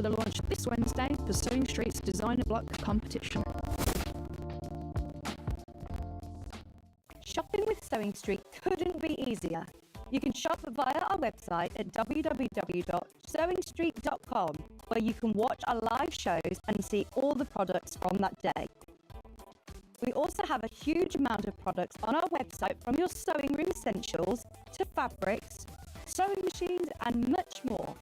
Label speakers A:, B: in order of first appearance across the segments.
A: for the launch this Wednesday for Sewing Street's Designer Block competition.
B: Shopping with Sewing Street couldn't be easier. You can shop via our website at www.sewingstreet.com, where you can watch our live shows and see all the products from that day. We also have a huge amount of products on our website, from your sewing room essentials to fabrics, sewing machines and much more.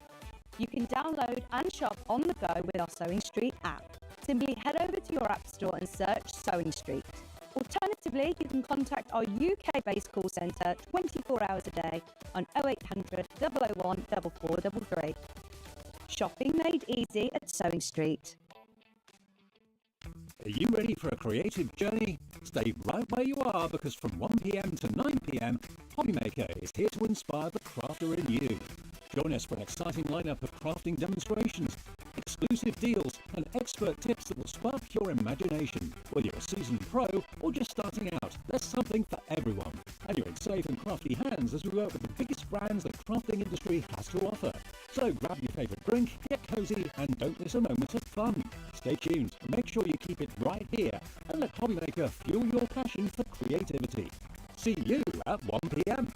B: You can download and shop on the go with our Sewing Street app. Simply head over to your app store and search Sewing Street. Alternatively, you can contact our UK-based call centre 24 hours a day on 0800 001 4433. Shopping made easy at Sewing Street.
C: Are you ready for a creative journey? Stay right where you are, because from 1 p.m. to 9 p.m, Hobbymaker is here to inspire the crafter in you. Join us for an exciting lineup of crafting demonstrations, exclusive deals and expert tips that will spark your imagination. Whether you're a seasoned pro or just starting out, there's something for everyone. And you're in safe and crafty hands as we work with the biggest brands the crafting industry has to offer. So grab your favourite drink, get cosy and don't miss a moment of fun. Stay tuned and make sure you keep it right here and let Hobbymaker fuel your passion for creativity. See you at 1 p.m.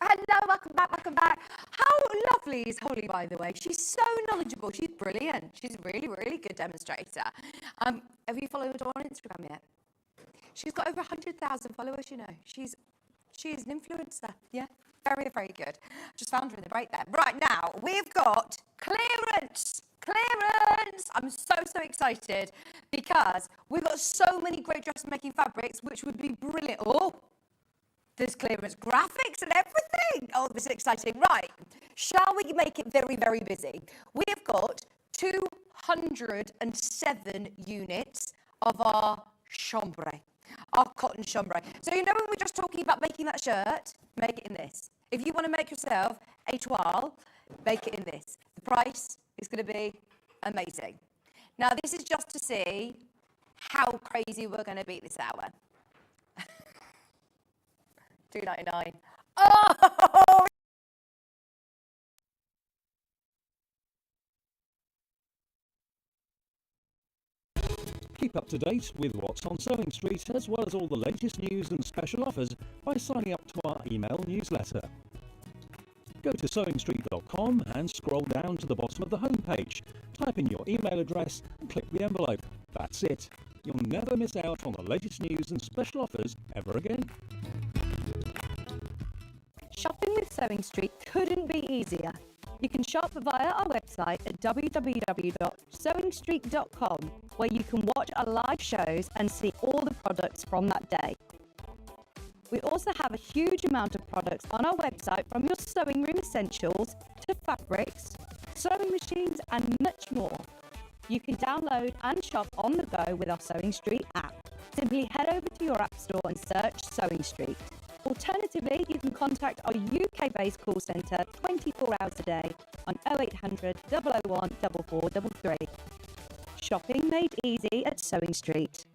D: Hello, welcome back. How lovely is Holly, by the way? She's so knowledgeable. She's brilliant. She's a really, really good demonstrator. Have you followed her on Instagram yet? She's got over 100,000 followers, you know. She is an influencer. Yeah, very, very good. Just found her in the break there. Right now, we've got clearance. Clearance! I'm so excited because we've got so many great dressmaking fabrics, which would be brilliant. Oh! There's clearance graphics and everything. Oh, this is exciting. Right, shall we make it very, very busy? We have got 207 units of our chambray, our cotton chambray. So you know when we were just talking about making that shirt, make it in this. If you want to make yourself a toile, make it in this. The price is going to be amazing. Now, this is just to see how crazy we're going to be this hour. $2.99. Oh!
C: Keep up to date with what's on Sewing Street, as well as all the latest news and special offers by signing up to our email newsletter. Go to sewingstreet.com and scroll down to the bottom of the homepage. Type in your email address and click the envelope. That's it. You'll never miss out on the latest news and special offers ever again.
B: Shopping with Sewing Street couldn't be easier. You can shop via our website at www.sewingstreet.com, where you can watch our live shows and see all the products from that day. We also have a huge amount of products on our website, from your sewing room essentials to fabrics, sewing machines and much more. You can download and shop on the go with our Sewing Street app. Simply head over to your app store and search Sewing Street. Alternatively, you can contact our UK-based call centre 24 hours a day on 0800 001 4433. Shopping made easy at Sewing Street.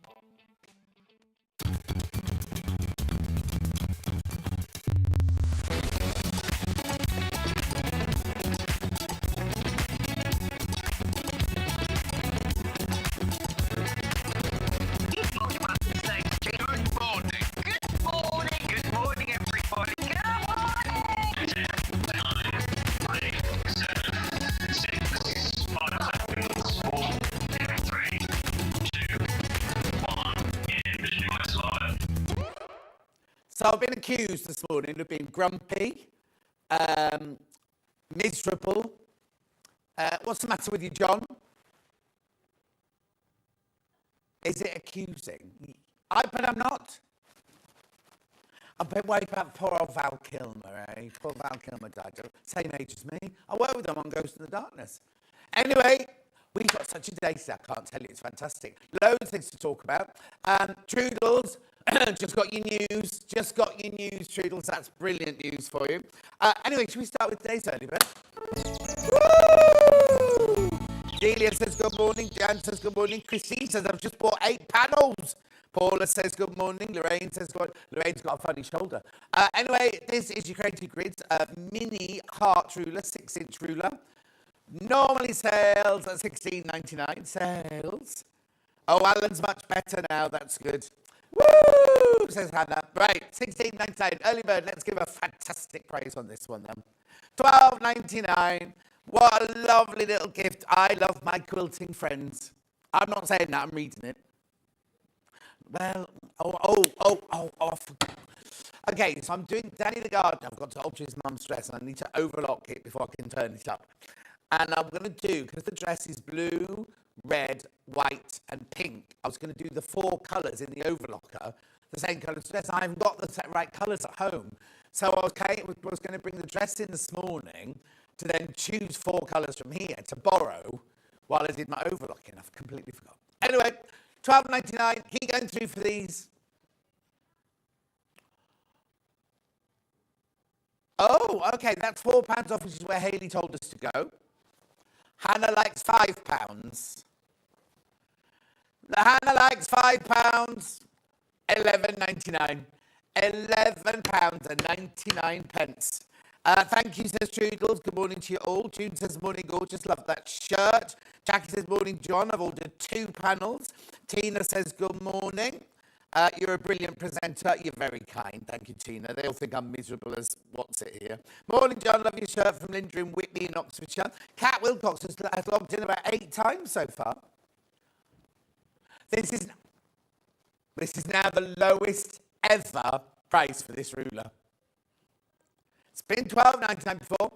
E: So I've been accused this morning of being grumpy, miserable. What's the matter with you, John? Is it accusing? But I'm not. I've been worried about poor old Val Kilmer, eh? Poor Val Kilmer died, same age as me. I work with them on Ghost in the Darkness. Anyway, we've got such a day today, I can't tell you, it's fantastic. Loads of things to talk about. Trudels, just got your news, Trudels, that's brilliant news for you. Anyway, should we start with today's early bird? Woo! Delia says good morning. Jan says good morning. Christine says I've just bought 8 panels. Paula says good morning. Lorraine says good. Lorraine's got a funny shoulder. Anyway, this is your Creative Grids mini heart ruler, 6-inch ruler. Normally sales at $16.99. Sales. Oh, Alan's much better now. That's good. Woo! Says Hannah. Right, $16.99. Early bird. Let's give a fantastic price on this one then. $12.99. What a lovely little gift. I love my quilting friends. I'm not saying that. I'm reading it. Well, okay, so I'm doing Danny the Gardener. I've got to alter his mum's dress and I need to overlock it before I can turn it up. And I'm going to do, because the dress is blue, red, white and pink, I was going to do the 4 colours in the overlocker, the same colours dress. I haven't got the right colours at home. So I was going to bring the dress in this morning to then choose 4 colours from here to borrow while I did my overlocking. I've completely forgot. Anyway, $12.99. Keep going through for these. Oh, okay, that's £4 off, which is where Hayley told us to go. Hannah likes £5. Hannah likes £5. £11.99. £11.99. Thank you, says Trudels. Good morning to you all. June says, morning, gorgeous. Love that shirt. Jackie says, morning, John. I've ordered 2 panels. Tina says, good morning. You're a brilliant presenter. You're very kind. Thank you, Tina. They all think I'm miserable as what's it here. Morning, John. Love your shirt from Linda in Whitby in Oxfordshire. Kat Wilcox has logged in about 8 times so far. This is now the lowest ever price for this ruler. It's been $12.99 before.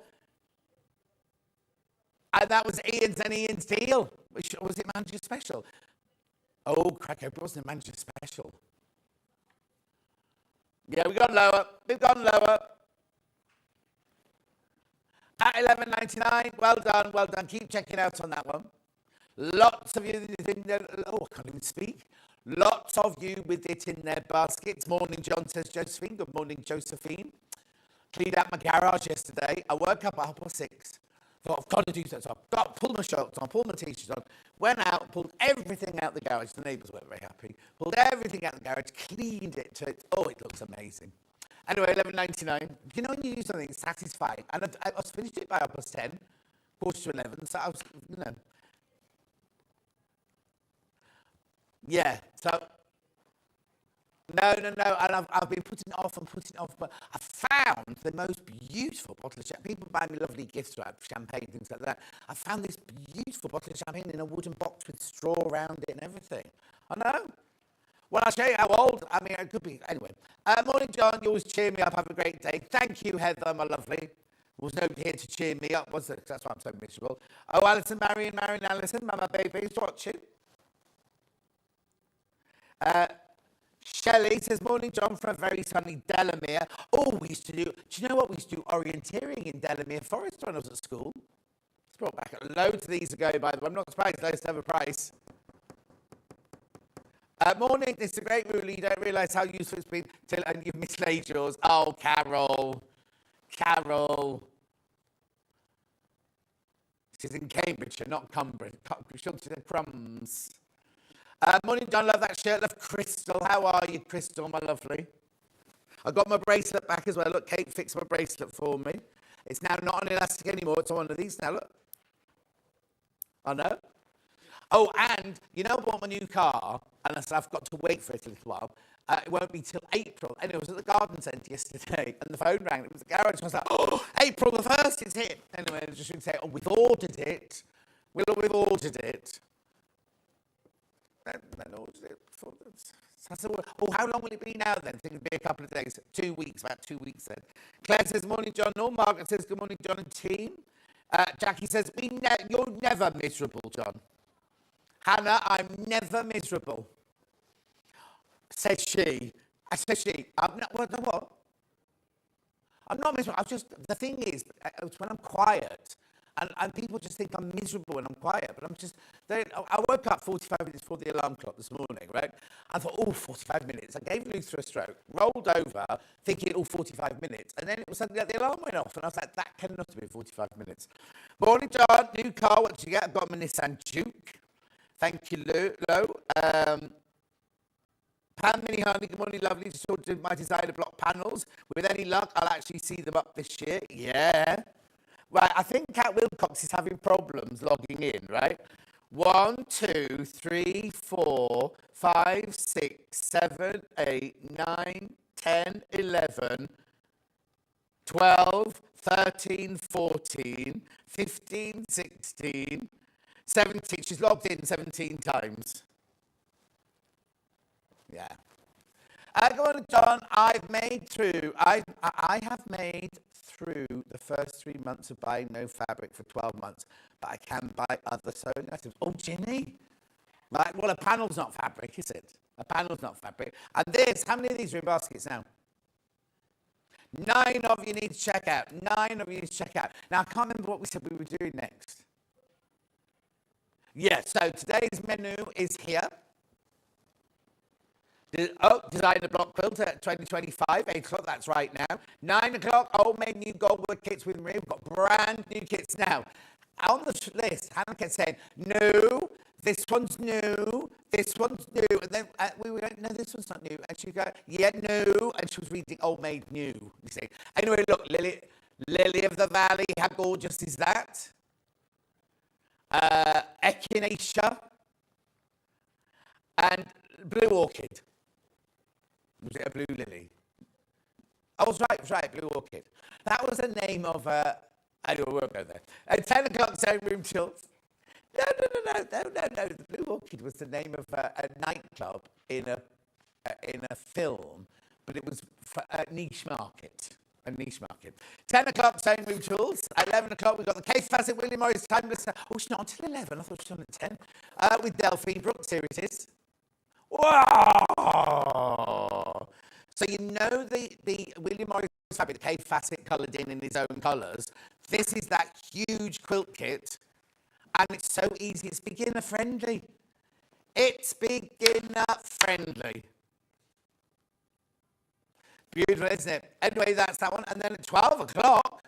E: And that was Ian's and Ian's deal. Was it manager special? Oh, crack, it wasn't a manager special. Yeah, we've gone lower. We've gone lower. At $11.99. Well done, well done. Keep checking out on that one. Lots of you in there. Oh, I can't even speak. Lots of you with it in their baskets. Morning, John, says Josephine. Good morning, Josephine. Cleaned out my garage yesterday. I woke up at 6:30. Thought, I've got to do that. So I've got to pull my shorts on, pull my t-shirts on. Went out, pulled everything out the garage. The neighbours weren't very happy. Pulled everything out the garage, cleaned it to it. Oh, it looks amazing. Anyway, $11.99. You know when you use something satisfying? And I was finished it by 10:15, 10:45. So I was, Yeah, so... No. And I've been putting it off, but I found the most beautiful bottle of champagne. People buy me lovely gifts, right? Champagne, things like that. I found this beautiful bottle of champagne in a wooden box with straw around it and everything. I know. Well, I'll show you how old. I mean, it could be. Anyway. Morning, John. You always cheer me up. Have a great day. Thank you, Heather, my lovely. There was nobody here to cheer me up, was there? That's why I'm so miserable. Oh, Alison, Marion, Alison, Mama Baby's watching. Shelley says, morning, John, from a very sunny Delamere. Oh, we used to do you know what? We used to do orienteering in Delamere Forest when I was at school. It's brought back loads of these ago, by the way. I'm not surprised those have a price. Morning, this is a great ruler. You don't realise how useful it's been till and you've mislaid yours. Oh, Carol. She's in Cambridgeshire, not Cumbria. She's in Crumbs. Morning, John. Love that shirt. Love Crystal. How are you, Crystal, my lovely? I got my bracelet back as well. Look, Kate fixed my bracelet for me. It's now not an elastic anymore. It's on one of these now. Look. I know. Oh, and you know, I bought my new car, and I said I've got to wait for it a little while. It won't be till April. And it was at the garden centre yesterday, and the phone rang. It was the garage. And I was like, oh, April the 1st, it's here. Anyway, I was just going to say, oh, we've ordered it. We've ordered it. Then ordered it. So I said, well, oh, how long will it be now then? I think it'll be a couple of days. 2 weeks, about 2 weeks then. Claire says, morning, John. No, Margaret says, good morning, John and team. Jackie says, you're never miserable, John. Hannah, I'm never miserable. Says she. I'm not, what? I'm not miserable. The thing is, it's when I'm quiet And people just think I'm miserable and I'm quiet, but I'm just, I woke up 45 minutes before the alarm clock this morning, right? I thought, oh, 45 minutes. I gave Luther a stroke, rolled over, thinking, oh, 45 minutes. And then it was suddenly the alarm went off, and I was like, that cannot have been 45 minutes. Morning, John. New car, what did you get? I've got my Nissan Juke. Thank you, Lo. Pam, Mini Honey, good morning, lovely. Just ordered my designer block panels. With any luck, I'll actually see them up this year. Yeah. Right, I think Cat Wilcox is having problems logging in, right? 1, 2, 3, 4, 5, 6, 7, 8, 9, 10, 11, 12, 13, 14, 15, 16, 17. She's logged in 17 times. Yeah. Go on, John. I have made through the first 3 months of buying no fabric for 12 months, but I can buy other sewing items. Oh, Ginny. Right, well, a panel's not fabric, is it? A panel's not fabric. And this, how many of these are in baskets now? 9 of you need to check out. 9 of you need to check out. Now, I can't remember what we said we were doing next. Yeah, so today's menu is here. Designer block quilt at 2025, 8 o'clock, that's right now. 9 o'clock, old maid new Goldwork kits with Marie. We've got brand new kits now. On the list, Hannah kept saying, no, this one's new, this one's new. And then we were like, no, this one's not new. And she'd go, yeah, no. And she was reading old maid new, you see. Anyway, look, Lily of the Valley, how gorgeous is that? Echinacea and Blue Orchid. Was it a blue lily? I was right, Blue Orchid. That was the name of anyway, we won't go there. At 10 o'clock, sewing room chills. No. The Blue Orchid was the name of a nightclub in a film, but it was for a niche market. A niche market. 10 o'clock, sewing room tools. At 11 o'clock, we've got the Case Facet William Morris Timeless. Oh, she's not until 11. I thought she was on at 10. With Delphine Brooks, here it is. Wow! So you know the William Morris fabric, the Cave Facet coloured in his own colours. This is that huge quilt kit, and it's so easy. It's beginner friendly. It's beginner friendly. Beautiful, isn't it? Anyway, that's that one. And then at 12 o'clock,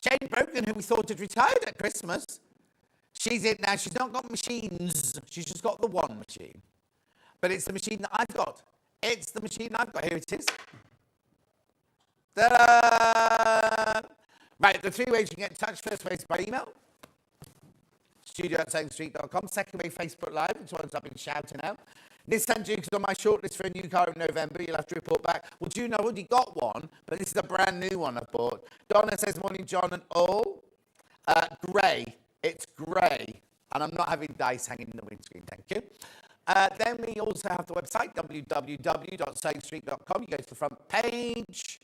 E: Jane Brogan, who we thought had retired at Christmas, she's in now. She's not got machines. She's just got the one machine. But it's the machine that I've got. It's the machine I've got. Here it is. Ta-da! Right, the 3 ways you can get in touch. First way is by email. studio@sewingstreet.com. Second way, Facebook Live, which ones I've been shouting out. Nissan Juke is on my shortlist for a new car in November. You'll have to report back. Well, June, I already got one, but this is a brand new one I bought. Donna says, morning, John and all. Grey. It's grey. And I'm not having dice hanging in the windscreen, thank you. Then we also have the website, www.sewingstreet.com. You go to the front page.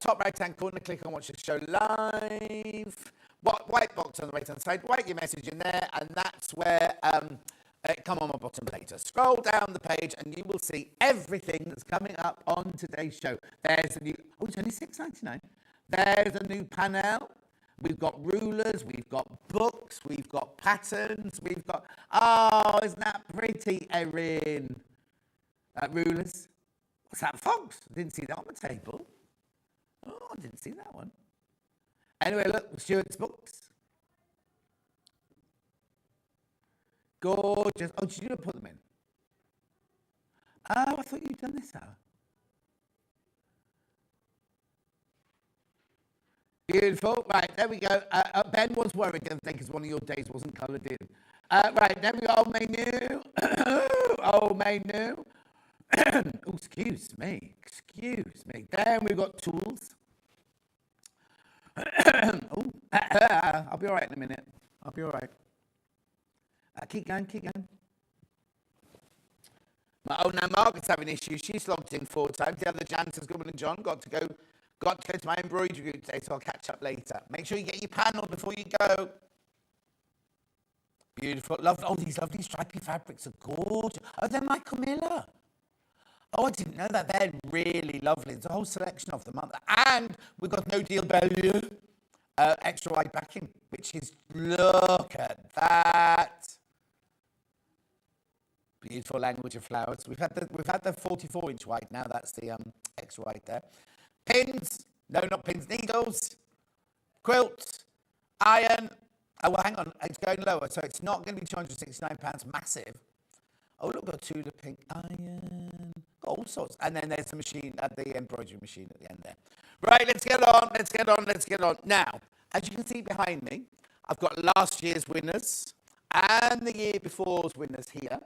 E: Top right-hand corner, click on Watch the Show Live. White box on the right-hand side. Write your message in there, and that's where come on my bottom later. Scroll down the page, and you will see everything that's coming up on today's show. There's a new... Oh, it's only $6.99. There's a new panel. We've got rulers, we've got books, we've got patterns, we've got... Oh, isn't that pretty, Erin? Rulers. What's that, Fox? I didn't see that on the table. Oh, I didn't see that one. Anyway, look, Stuart's books. Gorgeous. Oh, did you put them in? Oh, I thought you'd done this hour. Beautiful. Right, there we go. Ben was worried the other day because one of your days wasn't coloured in. Right, then we got old menu. Old menu. Oh, excuse me. Then we've got tools. I'll be all right in a minute. I'll be all right. Keep going. Oh, now Margaret's having issues. She's logged in 4 times. The other janitors, Goodman and John, got to go to my embroidery group today, so I'll catch up later. Make sure you get your panel before you go. Beautiful. Oh, these lovely stripy fabrics are gorgeous. Oh, they're Michael Miller. Oh, I didn't know that. They're really lovely. There's a whole selection of them, aren't there? And we've got no deal value. extra wide backing, which is, look at that. Beautiful language of flowers. We've had the 44-inch wide now. That's the extra wide there. Pins, no, not pins, needles, quilt, iron. Oh, well, hang on, it's going lower, so it's not going to be £269, massive. Oh, look, got a tulip pink iron, got all sorts. And then there's the machine, the embroidery machine at the end there. Right, let's get on. Now, as you can see behind me, I've got last year's winners and the year before's winners here.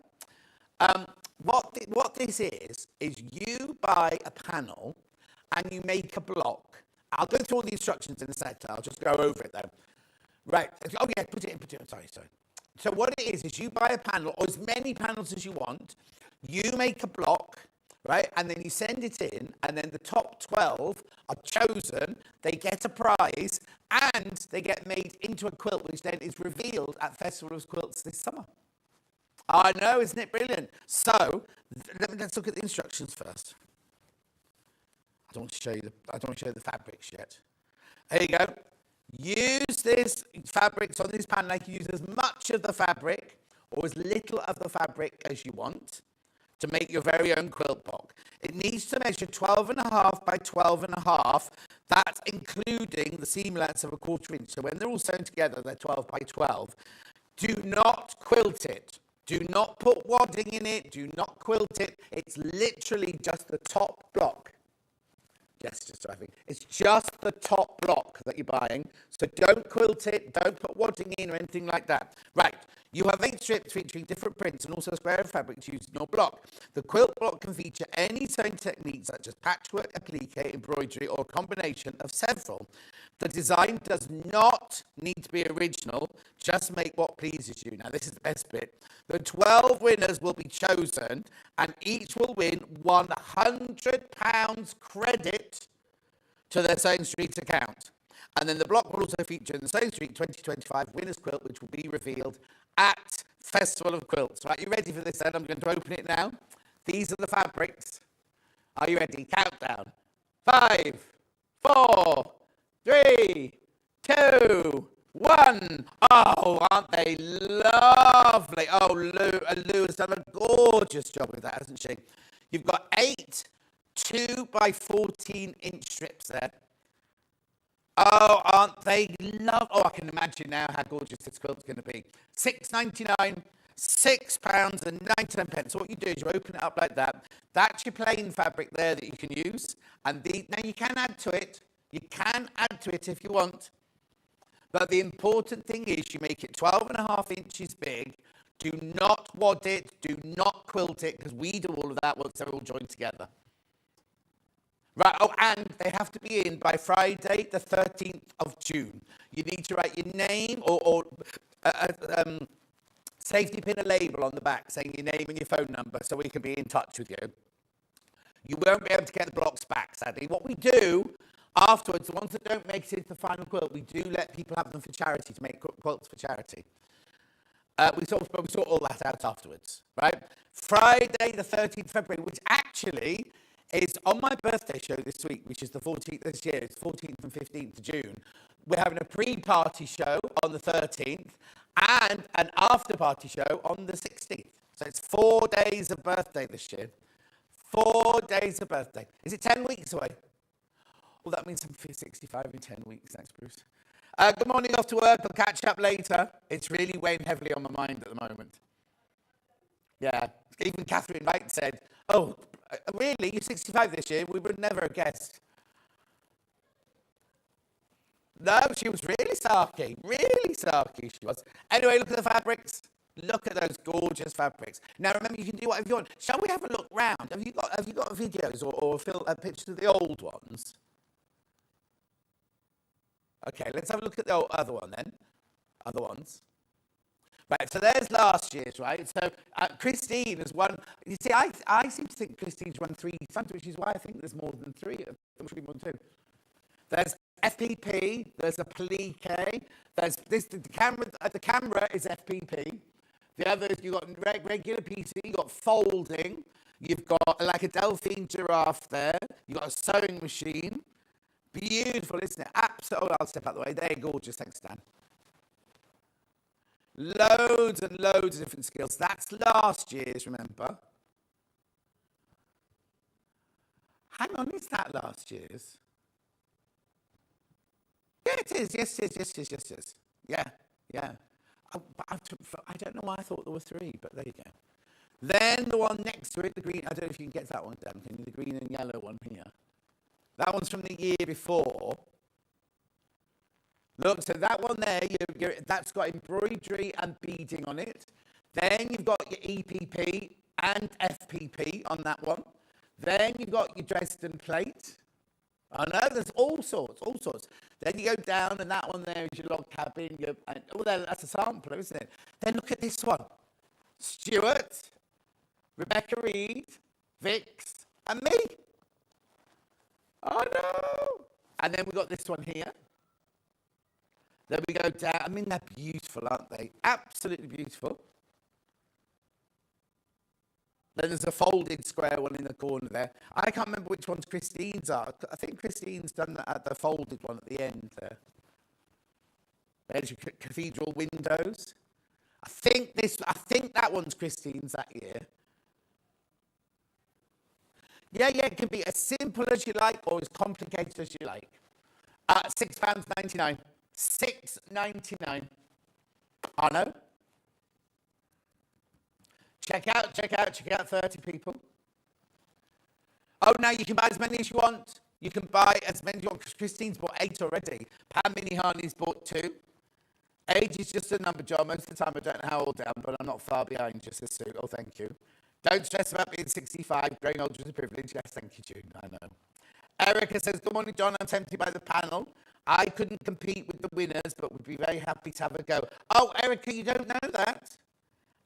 E: What this is you buy a panel and you make a block. I'll go through all the instructions in a second. I'll just go over it though. Right. Oh yeah, put it in. Sorry. So what it is you buy a panel, or as many panels as you want. You make a block, right? And then you send it in, and then the top 12 are chosen. They get a prize, and they get made into a quilt, which then is revealed at Festival of Quilts this summer. I know, isn't it brilliant? So let's look at the instructions first. I don't want to show you the fabrics yet. There you go. Use this fabrics on this panel. You can use as much of the fabric or as little of the fabric as you want to make your very own quilt block. It needs to measure 12.5 by 12.5. That's including the seam lengths of a 1/4 inch. So when they're all sewn together, they're 12 by 12. Do not quilt it. Do not put wadding in it. Do not quilt it. It's literally just the top block. It's just the top block that you're buying. So don't quilt it, don't put wadding in or anything like that. Right, you have 8 strips featuring different prints and also a square of fabric to use in your block. The quilt block can feature any sewing techniques such as patchwork, appliqué, embroidery, or a combination of several. The design does not need to be original, just make what pleases you. Now this is the best bit. The 12 winners will be chosen and each will win £100 credit to their Sewing Street account. And then the block will also feature in the Sewing Street 2025 Winners Quilt, which will be revealed at Festival of Quilts. Right, you ready for this then? I'm going to open it now. These are the fabrics. Are you ready? Countdown. 5, 4, 3, 2, 1. Oh, aren't they lovely? Oh, Lou has done a gorgeous job with that, hasn't she? You've got 8 2 by 14-inch strips there. Oh, aren't they lovely? Oh, I can imagine now how gorgeous this quilt's going to be. £6.99, £6.99. So what you do is you open it up like that. That's your plain fabric there that you can use. And now you can add to it. You can add to it if you want. But the important thing is you make it 12.5 inches big. Do not wad it. Do not quilt it, because we do all of that once they're all joined together. Right, oh, and they have to be in by Friday, the 13th of June. You need to write your name or safety pin a label on the back saying your name and your phone number so we can be in touch with you. You won't be able to get the blocks back, sadly. What we do afterwards, the ones that don't make it into the final quilt, we do let people have them for charity, to make quilts for charity. We sort all that out afterwards, right? Friday, the 13th of February, which actually is on my birthday show this week, which is the 14th this year. It's 14th and 15th of June. We're having a pre-party show on the 13th and an after-party show on the 16th. So it's 4 days of birthday this year. 4 days of birthday. Is it 10 weeks away? Well, that means I'm 65 in 10 weeks. Thanks, Bruce. Good morning, off to work. I'll catch up later. It's really weighing heavily on my mind at the moment. Yeah. Even Catherine Wright said, oh, really? You're 65 this year? We would never have guessed. No, she was really sarky. Really sarky she was. Anyway, look at the fabrics. Look at those gorgeous fabrics. Now, remember, you can do whatever you want. Shall we have a look round? Have you got videos or pictures of the old ones? Okay, let's have a look at the other one then. Other ones. Right, so there's last year's, right? So Christine has won. You see, I seem to think Christine's won 3 times, which is why I think there's more than 3. There should be more than 2. There's FPP. There's Appliqué. There's this. The camera is FPP. The others, you've got regular PC. You've got folding. You've got like a Delphine giraffe there. You've got a sewing machine. Beautiful, isn't it? Absolutely. Oh, I'll step out the way. They're gorgeous. Thanks, Dan. Loads and loads of different skills. That's last year's, remember? Hang on, is that last year's? Yeah, it is. Yes, it is. Yes. Yeah. I don't know why I thought there were 3, but there you go. Then the one next to it, the green, I don't know if you can get that one down, can you? The green and yellow one here. That one's from the year before. Look, so that one there, that's got embroidery and beading on it. Then you've got your EPP and FPP on that one. Then you've got your Dresden plate. I know, there's all sorts. Then you go down, and that one there is your log cabin. That's a sampler, isn't it? Then look at this one. Stuart, Rebecca Reed, Vix, and me. Oh, no. And then we've got this one here. Then we go down. I mean, they're beautiful, aren't they? Absolutely beautiful. Then there's a folded square one in the corner there. I can't remember which ones Christine's are. I think Christine's done the folded one at the end there. There's your cathedral windows. I think that one's Christine's that year. Yeah, it can be as simple as you like or as complicated as you like. £6.99. £6.99. I know. Check out 30 people. Oh, now you can buy as many as you want. You can buy as many as you want, because Christine's bought 8 already. Pam Mini Harney's bought 2. Age is just a number, John. Most of the time I don't know how old I am, but I'm not far behind, just as Sue. Oh, thank you. Don't stress about being 65. Growing older is a privilege. Yes, thank you, June. I know. Erica says, good morning, John. I'm tempted by the panel. I couldn't compete with the winners, but would be very happy to have a go. Oh, Erica, you don't know that?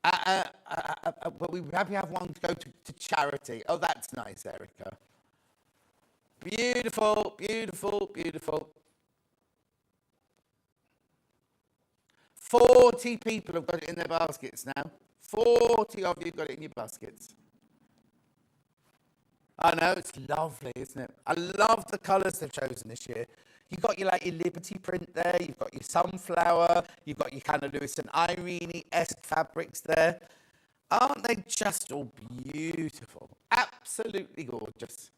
E: But we'd be happy to have one to go to charity. Oh, that's nice, Erica. Beautiful. 40 people have got it in their baskets now. 40 of you have got it in your baskets. I know, it's lovely, isn't it? I love the colours they've chosen this year. You've got your Liberty print there, you've got your sunflower, you've got your kind of Lewis and Irene-esque fabrics there. Aren't they just all beautiful? Absolutely gorgeous.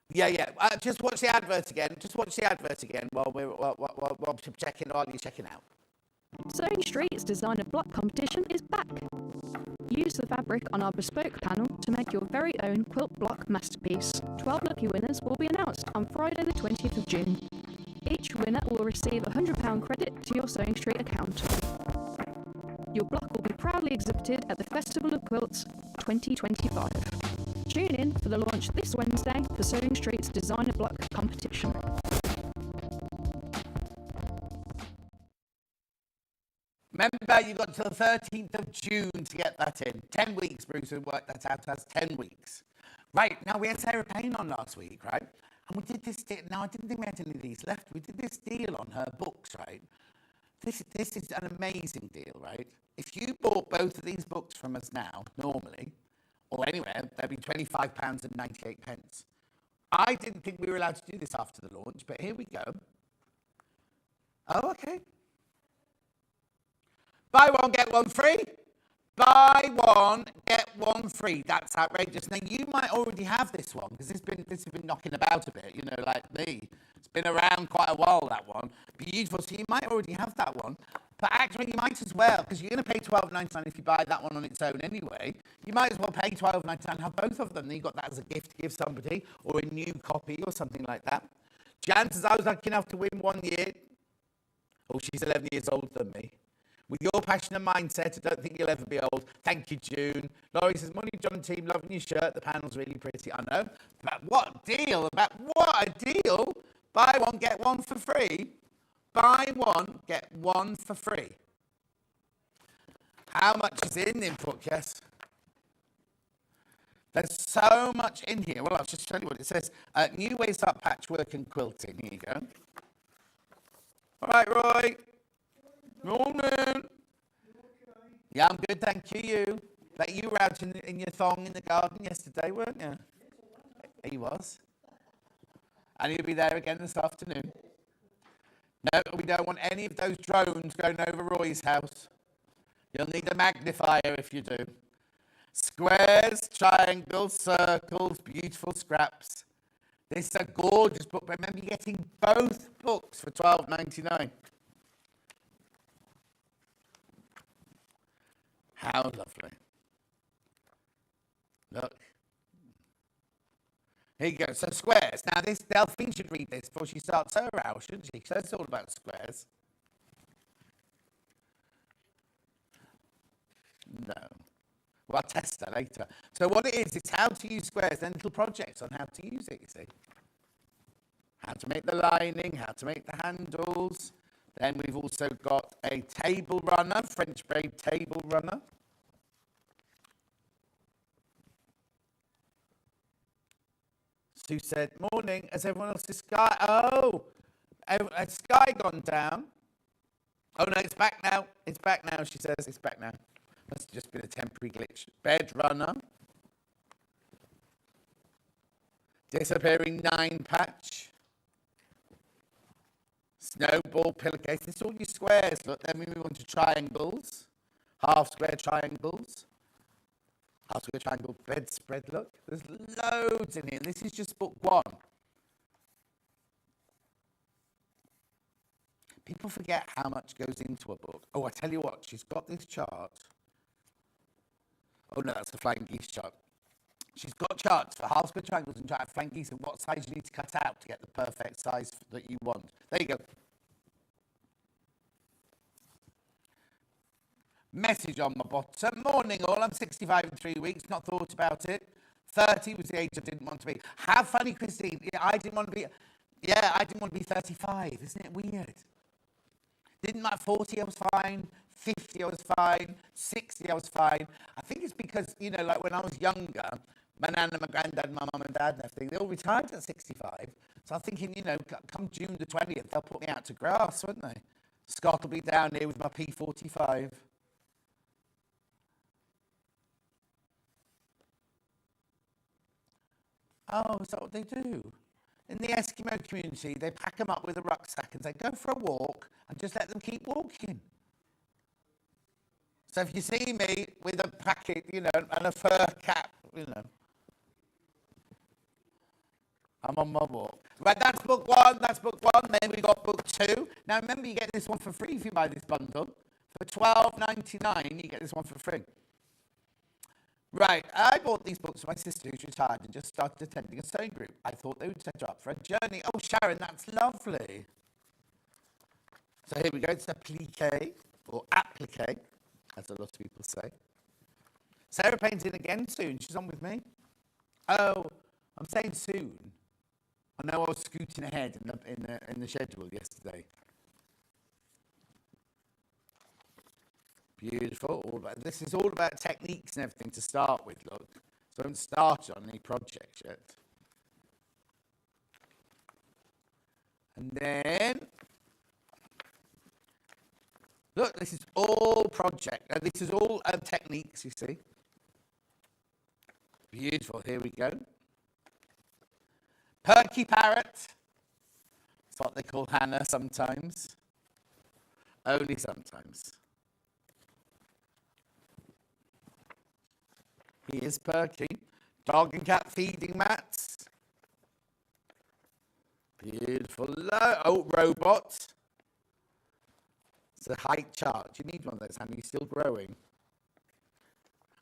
E: Yeah. Just watch the advert again. While I'm checking out.
A: Sewing Street's designer block competition is back. Use the fabric on our bespoke panel to make your very own quilt block masterpiece. 12 lucky winners will be announced on Friday the 20th of June. Each winner will receive a £100 credit to your Sewing Street account. Your block will be proudly exhibited at the Festival of Quilts 2025. Tune in for the launch this Wednesday for Sewing Street's designer block competition.
E: Remember, you've got till the 13th of June to get that in. 10 weeks, Bruce has worked that out. That's 10 weeks. Right, now we had Sarah Payne on last week, right? And we did this deal. Now, I didn't think we had any of these left. We did this deal on her books, right? This is an amazing deal, right? If you bought both of these books from us now, normally, or anywhere, they'd be £25.98. I didn't think we were allowed to do this after the launch, but here we go. Oh, okay. Buy one, get one free. Buy one, get one free. That's outrageous. Now, you might already have this one, because this has been knocking about a bit, you know, like me. It's been around quite a while, that one. Beautiful. So you might already have that one. But actually, you might as well, because you're going to pay $12.99 if you buy that one on its own anyway. You might as well pay $12.99 and have both of them. Then you've got that as a gift to give somebody, or a new copy, or something like that. Jan says, I was lucky enough to win 1 year. Oh, she's 11 years older than me. With your passion and mindset, I don't think you'll ever be old. Thank you, June. Laurie says, morning, John and team, loving your shirt. The panel's really pretty. I know. But what a deal. What a deal. Buy one, get one for free. Buy one, get one for free. How much is in the input, yes? There's so much in here. Well, I'll just tell you what it says. New ways up patchwork and quilting. Here you go. All right, Roy. Morning. Yeah, I'm good, thank you. You? But you were out in your thong in the garden yesterday, weren't you? He was. And he'll be there again this afternoon. No, we don't want any of those drones going over Roy's house. You'll need a magnifier if you do. Squares, triangles, circles, beautiful scraps. This is a gorgeous book. Remember, you're getting both books for $12.99. How lovely. Look. Here you go. So squares. Now, this Delphine should read this before she starts her hour, shouldn't she? Because it's all about squares. No. Well, I'll test that later. So what it is, it's how to use squares, then little projects on how to use it, you see. How to make the lining, how to make the handles. Then we've also got a table runner, French braid table runner. Sue said, morning, has everyone else's sky? Oh, has sky gone down? Oh no, it's back now. It's back now, she says. It's back now. Must have just been a temporary glitch. Bed runner. Disappearing 9 patch. Snowball pillowcase. This is all your squares. Look, then we move on to triangles. Half square triangles. Half square triangle bedspread. Look, there's loads in here. This is just book 1. People forget how much goes into a book. Oh, I tell you what, she's got this chart. Oh no, that's the flying geese chart. She's got charts for half square triangles and flying geese and what size you need to cut out to get the perfect size that you want. There you go. Message on my bottom. Morning all, I'm 65 in 3 weeks, not thought about it. 30 was the age I didn't want to be. How funny, Christine. I didn't want to be 35. Isn't it weird? Didn't like 40, I was fine. 50, I was fine. 60, I was fine. I think it's because, you know, like when I was younger, my nan and my granddad, my mum and dad and everything, they all retired at 65. So I'm thinking, you know, come June the 20th, they'll put me out to grass, won't they? Scott will be down here with my P45. Oh, is that what they do? In the Eskimo community, they pack them up with a rucksack and say, go for a walk and just let them keep walking. So if you see me with a packet, you know, and a fur cap, you know, I'm on my walk. Right, that's book 1, then we got book 2. Now remember, you get this one for free if you buy this bundle. For $12.99, you get this one for free. Right, I bought these books for my sister who's retired and just started attending a sewing group. I thought they would set her up for a journey. Oh, Sharon, that's lovely. So here we go, it's Appliqué, or Appliqué, as a lot of people say. Sarah Payne's in again soon. She's on with me. Oh, I'm saying soon. I know I was scooting ahead in the schedule yesterday. Beautiful. This is all about techniques and everything to start with, look. So I haven't started on any projects yet. And then, look, this is all project. This is all techniques, you see. Beautiful. Here we go. Perky Parrot. That's what they call Hannah sometimes. Only sometimes. He is Perky. Dog and cat feeding mats. Beautiful. Oh, robot. It's a height chart. You need one of those, Hannah. You're still growing.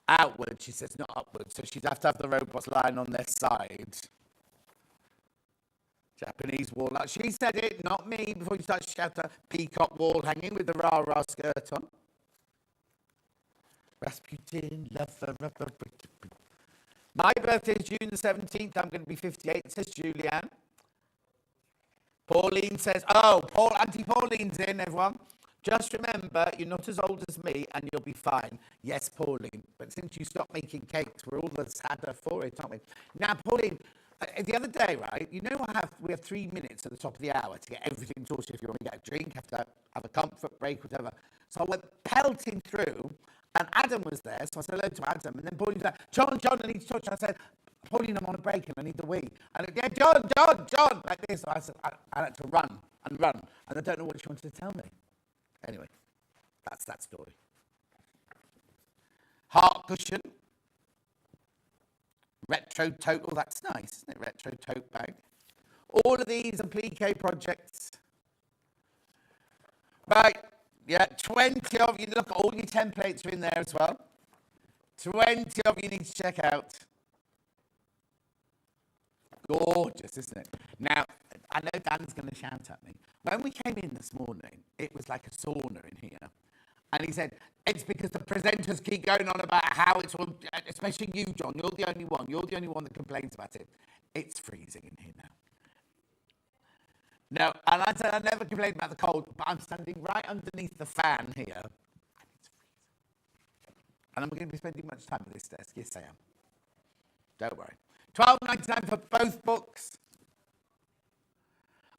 E: Outward, she says, not upward. So she'd have to have the robots lying on their side. Japanese wall. She said it, not me. Before you start shouting, peacock wall hanging with the rah-rah skirt on. Rasputin, lover. My birthday is June the 17th. I'm going to be 58, says Julianne. Pauline says, Auntie Pauline's in, everyone. Just remember, you're not as old as me and you'll be fine. Yes, Pauline. But since you stopped making cakes, we're all the sadder for it, aren't we? Now, Pauline, the other day, right, you know we have 3 minutes at the top of the hour to get everything sorted. If you want to get a drink, have to have a comfort break, whatever. So I went pelting through And Adam was there, so I said hello to Adam. And then Pauline's like, John, I need to talk to you. I said, Pauline, I'm on a break and I need the wee. And yeah, John, like this. So I said, I had to run. And I don't know what she wanted to tell me. Anyway, that's that story. Heart cushion. Retro tote. Oh, that's nice, isn't it? Retro tote bag. All of these applique projects. Right. Yeah, 20 of you. Look, all your templates are in there as well. 20 of you need to check out. Gorgeous, isn't it? Now, I know Dan's going to shout at me. When we came in this morning, it was like a sauna in here. And he said, it's because the presenters keep going on about how it's all, especially you, John, you're the only one that complains about it. It's freezing in here now. No, and I said I never complained about the cold, but I'm standing right underneath the fan here. And it's freezing. And I'm going to be spending much time at this desk. Yes, I am. Don't worry. $12.99 for both books.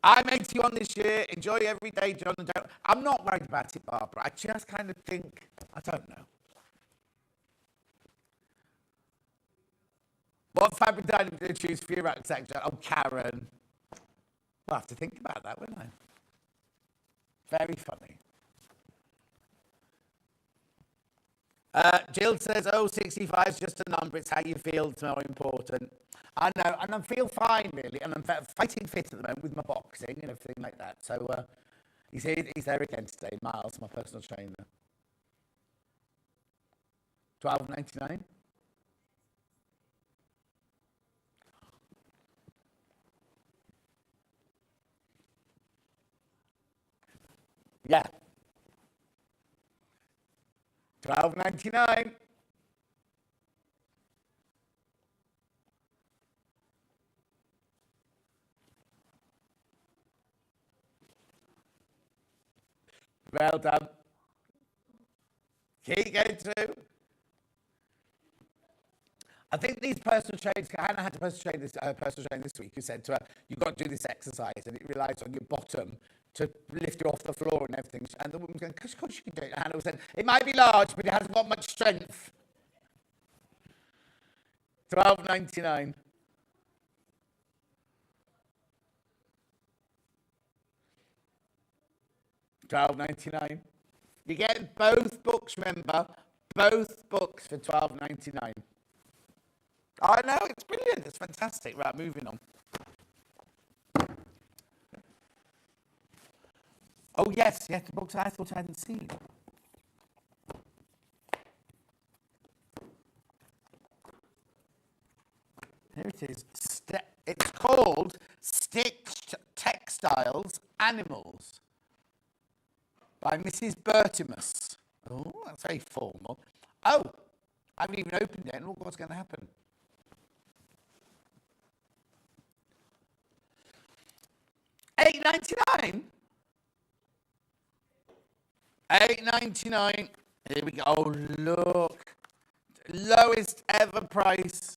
E: I'm 81 this year. Enjoy every day, John. I'm not worried about it, Barbara. I just kind of think, I don't know. What fabric did I choose for your rucksack, John? Oh, Karen. We'll have to think about that, won't I? Very funny. Jill says, oh, 65 is just a number. It's how you feel. It's more important. I know, and I feel fine, really. And I'm fighting fit at the moment with my boxing and everything like that. So he's there again today. Miles, my personal trainer. $12.99. Yeah. $12.99. Well done. Keep going through. I think these personal trainers, Hannah had a personal trainer this week who said to her, you've got to do this exercise and it relies on your bottom to lift you off the floor and everything. And the woman's going, of course you can do it. And Hannah said, it might be large, but it hasn't got much strength. $12.99. $12.99. You get both books, remember? Both books for $12.99. I know, it's brilliant. It's fantastic. Right, moving on. Oh, yes, the books I thought I hadn't seen. Here it is. It's called Stitched Textiles Animals by Mrs. Bertimus. Oh, that's very formal. Oh, I haven't even opened it and look what's going to happen. $8.99. $8.99. Here we go. Oh, look. Lowest ever price.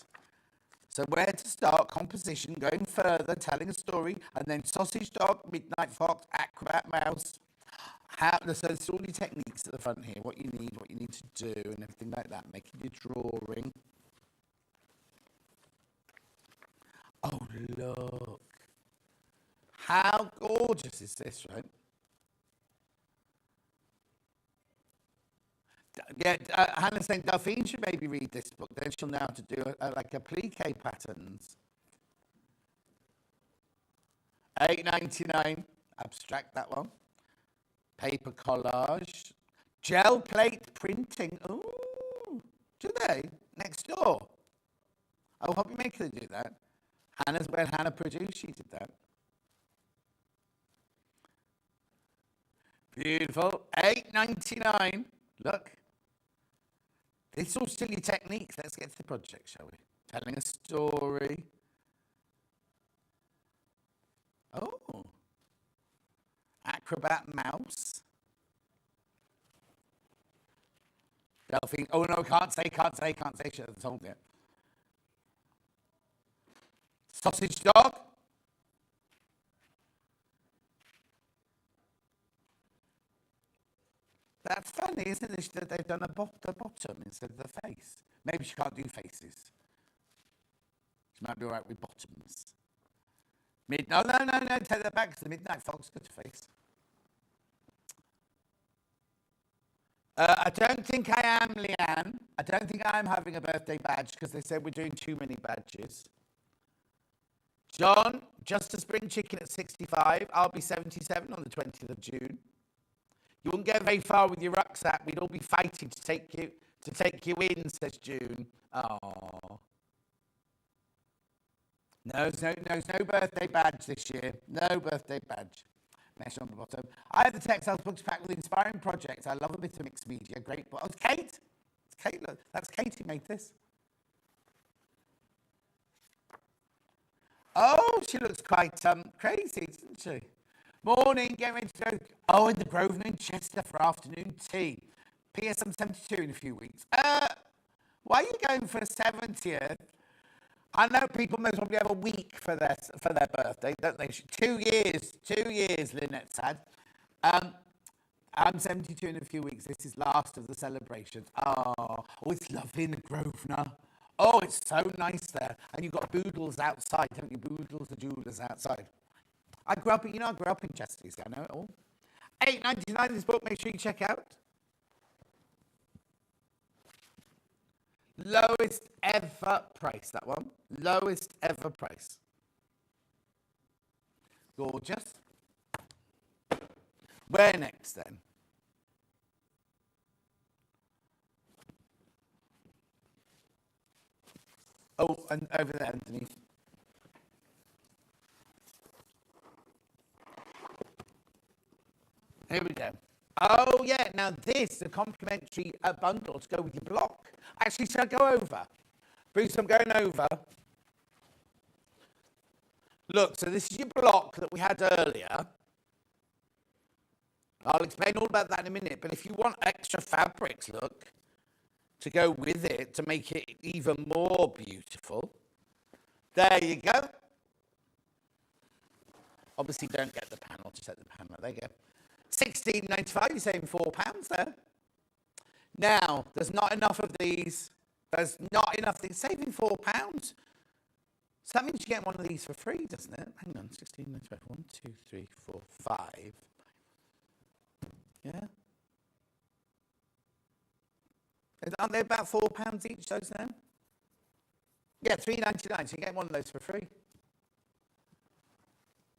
E: So where to start, composition, going further, telling a story, and then sausage dog, midnight fox, acrobat mouse. So it's all your techniques at the front here, what you need to do, and everything like that, making your drawing. Oh, look. How gorgeous is this, right? Yeah, Hannah's saying Delphine should maybe read this book. Then she'll know how to do like applique patterns. $8.99. Abstract that one. Paper collage. Gel plate printing. Ooh, do they? Next door. Oh, Hobby Maker they do that. When Hannah produced, she did that. Beautiful. $8.99. Look. It's all silly techniques. Let's get to the project, shall we? Telling a story. Oh. Acrobat mouse. Delphine. Oh, no, can't say. She hasn't told yet. Sausage dog. That's funny, isn't it? That they've done the bottom instead of the face. Maybe she can't do faces. She might be all right with bottoms. No, take that back, because the Midnight Fox got a face. I don't think I am, Leanne. I don't think I'm having a birthday badge, because they said we're doing too many badges. John, just a spring chicken at 65. I'll be 77 on the 20th of June. You wouldn't get very far with your rucksack. We'd all be fighting to take you in, says June. Oh. No birthday badge this year. No birthday badge. Mesh on the bottom. I have the textiles books packed with inspiring projects. I love a bit of mixed media. Great book. Oh, it's Kate. It's Kate. Look, that's Kate who made this. Oh, she looks quite crazy, doesn't she? Morning, get ready to go. Oh, in the Grosvenor in Chester for afternoon tea. PS, I'm 72 in a few weeks. Why are you going for a 70th? I know people most probably have a week for their birthday, don't they? 2 years, Lynette's had. I'm 72 in a few weeks. This is last of the celebrations. Oh, it's lovely in the Grosvenor. Oh, it's so nice there. And you've got Boodles outside, haven't you? Boodles, the jewellers outside. I grew up in Chester, so I know it all. £8.99 this book, make sure you check out. Lowest ever price, that one. Lowest ever price. Gorgeous. Where next then? Oh, and over there underneath. Here we go. Oh, yeah. Now this, the complimentary bundle to go with your block. Actually, shall I go over? Bruce, I'm going over. Look, so this is your block that we had earlier. I'll explain all about that in a minute. But if you want extra fabrics, look, to go with it, to make it even more beautiful, there you go. Obviously, don't get the panel, just set the panel. There you go. £16.95, you're saving £4 there. Now, there's not enough of these. There's not enough. They're saving £4. So that means you get one of these for free, doesn't it? Hang on, 16.95. 1, 2, 3, 4, 5. Yeah. Aren't they about £4 each, those now? Yeah, £3.99, so you get one of those for free.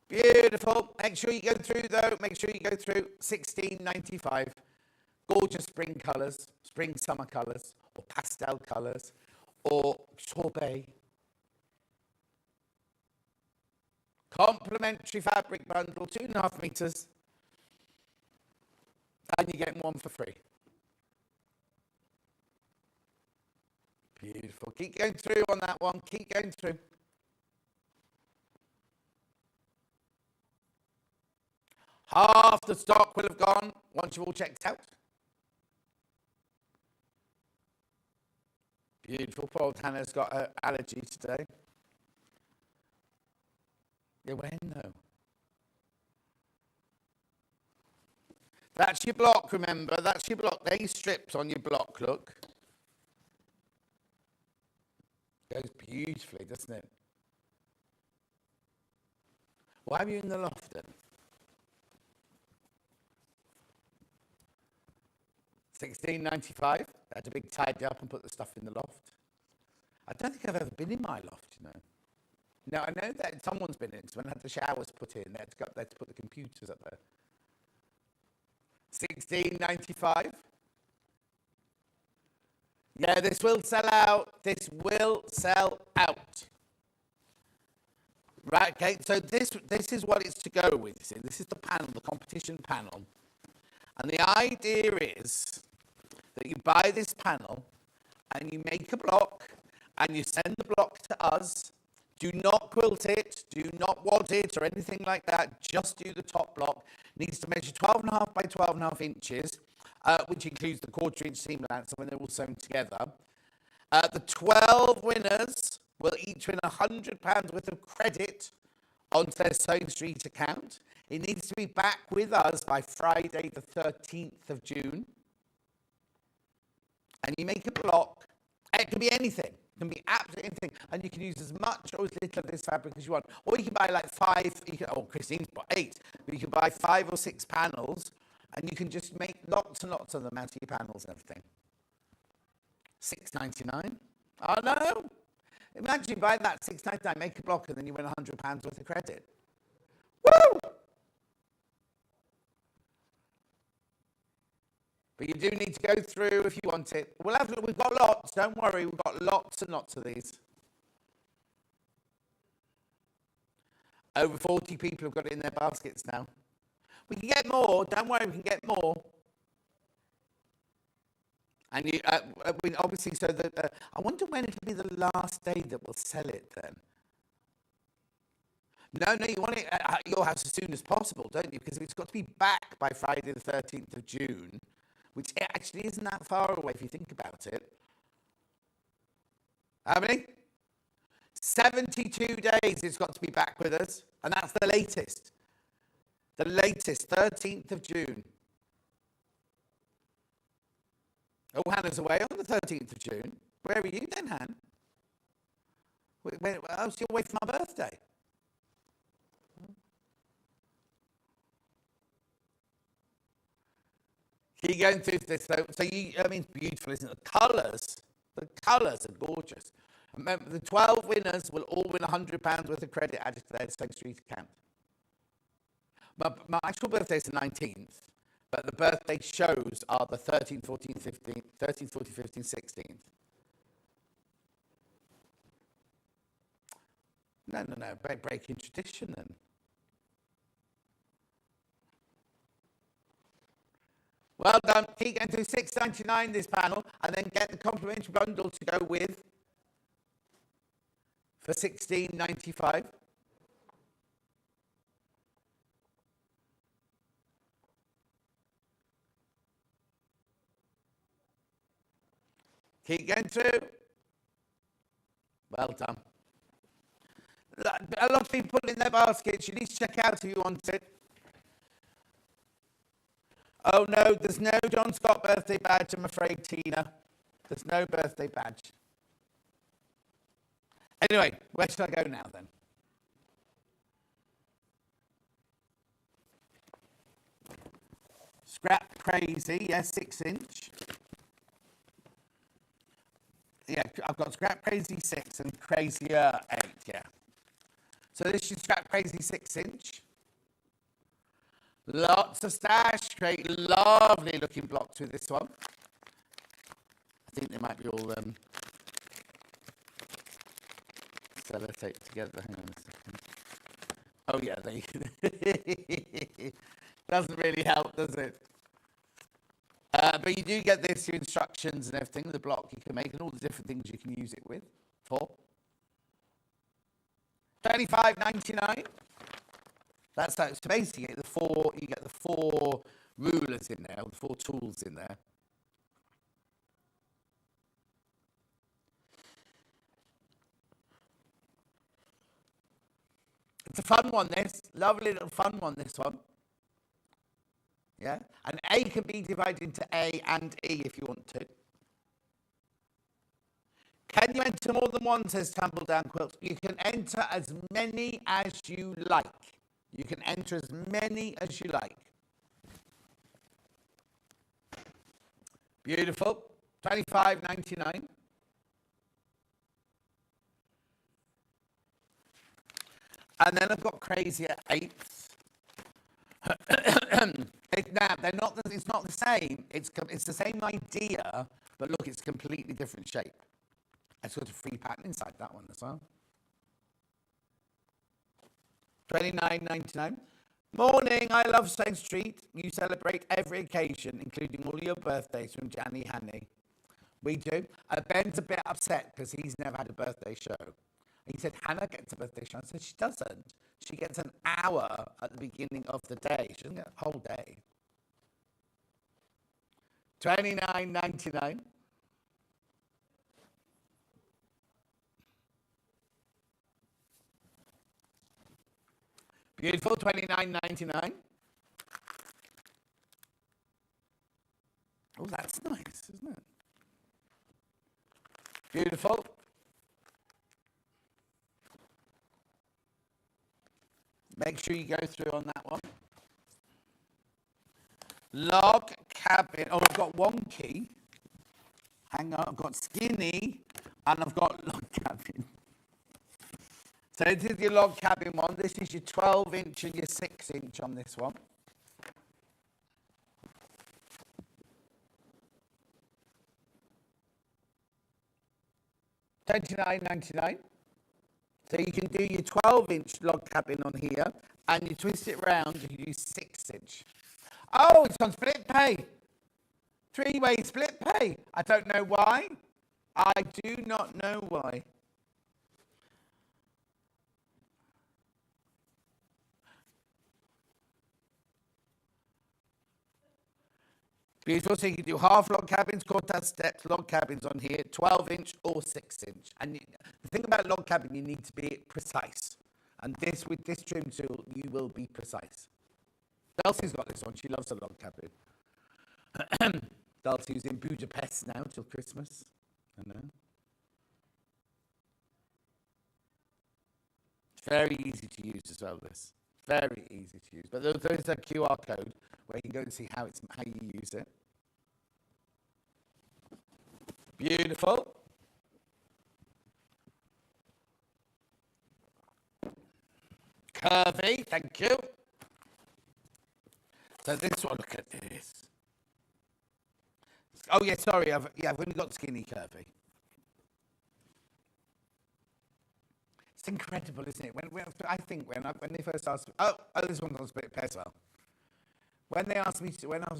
E: Beautiful. Make sure you go through, though. Make sure you go through. £16.95. Gorgeous spring colours, spring summer colours, or pastel colours, or sorbet. Complementary fabric bundle, 2.5 metres. And you're getting one for free. Beautiful. Keep going through on that one. Keep going through. Half the stock will have gone once you've all checked out. Beautiful. Poor old Hannah's got her allergies today. Yeah, when though? That's your block, remember. That's your block. These strips on your block, look. Goes beautifully, doesn't it? Why are you in the loft then? £16.95. I had a big tidy up and put the stuff in the loft. I don't think I've ever been in my loft, you know. Now, I know that someone's been in, because when I had the showers put in, they had to go up there to put the computers up there. £16.95. Yeah, this will sell out. This will sell out. Right, okay, so this is what it's to go with. See, this is the panel, the competition panel. And the idea is that you buy this panel and you make a block and you send the block to us. Do not quilt it, do not wad it or anything like that. Just do the top block. It needs to measure 12.5 by 12.5 inches, which includes the 1/4 inch seam allowance when they're all sewn together. The 12 winners will each win £100 worth of credit onto their Sewing Street account. It needs to be back with us by Friday the 13th of June. And you make a block. It can be anything. It can be absolutely anything. And you can use as much or as little of this fabric as you want. Or you can buy like 5, Christine's bought 8. But you can buy 5 or 6 panels and you can just make lots and lots of them out of your panels and everything. $6.99. Oh no! Imagine buying that $6.99, make a block, and then you win £100 worth of credit. Woo! But you do need to go through if you want it. We've got lots, don't worry, we've got lots and lots of these. Over 40 people have got it in their baskets now. We can get more, don't worry, we can get more. And you, obviously, so that I wonder when it'll be the last day that we'll sell it then. No, you want it at your house as soon as possible, don't you? Because it's got to be back by Friday the 13th of June, which actually isn't that far away if you think about it. How many? 72 days it's got to be back with us, and that's the latest. The latest, 13th of June. Oh, Hannah's away on the 13th of June. Where are you then, Han? Oh, so you're away for my birthday. Keep going through this, though. So I mean, it's beautiful, isn't it? The colours are gorgeous. Remember, the 12 winners will all win £100 worth of credit added to their Sewing Street account. My actual birthday is the 19th. But the birthday shows are the 13th, 14th, 15th, 13th, 14th, 15th, 16th. No, breaking tradition then. Well done. Keep going to $6.99 this panel, and then get the complimentary bundle to go with for $16.95. Keep going through. Well done. A lot of people put it in their baskets. You need to check out if you want it. Oh no, there's no John Scott birthday badge, I'm afraid, Tina. There's no birthday badge. Anyway, where should I go now then? Scrap Crazy, yes, 6-inch. Yeah, I've got Scrap Crazy 6 and Crazier 8, yeah. So this is Scrap Crazy 6-inch. Lots of stash, great, lovely looking blocks with this one. I think they might be all sellotape together. Hang on a second. Oh yeah, they doesn't really help, does it? But you do get this, your instructions and everything, the block you can make and all the different things you can use it with for. $25.99. That's so basically you get the 4 rulers in there, the 4 tools in there. It's a fun one, this. Lovely little fun one, this one. Yeah, and A can be divided into A and E if you want to. Can you enter more than one, says Tumble Down Quilt? You can enter as many as you like. You can enter as many as you like. Beautiful. $25.99. And then I've got Crazier 8s. Now, it's not the same. It's the same idea, but look, it's a completely different shape. It's got a free pattern inside that one as well. $29.99. Morning, I love Sewing Street. You celebrate every occasion, including all your birthdays from Janny Hanny. We do. Ben's a bit upset because he's never had a birthday show. He said, Hannah gets a birthday show. I said, she doesn't. She gets an hour at the beginning of the day. She doesn't get a whole day. $29.99. Beautiful, 29.99. Oh, that's nice, isn't it? Beautiful. Make sure you go through on that one. Log cabin. Oh, I've got wonky. Hang on, I've got skinny and I've got log cabin. So this is your log cabin one. This is your 12-inch and your 6-inch on this one. $29.99. So you can do your 12-inch log cabin on here, and you twist it round, you can use 6-inch. Oh, it's on split pay. 3-way split pay. I don't know why. I do not know why. Beautiful. So you can do half log cabins, quarter steps, log cabins on here, 12-inch or 6-inch. And the thing about log cabin, you need to be precise. And this, with this trim tool, you will be precise. Dulcie's got this one. She loves a log cabin. Dulcie's in Budapest now till Christmas. I know. It's very easy to use as well, this. Very easy to use. But there's a QR code where you can go and see how you use it. Beautiful. Curvy, thank you. So this one, look at this. Oh yeah, sorry, I've only got skinny curvy. It's incredible, isn't it? When they first asked, this one's on split pay as well. When I was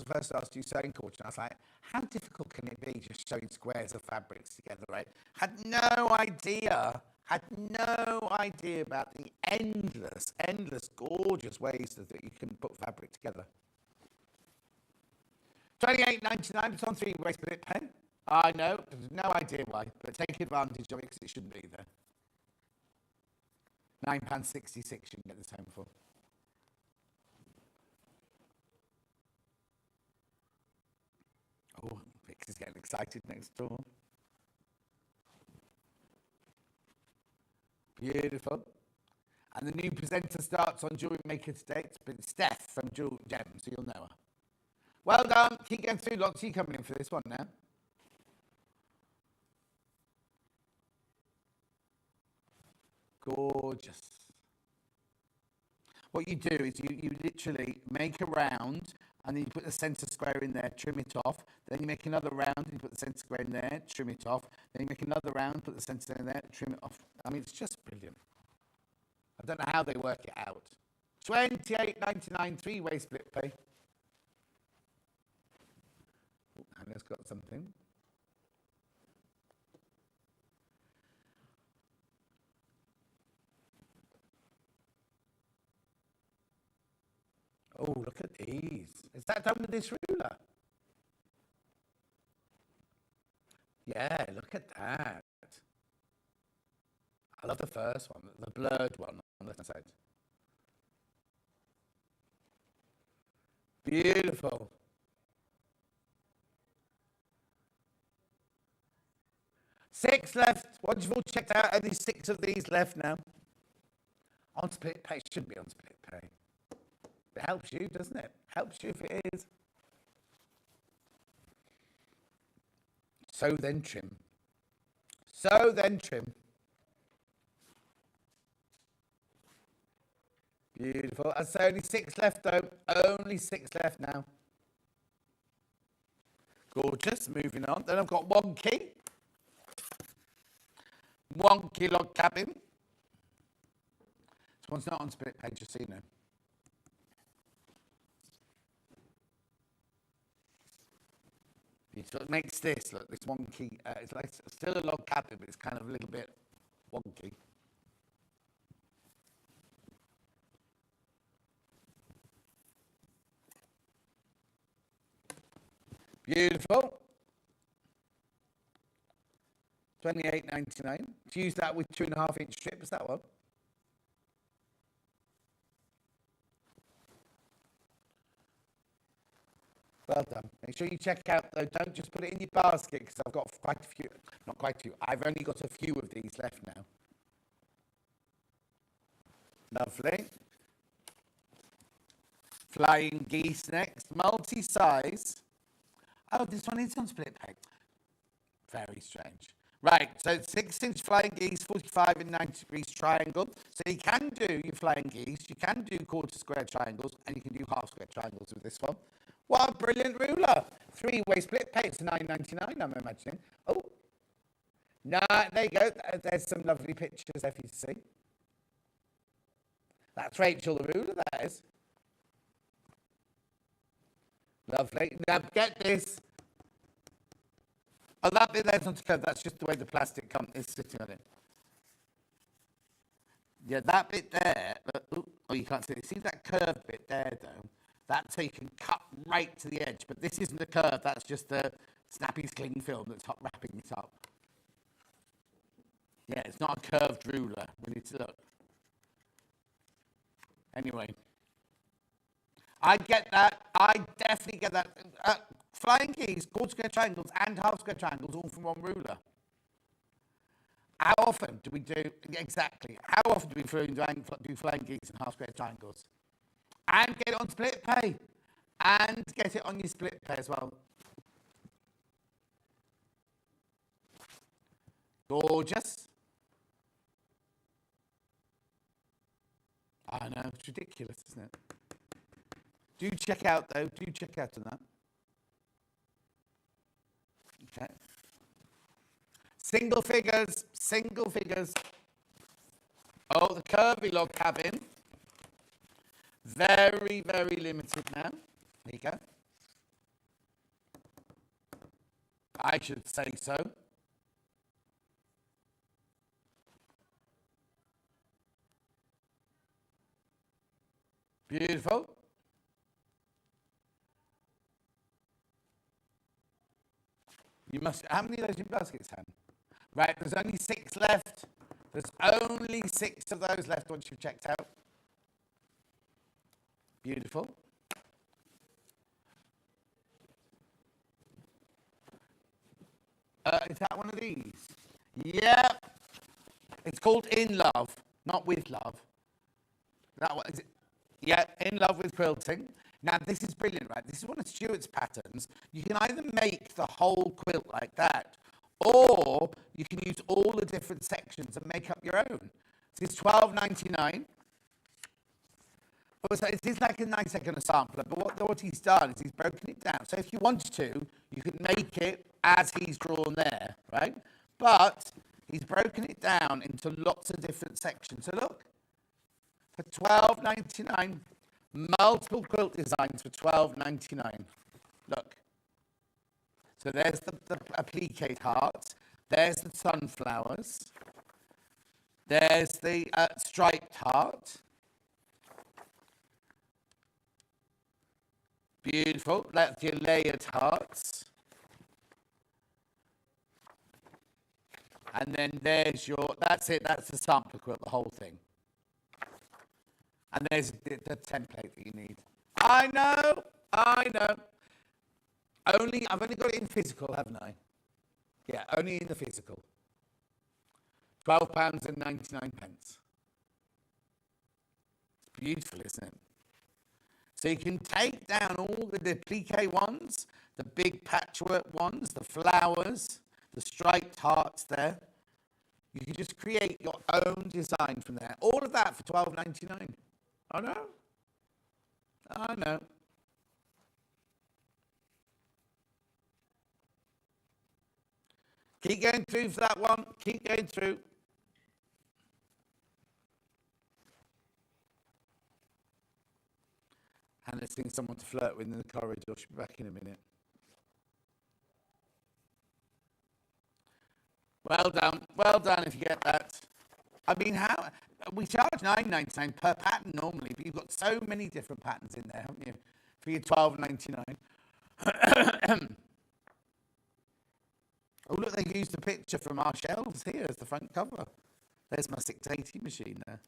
E: first asked to do sewing culture, I was like, how difficult can it be just showing squares of fabrics together, right? Had no idea about the endless, gorgeous ways that you can put fabric together. $28.99, it's on 3-way split pay. I know, no idea why, but take advantage of it because it shouldn't be there. £9.66 you can get this home for. Oh, Vix is getting excited next door. Beautiful. And the new presenter starts on Jewelry Maker today. It's Steph from Jewel Gem, so you'll know her. Well done. Keep going through. Lots of you coming in for this one now. Gorgeous. What you do is you literally make a round and then you put the centre square in there, trim it off. Then you make another round and you put the centre square in there, trim it off. Then you make another round, put the centre square in there, trim it off. I mean, it's just brilliant. I don't know how they work it out. $28.99 3-way split pay. Oh, Hannah's got something. Oh, look at these. Is that done with this ruler? Yeah, look at that. I love the first one, the blurred one on the left side. Beautiful. Six left. Once you've all checked out, only 6 of these left now. On split pay, should be on split pay. It helps you, doesn't it? Helps you if it is. So then trim. So then trim. Beautiful. And so only 6 left though. Only 6 left now. Gorgeous. Moving on. Then I've got wonky. Wonky log cabin. This one's not on split pay, just so you know. So it makes this, look, this wonky, it's like still a log cabin, but it's kind of a little bit wonky. Beautiful. $28.99. To use that with 2.5-inch strips, that one. Well done. Make sure you check out, though. Don't just put it in your basket, because I've got quite a few. Not quite a few. I've only got a few of these left now. Lovely. Flying geese next. Multi-size. Oh, this one is on split peg. Very strange. Right, so 6-inch flying geese, 45 and 90 degrees triangle. So you can do your flying geese, you can do quarter square triangles, and you can do half square triangles with this one. What a brilliant ruler. 3-way split peg, it's $9.99, I'm imagining. Oh, no, there you go. There's some lovely pictures there for you to see. That's Rachel the ruler, that is. Lovely. Now get this. Oh, that bit there's not curved. That's just the way the plastic is sitting on it. Yeah, that bit there. Oh, you can't see it. See that curved bit there, though? That's how you can cut right to the edge. But this isn't a curve. That's just the snappy cling film that's wrapping it up. Yeah, it's not a curved ruler. We need to look. Anyway. I get that. I definitely get that. Flying geese, quarter square triangles and half square triangles all from one ruler. How often do we do, exactly, how often do we do flying geese and half square triangles? And get it on split pay. And get it on your split pay as well. Gorgeous. I know, it's ridiculous, isn't it? Do check out, though. Do check out on that. Okay. Single figures. Single figures. Oh, the curvy log cabin. Very, very limited now. There you go. I should say so. Beautiful. You must, how many of those in baskets, Han? Right, there's only 6 left. There's only 6 of those left once you've checked out. Beautiful. Is that one of these? Yeah. It's called In Love, not With Love. That one, is it? Yeah, In Love with Quilting. Now, this is brilliant, right? This is one of Stuart's patterns. You can either make the whole quilt like that, or you can use all the different sections and make up your own. This is $12.99. So it is like a nice second sampler, but what he's done is he's broken it down. So if you wanted to, you could make it as he's drawn there, right? But he's broken it down into lots of different sections. So look, for $12.99, multiple quilt designs for $12.99. Look. So there's the appliqué heart. There's the sunflowers. There's the striped heart. Beautiful. That's your layered hearts. And then there's your, that's it, that's the sampler quilt, the whole thing. And there's the template that you need. I know. I've only got it in physical, haven't I? Yeah, only in the physical. £12.99. It's beautiful, isn't it? So you can take down all the appliqué ones, the big patchwork ones, the flowers, the striped hearts there. You can just create your own design from there. All of that for $12.99. I know. Keep going through for that one. Keep going through. Hannah's seeing someone to flirt with in the corridor. She'll be back in a minute. Well done if you get that. I mean, how we charge $9.99 per pattern normally, but you've got so many different patterns in there, haven't you? For your $12.99. Oh, look, they used a picture from our shelves here as the front cover. There's my 680 machine there.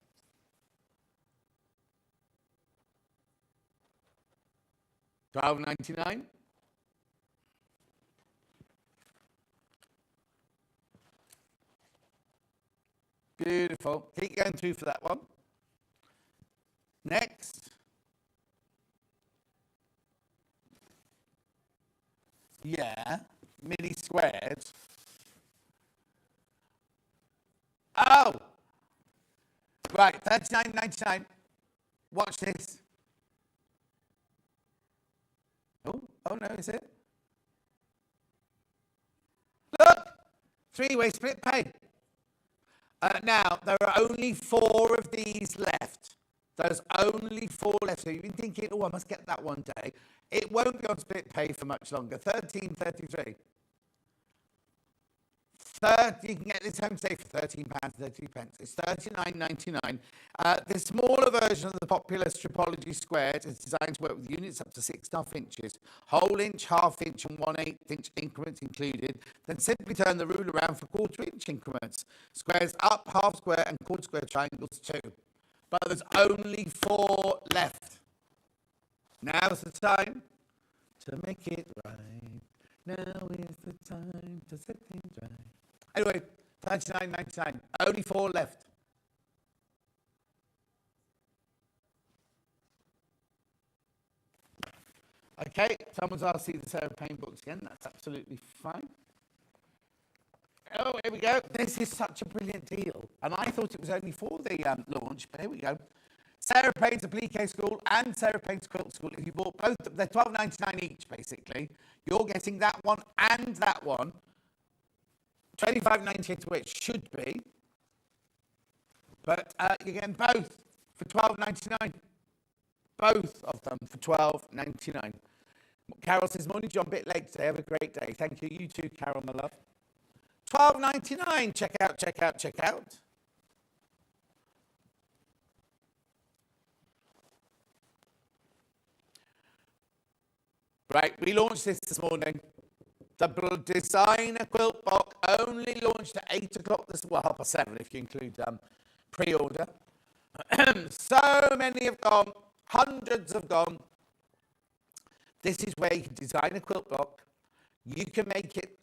E: $12.99. Beautiful. Keep going through for that one. Next. Yeah, mini squares. Oh! Right, $39.99. Watch this. Oh no, is it? Look! Three-way split pay. Now, there are only 4 of these left. There's only 4 left. So you've been thinking, oh, I must get that one day. It won't be on split pay for much longer. $13.33. You can get this home today for £13.32. It's $39.99. The smaller version of the popular Stripology Squares is designed to work with units up to 6.5 inches, whole inch, half inch and 1/8 inch increments included. Then simply turn the rule around for 1/4 inch increments. Squares up, half square and quarter square triangles too. But there's only 4 left. Now's the time to make it right. Now is the time to set things right. Anyway, $39.99. Only 4 left. Okay, someone's asked to see the Sarah Payne books again. That's absolutely fine. Oh, here we go. This is such a brilliant deal. And I thought it was only for the launch, but here we go. Sarah Payne's Appliqué School and Sarah Payne's Quilt School. If you bought both, they're $12.99 each, basically. You're getting that one and that one. $25.98 which should be. But you're getting both for $12.99. Both of them for $12.99. Carol says, morning, John, a bit late today. Have a great day. Thank you. You too, Carol, my love. $12.99. Check out, check out, check out. Right, we launched this morning. The designer quilt box only launched at 8 o'clock this morning. Well, 7:30 if you include pre-order. So many have gone. Hundreds have gone. This is where you can design a quilt block. You can make it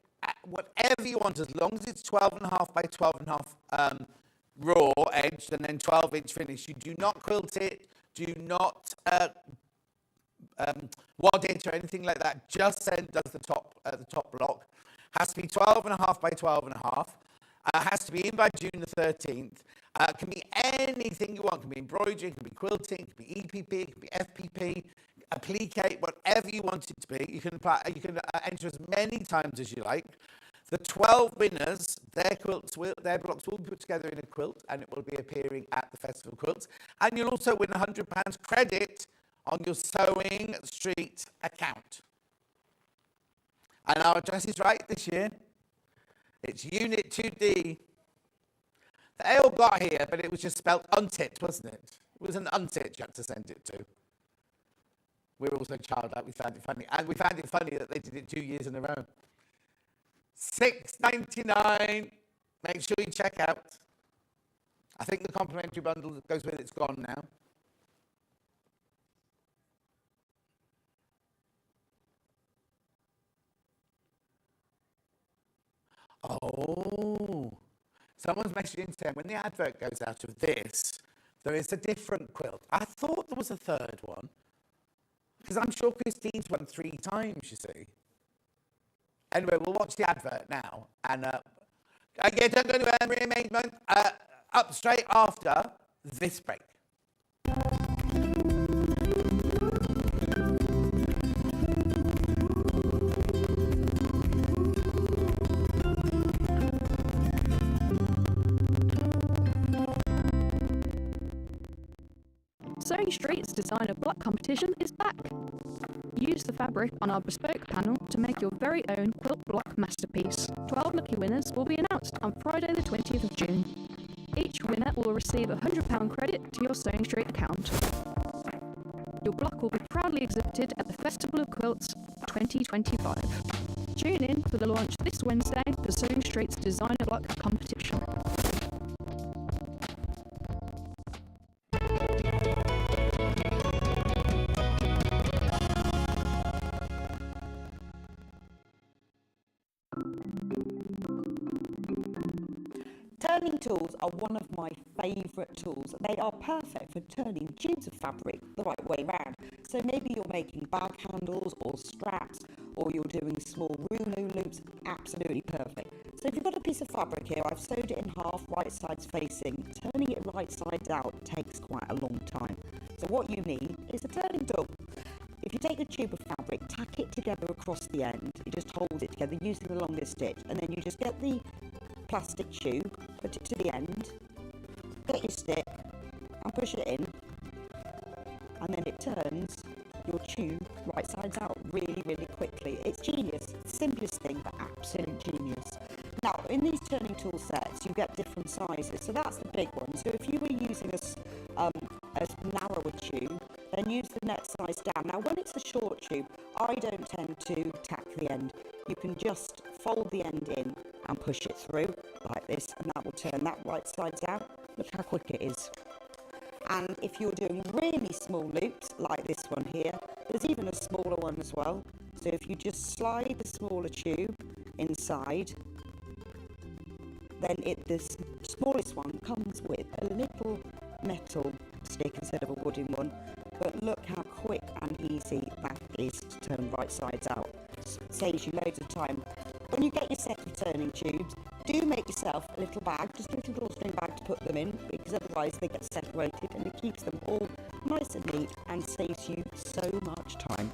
E: whatever you want, as long as it's 12.5 by 12.5 raw edged and then 12-inch finish. You do not quilt it. Do not wad it or anything like that. Just does the top block. Has to be 12.5 by 12.5. Has to be in by June the 13th. Can be anything you want. Can be embroidery, can be quilting, can be EPP, can be FPP, applique, whatever you want it to be. You can apply. You can enter as many times as you like. The 12 winners, their blocks will be put together in a quilt, and it will be appearing at the Festival Quilts. And you'll also win £100 credit on your Sewing Street account. And our address is right this year. It's Unit 2D. They all got here, but it was just spelled untit, wasn't it? It was an untit you had to send it to. We were also childlike. We found it funny. And we found it funny that they did it 2 years in a row. $6.99. Make sure you check out. I think the complimentary bundle that goes with it's gone now. Oh, someone's messaging saying when the advert goes out of this, there is a different quilt. I thought there was a third one, because I'm sure Christine's won 3 times, you see. Anyway, we'll watch the advert now. And again, don't go to rearrangement up straight after this break.
A: Sewing Street's designer block competition is back. Use the fabric on our bespoke panel to make your very own quilt block masterpiece. 12 lucky winners will be announced on Friday the 20th of June. Each winner will receive a £100 credit to your Sewing Street account. Your block will be proudly exhibited at the Festival of Quilts 2025. Tune in for the launch this Wednesday for Sewing Street's designer block competition.
F: Turning tools are one of my favourite tools. They are perfect for turning tubes of fabric the right way round. So maybe you're making bag handles or straps, or you're doing small rouleau loops, absolutely perfect. So if you've got a piece of fabric here, I've sewed it in half, right sides facing. Turning it right sides out takes quite a long time. So what you need is a turning tool. If you take a tube of fabric, tack it together across the end, you just hold it together using the longest stitch, and then you just get the plastic tube, put it to the end, get your stick and push it in, and then it turns your tube right sides out really, really quickly. It's genius. Simplest thing, but absolute genius. Now, in these turning tool sets, you get different sizes. So that's the big one. So if you were using a narrower tube, then use the next size down. Now, when it's a short tube, I don't tend to tack the end. You can just fold the end in and push it through like this, and that will turn that right sides out. Look how quick it is. And if you're doing really small loops, like this one here, there's even a smaller one as well. So if you just slide the smaller tube inside, then the smallest one comes with a little metal stick instead of a wooden one. But look how quick and easy that is to turn right sides out. Saves you loads of time. When you get your set of turning tubes, do make yourself a little bag, just a little drawstring bag to put them in, because otherwise they get separated, and it keeps them all nice and neat and saves you so much time.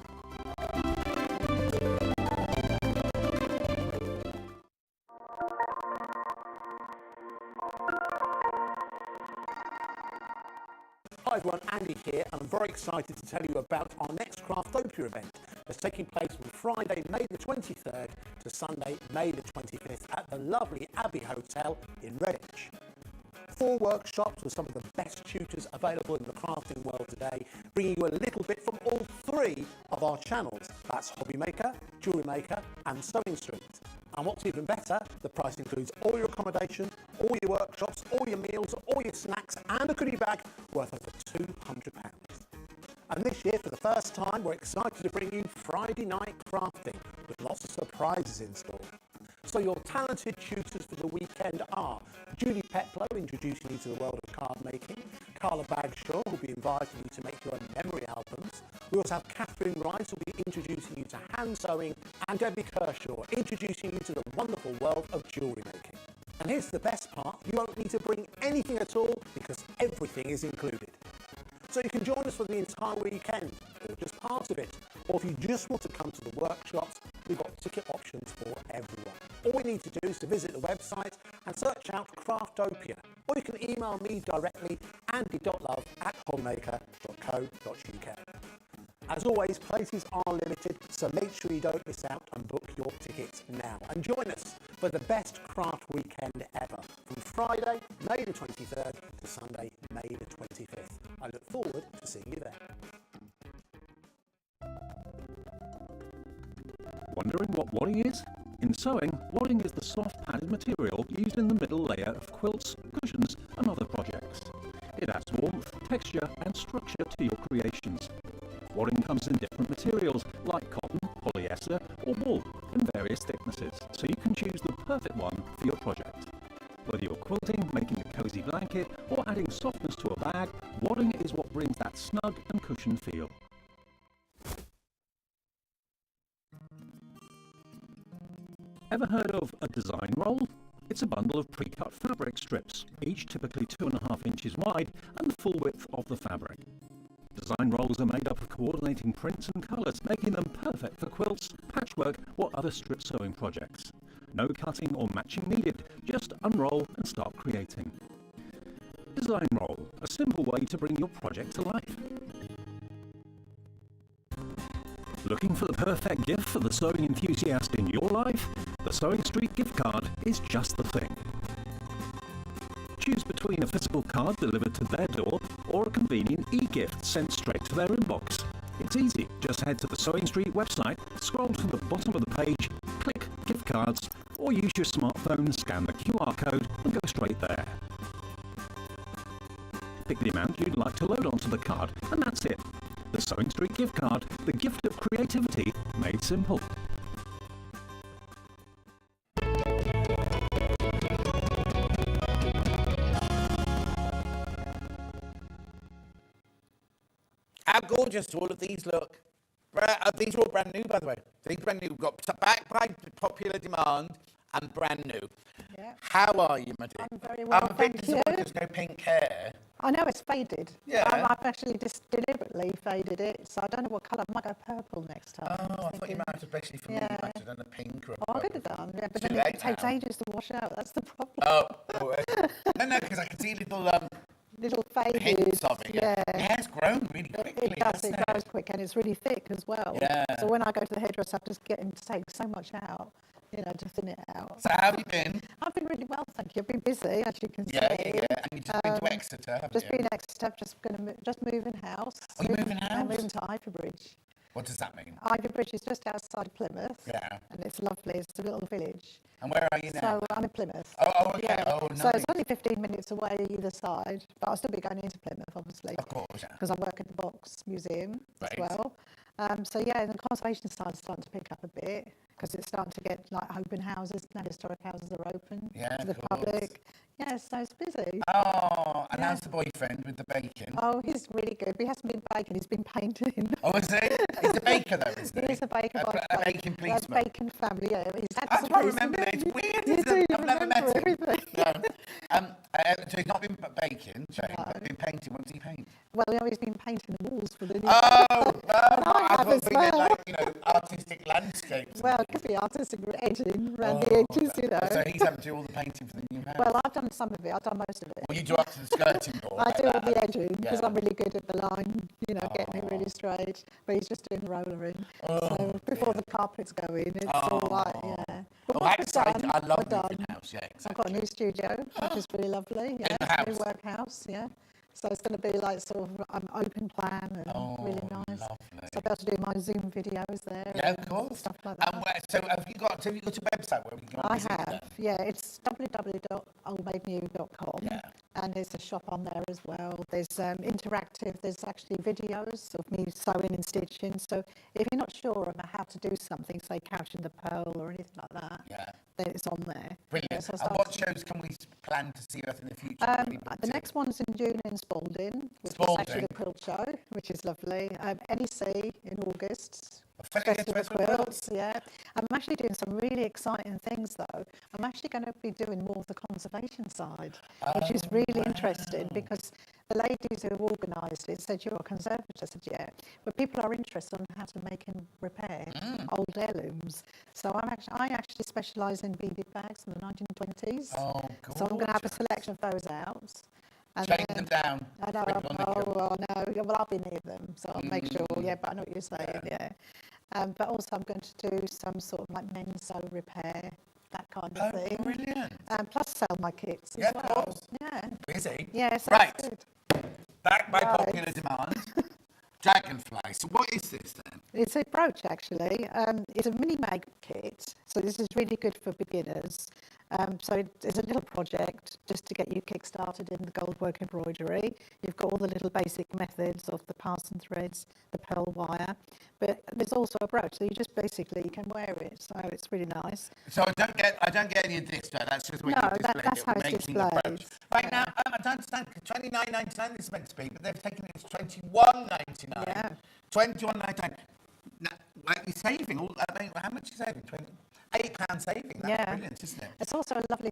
G: Hi everyone, Andy here, and I'm very excited to tell you about our next Craftopia event that's taking place from Friday, May the 23rd to Sunday, May the 25th at the lovely Abbey Hotel in Redditch. 4 workshops with some of the best tutors available in the crafting world today, bringing you a little bit from all 3 of our channels. That's Hobby Maker, Jewellery Maker and Sewing Street. And what's even better, the price includes all your accommodation, all your workshops, all your meals, all your snacks and a goodie bag worth over £200. And this year, for the first time, we're excited to bring you Friday night crafting with lots of surprises in store. So your talented tutors for the weekend are Julie Peplow, introducing you to the world of card making, Carla Bagshaw, who'll be inviting you to make your own memory albums. We also have Catherine Rice, who'll be introducing you to hand sewing, and Debbie Kershaw, introducing you to the wonderful world of jewellery making. And here's the best part, you won't need to bring anything at all because everything is included. So you can join us for the entire weekend, or just part of it. Or if you just want to come to the workshops, we've got ticket options for everyone. All we need to do is to visit the website and search out Craftopia. Or you can email me directly, andy.love@hobbemaker.co.uk. As always, places are limited, so make sure you don't miss out and book your tickets now. And join us for the best craft weekend ever, from Friday, May the 23rd to Sunday, May the 25th. I look forward to seeing you there.
C: Wondering what wadding is? In sewing, wadding is the soft padded material used in the middle layer of quilts, cushions and other projects. It adds warmth, texture and structure to your creations. Wadding comes in different materials like cotton, polyester or wool in various thicknesses, so you can choose the perfect one for your project. Whether you're quilting, making a cosy blanket or adding softness to a bag, wadding is what brings that snug and cushioned feel. Ever heard of a design roll? It's a bundle of pre-cut fabric strips, each typically 2.5 inches wide and the full width of the fabric. Design rolls are made up of coordinating prints and colours, making them perfect for quilts, patchwork or other strip sewing projects. No cutting or matching needed, just unroll and start creating. Design roll, a simple way to bring your project to life. Looking for the perfect gift for the sewing enthusiast in your life? The Sewing Street gift card is just the thing. Choose between a physical card delivered to their door or a convenient e-gift sent straight to their inbox. It's easy. Just head to the Sewing Street website, scroll to the bottom of the page, click Gift Cards, or use your smartphone, scan the QR code and go straight there. Pick the amount you'd like to load onto the card and that's it. The Sewing Street gift card, the gift of creativity made simple.
E: gorgeous all of these look? These are all brand new, by the way. These brand new. Got back by popular demand and brand new.
H: Yeah.
E: How are you, my dear?
H: I'm very well,
E: I'm a bit
H: thank you.
E: disappointed there's no pink hair.
H: I know it's faded.
E: Yeah.
H: I've actually just deliberately faded it, so I don't know what colour. I might go purple next time.
E: Oh, I thought you might have, especially for me, you might have done a pink or a
H: Oh, I
E: purple.
H: could have done, yeah, but
E: Too
H: then
E: late
H: it takes
E: now.
H: ages to wash out. That's the problem.
E: No, because I can see little
H: Little faded.
E: hints of it.
H: Yeah.
E: The hair's grown really quickly.
H: It does.
E: hasn't
H: It grows quick, and it's really thick as well.
E: Yeah.
H: So when I go to the hairdresser, I just get him to take so much out, to thin it out.
E: So how have you been?
H: I've been really well, thank you. I've been busy, as you can see.
E: Yeah. And you've just been to Exeter, haven't
H: Just
E: you?
H: been Exeter. Just moving house.
E: Oh, you're moving house?
H: I'm moving to Ivybridge.
E: What does that mean?
H: Ivybridge is just outside Plymouth.
E: Yeah.
H: And it's lovely. It's a little village.
E: And where are you now?
H: So I'm in Plymouth.
E: Oh, okay.
H: Yeah.
E: Oh,
H: So
E: nice.
H: it's only 15 minutes away either side, but I'll still be going into Plymouth, obviously.
E: Of course, yeah.
H: Because I work at the Box Museum as
E: Right.
H: well. So yeah, the conservation side is starting to pick up a bit because it's starting to get like open houses. Now historic houses are open
E: Yeah,
H: to the
E: of course.
H: public. Yeah, so it's busy.
E: Oh, and
H: Yeah.
E: how's the boyfriend with the bacon?
H: Oh, he's really good. He hasn't been baking, he's been painting.
E: Oh, is he? He's a baker, though, isn't he?
H: He is a baker. by
E: A
H: trade.
E: bacon policeman.
H: A bacon family, yeah. He's had
E: I
H: some
E: can't
H: recent-
E: remember that. It's weird,
H: You
E: isn't
H: do,
E: it?
H: you
E: I've never met
H: remember
E: him.
H: everything.
E: No. So he's not been baking, Jane, but been painting. What does he paint?
H: Well, he's been painting the walls for the new.
E: I
H: have
E: thought
H: as
E: they meant
H: well.
E: like, artistic landscapes.
H: Well, it could be artistic edging around the edges,
E: So he's having to do all the painting for the new house.
H: Well, I've done some of it. I've done most of it.
E: Well, you do up to the skirting board.
H: I
E: like
H: do all
E: that.
H: the edging because
E: Yeah.
H: I'm really good at the line, getting it really straight. But he's just doing the rollering. So before the carpets go in, it's all right, yeah. But
E: Oh,
H: once
E: that's
H: we're
E: exciting. I
H: done,
E: love
H: we're
E: moving
H: done.
E: house. Yeah,
H: I've
E: exactly.
H: got a new studio, which is really lovely. Yeah,
E: the
H: new
E: house?
H: workhouse, yeah. So it's going to be like sort of open plan and really nice.
E: Lovely.
H: So I'll be able to do my Zoom videos there.
E: Yeah, of
H: and
E: course.
H: Stuff like that.
E: So have you got a website where we can go
H: I
E: and visit
H: have,
E: them?
H: yeah. It's www.oldmadenew.com.
E: Yeah.
H: And there's a shop on there as well. There's interactive, there's actually videos of me sewing and stitching. So if you're not sure about how to do something, say couching the pearl or anything like that, then it's on there.
E: Brilliant.
H: Yeah, so I
E: And what
H: started-
E: shows can we plan to see us in the future?
H: the next one's in June in Spalding, which is
E: Spalding.
H: actually the quilt show, which is lovely. NEC in August.
E: Festival
H: Festival of
E: of
H: Quilts, yeah. I'm actually doing some really exciting things though. I'm actually going to be doing more of the conservation side, which is really interesting because the ladies who organised it said, you're a conservator. I said, yeah. But people are interested in how to make and repair old heirlooms. So I actually specialise in beaded bags from the 1920s.
E: Oh,
H: so I'm going to have a selection of those out. And
E: Change them down.
H: I know,
E: Put them on the quilt.
H: no. Well, I'll be near them, so I'll make sure. Yeah, but I know what you're saying. Yeah. But also, I'm going to do some sort of like men's sew repair, that kind of thing.
E: Brilliant.
H: Plus, sell my kits
E: Yeah,
H: as
E: of
H: well.
E: course.
H: Yeah.
E: Busy.
H: Yeah. So
E: Right.
H: that's good.
E: Back by
H: Right.
E: popular demand. Dragonfly. So what is this then?
H: It's a brooch actually. It's a mini mag kit, so this is really good for beginners. So it's a little project just to get you kick-started in the Goldwork embroidery. You've got all the little basic methods of the parson threads, the pearl wire, but there's also a brooch, so you just basically you can wear it. So it's really nice.
E: So I don't get any of this, but that's just what
H: No,
E: you displayed
H: that's
E: it,
H: how it's
E: making the
H: displayed.
E: brooch. Right now, I don't understand. $29.99 is meant to be, but they've taken it to $21.99.
H: Yeah.
E: $21.99. Now, like you're saving all. I mean, how much are you saving? £8 saving. That's brilliant, isn't it?
H: It's also a lovely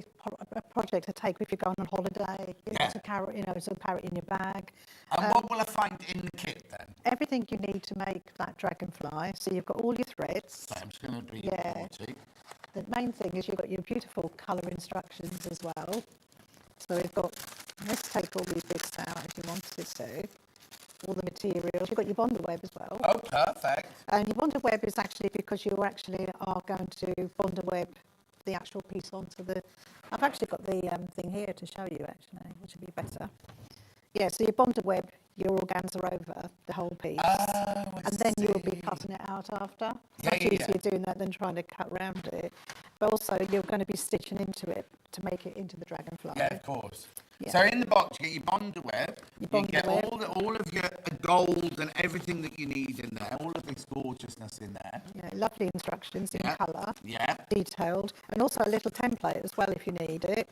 H: project to take if you're going on holiday.
E: Yeah.
H: To carry, to carry it in your bag.
E: And what will I find in the kit then?
H: Everything you need to make that dragonfly. So you've got all your threads.
E: So I'm just going to be
H: Yeah.
E: naughty.
H: The main thing is you've got your beautiful colour instructions as well. So we've got, let's take all these bits out if you wanted to. All the materials. You've got your bonder web as well.
E: Oh, perfect.
H: And your bonder web is actually because you actually are going to bonder web the actual piece onto the... I've actually got the thing here to show you actually, which would be better. Yeah, so your bonder web, your organza over the whole piece. And then you'll be cutting it out after. It's much easier doing that than trying to cut around it. But also you're going to be stitching into it to make it into the dragonfly.
E: Yeah, of course.
H: Yeah.
E: So in the box you get your bonder web, you get
H: web.
E: all of your gold and everything that you need in there, all of this gorgeousness in there.
H: Yeah, lovely instructions in colour.
E: Yeah.
H: Detailed. And also a little template as well if you need it.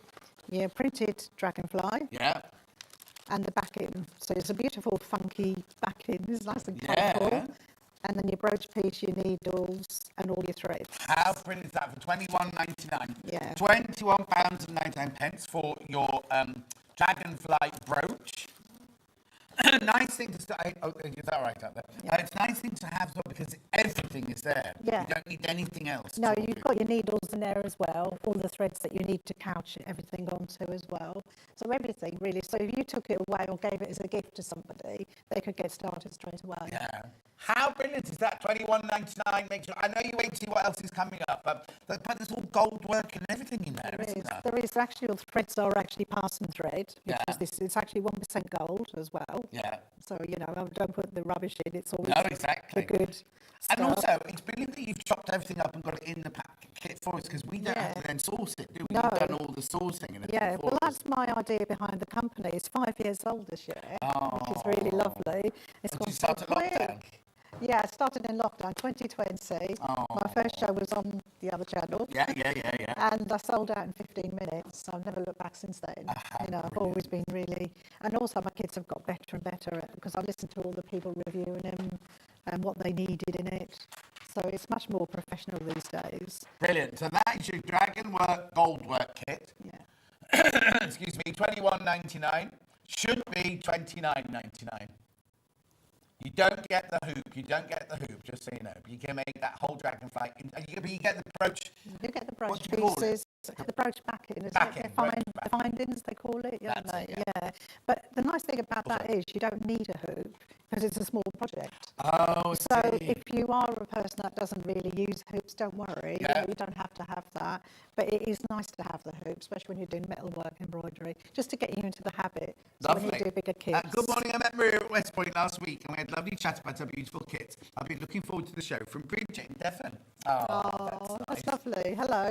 H: Yeah, printed dragonfly.
E: Yeah.
H: and the backing. So it's a beautiful, funky backing. It's nice and colourful.
E: Yeah.
H: And then your brooch piece, your needles, and all your threads.
E: How brilliant is that for £21.99?
H: Yeah.
E: £21.99 for your dragonfly brooch. Nice thing to start. Oh, is that right out there?
H: Yeah.
E: It's a nice thing to have as well because everything is there.
H: Yeah.
E: You don't need anything else.
H: No, you've got your needles in there as well, all the threads that you need to couch everything onto as well. So everything really. So if you took it away or gave it as a gift to somebody, they could get started straight away.
E: Yeah. How brilliant is that? £21.99. Make sure. I know you wait to see what else is coming up, but there's all gold work and everything in there, isn't there?
H: There is actually, all the threads are actually parson thread, which
E: Yeah.
H: is this. It's actually 1% gold as well.
E: Yeah.
H: So you know, don't put the rubbish in. It's always
E: No, exactly.
H: the good.
E: And
H: stuff.
E: also, it's brilliant that you've chopped everything up and got it in the kit for us because we don't have to then source it, do we?
H: No.
E: You've done all the sourcing and everything
H: Yeah,
E: for
H: well,
E: us.
H: that's my idea behind the company. It's 5 years old this year, which is really lovely. It's
E: Did
H: gone
E: you
H: so
E: start at
H: quick.
E: lockdown?
H: Yeah, I started in lockdown 2020. My first show was on the other channel.
E: Yeah.
H: And I sold out in 15 minutes. So I've never looked back since then. You know, I've always been really, and also my kids have got better and better because I listened to all the people reviewing them and what they needed in it. So it's much more professional these days.
E: Brilliant. So that is your Dragonwork Goldwork kit.
H: Yeah.
E: Excuse me, £21.99. Should be £29.99. You don't get the hoop, just so you know. You can make that whole dragonfly. You get the brooch.
H: You get the brooch
E: What do you call it?
H: pieces, the brooch backing, isn't
E: Backing,
H: it?
E: brooch
H: The findings, they call it. Yeah,
E: That's it,
H: yeah. But the nice thing about that is you don't need a hoop because it's a small project.
E: Oh,
H: So
E: see.
H: if you are a person that doesn't really use hoops, don't worry.
E: Yeah.
H: You don't have to have that. But it is nice to have the hoop, especially when you're doing metalwork embroidery, just to get you into the habit. So when you do bigger kits.
E: Good morning. I met Maria at West Point last week and we had a lovely chat about her beautiful kits. I've been looking forward to the show from Bridget in Devon.
H: Oh, that's lovely. Hello.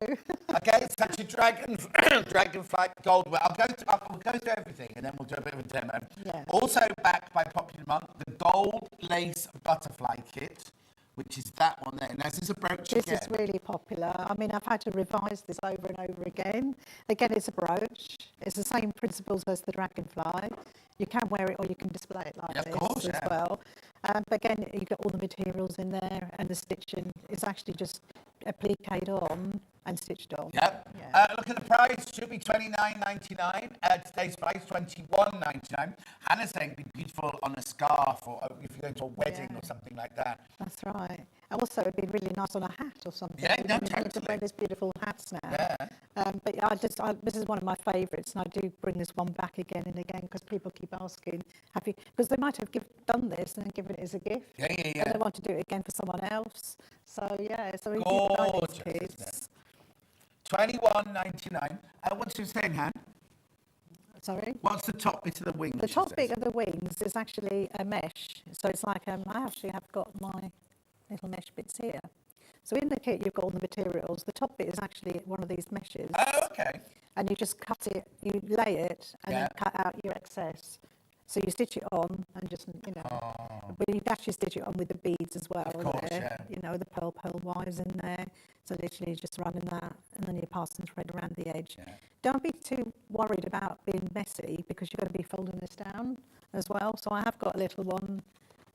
E: Okay, it's such a dragonfly gold. I'll go through everything and then we'll do a bit of a demo.
H: Yeah.
E: Also backed by popular demand, the gold lace butterfly kit, which is that one there. Now, this is a brooch
H: This
E: again.
H: is really popular. I mean, I've had to revise this over and over again. Again, it's a brooch. It's the same principles as the dragonfly. You can wear it or you can display it like this as well. But again, you get all the materials in there and the stitching is actually just appliqued on and stitched on.
E: Yep.
H: Yeah.
E: Look at the price. Should be $29.99. Today's price $21.99. Hannah's saying it'd be beautiful on a scarf or if you're going to a wedding or something like that.
H: That's right. Also, it'd be really nice on a hat or something.
E: Yeah,
H: You
E: no,
H: need to
E: totally.
H: wear these beautiful hats now.
E: Yeah.
H: But this is one of my favourites, and I do bring this one back again and again because people keep asking, because they might have done this and then given it as a gift.
E: Yeah.
H: And they want to do it again for someone else. So yeah, so we do
E: Gorgeous,
H: like these
E: isn't
H: kids.
E: $21.99. What's you saying, Han?
H: Sorry.
E: What's the top bit of the wing?
H: The
E: she
H: top
E: says?
H: bit of the wings is actually a mesh. So it's like I actually have got my little mesh bits here. So in the kit, you've got all the materials. The top bit is actually one of these meshes.
E: Oh, okay.
H: And you just cut it, you lay it, and then cut out your excess. So you stitch it on and just, but you actually stitch it on with the beads as well.
E: Of course,
H: there. The pearl wires in there. So literally just running that, and then you pass and thread around the edge.
E: Yeah.
H: Don't be too worried about being messy because you're going to be folding this down as well. So I have got a little one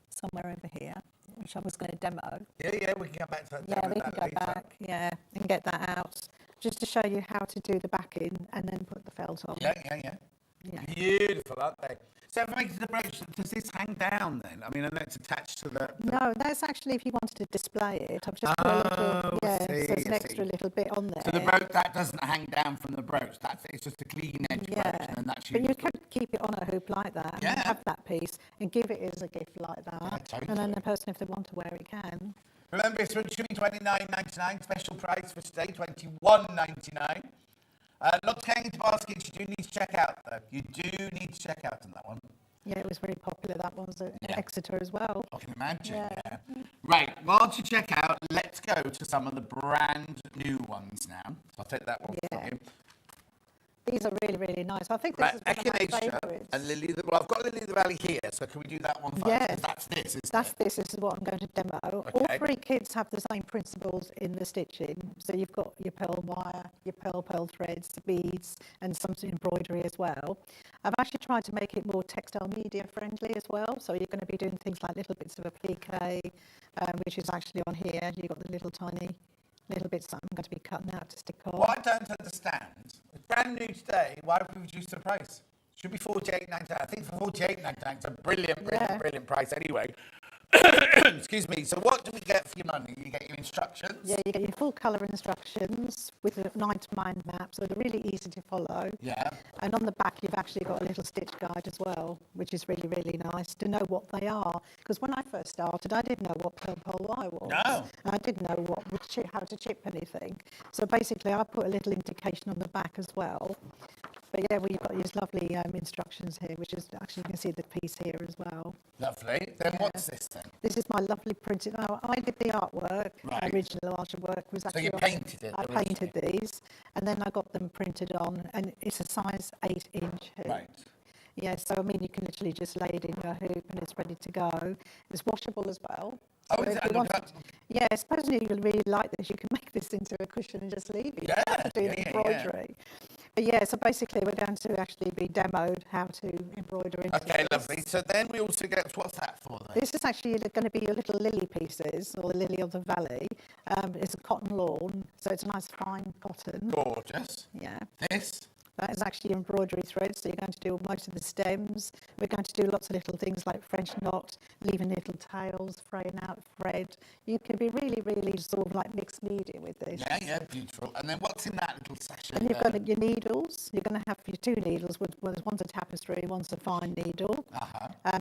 H: somewhere over here, which I was going to demo.
E: Yeah, we can go back to that.
H: Yeah, we can go back, and get that out, just to show you how to do the backing and then put the felt on.
E: Yeah. Beautiful, aren't they? So if I make the brooch, does this hang down then? I mean, I know it's attached to the...
H: No, that's actually if you wanted to display it. I've just put a little, so there's an extra little bit on there.
E: So the brooch, that doesn't hang down from the brooch. It's just a clean edge brooch, and then that's
H: but you could keep it on a hoop like that and have that piece and give it as a gift like that.
E: Yeah, totally.
H: And then the person, if they want to wear it, can.
E: Remember, it's should be $29.99. Special price for today, $21.99. Not getting into baskets, you do need to check out, though. You do need to check out on that one.
H: Yeah, it was very popular, that one was at Exeter as well.
E: I can imagine, yeah. Right, whilst you check out, let's go to some of the brand new ones now. So I'll take that one from you.
H: These are really, really nice. I think this is one of my favourites.
E: And Lily, well, I've got Lily of the Valley here, so can we do that one first?
H: Yeah.
E: 'Cause that's this, isn't
H: That's
E: it?
H: this is what I'm going to demo.
E: Okay.
H: All three kits have the same principles in the stitching. So you've got your pearl wire, your pearl threads, the beads, and some embroidery as well. I've actually tried to make it more textile media friendly as well. So you're going to be doing things like little bits of appliqué, which is actually on here. You've got the little tiny little bits that I'm going to be cutting out to stick on.
E: What I don't understand, it's brand new today, why have we reduced the price? Should be $48.99. I think for $48.99, it's a brilliant price anyway. Excuse me. So what do we get for your money? You get your instructions?
H: Yeah, you get your full colour instructions with a 9-to-mind map, so they're really easy to follow.
E: Yeah.
H: And on the back, you've actually got a little stitch guide as well, which is really, really nice to know what they are. Because when I first started, I didn't know what pearl wire was.
E: No.
H: And I didn't know how to chip anything. So basically, I put a little indication on the back as well. But yeah, well, you've got these lovely instructions here, which is actually, you can see the piece here as well.
E: Lovely. Then what's this then?
H: This is my lovely printed. I did the artwork.
E: Right.
H: Original artwork was actually.
E: So you painted it.
H: I painted these, and then I got them printed on, and it's a size 8-inch hoop.
E: Right.
H: Yeah, so I mean, you can literally just lay it in your hoop, and it's ready to go. It's washable as well.
E: Oh,
H: So
E: is
H: if
E: it?
H: you wanted, yeah, supposedly you'll really like this. You can make this into a cushion and just leave it. You don't have to do the embroidery. But yeah, so basically we're going to actually be demoed how to embroider into
E: Okay,
H: this.
E: lovely. So then we also get, what's that for then?
H: This is actually going to be your little lily pieces, or the lily of the valley. It's a cotton lawn, so it's a nice fine cotton.
E: Gorgeous.
H: Yeah.
E: This?
H: That is actually embroidery thread, so you're going to do most of the stems. We're going to do lots of little things like French knot, leaving little tails, fraying out thread. You can be really, really sort of like mixed media with this.
E: Yeah, yeah, beautiful. And then what's in that little section?
H: And you've got your needles. You're going to have your 2 needles. One's a tapestry, one's a fine needle.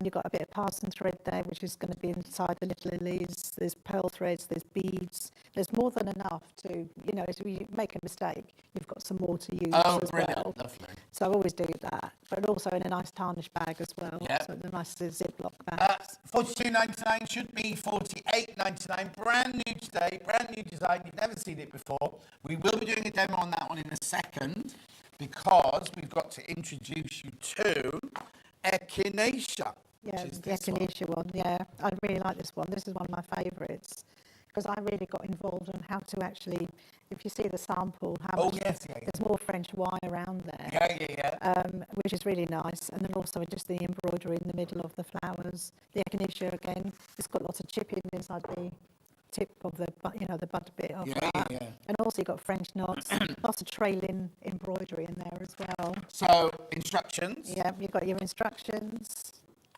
H: You've got a bit of parson thread there, which is going to be inside the little lilies. There's pearl threads, there's beads. There's more than enough to, you know, if you make a mistake, you've got some more to use as well.
E: Lovely.
H: So I always do that, but also in a nice tarnished bag as well.
E: Yep.
H: So the nice Ziploc bags.
E: $42.99 should be $48.99. Brand new today, brand new design. You've never seen it before. We will be doing a demo on that one in a second because we've got to introduce you to Echinacea.
H: Yeah, the Echinacea one. Yeah, I really like this one. This is one of my favourites because I really got involved in how to actually, if you see the sample, how there's more French wire around there. Which is really nice. And then also just the embroidery in the middle of the flowers. The Echinacea again, it's got lots of chipping inside the tip of the, you know, the bud bit of that. And also you've got French knots, lots of trailing embroidery in there as well.
E: So, instructions?
H: Yeah, you've got your instructions.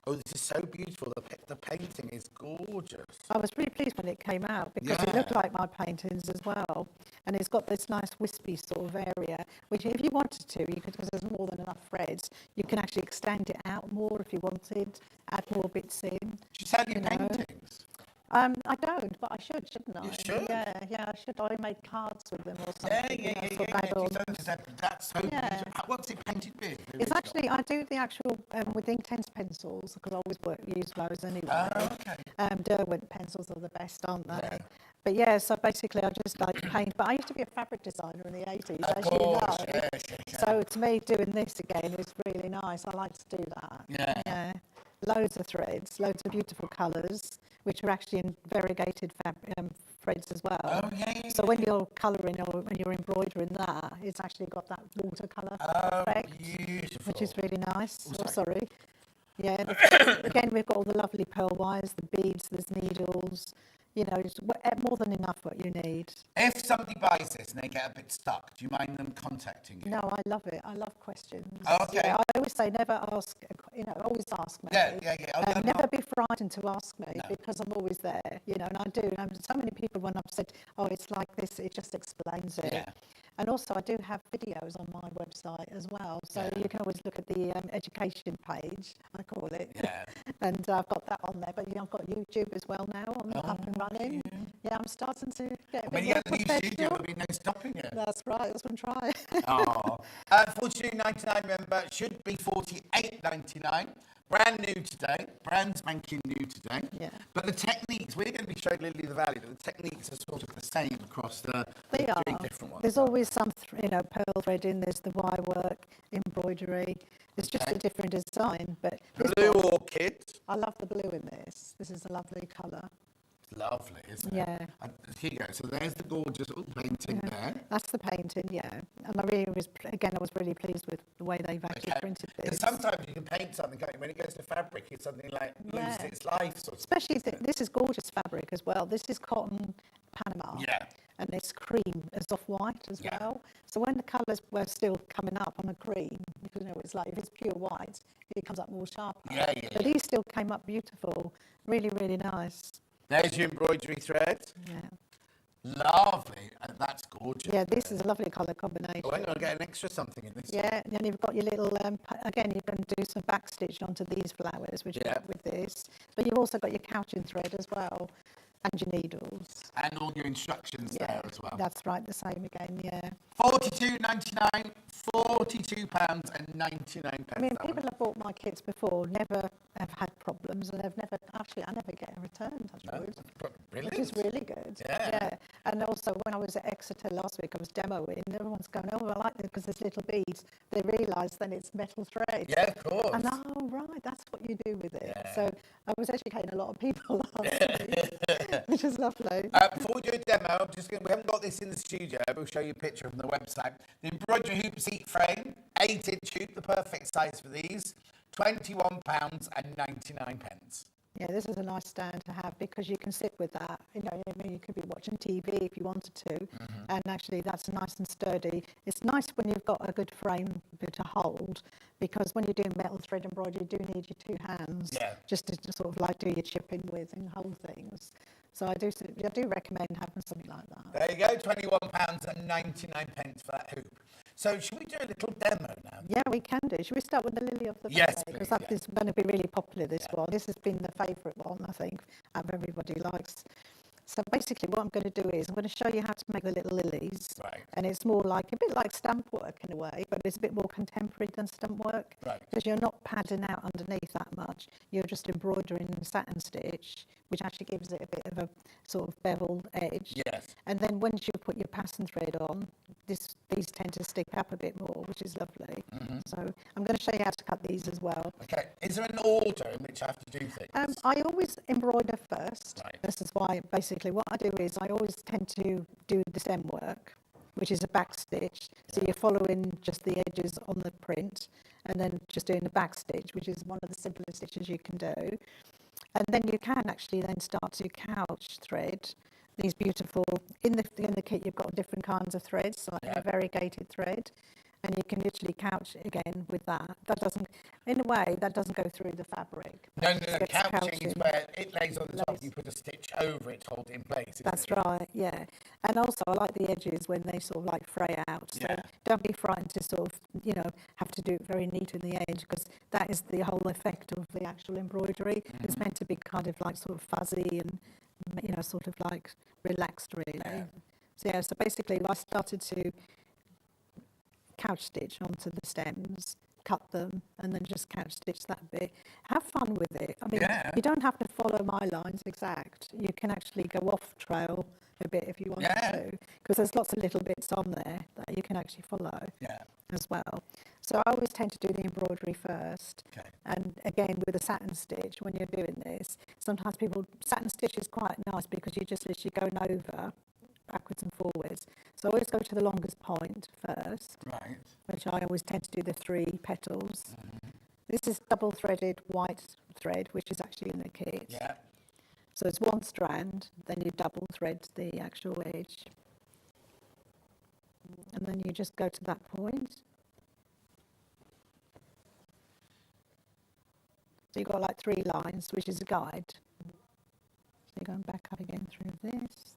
E: Oh, this is so beautiful. The painting is gorgeous.
H: I was really pleased when it came out because it looked like my paintings as well. And it's got this nice wispy sort of area, which if you wanted to, you could, because there's more than enough threads, you can actually extend it out more if you wanted, add more bits in.
E: Do you sell your paintings?
H: I don't, but I should, shouldn't I?
E: You should.
H: Yeah, I should. I made cards with them or something.
E: That's so beautiful. What's it painted with?
H: It's actually, I do the actual with Inktense pencils because I always use those anyway.
E: Oh, okay.
H: Derwent pencils are the best, aren't they? Yeah. But yeah, so basically I just like paint. But I used to be a fabric designer in the 80s, as you know. So to me, doing this again is really nice. I like to do that. Yeah. Loads of threads, loads of beautiful colours, which are actually in variegated threads as well.
E: Oh,
H: so when you're colouring or when you're embroidering that, it's actually got that watercolour effect, which is really nice. Sorry. Yeah, again, we've got all the lovely pearl wires, the beads, there's needles. You know, it's more than enough what you need.
E: If somebody buys this and they get a bit stuck, do you mind them contacting you?
H: No, I love it. I love questions.
E: Okay.
H: Yeah, I always say never ask, you know, always ask me. Never be frightened to ask me because I'm always there, you know, and I do. And so many people, when I've said, oh, it's like this, it just explains it. Yeah. And also I do have videos on my website as well. So you can always look at the education page, I call it. Yeah. And I've got that on there. But I've got YouTube as well now. I'm up and running. Yeah, I'm starting to get a bit more professional.
E: There'll be no stopping it.
H: That's right. That's what I'm trying.
E: $42.99, remember, should be $48.99. brand new today, brand spanking new today.
H: Yeah.
E: But the techniques, we're going to be showing Lily the Valley, but the techniques are sort of the same across the
H: They
E: three
H: are.
E: different ones.
H: There's always some, pearl threading, there's the wire work, embroidery. It's just a different design. But this
E: Blue
H: one,
E: orchid.
H: I love the blue in this. This is a lovely colour.
E: Lovely, isn't it?
H: Yeah.
E: And here you go. So there's the gorgeous painting there.
H: That's the painting, yeah. And I was really pleased with the way they've actually printed this.
E: Because sometimes you can paint something, can't you? When it goes to fabric, it's something like loses its life. Sort of.
H: Especially, this is gorgeous fabric as well. This is cotton Panama.
E: Yeah.
H: And it's cream as off-white as well. So when the colours were still coming up on the cream, because it's like, if it's pure white, it comes up more sharper.
E: Yeah.
H: But these still came up beautiful. Really, really nice.
E: There's your embroidery thread.
H: Yeah.
E: Lovely. And that's gorgeous.
H: Yeah, this is a lovely colour combination.
E: Oh, I'm going to get an extra something in this.
H: Yeah, and then you've got your little, again, you can do some backstitch onto these flowers, which you get with this. But you've also got your couching thread as well, and your needles.
E: And all your instructions there as well.
H: That's right, the same again, yeah.
E: £42.99, £42.99.
H: I mean, people have bought my kits before, never have had problems, and I never get a return, touch wood.
E: Brilliant.
H: Which is really good.
E: Yeah.
H: And also, when I was at Exeter last week, I was demoing, and everyone's going, oh, I like this because there's little beads. They realise then it's metal thread.
E: Yeah, of course.
H: And oh, right, that's what you do with it.
E: Yeah.
H: So I was educating a lot of people last week, which is lovely.
E: Before we do a demo, we haven't got this in the studio, but we'll show you a picture from the website. The embroidery hoop seat frame, 8-inch hoop, the perfect size for these, £21.99.
H: Yeah, this is a nice stand to have because you can sit with that. You could be watching TV if you wanted to, and actually that's nice and sturdy. It's nice when you've got a good frame to hold, because when you're doing metal thread embroidery, you do need your two hands just to sort of like do your chipping with and hold things. So I do recommend having something like that.
E: There you go, £21.99 for that hoop. So should we do a little demo now?
H: Yeah, we can do. Should we start with the Lily of the Valley?
E: Yes,
H: because that is going to be really popular, this one. This has been the favourite one, I think, everybody likes. So basically what I'm going to do is I'm going to show you how to make the little lilies.
E: Right.
H: And it's more like, a bit like stamp work in a way, but it's a bit more contemporary than stamp work.
E: Right.
H: Because you're not padding out underneath that much. You're just embroidering satin stitch, which actually gives it a bit of a sort of beveled edge.
E: Yes.
H: And then once you put your passing thread on, these tend to stick up a bit more, which is lovely. So I'm going to show you how to cut these as well.
E: Okay. Is there an order in which I have to do things?
H: I always embroider first.
E: Right.
H: This is why basically what I do is I always tend to do the stem work, which is a back stitch. So you're following just the edges on the print and then just doing the back stitch, which is one of the simplest stitches you can do. And then you can actually then start to couch thread these beautiful, in the kit you've got different kinds of threads, so like a variegated thread, and you can literally couch it again with that. That doesn't, in a way, that doesn't go through the fabric.
E: No, couching is where it lays on the top, you put a stitch over it to hold it in place.
H: That's right, yeah. And also I like the edges when they sort of like fray out. So don't be frightened to sort of, have to do it very neat in the edge, because that is the whole effect of the actual embroidery. It's meant to be kind of like sort of fuzzy and, sort of like relaxed really. So so basically I started to couch stitch onto the stems, cut them, and then just couch stitch that bit. Have fun with it. I mean, you don't have to follow my lines exact. You can actually go off trail a bit if you want to, because there's lots of little bits on there that you can actually follow as well. So I always tend to do the embroidery first, and again with a satin stitch when you're doing this. Sometimes satin stitch is quite nice because you just literally going over backwards and forwards. So I always go to the longest point first, which I always tend to do the 3 petals. This is double threaded white thread, which is actually in the kit. So it's one strand, then you double thread the actual edge, and then you just go to that point. So you've got like 3 lines, which is a guide. So you're going back up again through this.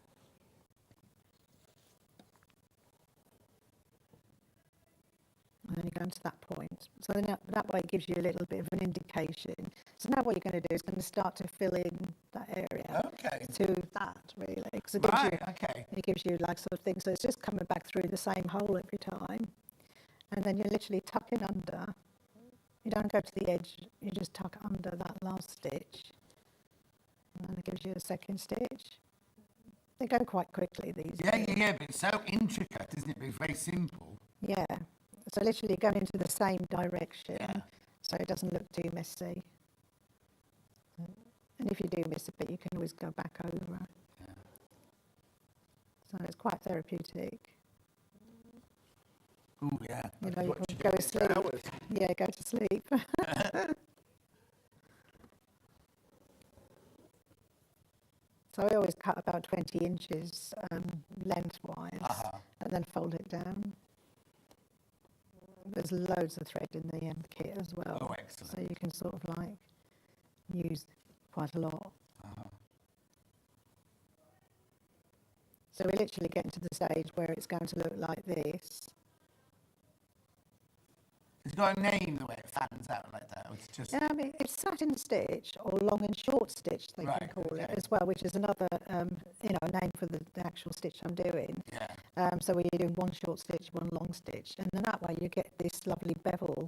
H: And then you're going to that point. So then that way it gives you a little bit of an indication. So now what you're going to do is going to start to fill in that area to that, really. Because it gives you like sort of things. So it's just coming back through the same hole every time. And then you're literally tucking under You don't go to the edge, you just tuck under that last stitch, and then it gives you a second stitch. They go quite quickly, these days.
E: Yeah, but it's so intricate, isn't it? But it's very simple.
H: Yeah, so literally go into the same direction,
E: Yeah.
H: so it doesn't look too messy. And if you do miss a bit, you can always go back over.
E: Yeah.
H: So it's quite therapeutic.
E: Oh, yeah.
H: You know, you
E: What
H: can
E: you
H: go
E: do
H: to
E: for
H: sleep.
E: hours.
H: Yeah, go to sleep. So I always cut about 20 inches lengthwise and then fold it down. There's loads of thread in the kit as well.
E: Oh, excellent.
H: So you can sort of like use quite a lot. So we're literally getting to the stage where it's going to look like this.
E: It's got a name the way it fans out like that. Or it's just
H: Yeah, I mean, it's satin stitch or long and short stitch, they can
E: Right,
H: call it
E: okay.
H: as well, which is another, name for the actual stitch I'm doing.
E: yeah.
H: So we're doing one short stitch, one long stitch, and then that way you get this lovely bevel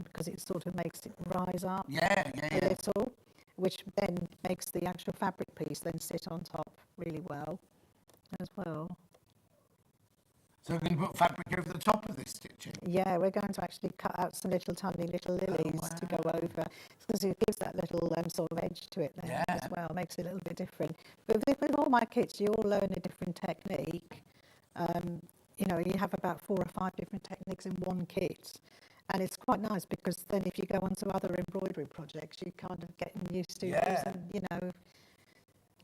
H: because it sort of makes it rise up
E: Yeah.
H: a little, which then makes the actual fabric piece then sit on top really well as well.
E: So we're going to put fabric over the top of this stitching.
H: Yeah, we're going to actually cut out some tiny little lilies to go over, because it gives that little sort of edge to it then as
E: Yeah.
H: well, makes it a little bit different. But with all my kits, you all learn a different technique. You have about 4 or 5 different techniques in one kit. And it's quite nice because then if you go on to other embroidery projects, you kind of getting used to using,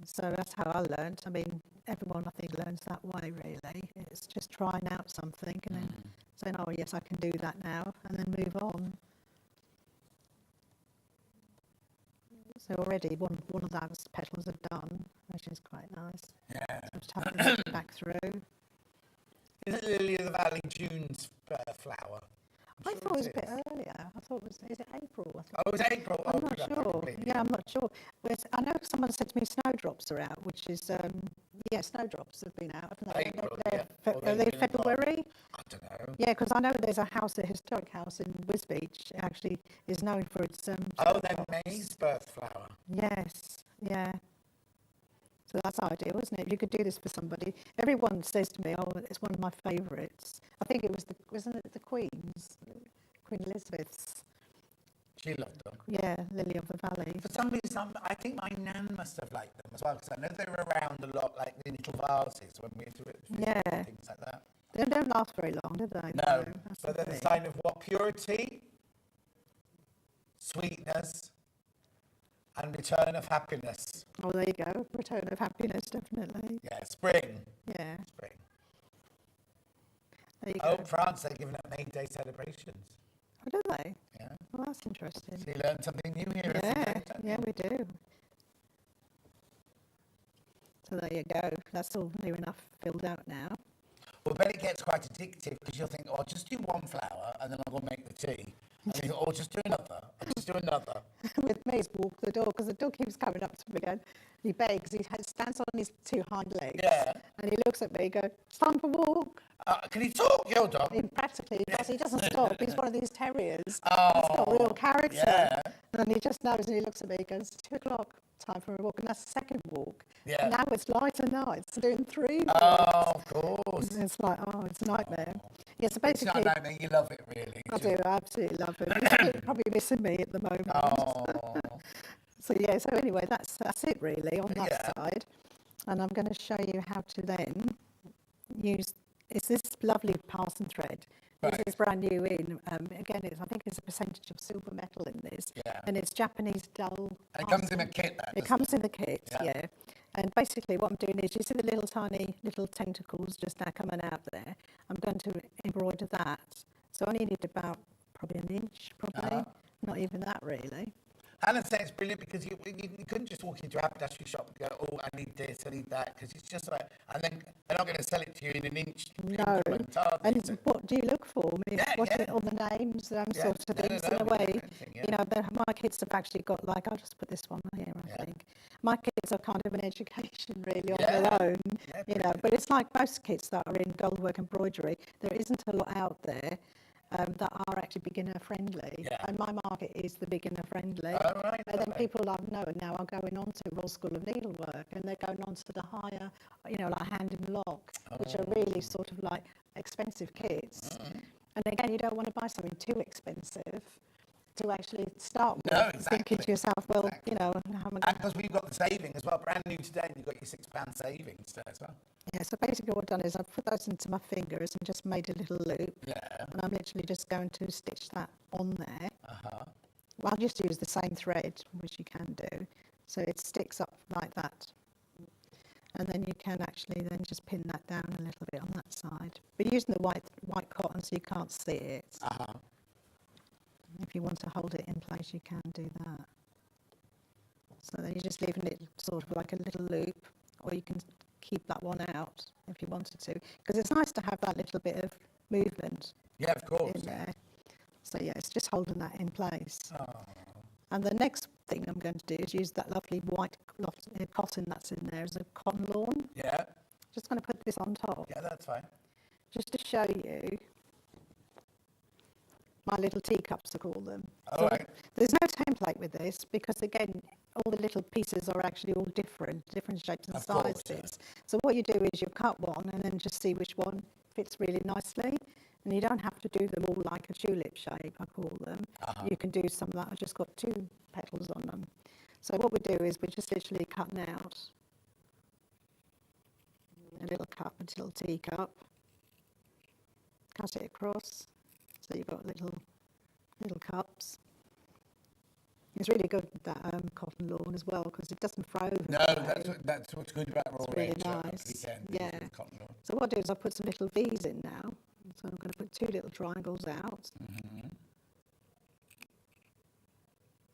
H: so that's how I learned. I mean, everyone I think learns that way really. It's just trying out something and then saying, oh yes, I can do that now, and then move on. So already one of those petals are done, which is quite nice.
E: Yeah.
H: So just tapping it back through.
E: Is it Lily of the Valley June's flower?
H: I thought it was a bit earlier. I thought it was, is it April? I think.
E: Oh, it's April.
H: I'm
E: Oh,
H: not
E: good,
H: sure.
E: completely.
H: Yeah, I'm not sure. I know someone said to me snowdrops are out, which is, snowdrops have been out, haven't they?
E: April,
H: They're
E: yeah.
H: Are
E: Or
H: they
E: they've been
H: February?
E: I don't know.
H: Yeah, because I know there's a house, a historic house in Wisbech, actually is known for its.
E: Oh, then May's birth flower.
H: Yes, yeah. So that's ideal, isn't it? If you could do this for somebody. Everyone says to me, oh, it's one of my favourites. I think it was wasn't it the Queen's? Queen Elizabeth's.
E: She loved them.
H: Yeah, Lily of the Valley.
E: For some reason, I think my nan must have liked them as well, because I know they were around a lot, like in little vases when we used to
H: Yeah.
E: things like that.
H: They don't last very long, do they?
E: No,
H: That's
E: but
H: the
E: they're the
H: thing.
E: sign of what? Purity, sweetness, and return of happiness.
H: Oh, there you go. Return of happiness, definitely.
E: Yeah, spring.
H: Yeah,
E: Spring.
H: there you
E: Oh,
H: go.
E: France, they're giving up May Day celebrations.
H: Oh, do they?
E: Yeah.
H: Well, that's interesting.
E: So you learn something new here, isn't
H: Yeah,
E: it? Don't
H: yeah,
E: you?
H: we do. So there you go. That's all near enough filled out now.
E: Well, but it gets quite addictive because you'll think, oh, I'll just do one flower and then I'll go make the tea. And you go, oh, just do another. I'll just do another.
H: With me, it's walk the dog, because the dog keeps coming up to me again. He begs, stands on his 2 hind legs.
E: Yeah.
H: And he looks at me and goes, it's time for a walk.
E: Can he talk, your dog?
H: Practically, because he doesn't stop. He's one of these terriers. He's
E: Oh,
H: got real character.
E: yeah.
H: And he just knows, and he looks at me and goes, 2 o'clock, time for a walk. And that's the second walk.
E: Yeah.
H: And now it's lighter nights, doing 3 walks.
E: Oh, of course.
H: And it's like, oh, it's a nightmare. Yeah, so
E: It's
H: basically,
E: not like you love it, really.
H: I do, I absolutely love him. He's probably missing me at the moment.
E: Oh,
H: So yeah, so anyway, that's it really on that
E: Yeah.
H: side. And I'm going to show you how to then use, it's this lovely parson thread. This
E: Right.
H: is brand new in, again, I think there's a percentage of silver metal in this.
E: Yeah.
H: And it's Japanese dull.
E: and it comes in a
H: parson.
E: kit, that,
H: It
E: doesn't
H: comes in the kit,
E: Yeah.
H: yeah. And basically what I'm doing is, you see the little tiny little tentacles just now coming out there? I'm going to embroider that. So I only need about probably an inch, probably. Not even that really.
E: Alan said it's brilliant because you couldn't just walk into a haberdashery shop and go, oh, I need this, I need that, because it's just like, and then they're not going to sell it to you in an inch
H: No.
E: increment, are they?
H: And
E: So-
H: what do you look for? I mean,
E: Yeah,
H: what's
E: yeah.
H: it, all the names,
E: Yeah.
H: sort of
E: No,
H: things
E: no,
H: in a
E: we
H: way.
E: don't know anything, yeah.
H: You know, my kids have actually got, like, I'll just put this one here, I
E: Yeah.
H: think. My kids are kind of an education really on
E: Yeah.
H: their own,
E: Yeah,
H: you know,
E: brilliant.
H: but it's like most kits that are in Goldwork embroidery, there isn't a lot out there. that are actually beginner friendly.
E: Yeah.
H: And my market is the beginner friendly.
E: Oh, right,
H: And then
E: okay.
H: people I know now are going on to Royal School of Needlework, and they're going on to the higher, like hand and block, which are really sort of like expensive kits. And again, you don't want to buy something too expensive to actually start with.
E: No, exactly.
H: Thinking to yourself, well,
E: Exactly.
H: how am I
E: And
H: going
E: because we've got the saving as well, brand new today, and you've got your £6 savings today as well.
H: Yeah, so basically what I've done is I've put those into my fingers and just made a little loop.
E: Yeah.
H: And I'm literally just going to stitch that on there.
E: Uh-huh.
H: Well, I'll just use the same thread, which you can do. So it sticks up like that. And then you can actually then just pin that down a little bit on that side. But using the white cotton so you can't see it.
E: Uh-huh.
H: If you want to hold it in place, you can do that. So then you're just leaving it sort of like a little loop, or you can keep that one out if you wanted to. Because it's nice to have that little bit of movement
E: Yeah, of course.
H: in there. So yeah, it's just holding that in place.
E: Oh.
H: And the next thing I'm going to do is use that lovely white cotton that's in there as a cotton lawn.
E: Yeah.
H: Just going to put this on top,
E: Yeah, that's fine.
H: just to show you my little teacups, I call them.
E: All right.
H: There's no template with this because, again, all the little pieces are actually all different shapes and
E: Of course,
H: sizes.
E: yeah.
H: So what you do is you cut one and then just see which one fits really nicely. And you don't have to do them all like a tulip shape, I call them.
E: Uh-huh.
H: You can do some that have just got 2 petals on them. So what we do is we just literally cutting out a little cup, a little teacup, cut it across. So you've got little cups. It's really good, that cotton lawn as well, because it doesn't frown.
E: No, that's what's good about raw
H: It's really
E: range.
H: nice.
E: Weekend,
H: Yeah.
E: cotton lawn.
H: So what I do is I put some little V's in now. So I'm going to put 2 little triangles out.
E: Mm-hmm.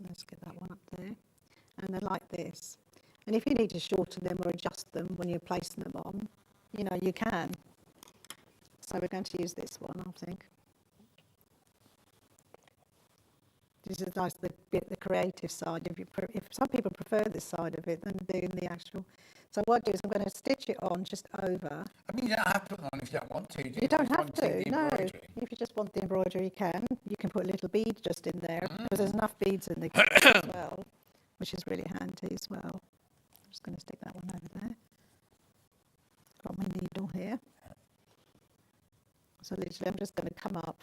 H: Let's get that one up there. And they're like this. And if you need to shorten them or adjust them when you're placing them on, you can. So we're going to use this one, I think. This is nice, the creative side. If some people prefer this side of it than doing the actual. So what I do is I'm going to stitch it on just over.
E: I mean, you don't have to put them on if you don't want to.
H: You don't
E: just
H: have
E: want see
H: to,
E: the
H: no.
E: embroidery.
H: If you just want the embroidery, you can. You can put a little bead just in there, because there's enough beads in the kit as well, which is really handy as well. I'm just going to stick that one over there. Got my needle here. So literally I'm just going to come up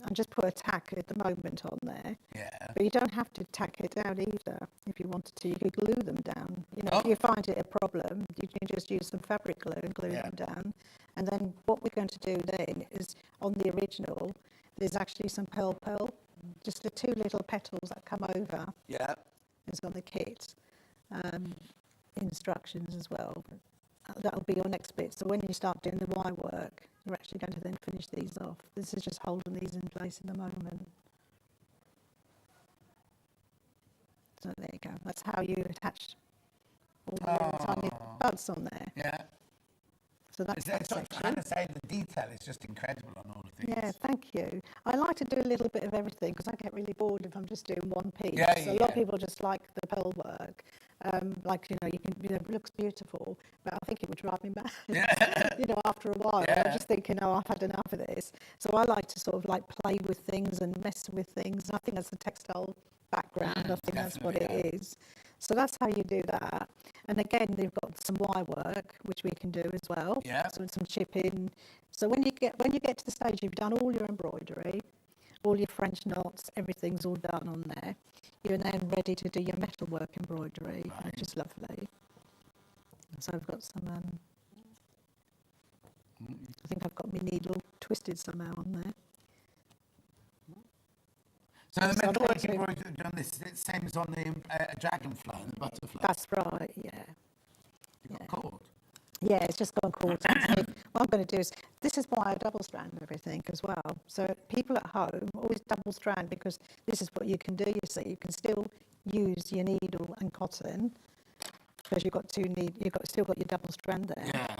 H: and just put a tack at the moment on there.
E: Yeah.
H: But you don't have to tack it down either. If you wanted to, you could glue them down.
E: Oh.
H: If you find it a problem, you can just use some fabric glue and glue them down. And then what we're going to do then is, on the original, there's actually some pearl, just the 2 little petals that come over.
E: Yeah.
H: It's on the kit. Instructions as well. That'll be your next bit. So when you start doing the wire work, you're actually going to then finish these off. This is just holding these in place in the moment. So there you go. That's how you attach all the little tiny buds on there.
E: Yeah.
H: So that's that
E: It's like
H: section.
E: Hannah saying, the detail is just incredible on all of these.
H: Yeah, thank you. I like to do a little bit of everything because I get really bored if I'm just doing one piece.
E: Yeah,
H: So a lot of people just like the pearl work. It looks beautiful, but I think it would drive me mad.
E: Yeah.
H: After a while,
E: Yeah.
H: I'm just thinking, oh, I've had enough of this. So I like to sort of like play with things and mess with things. And I think that's the textile background. I think that's what
E: definitely,
H: it is. So that's how you do that. And again, they've got some wire work, which we can do as well.
E: Yeah.
H: So some chipping. So when you get to the stage, you've done all your embroidery, all your French knots, everything's all done on there. You're then ready to do your metalwork embroidery, which is lovely. So I've got some, I think I've got my needle twisted somehow on there.
E: So the
H: So I'm
E: metalwork
H: going
E: embroidery on this, it's the same as on the dragonfly and the butterfly.
H: That's right, yeah.
E: You've got cord.
H: Yeah, it's just gone quarter. So what I'm going to do is, this is why I double strand everything as well. So people at home always double strand, because this is what you can do, you see. You can still use your needle and cotton, because you've got still got your double strand there.
E: Yeah.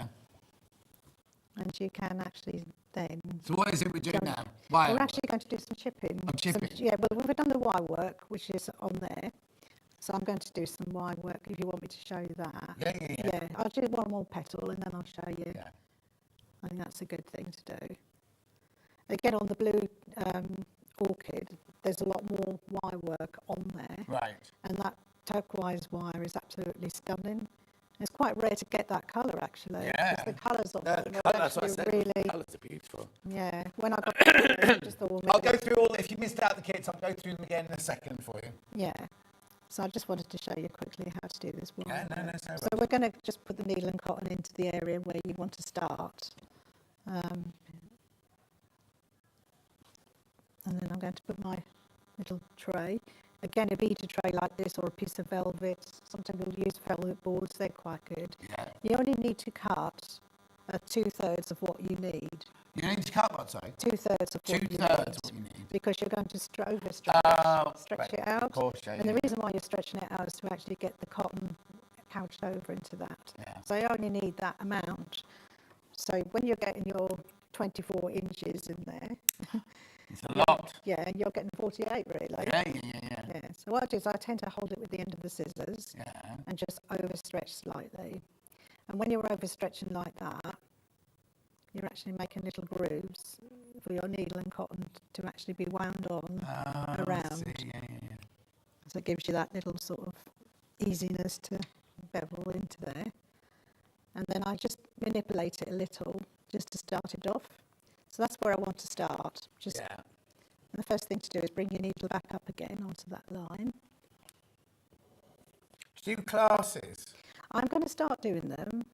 H: And you can actually then...
E: So what is it we're doing
H: Go-
E: now? Wire
H: We're
E: work.
H: actually going to do some chipping.
E: Oh, chipping.
H: Yeah, well, we've done the wire work, which is on there. So I'm going to do some wire work if you want me to show you that.
E: Yeah.
H: I'll do one more petal and then I'll show you.
E: Yeah.
H: I think that's a good thing to do. Again, on the blue orchid, there's a lot more wire work on there.
E: Right.
H: And that turquoise wire is absolutely stunning. It's quite rare to get that colour, actually.
E: Yeah.
H: Because the colours on
E: No,
H: them
E: the
H: are
E: colour, that's what I
H: actually
E: said.
H: really...
E: The colours are beautiful.
H: Yeah. When I got the kits, I just thought, well,
E: I'll
H: maybe-
E: go through all, if you missed out the kits, I'll go through them again in a second for you.
H: Yeah. So I just wanted to show you quickly how to do this wire
E: Yeah, no,
H: work.
E: no,
H: So we're going to just put the needle and cotton into the area where you want to start. And then I'm going to put my little tray. Again, a beaded tray like this or a piece of velvet. Sometimes we'll use velvet boards, they're quite good.
E: Yeah.
H: You only need to cut 2/3 of what you need.
E: You need to cut what, sorry?
H: 2/3 of what you need.
E: 2/3 what you need.
H: Because you're going to overstretch stretch
E: right,
H: it out.
E: Of course, yeah.
H: And the reason why you're stretching it out is to actually get the cotton couched over into that.
E: Yeah.
H: So you only need that amount. So when you're getting your 24 inches in there,
E: It's a lot.
H: yeah, you're getting 48 really.
E: Yeah.
H: So what I do is I tend to hold it with the end of the scissors
E: Yeah.
H: and just overstretch slightly. And when you're overstretching like that, you're actually making little grooves for your needle and cotton to actually be wound on around.
E: Yeah.
H: So it gives you that little sort of easiness to bevel into there. And then I just manipulate it a little just to start it off. So that's where I want to start. And the first thing to do is bring your needle back up again onto that line.
E: Do classes?
H: I'm going to start doing them.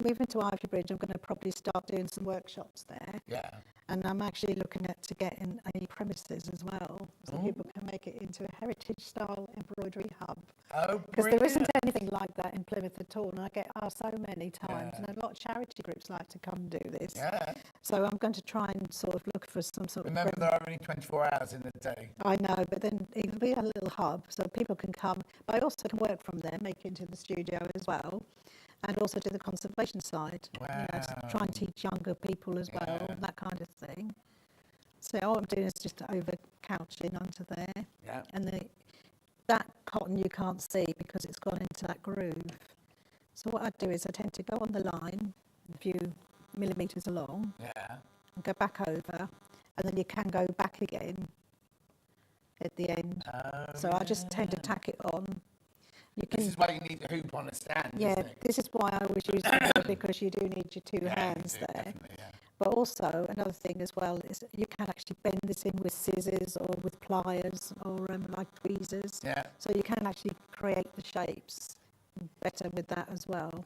H: Moving to Ivy Bridge, I'm going to probably start doing some workshops there.
E: Yeah.
H: And I'm actually looking at to get in a premises as well, so people can make it into a heritage-style embroidery hub.
E: Oh,
H: because there isn't anything like that in Plymouth at all, and I get asked so many times,
E: Yeah.
H: and a lot of charity groups like to come do this.
E: Yeah.
H: So I'm going to try and sort of look for some sort
E: Remember,
H: of...
E: there are only 24 hours in the day.
H: I know, but then it'll be a little hub, so people can come. But I also can work from there, make it into the studio as well, and also do the conservation side. You know, to try and teach younger people as well, and that kind of thing. So all I'm doing is just over couching onto there.
E: Yeah.
H: And that cotton you can't see because it's gone into that groove. So what I do is I tend to go on the line, a few millimetres along, and go back over, and then you can go back again at the end. So I just tend to tack it on. You can,
E: This is why you need a hoop on a stand,
H: yeah,
E: isn't it?
H: this is why I always use the hook, because you do need your two hands there.
E: Definitely, yeah.
H: But also another thing as well is you can actually bend this in with scissors or with pliers or like tweezers.
E: Yeah.
H: So you can actually create the shapes better with that as well.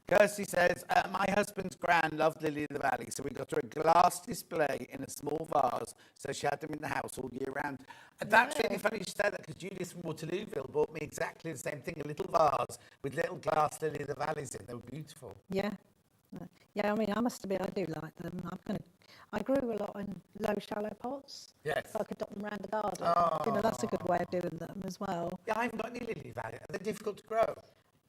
E: Kirsty says, my husband's gran loved Lily of the Valley, so we got her a glass display in a small vase, so she had them in the house all year round. And that's really funny you say that, because Julius from Waterlooville bought me exactly the same thing, a little vase with little glass Lily of the Valleys in. They were beautiful.
H: Yeah. Yeah, I mean, I must admit I do like them. I grew a lot in low, shallow pots.
E: Yes.
H: So I could dot them around the garden. You know, that's a good way of doing them as well.
E: Yeah, I haven't got any Lily Valley. Are they difficult to grow?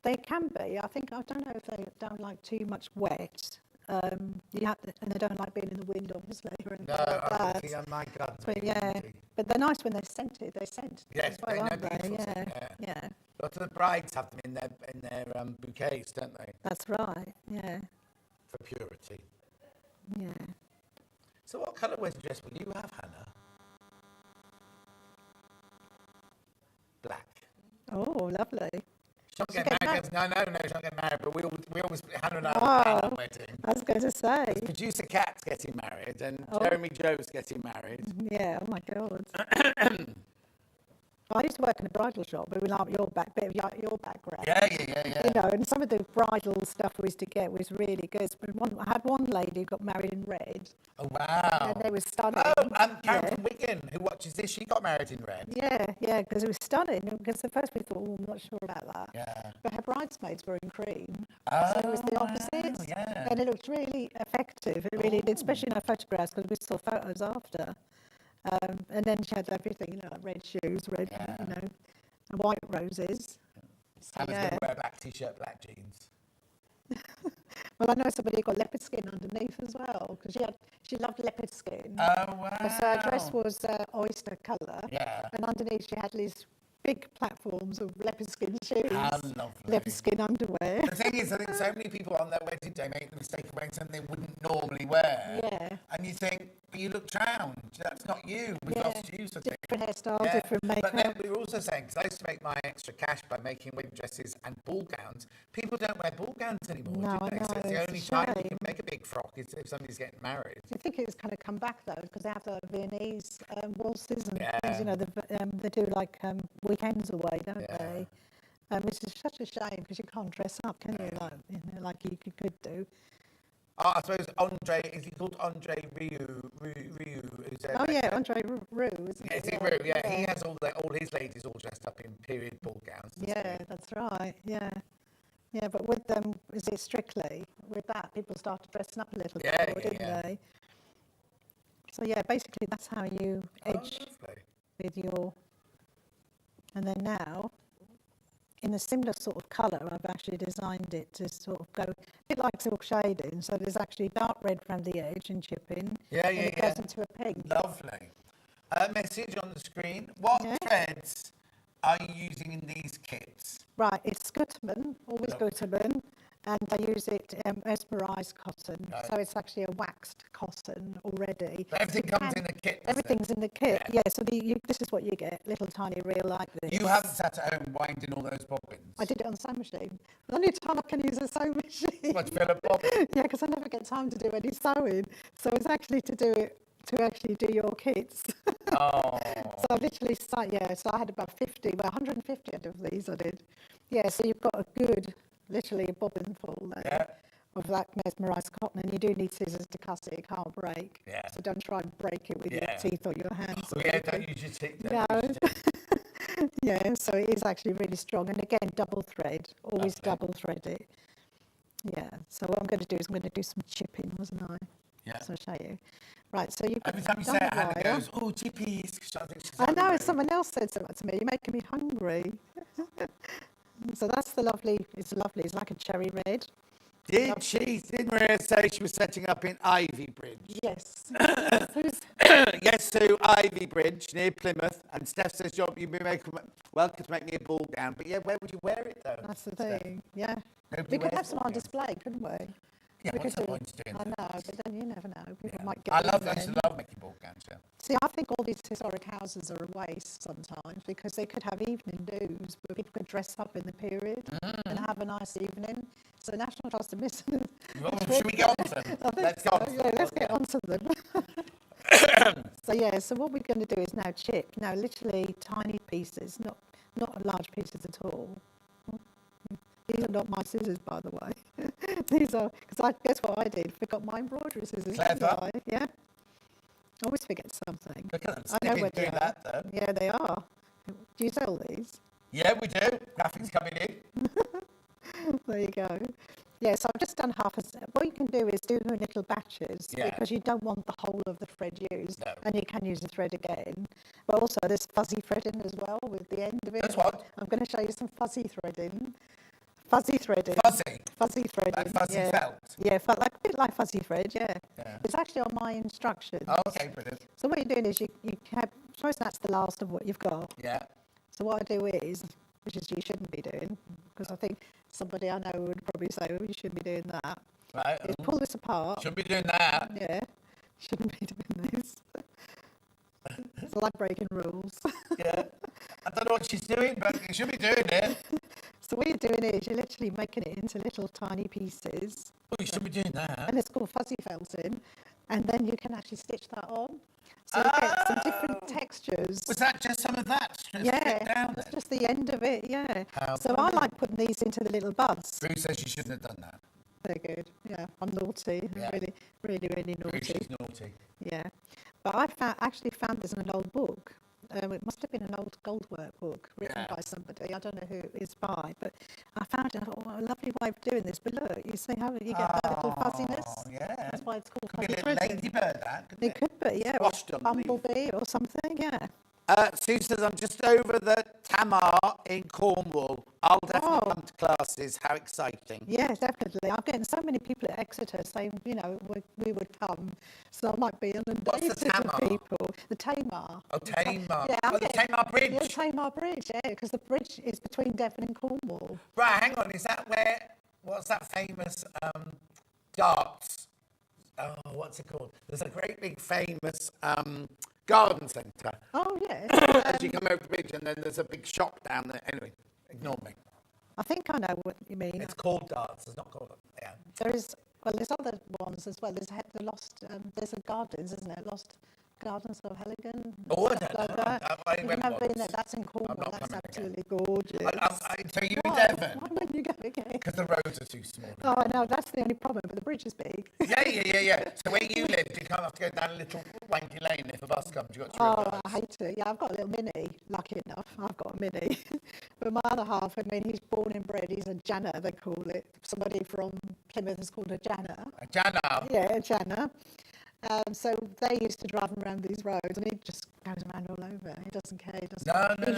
H: They can be. I don't know if they don't like too much wet. You have to, and they don't like being in the wind, obviously, or anything like that.
E: Oh my God.
H: But yeah, but they're nice when they're scented. They're scented
E: Yes,
H: as well,
E: they know
H: aren't they?
E: beautiful
H: Yeah,
E: scent,
H: yeah.
E: Lots of the brides have them in their bouquets, don't they?
H: That's right. Yeah,
E: For purity.
H: yeah.
E: So what colour wedding dress will you have, Hannah? Black.
H: Oh, lovely.
E: She's not
H: She'll
E: getting
H: get
E: married. No, she's not getting married. But we always Hannah and I
H: Oh.
E: plan our wedding.
H: I was going to say.
E: Producer Kat's getting married and
H: Oh.
E: Jeremy Joe's getting married.
H: Yeah. Oh my God. I used to work in a bridal shop, but we like your bit of your background.
E: Yeah.
H: You know, and some of the bridal stuff we used to get was really good. But I had one lady who got married in red,
E: Oh, wow.
H: and they were stunning.
E: Oh, Karen
H: Yeah.
E: from Wigan, who watches this, she got married in red.
H: Yeah, because it was stunning. Because at first we thought, oh, I'm not sure about that.
E: Yeah.
H: But her bridesmaids were in cream,
E: Oh,
H: so it was the
E: wow,
H: opposite.
E: yeah.
H: And it looked really effective. It really did, especially in her photographs, because we saw photos after. And then she had everything, you know, like red shoes, red, you know, and white roses. So,
E: Hannah's going to wear a black t-shirt, black jeans.
H: Well, I know somebody who got leopard skin underneath as well, because she loved leopard skin.
E: Oh, wow.
H: So her dress was oyster colour,
E: Yeah.
H: and underneath she had these big platforms of leopard skin shoes,
E: How lovely.
H: leopard skin underwear.
E: The thing is, I think so many people on their wedding day make the mistake of wearing something they wouldn't normally wear.
H: Yeah.
E: And you think, but you look drowned. That's not you. We've lost you, sort of thing.
H: Different hairstyle, different makeup.
E: But then we were also saying, because I used to make my extra cash by making wedding dresses and ball gowns. People don't wear ball gowns anymore,
H: No,
E: do
H: I
E: they? So
H: know,
E: it's the
H: it's
E: only
H: a
E: time you
H: shame.
E: can make a big frock is if somebody's getting married.
H: I think it's kind of come back though, because they have the Viennese waltzes and
E: Yeah.
H: things, you know, they do like weekends away, don't
E: Yeah.
H: they? Which is such a shame because you can't dress up, can you? Like you could do.
E: I suppose Andre, is he called Andre Rieu? Who's
H: Oh yeah, Andre Roux, isn't
E: Yeah,
H: it?
E: is it Rieu? Yeah, he has all his ladies all dressed up in period ball gowns.
H: Yeah, that's right. Yeah. Yeah, but with them, is it Strictly? With that, people started dressing up a little bit more, didn't they? So yeah, basically that's how you edge with your. And then now, in a similar sort of colour, I've actually designed it to sort of go a bit like silk shading. So there's actually dark red around the edge and chipping.
E: Yeah,
H: and it goes into a pink.
E: Lovely. Message on the screen. What threads are you using in these kits?
H: Right, it's Gutermann, always Gutermann, and I use it mesmerised cotton.
E: Right.
H: So it's actually a waxed cotton already.
E: But everything comes in the kit.
H: Everything's in the kit, yeah. So this is what you get, little tiny reel like this.
E: You haven't sat at home winding all those bobbins.
H: I did it on the sewing machine. The only time I can use a sewing machine.
E: What, to fill a bobbin?
H: Yeah, because I never get time to do any sewing. So it's actually to actually do your kits.
E: Oh.
H: So I literally, so I had about 150 of these I did. Yeah, so you've got a good, literally a bobbin full there of that mesmerised cotton, and you do need scissors to cut it, it can't break.
E: Yeah.
H: So don't try and break it with your teeth or your hands.
E: Oh, yeah, don't use your teeth.
H: Yeah, so it is actually really strong, and again, double thread, always double thread it. Yeah, so what I'm going to do is I'm going to do some chipping, wasn't I?
E: Yeah.
H: So I'll show you. Right, so you've
E: Every time you say it, Hannah goes, oh, chippies.
H: I know, someone else said something to me, you're making me hungry. So that's the lovely, it's like a cherry red.
E: Did Maria say she was setting up in Ivy Bridge?
H: Yes.
E: Yes, to Ivy Bridge near Plymouth. And Steph says, you'd be welcome to make me a ball gown. But yeah, where would you wear it though?
H: That's the thing, yeah.
E: Nobody
H: We could
E: wears
H: have some
E: ball
H: on
E: gowns.
H: display, couldn't we?
E: Yeah,
H: We
E: what's
H: could
E: the
H: do-
E: point of doing
H: I
E: that?
H: know, but then you never know. People might get
E: I
H: in
E: used to
H: then.
E: love making ball gowns, yeah.
H: See, I think all these historic houses are a waste sometimes because they could have evening do's where people could dress up in the period and have a nice evening. So National Trust are missing.
E: Should we get on to them? Let's get on to them.
H: Let's get onto them. So what we're going to do is now chip. Now, literally tiny pieces, not large pieces at all. These are not my scissors, by the way. These are, because guess what I did? Forgot my embroidery scissors. didn't
E: Clever.
H: I? Yeah. I always forget something.
E: Look at them
H: I know
E: snipping
H: where they
E: through
H: are.
E: that though.
H: Yeah, they are. Do you sell these?
E: Yeah, we do. Graphics coming in.
H: There you go. Yeah, so I've just done half a set. What you can do is do in little batches because you don't want the whole of the thread used.
E: No.
H: And you can use the thread again. But also there's fuzzy threading as well with the end of it.
E: That's what?
H: I'm going to show you some fuzzy threading. Fuzzy threading. Fuzzy threading.
E: Like fuzzy felt.
H: Yeah, like a bit like fuzzy thread, yeah.
E: Yeah.
H: It's actually on my instructions.
E: Oh, okay, brilliant.
H: So what you're doing is you have, suppose that's the last of what you've got.
E: Yeah.
H: So what I do is, which is you shouldn't be doing, because I think somebody I know would probably say, oh, you shouldn't be doing that.
E: Right.
H: Is pull this apart.
E: Shouldn't be doing that.
H: Yeah, shouldn't be doing this. It's like breaking rules.
E: Yeah. I don't know what she's doing, but you should be doing it.
H: So what you're doing is you're literally making it into little tiny pieces.
E: Oh, you should be doing that.
H: And it's called fuzzy felting. And then you can actually stitch that on. So you get some different textures.
E: Was that just some of that?
H: Yeah,
E: Down
H: that's
E: then?
H: just the end of it, yeah.
E: How
H: So I like putting these into the little buds.
E: Bruce says you shouldn't have done that.
H: They're good, yeah. I'm naughty,
E: Yeah.
H: really
E: Bruce
H: naughty.
E: is naughty.
H: Yeah. But I actually found this in an old book. It must have been an old Goldwork book written by somebody. I don't know who it's by, but I found it. I thought, oh, a lovely way of doing this. But look, you see how you get that little fuzziness?
E: Yeah.
H: That's why it's called
E: Could be a
H: fuzzy
E: little
H: threading.
E: ladybird, that, couldn't
H: It
E: it?
H: could be, yeah.
E: Squashed
H: Or
E: underneath.
H: bumblebee or something, yeah.
E: Sue says, I'm just over the Tamar in Cornwall. I'll definitely come to classes. How exciting.
H: Yes, definitely. I'm getting so many people at Exeter saying, we would come. So I might be inundated
E: What's the Tamar?
H: with people. The Tamar.
E: Oh, Tamar.
H: Yeah,
E: the Tamar Bridge.
H: Yeah, Tamar Bridge, yeah, because the bridge is between Devon and Cornwall.
E: Right, hang on. Is that what's that famous darts? Oh, what's it called? There's a great big famous garden centre.
H: Oh, yes.
E: As you come over the bridge, and then there's a big shop down there. Anyway, ignore me.
H: I think I know what you mean.
E: It's called darts. It's not called. Yeah.
H: There's other ones as well. There's the Lost. There's a gardens, isn't it? Lost Gardens of Heligan.
E: Oh, I don't know.
H: You've never been there. That's in Cornwall. That's absolutely gorgeous.
E: So you in Devon?
H: Why wouldn't you go again?
E: Because the roads are too small.
H: Oh, I know. That's the only problem. But the bridge is big.
E: Yeah. So where you live, you can't have to go down a little wanky lane if a bus comes. You've got to reverse.
H: I hate it. Yeah, I've got a little mini. Lucky enough, I've got a mini. But my other half, he's born and bred. He's a Janner, they call it. Somebody from Plymouth is called a Janner.
E: A Janner?
H: Yeah, a Janner. So they used to drive him around these roads, and he just goes around all over. He doesn't care. He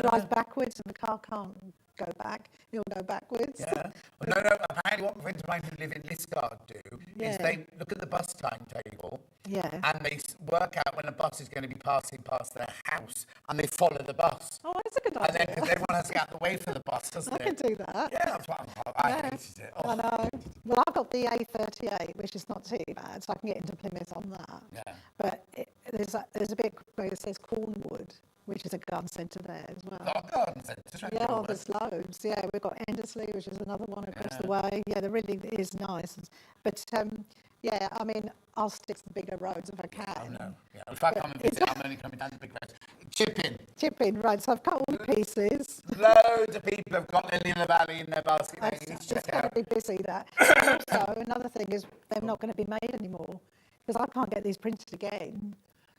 H: drives backwards, and the car can't go back. He'll go backwards.
E: Yeah. Well, no. Apparently, what my friends of mine who live in Liscard do is they look at the bus timetable.
H: Yeah.
E: And they work out when a bus is going to be passing past their house, and they follow the bus.
H: Oh, that's a good idea.
E: And then, because everyone has to get out the way for the bus, doesn't it?
H: I can do that.
E: Yeah, that's what I hated it. Oh.
H: I know. Well, I've got the A38, which is not too bad, so I can get into Plymouth on that.
E: Yeah.
H: But there's a bit where it says Cornwood, which is a garden centre there as well.
E: Oh, garden centre.
H: Yeah, there's loads. Yeah, we've got Endersley, which is another one across the way. Yeah, there really is nice. But I'll stick to the bigger roads if I can.
E: Oh, no. Yeah. If I come and visit, I'm only coming down the big roads. Chipping,
H: right. So I've cut all the pieces.
E: Loads of people have got Lily in the Valley in their basket.
H: It's going to be busy, that. Also, another thing is they're not going to be made anymore because I can't get these printed again.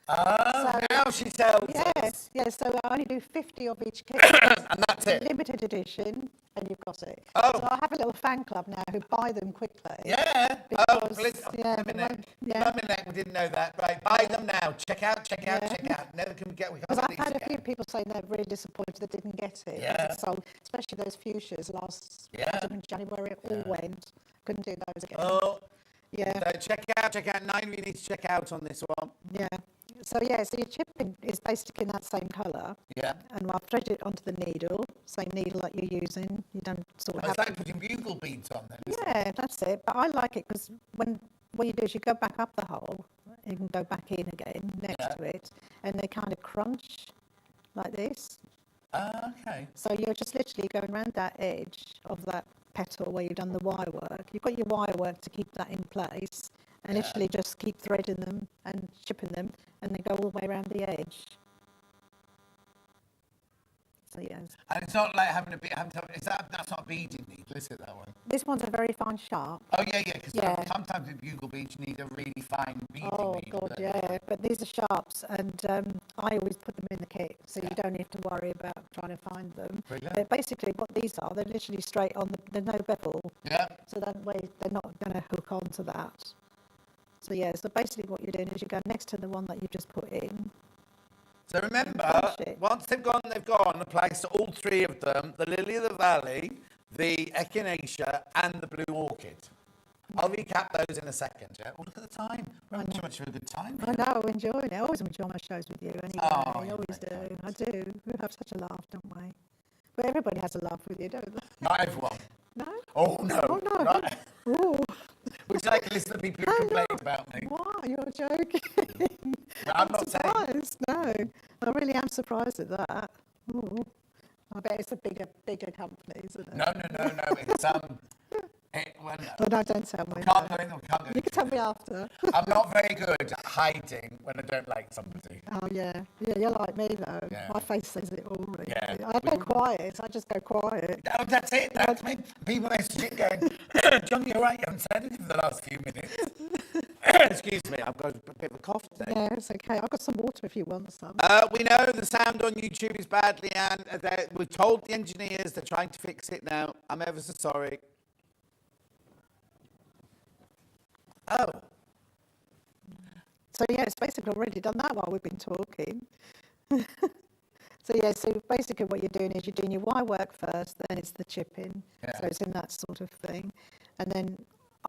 E: Oh, so, now she sells us.
H: Yeah, so I only do 50 of each kit.
E: And that's it.
H: Limited edition, and you've got it.
E: Oh.
H: So I have a little fan club now who buy them quickly.
E: Yeah.
H: Because,
E: we didn't know that. Right, buy them now. Check out. Never can we get.
H: Because I've had a few people saying they're really disappointed they didn't get it.
E: Yeah.
H: So especially those fuchsias last January, all went. Couldn't do those again.
E: Oh.
H: Yeah.
E: So check out. 9 we need to check out on this one.
H: Yeah. So your chipping is basically in that same colour.
E: Yeah.
H: And I'll thread it onto the needle, same needle that you're using. You don't sort of
E: It's like putting bugle beads on then, isn't
H: it? That's it. But I like it because what you do is you go back up the hole, you can go back in again next to it, and they kind of crunch like this.
E: Okay.
H: So you're just literally going around that edge of that petal where you've done the wire work. You've got your wire work to keep that in place, and literally just keep threading them and chipping them, and they go all the way around the edge. So yes.
E: And it's not like having that's not a beading needle, is it, that one?
H: This one's a very fine sharp.
E: Oh yeah, because sometimes with bugle beads you need a really fine beading needle.
H: Oh God, yeah. But these are sharps, and I always put them in the kit, so you don't have to worry about trying to find them. But basically, what these are, they're literally straight on. There's no bevel.
E: Yeah.
H: So that way, they're not going to hook onto that. So yeah. So basically, what you're doing is you go next to the one that you've just put in.
E: So remember, once they've gone, applies to all three of them, the Lily of the Valley, the Echinacea, and the Blue Orchid. I'll recap those in a second, yeah? Oh, look at the time. We're having too much of a good time.
H: I know, enjoying it. I always enjoy my shows with you anyway.
E: Oh,
H: I always do. I do. We have such a laugh, don't we? But everybody has a laugh with you, don't they?
E: Not everyone.
H: No?
E: Oh, no.
H: Oh, no.
E: Right.
H: Oh.
E: Would you like to listen to people who complain about me?
H: What? You're joking.
E: I'm not
H: surprised. No. I really am surprised at that. Ooh. I bet it's the bigger companies, isn't it?
E: No. It's well, no.
H: Oh, no, don't tell me.
E: Can't go in.
H: You can tell me after.
E: I'm not very good at hiding when I don't like somebody.
H: Oh, yeah. Yeah, you're like me, though.
E: Yeah.
H: My face says it all. Really.
E: Yeah.
H: I go quiet. I just go quiet.
E: Oh, that's it. That's me. People messaging going, John, you're right. You haven't said anything for the last few minutes. Excuse me. I've got a bit of a cough today.
H: Yeah, it's okay. I've got some water if you want some.
E: We know the sound on YouTube is bad, Leanne. We've told the engineers they're trying to fix it now. I'm ever so sorry. Oh.
H: So, yeah, it's basically already done that while we've been talking. So yeah, so basically what you're doing is you're doing your wire work first, then it's the chipping.
E: Yeah.
H: So it's in that sort of thing. And then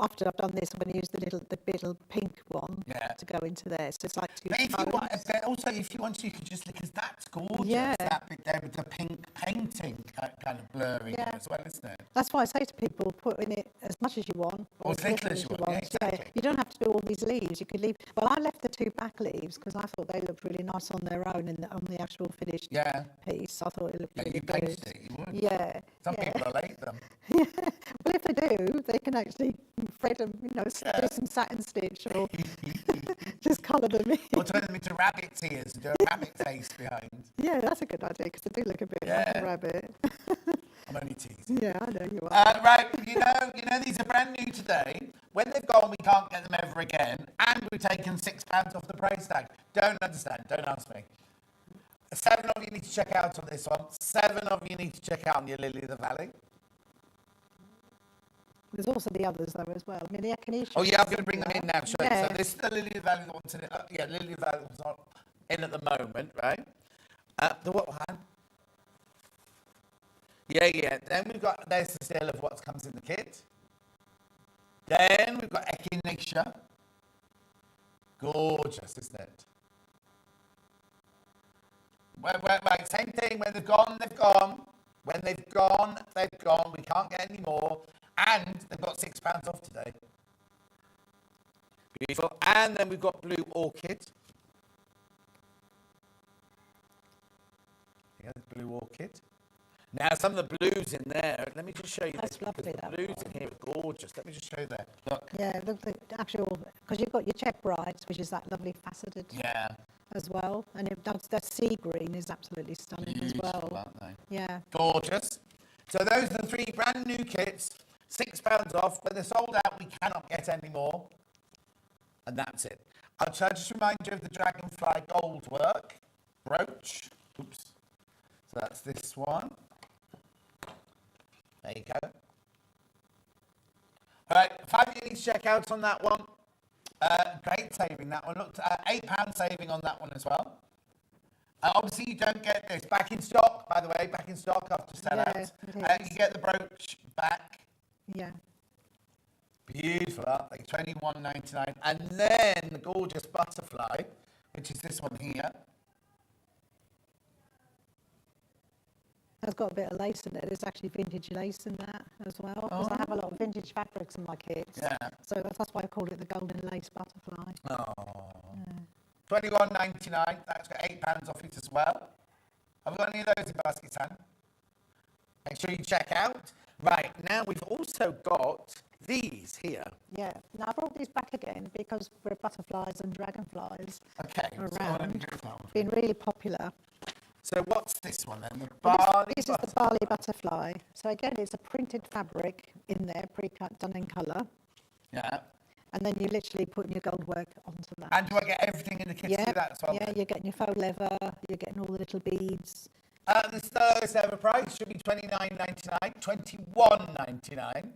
H: after I've done this, I'm going to use the little pink one
E: Yeah.
H: to go into there. So it's like two
E: But if you want,
H: cones.
E: also if you want to, you could just, because that's gorgeous.
H: Yeah.
E: That bit there with the pink painting kind of blurring
H: Yeah.
E: as well, isn't it?
H: That's why I say to people, put in it as much as you want.
E: Or as little as you want, yeah, exactly.
H: You don't have to do all these leaves. You could leave. Well, I left the two back leaves because I thought they looked really nice on their own and on the actual finished
E: Yeah.
H: piece. I thought it looked
E: Yeah,
H: really
E: you
H: good.
E: painted it, you would.
H: Yeah.
E: Some
H: yeah.
E: people will hate them.
H: Well, if they do, they can actually thread them, do some satin stitch or just colour them in.
E: Or turn them into rabbit's ears and do a rabbit face behind.
H: Yeah, that's a good idea because they do look a bit like a rabbit.
E: I'm only teasing.
H: Yeah, I know you are.
E: Right, you know, these are brand new today. When they've gone, we can't get them ever again, and we've taken £6 off the price tag. Don't understand. Don't ask me. 7 of you need to check out on this one. 7 of you need to check out on your Lily of the Valley.
H: There's also the others though as well. I mean, the echinacea.
E: Oh yeah, I'm going to bring them in now. Show you.
H: Yeah.
E: So this is the Lily of the Valley that wants in it. Yeah, Lily of the Valley was in at the moment, right? The what one? Yeah. Then we've got, there's the sale of what comes in the kit. Then we've got echinacea. Gorgeous, isn't it? Right, same thing. When they've gone, they've gone. When they've gone, they've gone. We can't get any more. And they've got £6 off today. Beautiful. And then we've got blue orchid. Yeah, the blue orchid. Now, some of the blues in there, let me just show you
H: That's
E: this.
H: lovely,
E: The
H: that
E: blues
H: one.
E: in here are gorgeous. Let me just show you that. Look.
H: Yeah, look, the actual, because you've got your check brights, which is that lovely faceted
E: Yeah.
H: as well. And that sea green is absolutely stunning as
E: Beautiful,
H: well.
E: aren't they?
H: Yeah.
E: Gorgeous. So those are the 3 brand new kits. £6 off. When they're sold out, we cannot get any more. And that's it. I'll just remind you of the Dragonfly Goldwork brooch. Oops. So that's this one. There you go. All right, 5 you need to check out on that one. Great saving, that one. Look, £8 saving on that one as well. Obviously, you don't get this. Back in stock, by the way, back in stock after sellout.
H: Yeah,
E: You get the brooch back.
H: Yeah.
E: Beautiful, aren't they? $21.99. And then the gorgeous butterfly, which is this one here.
H: It's got a bit of lace in it. There's actually vintage lace in that as well. Because I have a lot of vintage fabrics in my kits.
E: Yeah.
H: So that's why I call it the golden lace butterfly.
E: Oh. $21.99. That's got £8 off it as well. Have we got any of those in baskets, Anne? Make sure you check out. Right, now we've also got these here.
H: Yeah. Now I brought these back again because butterflies and dragonflies
E: Okay.
H: around been really popular.
E: So what's this one then? The
H: Well,
E: barley
H: this is the barley butterfly. So again, it's a printed fabric in there, pre-cut, done in colour.
E: Yeah.
H: And then you literally put your gold work onto that.
E: And do I get everything in the kit to do that as well?
H: Yeah,
E: then?
H: you're getting your faux leather, you're getting all the little beads.
E: The lowest ever price should be $29.99, $21.99.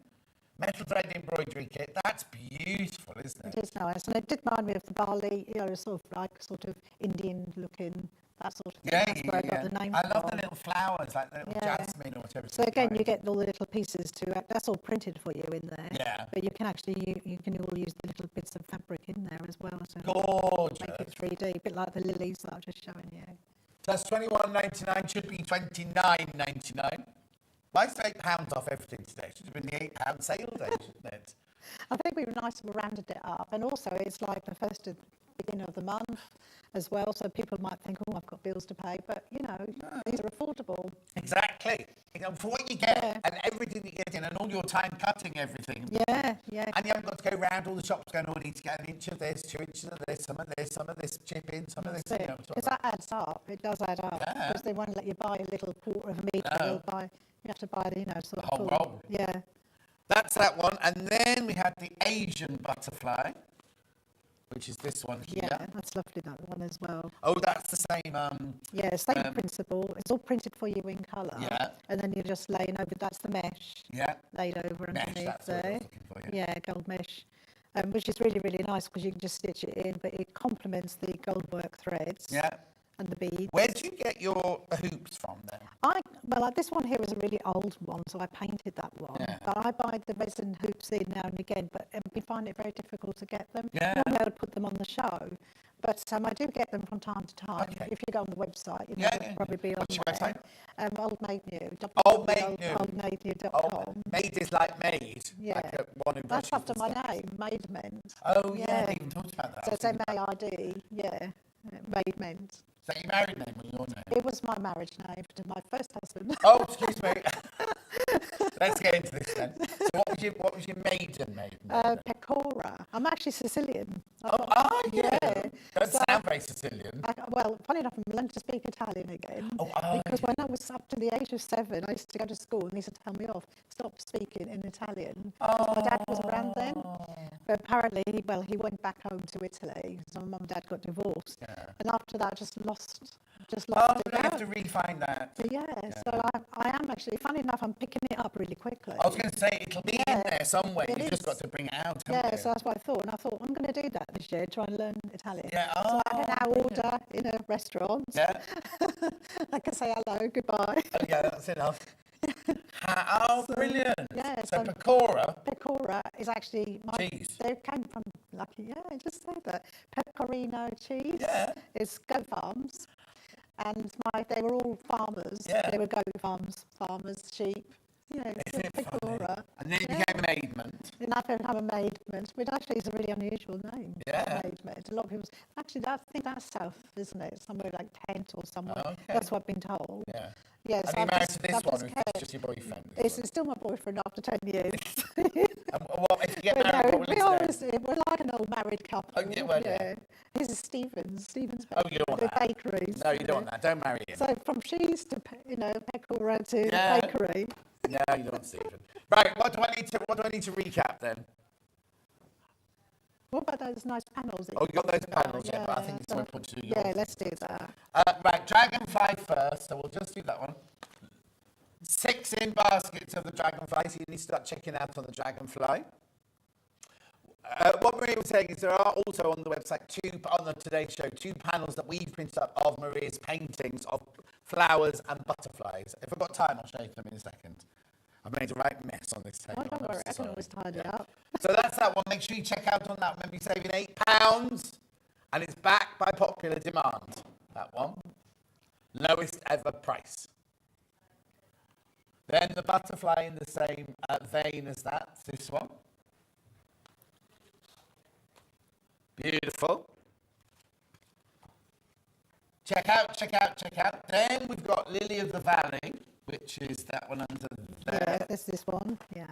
E: Metal thread embroidery kit. That's beautiful, isn't it?
H: It is nice. And it did remind me of the barley, sort of Indian looking, that sort of thing. That's where I got the name
E: I love
H: from.
E: the little flowers, like the little
H: Yeah.
E: jasmine or whatever.
H: So again, you get all the little pieces that's all printed for you in there.
E: Yeah.
H: But you can actually, you can all use the little bits of fabric in there as well. So
E: Gorgeous.
H: make it 3D, a bit like the lilies that I've just shown you.
E: So that's $21.99, should be $29.99. Why is £8 off everything today? Should have been the £8 sale day, shouldn't it?
H: I think we were nice and rounded it up. And also it's like the beginning of the month as well. So people might think, oh, I've got bills to pay. But, these are affordable.
E: Exactly. For what you get and everything you get in and all your time cutting everything.
H: Yeah.
E: And you haven't got to go round all the shops going, oh, I need to get an inch of this, 2 inches of this, some of this chip in, some of this.
H: Because that adds up. It does add up.
E: Yeah.
H: Because they won't let you buy a little quarter of a metre. You have to buy the, sort of
E: whole
H: full.
E: roll.
H: Yeah.
E: That's that one. And then we have the Asian butterfly, which is this one here.
H: Yeah, that's lovely, that one as well.
E: Oh, that's the same.
H: Same principle. It's all printed for you in colour.
E: Yeah.
H: And then you're just laying over, that's the mesh.
E: Yeah.
H: Laid over
E: Mesh,
H: underneath
E: that's what I
H: there.
E: was looking for, yeah.
H: Gold mesh. Which is really, really nice because you can just stitch it in, but it complements the gold work threads.
E: Yeah.
H: and the beads.
E: Where do you get your hoops from then?
H: This one here is a really old one, so I painted that one.
E: Yeah.
H: But I buy the resin hoops in now and again, but we find it very difficult to get them.
E: Yeah.
H: You won't be able to put them on the show. But I do get them from time to time.
E: Okay.
H: If you go on the website,
E: Yeah,
H: it'll probably be on
E: What's your
H: there.
E: website?
H: Old Maid New.
E: Old Maid New.
H: Oldmaidnew.com.
E: Made is like made.
H: Yeah.
E: Like one who
H: That's
E: brushes
H: after
E: and
H: my
E: stuff.
H: name, Maidment.
E: Oh, yeah,
H: Yeah.
E: they even talked about that.
H: So it's M-A-I-D, yeah, Maidment.
E: Is that your married name or your name?
H: It was my marriage name to my first husband.
E: Oh, excuse me. Let's get into this then. So what was your maiden name?
H: Pecora. I'm actually Sicilian.
E: Oh, are you?
H: Yeah.
E: Don't
H: So
E: sound very Sicilian.
H: Well, funny enough, I'm learning to speak Italian again.
E: Oh, are
H: because
E: you?
H: when I was up to the age of 7, I used to go to school and he used to tell me off, stop speaking in Italian. My dad was around then. But apparently, he went back home to Italy. So my mum and dad got divorced.
E: Yeah.
H: And after that, just lost
E: Oh,
H: it.
E: you have to refine that.
H: Yeah, so I am actually, funny enough, I'm picking it up really quickly.
E: I was going to say, it'll be in there somewhere.
H: it
E: You've just
H: is.
E: got to bring it out,
H: Yeah,
E: haven't you?
H: so that's what I thought. And I thought, I'm going to do that this year, try and learn Italian.
E: Yeah,
H: so I can now
E: brilliant.
H: order in a restaurant.
E: Yeah.
H: I can say hello, goodbye.
E: Oh, yeah, that's enough. Brilliant.
H: Yeah,
E: So
H: so
E: Pecora.
H: Pecora is actually,
E: Cheese.
H: they came from, I just said that. Pecorino cheese
E: Yeah.
H: is goat farms. And they were all farmers.
E: Yeah.
H: They were goat farmers, sheep. Yeah,
E: Isn't it funny?
H: Pecora.
E: And then it became Maidment.
H: And I've become a Maidment, which actually is a really unusual name.
E: Yeah.
H: Maidment. A lot of people, actually, I think that's south, isn't it? Somewhere like Kent or somewhere.
E: Oh, okay.
H: That's what I've been told.
E: Yeah.
H: Yeah,
E: And
H: so
E: you
H: I've
E: married
H: just-
E: to this
H: I've
E: one,
H: just
E: who's
H: kept-
E: just your boyfriend?
H: It's still my boyfriend after 10 years.
E: And what, if you get
H: But
E: married,
H: no,
E: what will
H: we
E: his
H: always,
E: name?
H: we're like an old married couple.
E: Oh, yeah, well, yeah.
H: His is Stevens
E: Oh, you don't want
H: the
E: that.
H: bakeries.
E: No, you don't want that. Don't marry him.
H: So from cheese to, Pecora to
E: Yeah.
H: bakery.
E: No, you don't want Stephen. Right, what do I need to recap then?
H: What about those nice panels?
E: Oh, you got those panels, yeah, but I think it's
H: so-
E: my point to do
H: Yeah,
E: yours.
H: let's do that.
E: Right, Dragonfly first, so we'll just do that one. 6 in baskets of the Dragonfly, so you need to start checking out on the Dragonfly. What Maria was saying is there are also on the website, on the Today Show, 2 panels that we've printed up of Maria's paintings of flowers and butterflies. If I've got time, I'll show you them in a second. I've made a right mess on this table.
H: Oh, don't
E: I'm
H: worry, I can
E: sorry.
H: always tidy up.
E: So that's that one. Make sure you check out on that. Remember, you're saving £8, and it's back by popular demand. That one. Lowest ever price. Then the butterfly in the same vein as that, this one. Beautiful. Check out, check out, check out. Then we've got Lily of the Valley, which is that one under there.
H: Yeah, there's this one. Yeah.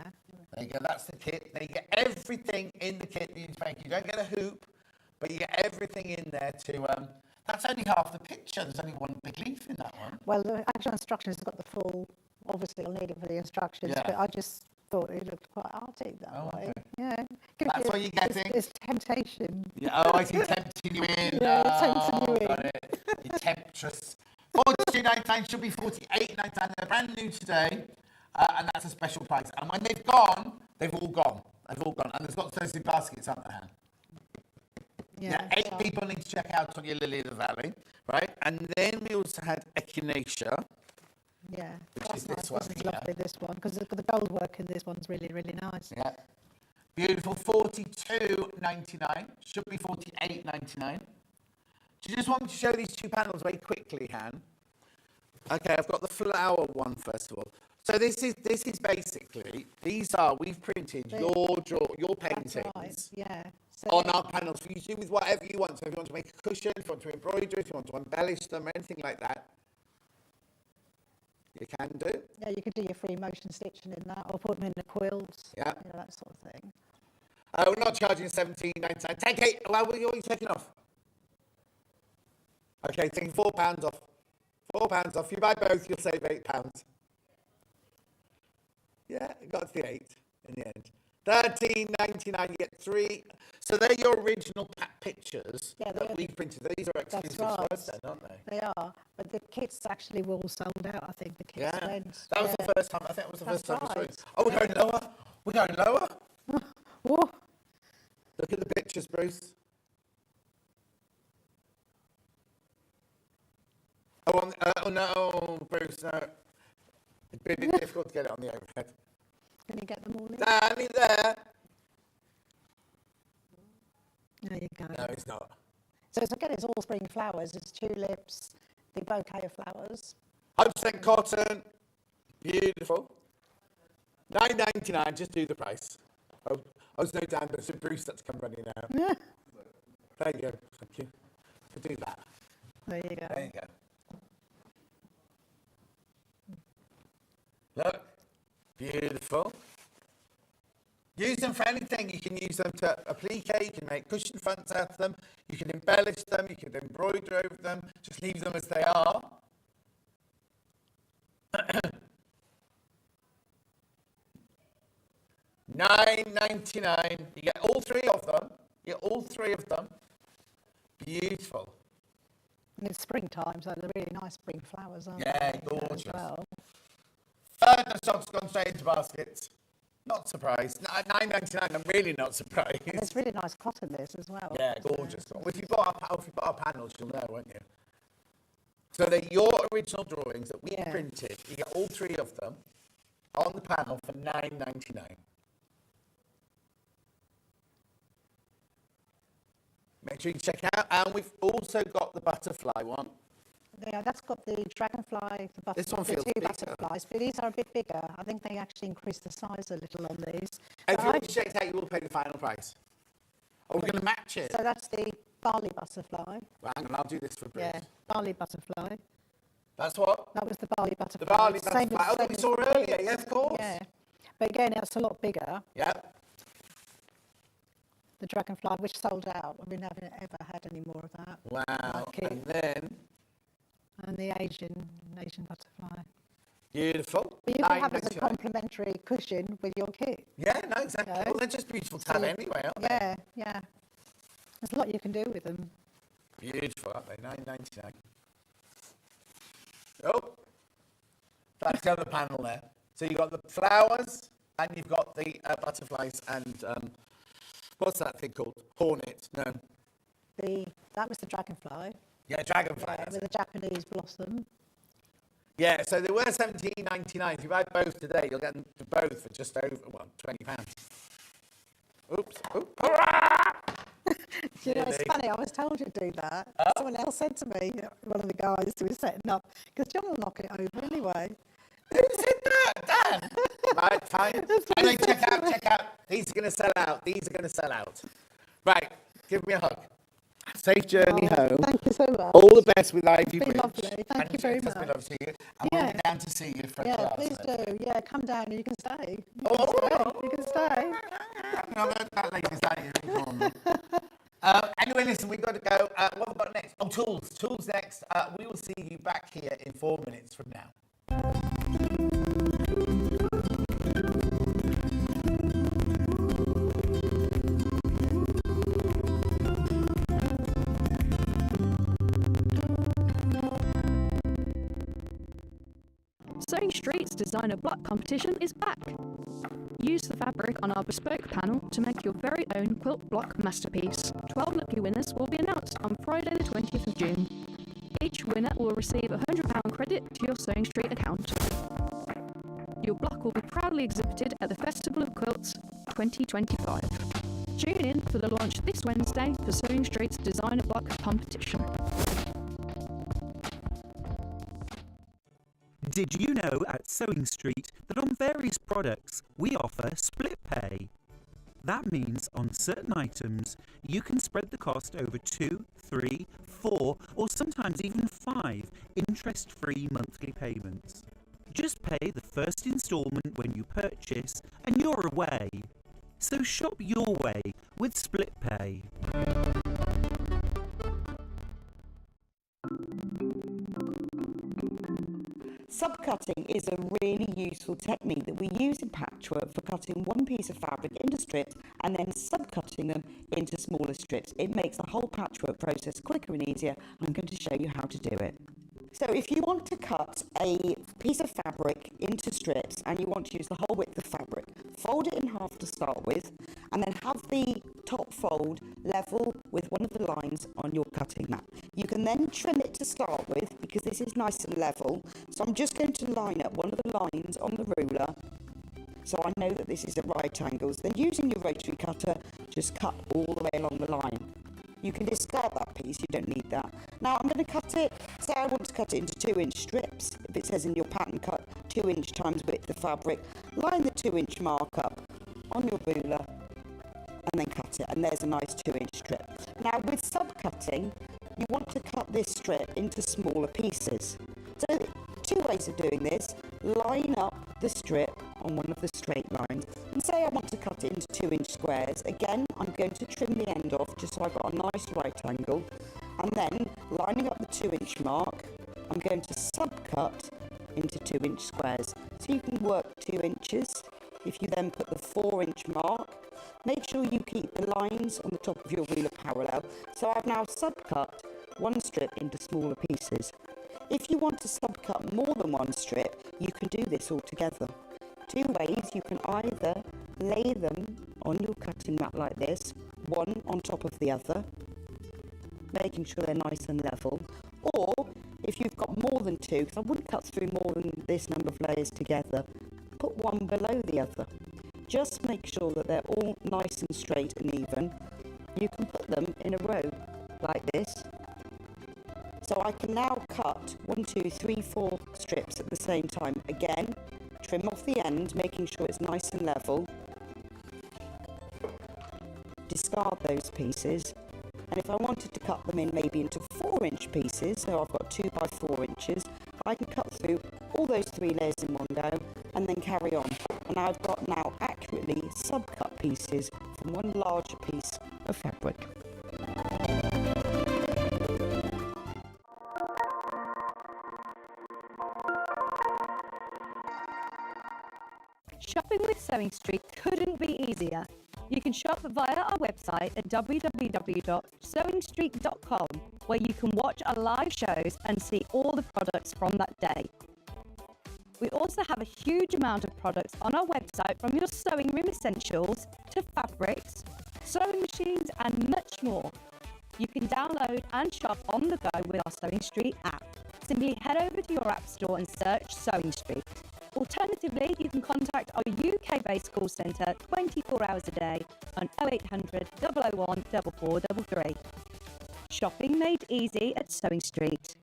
E: There you go, that's the kit. Now you get everything in the kit that you need to make. You don't get a hoop, but you get everything in there to, that's only half the picture. There's only one big leaf in that one.
H: Well, the actual instructions have got the full, obviously I'll need it for the instructions,
E: Yeah.
H: but I just thought it looked quite arty that
E: Oh,
H: way.
E: okay.
H: Yeah.
E: That's what you're getting?
H: It's temptation.
E: Yeah, oh, I see, tempting you in.
H: Yeah,
E: Oh,
H: tempting you
E: got
H: in.
E: it. You're temptress. 42.99 should be 48.99. They're brand new today, and that's a special price. And when they've gone, they've all gone. They've all gone. And there's lots of those in baskets, aren't there, Han? Yeah, 8
H: so-
E: people need to check out on your Lily of the Valley, right? And then we also had Echinacea.
H: Yeah.
E: Which
H: that's
E: is this
H: nice.
E: one
H: This is
E: here.
H: lovely, this one, because the gold work in this one's really, really nice.
E: Yeah. Beautiful, 42.99. Should be 48.99. Do you just want me to show these 2 panels very quickly, Han? Okay, I've got the flower one first of all. So this is basically, we've printed your paintings
H: That's right, yeah. So
E: on our panels for you to do with whatever you want. So if you want to make a cushion, if you want to embroider, if you want to embellish them, anything like that, you can do.
H: yeah, you could do your free motion stitching in that, or put them in the quilts,
E: Yeah.
H: that sort of thing.
E: We're not charging £17.99. Take it. Well, what are you taking off? Okay, taking £4 off. £4 off. You buy both, you'll save £8. Yeah, it got to the 8 in the end. £13.99. You get 3. So they're your original pictures
H: Yeah,
E: that we printed. These are exclusive to
H: right.
E: us, then, aren't they?
H: They are, but the kits actually were all sold out, I think, the kits
E: Yeah.
H: went.
E: That was
H: yeah.
E: the first time. I think it was the
H: That's
E: first time we saw
H: right.
E: it. Oh, we're going lower. We're going lower.
H: Whoa.
E: Look at the pictures, Bruce. on. Oh no, Bruce, no. It's been a bit difficult to get it on the overhead.
H: Can you get them all in?
E: Danny there.
H: There you go.
E: No, it's not.
H: So again, it's all spring flowers. It's tulips, the bouquet of flowers.
E: 100% cotton. Beautiful. $9.99, just do the price. Oh, there's no Dan, but so Bruce that's come running out.
H: Yeah.
E: There you go. Thank you. Could do that.
H: There you go.
E: There you go. Look. Beautiful. Use them for anything. You can use them to appliqué, you can make cushion fronts out of them, you can embellish them, you can embroider over them, just leave them as they are. $9.99. You get all three of them. You get all three of them. Beautiful.
H: And it's springtime, so they're really nice spring flowers, aren't
E: Yeah,
H: they?
E: gorgeous.
H: As well.
E: Third of stock's gone straight into baskets. Not surprised. $9.99. I'm really not surprised.
H: And it's really nice cotton this as well.
E: Yeah, gorgeous. Well, if you bought our panels, you'll know, won't you? So they're your original drawings that we printed. You get all three of them on the panel for $9.99. Make sure you check it out. And we've also got the butterfly one.
H: Yeah, that's got the dragonfly, the
E: This one
H: the
E: feels
H: two
E: bigger.
H: butterflies, but these are a bit bigger. I think they actually increased the size a little on these.
E: If
H: But
E: you
H: I-
E: want to check it out, you will pay the final price. Oh, we're going to match it.
H: So that's the barley butterfly.
E: Well, hang on, I'll do this for Bruce.
H: Yeah, barley butterfly.
E: That's what?
H: That was the barley butterfly.
E: The barley
H: Same
E: butterfly. Oh, that we
H: as-
E: saw earlier. Yes, of course.
H: Yeah, but again, it's a lot bigger.
E: Yep.
H: The dragonfly, which sold out. We haven't ever had any more of that.
E: Wow.
H: Okay.
E: And then,
H: And the Asian butterfly.
E: beautiful.
H: But you can have it as a
E: $9.99.
H: complementary cushion with your kit.
E: Yeah, no, exactly.
H: Yeah.
E: Well, they're just beautiful to have
H: So-
E: anyway, aren't they?
H: Yeah, yeah. There's a lot you can do with them.
E: Beautiful, aren't they? $9.99. Oh, that's the other panel there. So you've got the flowers and you've got the butterflies and what's that thing called? Hornet? No.
H: That was the dragonfly.
E: Yeah, dragonfly.
H: Yeah,
E: that's
H: with
E: it.
H: the Japanese blossom.
E: Yeah, so they were $17.99. If you buy both today, you'll get them both for just over, well, £20. Oops. Oops.
H: Do you know, it's
E: Really?
H: funny, I was told to do that. Someone else said to me, one of the guys who was setting up, because John will knock it over anyway.
E: Who said that? Dan? Right, fine. Anyway, check out. These are going to sell out. These are going to sell out. Right, give me a hug. Safe journey home.
H: Thank you so much.
E: All the best with Ivy
H: been
E: Bridge.
H: lovely. Thank you very
E: It's been
H: much.
E: lovely to see you. And we'll be down to see you for a
H: Yeah,
E: class.
H: please do. Yeah, come down and you can stay.
E: Oh,
H: You can stay.
E: no, that lady's out here ignoring me. Anyway, listen, we've got to go. What have we got next? Oh, tools. Tools next. We will see you back here in 4 minutes from now.
A: Sewing Street's designer block competition is back. Use the fabric on our bespoke panel to make your very own quilt block masterpiece. 12 lucky winners will be announced on Friday the 20th of June. Each winner will receive a £100 credit to your Sewing Street account. Your block will be proudly exhibited at the Festival of Quilts 2025. Tune in for the launch this Wednesday for Sewing Street's designer block competition.
I: Did you know at Sewing Street that on various products we offer split pay? That means on certain items you can spread the cost over 2, 3, 4 or sometimes even 5 interest-free monthly payments. Just pay the first instalment when you purchase and you're away. So shop your way with split pay.
F: Subcutting is a really useful technique that we use in patchwork for cutting one piece of fabric into strips and then subcutting them into smaller strips. It makes the whole patchwork process quicker and easier. I'm going to show you how to do it. So if you want to cut a piece of fabric into strips and you want to use the whole width of fabric, fold it in half to start with, and then have the top fold level with one of the lines on your cutting mat. You can then trim it to start with because this is nice and level. So I'm just going to line up one of the lines on the ruler so I know that this is at right angles. Then using your rotary cutter, just cut all the way along the line. You can discard that piece, you don't need that. Now I'm going to cut it, say I want to cut it into 2-inch strips. If it says in your pattern cut 2-inch times width of fabric, line the 2-inch mark up on your ruler and then cut it, and there's a nice 2-inch strip. Now with subcutting, you want to cut this strip into smaller pieces. So 2 ways of doing this: line up the strip on one of the straight lines, and say I want to cut it into 2-inch squares. Again, I'm going to trim the end off just so I've got a nice right angle, and then lining up the 2-inch mark, I'm going to subcut into 2-inch squares. So you can work 2 inches. If you then put the 4-inch mark, make sure you keep the lines on the top of your ruler parallel. So I've now subcut one strip into smaller pieces. If you want to subcut more than one strip, you can do this all together. 2 ways: you can either lay them on your cutting mat like this, one on top of the other, making sure they're nice and level, or if you've got more than 2, because I wouldn't cut through more than this number of layers together, put one below the other. Just make sure that they're all nice and straight and even. You can put them in a row like this. So I can now cut 1, 2, 3, 4 strips at the same time. Again, trim off the end, making sure it's nice and level. Discard those pieces. And if I wanted to cut them in maybe into 4-inch pieces, so I've got 2 by 4 inches, I can cut through all those 3 layers in one go and then carry on. And I've got now accurately subcut pieces from one larger piece of fabric.
B: Shopping with Sewing Street couldn't be easier. You can shop via our website at www.sewingstreet.com, where you can watch our live shows and see all the products from that day. We also have a huge amount of products on our website, from your sewing room essentials to fabrics, sewing machines and much more. You can download and shop on the go with our Sewing Street app. Simply head over to your app store and search Sewing Street. Alternatively, you can contact our UK-based call centre 24 hours a day on 0800 001 4433. Shopping made easy at Sewing Street.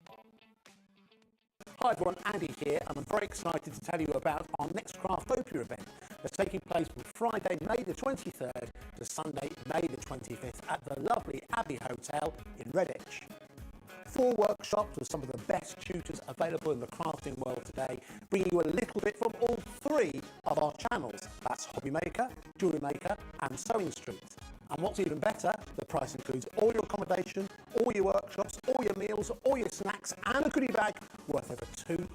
G: Hi everyone, Andy here, and I'm very excited to tell you about our next Craftopia event that's taking place from Friday, May the 23rd to Sunday, May the 25th at the lovely Abbey Hotel in Redditch. 4 workshops with some of the best tutors available in the crafting world today, bringing you a little bit from all 3 of our channels. That's Hobby Maker, Jewellery Maker and Sewing Street. And what's even better, the price includes all your accommodation, all your workshops, all your meals, all your snacks and a goodie bag worth over £200.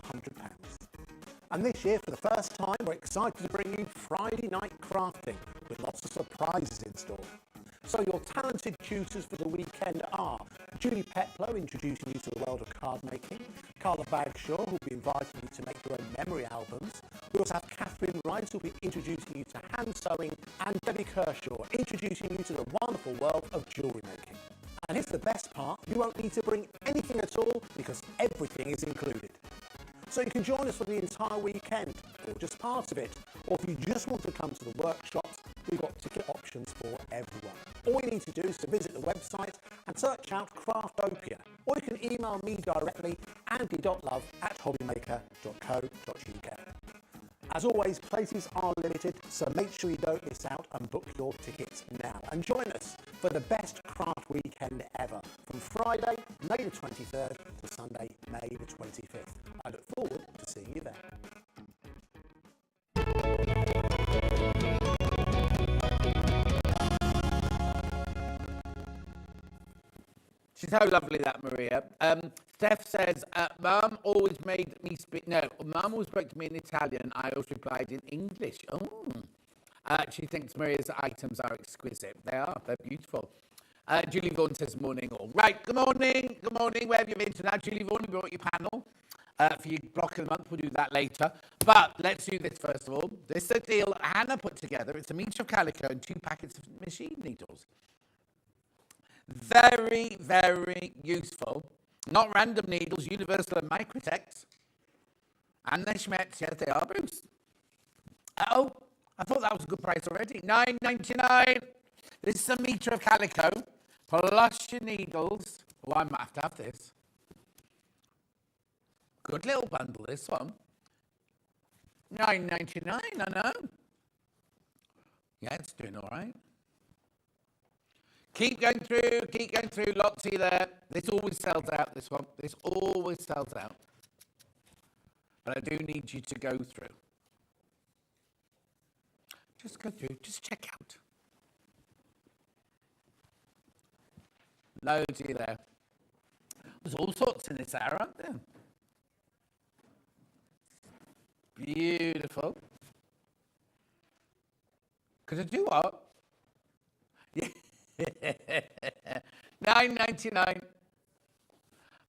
G: And this year, for the first time, we're excited to bring you Friday night crafting with lots of surprises in store. So your talented tutors for the weekend are Julie Petlow, introducing you to the world of card making, Carla Bagshaw, who'll be inviting you to make your own memory albums. We also have Catherine Rice, who'll be introducing you to hand sewing, and Debbie Kershaw, introducing you to the wonderful world of jewellery making. And here's the best part: you won't need to bring anything at all because everything is included. So you can join us for the entire weekend, or just part of it, or if you just want to come to the workshops, we've got ticket options for everyone. All you need to do is to visit the website and search out Craftopia, or you can email me directly, andy.love@hobbymaker.co.uk. As always, places are limited, so make sure you don't miss out and book your tickets now. And join us for the best craft weekend ever, from Friday, May the 23rd to Sunday, May the 25th. I look forward to seeing you there.
E: She's so lovely, that Maria. Steph says, Mum always made me speak. No, Mum always spoke to me in Italian. I always replied in English. Oh. She thinks Maria's items are exquisite. They are. They're beautiful. Julie Vaughan says, morning all. Right, good morning, where have you been tonight? Julie Vaughan, you brought your panel for your block of the month. We'll do that later. But let's do this first of all. This is a deal Hannah put together. It's a metre of calico and 2 packets of machine needles. Very, very useful. Not random needles, universal and microtex. And they're Schmetz, yes, they are, Bruce. Oh, I thought that was a good price already. $9.99. This is a metre of calico, plus your needles. Oh, I might have to have this. Good little bundle, this one. $9.99, I know. Yeah, it's doing all right. Keep going through, lots of you there. This always sells out, this one. This always sells out. But I do need you to go through. Just go through, just check out. Loads of you there. There's all sorts in this hour, aren't there? Beautiful. Could I do what? Yeah. $9.99.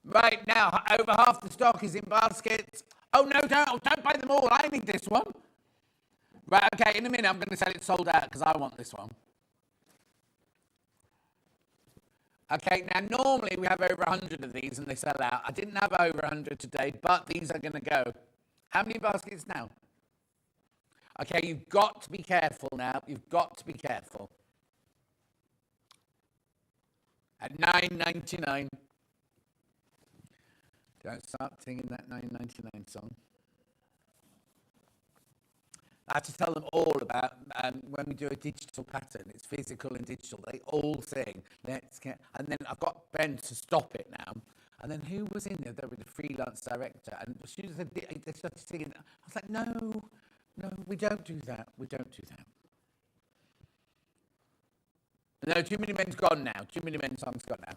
E: Right now, over half the stock is in baskets. Oh no, don't buy them all. I need this one. Right, okay, in a minute I'm going to sell it sold out because I want this one. Okay, now normally we have over 100 of these and they sell out. I didn't have over 100 today, but these are going to go. How many baskets now? Okay, you've got to be careful now. You've got to be careful. At $9.99. Don't start singing that $9.99 song. I have to tell them all about when we do a digital pattern. It's physical and digital. They all sing. Let's get, and then I've got Ben to stop it now. And then who was in there? There was the freelance director, and as soon as they started singing, I was like, no, we don't do that. We don't do that. No, Too Many Men's gone now. Too Many Men's song's gone now.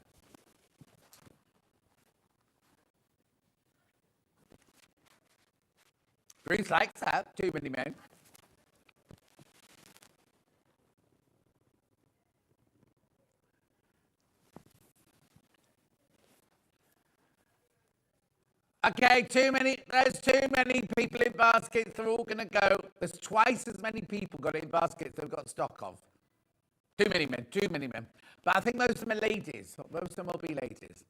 E: Bruce likes that. Too Many Men. Okay, there's too many people in baskets. They're all going to go. There's twice as many people got it in baskets they've got stock of. Too many men. But I think most of them are ladies. Most of them will be ladies.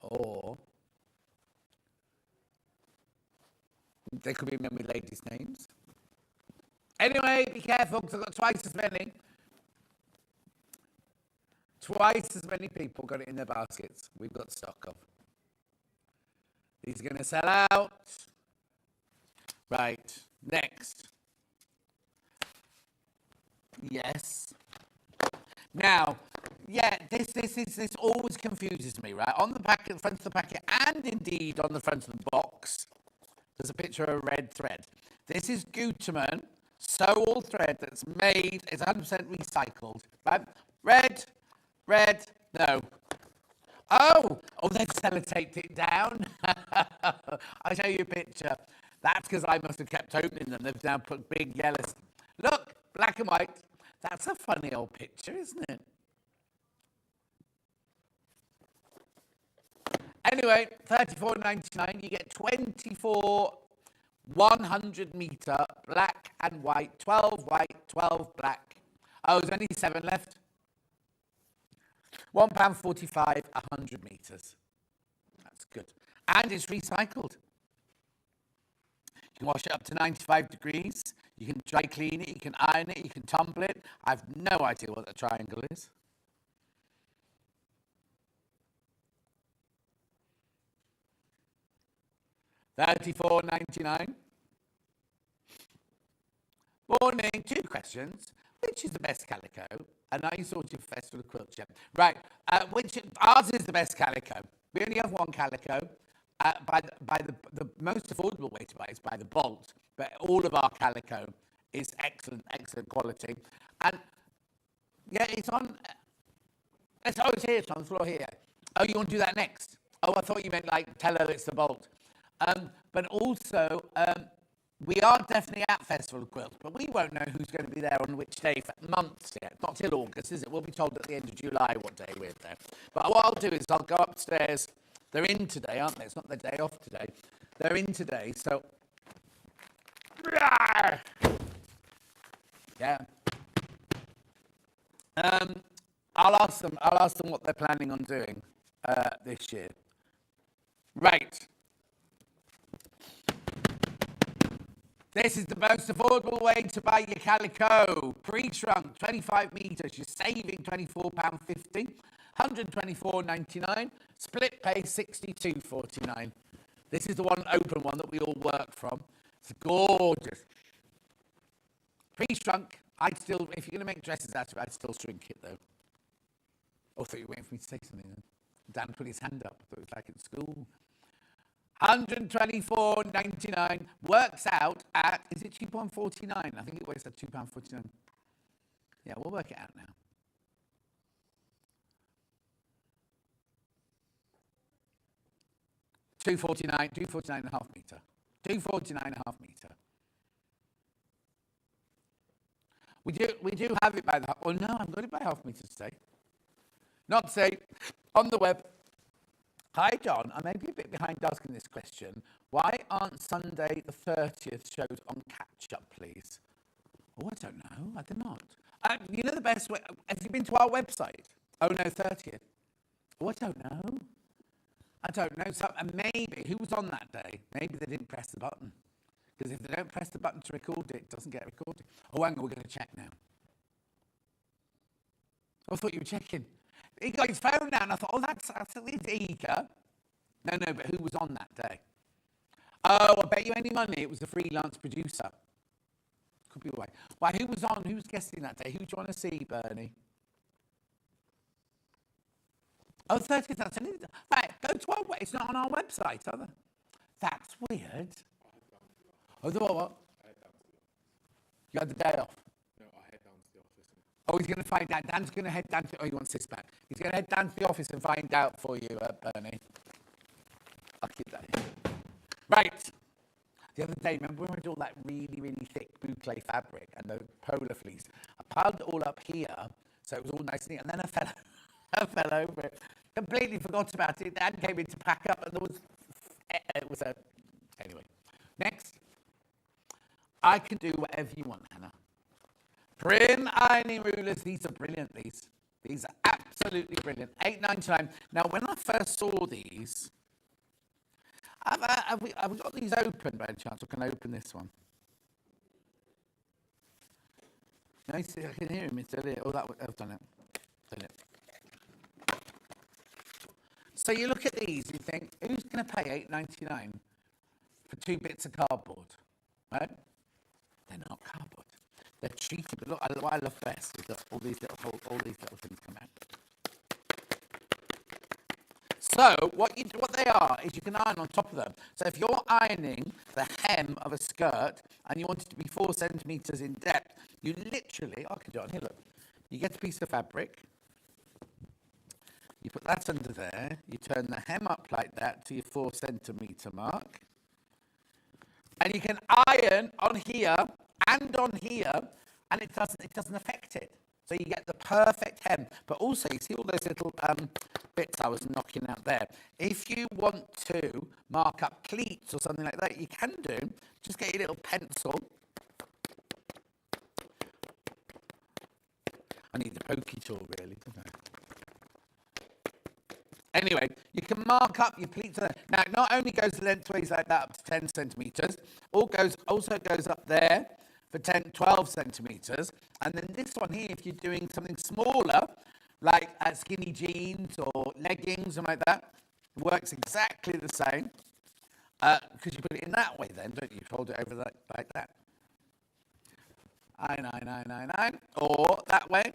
E: Or they could be men with ladies' names. Anyway, be careful because I've got twice as many. Twice as many people got it in their baskets we've got stock of. These are going to sell out. Right, next. Yes. Now, yeah, this always confuses me, right? On the packet, front of the packet, and indeed on the front of the box, there's a picture of a red thread. This is Gutermann sew-all thread that's made, it's 100% recycled, right? Red, no. Oh, they've sellotaped it down. I'll show you a picture. That's because I must have kept opening them. They've now put big yellows. Look, black and white. That's a funny old picture, isn't it? Anyway, $34.99. You get 24 100 metre black and white, 12 white, 12 black. Oh, there's only 7 left. £1.45, 100 metres. That's good. And it's recycled. You can wash it up to 95 degrees. You can dry clean it. You can iron it. You can tumble it. I have no idea what the triangle is. $34.99. Morning. 2 questions. Which is the best calico? And are you sorted for Festival of Quilt Show? Right. Ours is the best calico. We only have one calico. By the most affordable way to buy is by the bolt. But all of our calico is excellent quality. And yeah, it's on. It's here. It's on the floor here. Oh, you want to do that next? Oh, I thought you meant like tell her it's the bolt. But also, We are definitely at Festival of Quilts, but we won't know who's going to be there on which day for months yet. Not till August, is it? We'll be told at the end of July what day we're there. But what I'll do is I'll go upstairs. They're in today, aren't they? It's not their day off today. They're in today, so... Yeah. I'll ask them what they're planning on doing this year. Right. This is the most affordable way to buy your Calico. Pre-shrunk, 25 metres. You're saving £24.50. £124.99. Split pay, £62.49. This is the one open one that we all work from. It's gorgeous. Pre-shrunk. If you're going to make dresses out of it, I'd still shrink it though. Oh, I thought you were waiting for me to say something then. Dan put his hand up. I thought it was like at school. £124.99 works out at, is it £2.49? I think it works at £2.49. Yeah, we'll work it out now. £2.49 and a half metre. £2.49 and a half metre. We do have it by the half. Oh no, I've got it by half metre today. Not to say, on the web. Hi John, I may be a bit behind asking this question. Why aren't Sunday the 30th shows on catch up, please? Oh, I don't know. I do not. You know the best way? Have you been to our website? Oh no, 30th. Oh, I don't know. I don't know. So maybe who was on that day? Maybe they didn't press the button. Because if they don't press the button to record it, it doesn't get recorded. Oh, hang on, we're going to check now. Oh, I thought you were checking. He got his phone down. I thought, oh, that's eager. No, but who was on that day? Oh, I bet you any money it was a freelance producer. Could be why. Why, who was on? Who was guesting that day? Who do you want to see, Bernie? Oh, 30th. That's an... Right, go to our... It's not on our website, are they? That's weird. Oh, what? You had the day off?
J: No, I head down to the office.
E: Oh, he's going to find out. Dan's going to head down to... Oh, he wants this back. He's going to head down to the office and find out for you, Bernie. I'll keep that in. Right. The other day, remember when we did all that really, really thick boucle fabric and the polar fleece? I piled it all up here, so it was all nice and neat, and then I fell over it. Completely forgot about it. Dan came in to pack up, and there was... It was a... Anyway. Next. I can do whatever you want, Hannah. Prym ironing rulers. These are brilliant, these. These are absolutely brilliant. £8.99. Now, when I first saw these... Have we got these open by any chance? I can open this one. No, see, I can hear him. It's still here. Oh, I've done it. Done it. So you look at these, you think, who's going to pay £8.99 for 2 bits of cardboard? Right? They're not cardboard. They're cheaper. But look, what I love best is that all these little things come out. So what they are is you can iron on top of them. So if you're ironing the hem of a skirt and you want it to be 4 centimetres in depth, you literally, I can do it on here, look. You get a piece of fabric, you put that under there, you turn the hem up like that to your 4 centimetre mark, and you can iron on here and on here, and it doesn't affect it. So you get the perfect hem. But also, you see all those little bits I was knocking out there. If you want to mark up pleats or something like that, you can do. Just get your little pencil. I need the pokey tool, really, don't I? Anyway, you can mark up your pleats. Now, it not only goes lengthways like that up to 10 centimetres, also goes up there for 12 centimetres. And then this one here, if you're doing something smaller, like skinny jeans or leggings, something like that, works exactly the same. Because you put it in that way then, don't you? Fold it over like that. 9. Or that way.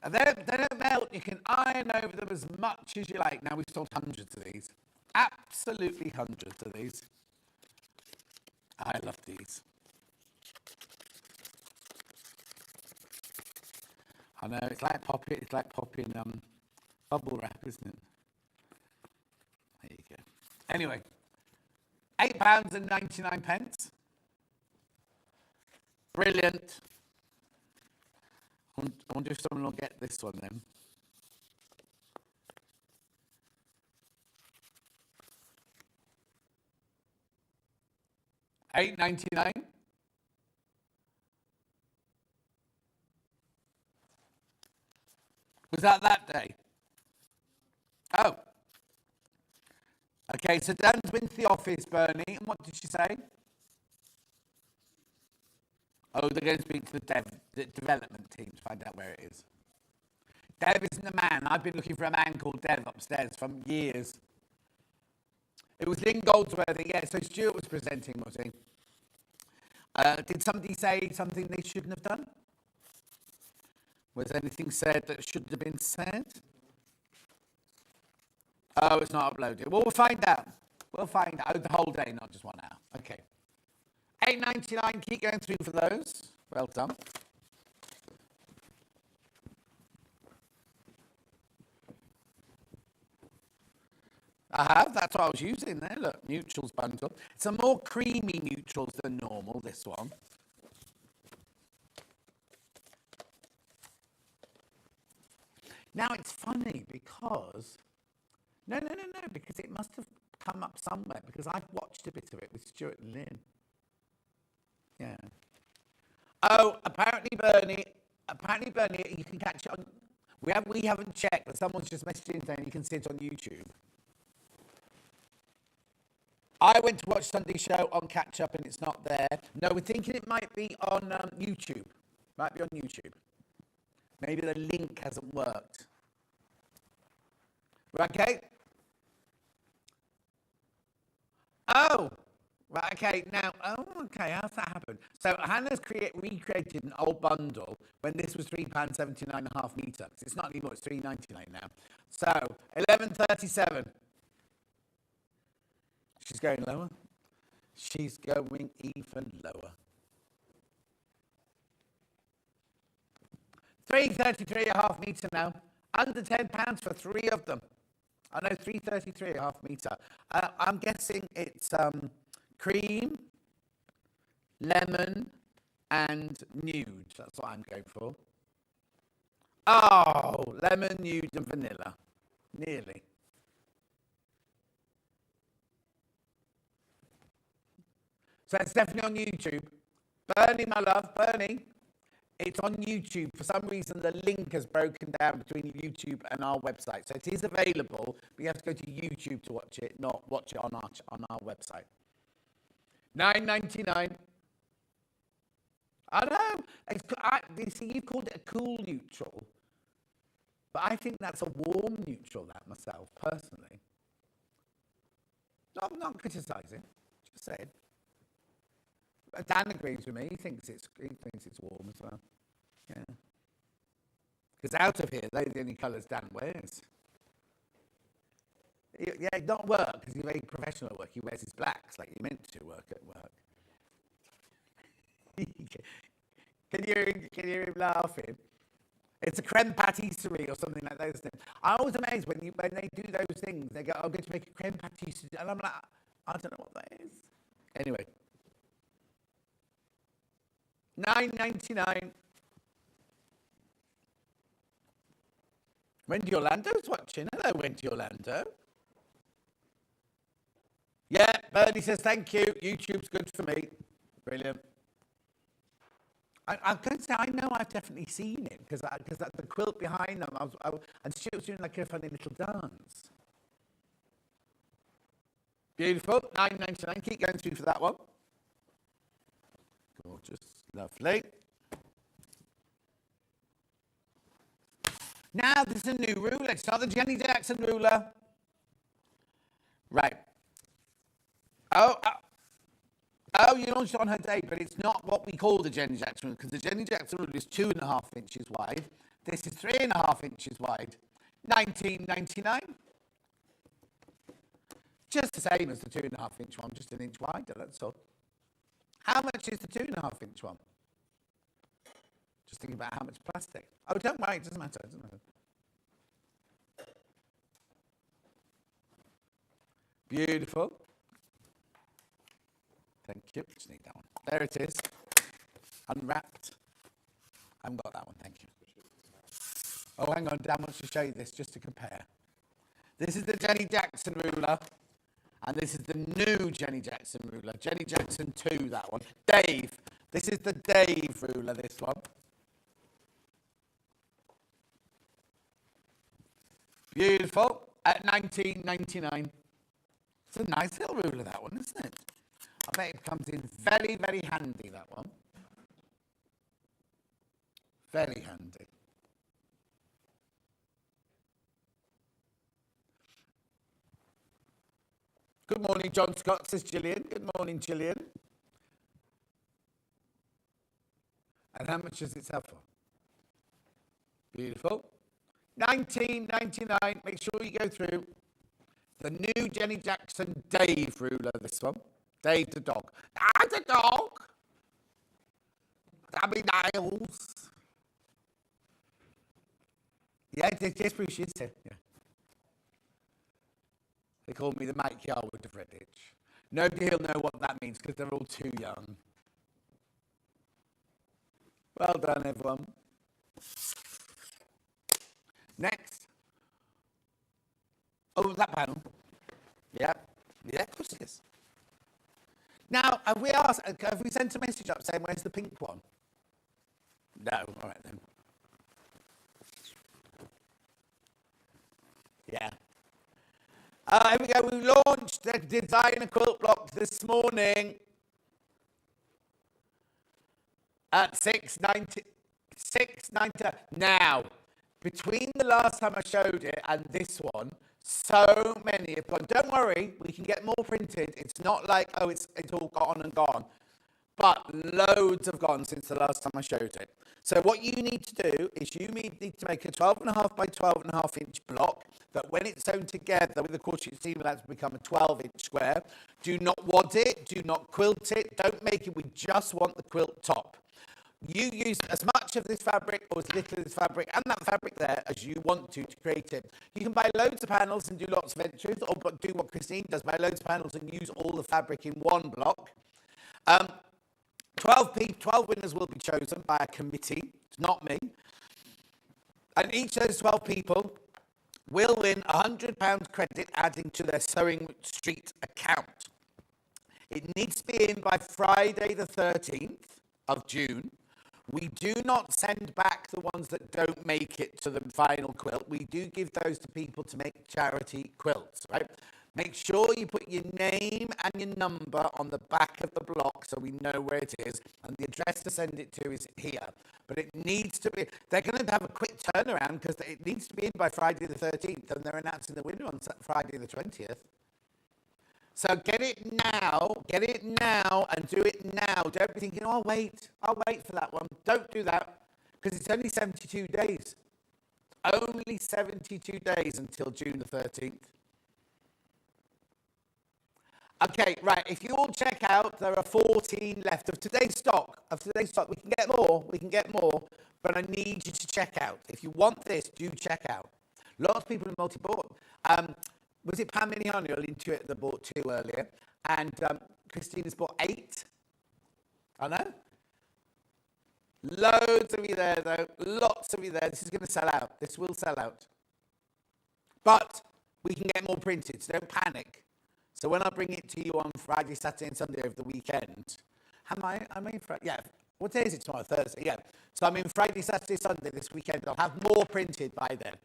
E: And they don't melt. You can iron over them as much as you like. Now, we've sold hundreds of these. Absolutely hundreds of these. I love these. I know, it's like popping bubble wrap, isn't it? Anyway, £8.99. Brilliant. I wonder if someone will get this one then. £8.99. Was that day? Oh. Okay, so Dan's been to the office, Bernie, and what did she say? Oh, they're going to speak to the development team to find out where it is. Dev isn't a man. I've been looking for a man called Dev upstairs for years. It was Lynn Goldsworthy, yeah, so Stuart was presenting, was he? Did somebody say something they shouldn't have done? Was anything said that shouldn't have been said? Oh, it's not uploaded. Well, we'll find out. We'll find out. Oh, the whole day, not just 1 hour. Okay. £8.99. Keep going through for those. Well done. I have. That's what I was using there. Look, neutrals bundle. It's a more creamy neutrals than normal, this one. Now, it's funny because... No, because it must have come up somewhere, because I've watched a bit of it with Stuart and Lynn. Yeah. Oh, apparently, Bernie, you can catch it on... We haven't checked, but someone's just messaged in saying you can see it on YouTube. I went to watch Sunday's show on Catch Up and it's not there. No, we're thinking it might be on YouTube. Might be on YouTube. Maybe the link hasn't worked. Okay. Oh, right, okay. Now, okay, how's that happen? So Hannah's recreated an old bundle when this was £3.79.5 metre. It's not anymore, it's £3.99 now. So, 11.37. She's going lower. She's going even lower. £3.33.5 metre now. Under £10 for 3 of them. I know, £3.33.5 metre. I'm guessing it's cream, lemon, and nude. That's what I'm going for. Oh, lemon, nude, and vanilla. Nearly. So it's definitely on YouTube. Bernie, my love, Bernie. It's on YouTube. For some reason, the link has broken down between YouTube and our website. So it is available, but you have to go to YouTube to watch it, not watch it on our website. £9.99. I know. You see, you called it a cool neutral, but I think that's a warm neutral, that myself, personally. No, I'm not criticising, just saying. Dan agrees with me. He thinks it's warm as well. Yeah. Because out of here, they're the only colours Dan wears. Yeah, not work, because he's very professional at work. He wears his blacks like you're meant to work at work. Can you hear him laughing? It's a creme patisserie or something like those things. I'm always amazed when they do those things. They go, I'm going to make a creme patisserie. And I'm like, I don't know what that is. Anyway. £9.99. Wendy Orlando's watching. Hello, Wendy Orlando. Yeah, Bernie says thank you. YouTube's good for me. Brilliant. I'm going to say I know I've definitely seen it because the quilt behind them, and Stuart was doing like a funny little dance. Beautiful. £9.99. Keep going through for that one. Gorgeous. Lovely. Now, this is a new ruler. It's not the Jenny Jackson ruler. Right. Oh, you launched it on her day, but it's not what we call the Jenny Jackson ruler, because the Jenny Jackson ruler is 2.5 inches wide. This is 3.5 inches wide. £19.99. Just the same as the 2.5 inch one, just an inch wider, that's all. How much is the 2.5 inch one? Just thinking about how much plastic. Oh, don't worry, it doesn't matter. Beautiful. Thank you. Just need that one. There it is. Unwrapped. I haven't got that one, thank you. Oh, hang on, Dan wants to show you this just to compare. This is the Jenny Jackson ruler, and this is the new Jenny Jackson ruler. Jenny Jackson 2, that one. Dave. This is the Dave ruler, this one. Beautiful. At $19.99. It's a nice little ruler, that one, isn't it? I bet it comes in very, very handy, that one. Very handy. Good morning, John Scott, says Gillian. Good morning, Gillian. And how much does it sell for? Beautiful. $19.99. Make sure you go through the new Jenny Jackson Dave ruler, this one. Dave the dog. Ah, the dog! Dabby nails. Yeah, yes, Bruce is here. Yeah. They call me the Mike Yarwood of Redditch. Nobody will know what that means because they're all too young. Well done, everyone. Next. Oh, that panel. Yeah. Yeah, of course it is. Now, have we sent a message up saying, where's the pink one? No. All right, then. Yeah. Here we go. We launched the designer quilt block this morning at $6.90. Now, between the last time I showed it and this one, so many have gone. Don't worry, we can get more printed. It's not like, oh, it's all gone and gone. But loads have gone since the last time I showed it. So what you need to do is you need to make a 12.5 by 12.5 inch block that when it's sewn together with the quarter-inch seam allowance to become a 12-inch square. Do not wad it, do not quilt it, don't make it, we just want the quilt top. You use as much of this fabric or as little of this fabric and that fabric there as you want to create it. You can buy loads of panels and do lots of entries, or do what Christine does, buy loads of panels and use all the fabric in one block. 12 winners will be chosen by a committee. It's not me. And each of those 12 people will win £100 credit adding to their Sewing Street account. It needs to be in by Friday the 13th of June. We do not send back the ones that don't make it to the final quilt. We do give those to people to make charity quilts, right? Make sure you put your name and your number on the back of the block so we know where it is, and the address to send it to is here. But it needs to be, they're going to have a quick turnaround because it needs to be in by Friday the 13th, and they're announcing the winner on Friday the 20th. So get it now, and do it now. Don't be thinking, oh, I'll wait for that one. Don't do that, because it's only 72 days. Only 72 days until June the 13th. Okay, right, if you all check out, there are 14 left of today's stock. We can get more, but I need you to check out. If you want this, do check out. Lots of people in multi-bought. Was it Pam Miniani or Intuit that bought 2 earlier? And Christina's bought 8. I know. Loads of you there, though. Lots of you there. This is going to sell out. This will sell out. But we can get more printed, so don't panic. So when I bring it to you on Friday, Saturday, and Sunday over the weekend, am I in Friday? Yeah. What day is it tomorrow? Thursday, yeah. So I'm in Friday, Saturday, Sunday this weekend. I'll have more printed by then.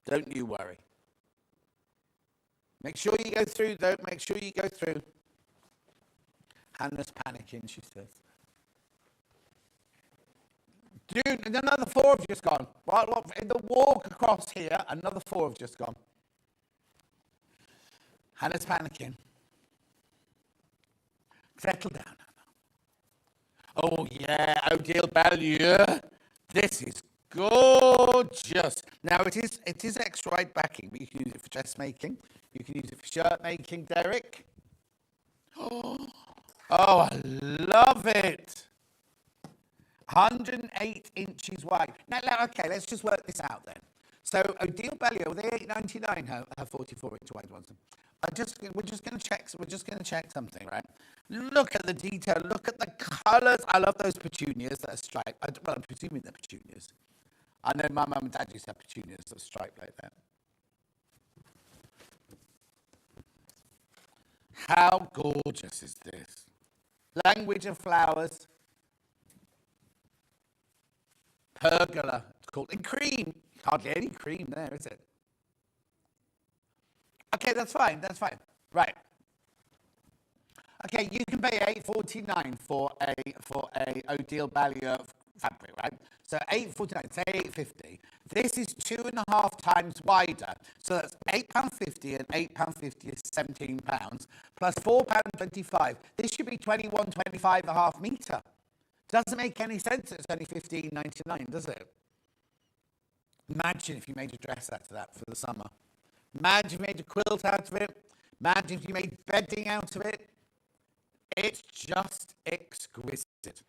E: Don't you worry. Make sure you go through, though. Make sure you go through. Hannah's panicking, she says. Dude, another 4 have just gone. What, in the walk across here, another 4 have just gone. Hannah's panicking. Settle down, Hannah. Oh, yeah, Odile Bellieu. This is gorgeous. Now, it is extra wide backing, but you can use it for dressmaking. You can use it for shirt making, Derek. Oh, I love it. 108 inches wide. Now, okay, let's just work this out then. So Odile Bellier, are they £8.99? Her 44-inch wide ones. We're just going to check. We're just going to check something, right? Look at the detail. Look at the colours. I love those petunias that are striped. Well, I'm presuming they're petunias. I know my mum and dad used to have petunias that are striped like that. How gorgeous is this? Language of flowers. Pergola. It's called in cream. Hardly any cream there, is it? Okay, that's fine. That's fine. Right. Okay, you can pay $8.49 for a Odile Bellier fabric, right? So $8.49, say $8.50. This is 2.5 times wider. So that's £8.50 and £8.50 is £17 plus £4.25. This should be 21.25.5 metre. Doesn't make any sense. It's only $15.99, does it? Imagine if you made a dress out of that for the summer. Imagine if you made a quilt out of it. Imagine if you made bedding out of it. It's just exquisite.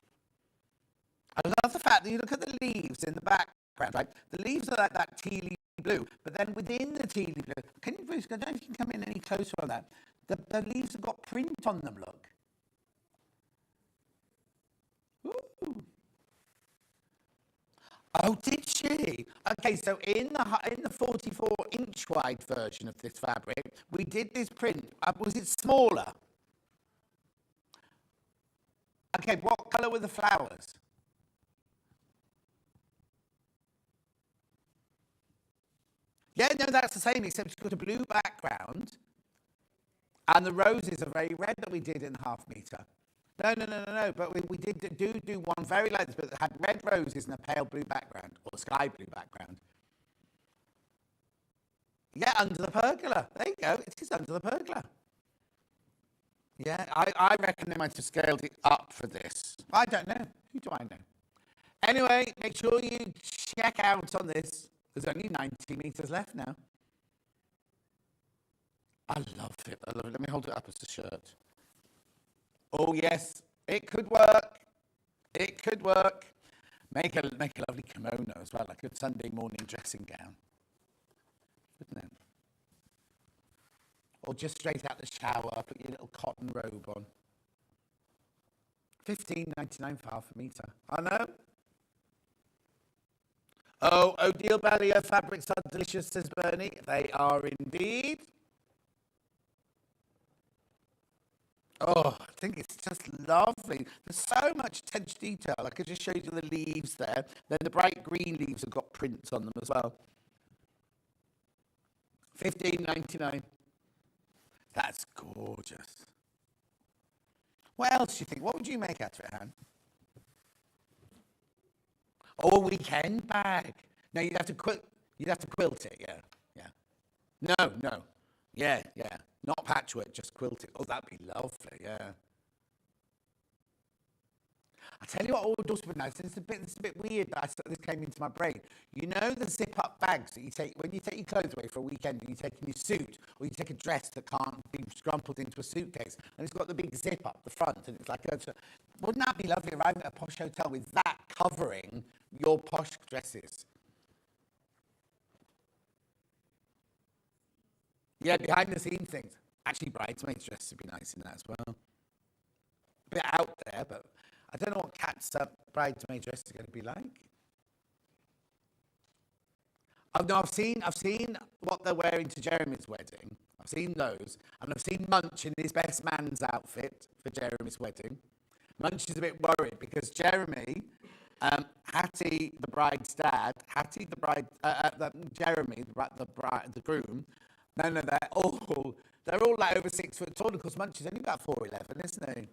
E: I love the fact that you look at the leaves in the background, right? The leaves are like that tealy blue, but then within the tealy blue, can you, Bruce, I don't know if you can come in any closer on that. The leaves have got print on them, look. Ooh. Oh, did she? Okay, so in the 44-inch wide version of this fabric, we did this print. Was it smaller? Okay, what colour were the flowers? Yeah, no, that's the same, except it's got a blue background, and the roses are very red that we did in half metre. No, but we did do one very like this, but it had red roses and a pale blue background, or sky blue background. Yeah, under the pergola. There you go, it is under the pergola. Yeah, I reckon they might have scaled it up for this. I don't know. Who do I know? Anyway, make sure you check out on this. There's only 90 metres left now. I love it. I love it. Let me hold it up as a shirt. Oh, yes. It could work. It could work. Make a lovely kimono as well, like a Sunday morning dressing gown. Wouldn't it? Or just straight out the shower, put your little cotton robe on. $15.99 for half a metre. I know. Oh, Odile Bellier fabrics are delicious, says Bernie. They are indeed. Oh, I think it's just lovely. There's so much attention to detail. I could just show you the leaves there. Then the bright green leaves have got prints on them as well. $15.99. That's gorgeous. What else do you think? What would you make out of it, Han? Oh, a weekend bag. No, you'd have to quilt it, yeah. No. Yeah. Not patchwork, just quilt it. Oh, that'd be lovely, yeah. I tell you what would also be nice, and it's a bit weird that this came into my brain. You know the zip-up bags that you take when you take your clothes away for a weekend and you take in your suit, or you take a dress that can't be scrumpled into a suitcase, and it's got the big zip up the front, and it's like, wouldn't that be lovely arriving at a posh hotel with that covering your posh dresses? Yeah, behind the scenes things. Actually, bridesmaids' dresses would be nice in that as well. A bit out there, but I don't know what Kat's bridesmaid dress is going to be like. Oh no, I've seen what they're wearing to Jeremy's wedding. I've seen those, and I've seen Munch in his best man's outfit for Jeremy's wedding. Munch is a bit worried because Jeremy, Hattie, the bride's dad, Jeremy, the groom. No, they're all like over 6 foot tall. Of course, Munch is only about 4'11", isn't he?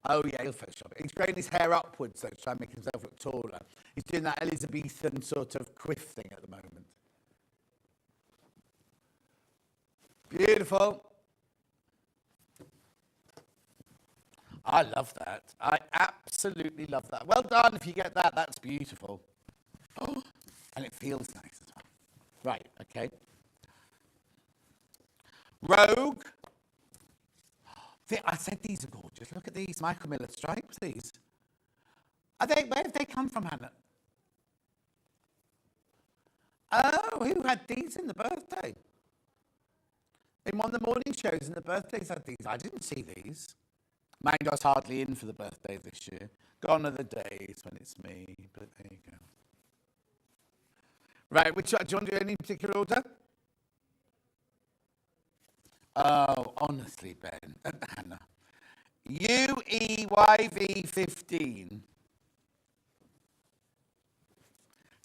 E: Oh yeah, he'll Photoshop it. He's growing his hair upwards though, to try and make himself look taller. He's doing that Elizabethan sort of quiff thing at the moment. Beautiful. I love that. I absolutely love that. Well done if you get that. That's beautiful. Oh, and it feels nice as well. Right, okay. Rogue. I said these are gorgeous. Look at these Michael Miller stripes, these. Where have they come from, Hannah? Oh, who had these in the birthday? In one of the morning shows in the birthdays had these. I didn't see these. Mine was hardly in for the birthday this year. Gone are the days when it's me, but there you go. Right, which do you want to do any particular order? Oh, honestly, Ben, Hannah. UEYV15.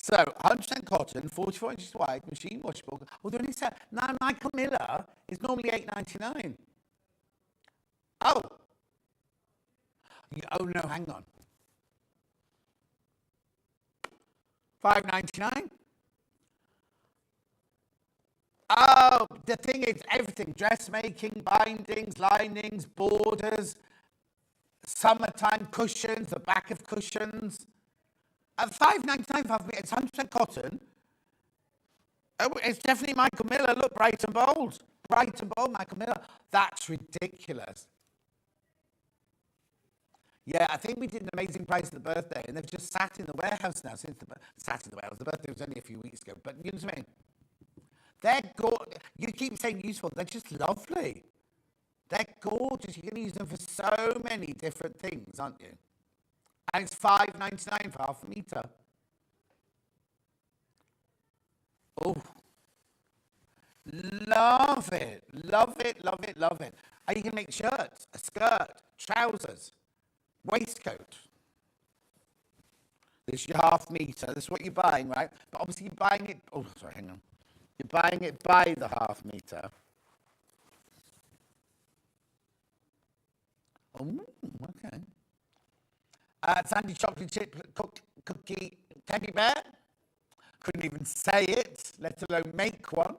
E: So, 100% cotton, 44 inches wide, machine washable. Oh, they only said, now Michael Miller is normally $8.99. Oh. Oh, no, hang on. $5.99. Oh, the thing is, everything. Dressmaking, bindings, linings, borders, summertime cushions, the back of cushions. At $5.99 for me, it's 100% cotton. Oh, it's definitely Michael Miller. Look, bright and bold. Bright and bold, Michael Miller. That's ridiculous. Yeah, I think we did an amazing price at the birthday, and they've just sat in the warehouse now since sat in the warehouse. The birthday was only a few weeks ago, but you know what I mean? They're gorgeous. You keep saying useful. They're just lovely. They're gorgeous. You can use them for so many different things, aren't you? And it's $5.99 for half a metre. Oh. Love it. Love it, love it, love it. And you can make shirts, a skirt, trousers, waistcoat. This is your half metre. This is what you're buying, right? But obviously you're buying it... Oh, sorry, hang on. You're buying it by the half metre. Oh, okay. Sandy chocolate chip cookie teddy bear. Couldn't even say it, let alone make one.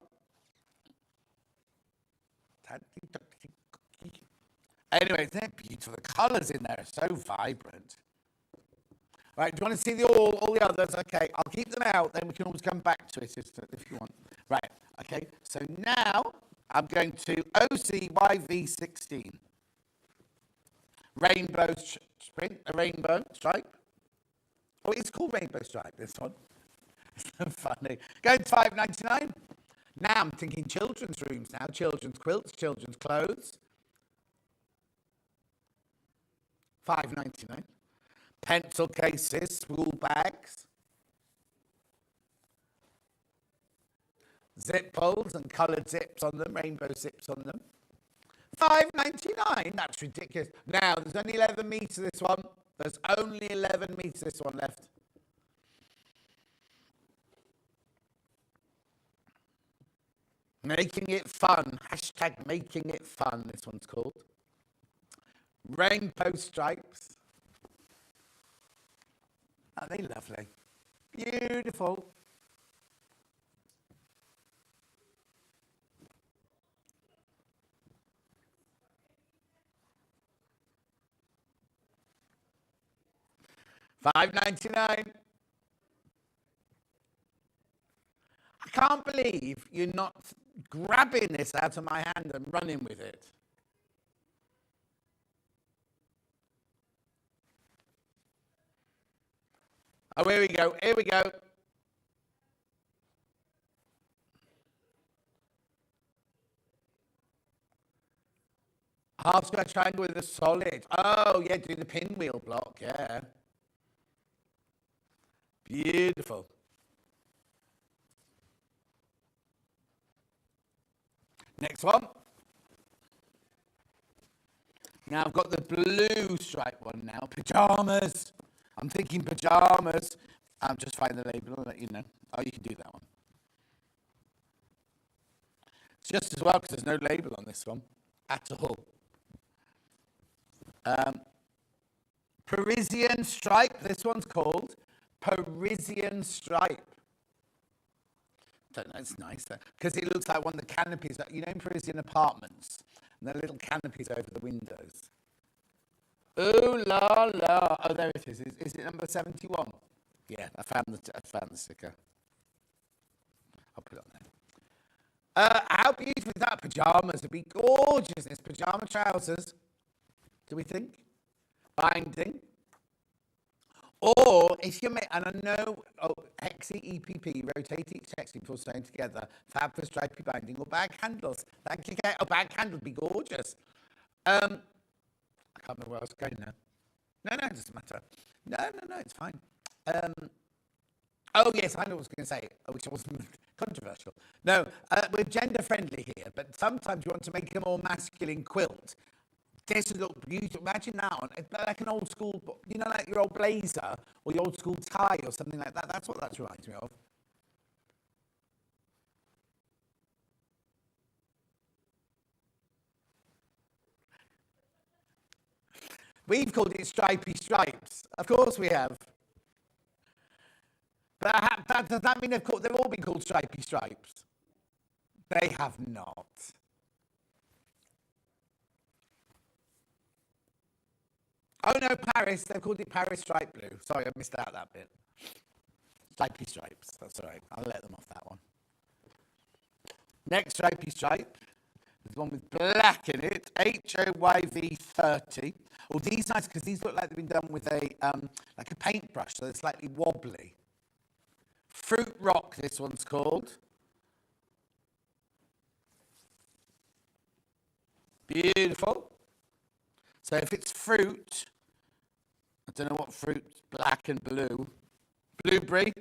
E: Anyway, isn't it beautiful? The colours in there are so vibrant. Right, do you want to see all the others? Okay, I'll keep them out, then we can always come back to it if you want. Right, okay, so now I'm going to OCYV16. Rainbow stripe. Oh, it's called rainbow stripe, this one. It's so funny. Going to $5.99. Now I'm thinking children's rooms now, children's quilts, children's clothes. $5.99. Pencil cases, spool bags. Zip pulls and coloured zips on them, rainbow zips on them. $5.99, that's ridiculous. Now, there's only 11 metres this one. There's only 11 metres this one left. Making it fun. Hashtag making it fun, this one's called. Rainbow stripes. Aren't they lovely? Beautiful. $5.99. I can't believe you're not grabbing this out of my hand and running with it. Oh, here we go, here we go. Half square triangle with a solid. Oh, yeah, do the pinwheel block, yeah. Beautiful. Next one. Now I've got the blue stripe one now. Pyjamas. I'm thinking pyjamas. I'll just find the label and let you know. Oh, you can do that one. It's just as well because there's no label on this one at all. Parisian stripe. This one's called Parisian stripe. Don't know, it's nice because it looks like one of the canopies, you know, in Parisian apartments, and the little canopies over the windows. Ooh la la! Oh, there it is. Is it number 71? Yeah, I found the sticker. I'll put it on there. How beautiful is that? Pajamas. It'd be gorgeous. It's pajama trousers. Do we think? Binding. Or if you make, and I know, Hexi EPP, rotate each texture before sewing together, fab for stripy binding or bag handles. Thank you, Kate. Oh, bag handle would be gorgeous. I can't remember where I was going now. No, it doesn't matter. No, it's fine. Oh, yes, I know what I was going to say, which wasn't controversial. No, we're gender friendly here, but sometimes you want to make a more masculine quilt. This would look beautiful. Imagine that one, like an old school, like your old blazer or your old school tie or something like that. That's what that reminds me of. We've called it stripy stripes. Of course we have. But does that mean they've all been called stripy stripes? They have not. Oh no, Paris. They've called it Paris Stripe Blue. Sorry, I missed out that bit. Stripy stripes. That's all right. I'll let them off that one. Next stripy stripe. There's one with black in it. HOYV 30. Oh, these nice because these look like they've been done with a like a paintbrush, so they're slightly wobbly. Fruit Rock, this one's called. Beautiful. So if it's fruit, I don't know what fruit, black and blue. Blueberry,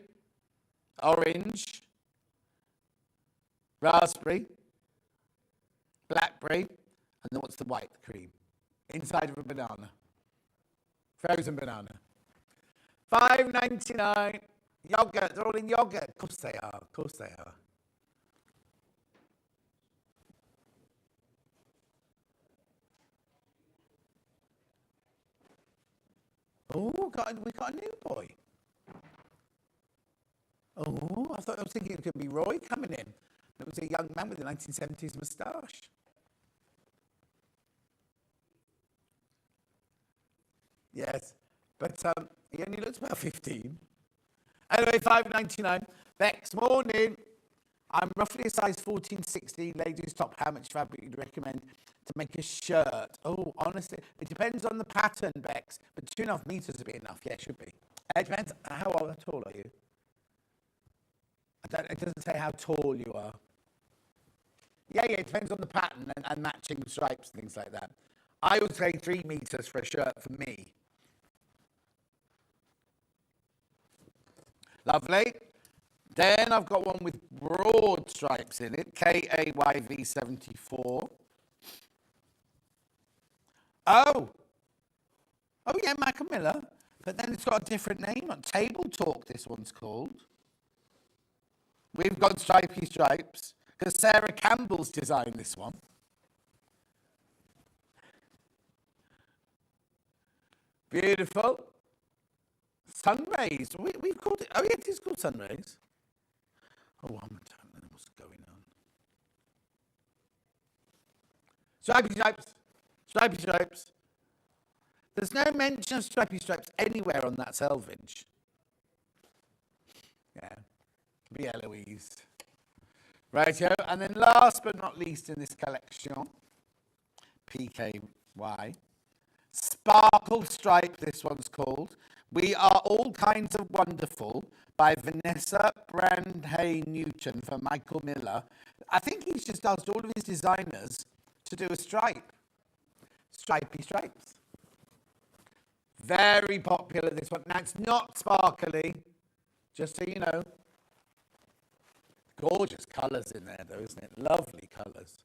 E: orange, raspberry, blackberry, and then what's the white cream? Inside of a banana. Frozen banana. $5.99. Yogurt, they're all in yogurt. Of course they are, of course they are. Oh, we got a new boy. Oh, I was thinking it could be Roy coming in. It was a young man with a 1970s moustache. Yes, but he only looks about 15. Anyway, $5.99. Bex, morning. I'm roughly a size 14-16. Ladies top, how much fabric you'd recommend to make a shirt? Oh, honestly, it depends on the pattern, Bex, but 2.5 meters would be enough. Yeah, it should be. It depends. How tall are you? It doesn't say how tall you are. Yeah, it depends on the pattern and matching stripes and things like that. I would say 3 meters for a shirt for me. Lovely. Then I've got one with broad stripes in it, KAYV 74. Oh yeah, Macamilla. But then it's got a different name on Table Talk, this one's called. We've got stripy stripes, because Sarah Campbell's designed this one. Beautiful. Sun rays. We've called it. Oh, yeah, it is called sun rays. Oh, I'm telling you what's going on. Stripy stripes. Stripy stripes. There's no mention of stripy stripes anywhere on that selvage. Yeah. Be Eloise. Rightio. And then last but not least in this collection, PKY. Sparkle Stripe, this one's called. We Are All Kinds of Wonderful by Vanessa Brandhay Newton for Michael Miller. I think he's just asked all of his designers to do a stripe. Stripy stripes. Very popular, this one. Now, it's not sparkly, just so you know. Gorgeous colours in there, though, isn't it? Lovely colours.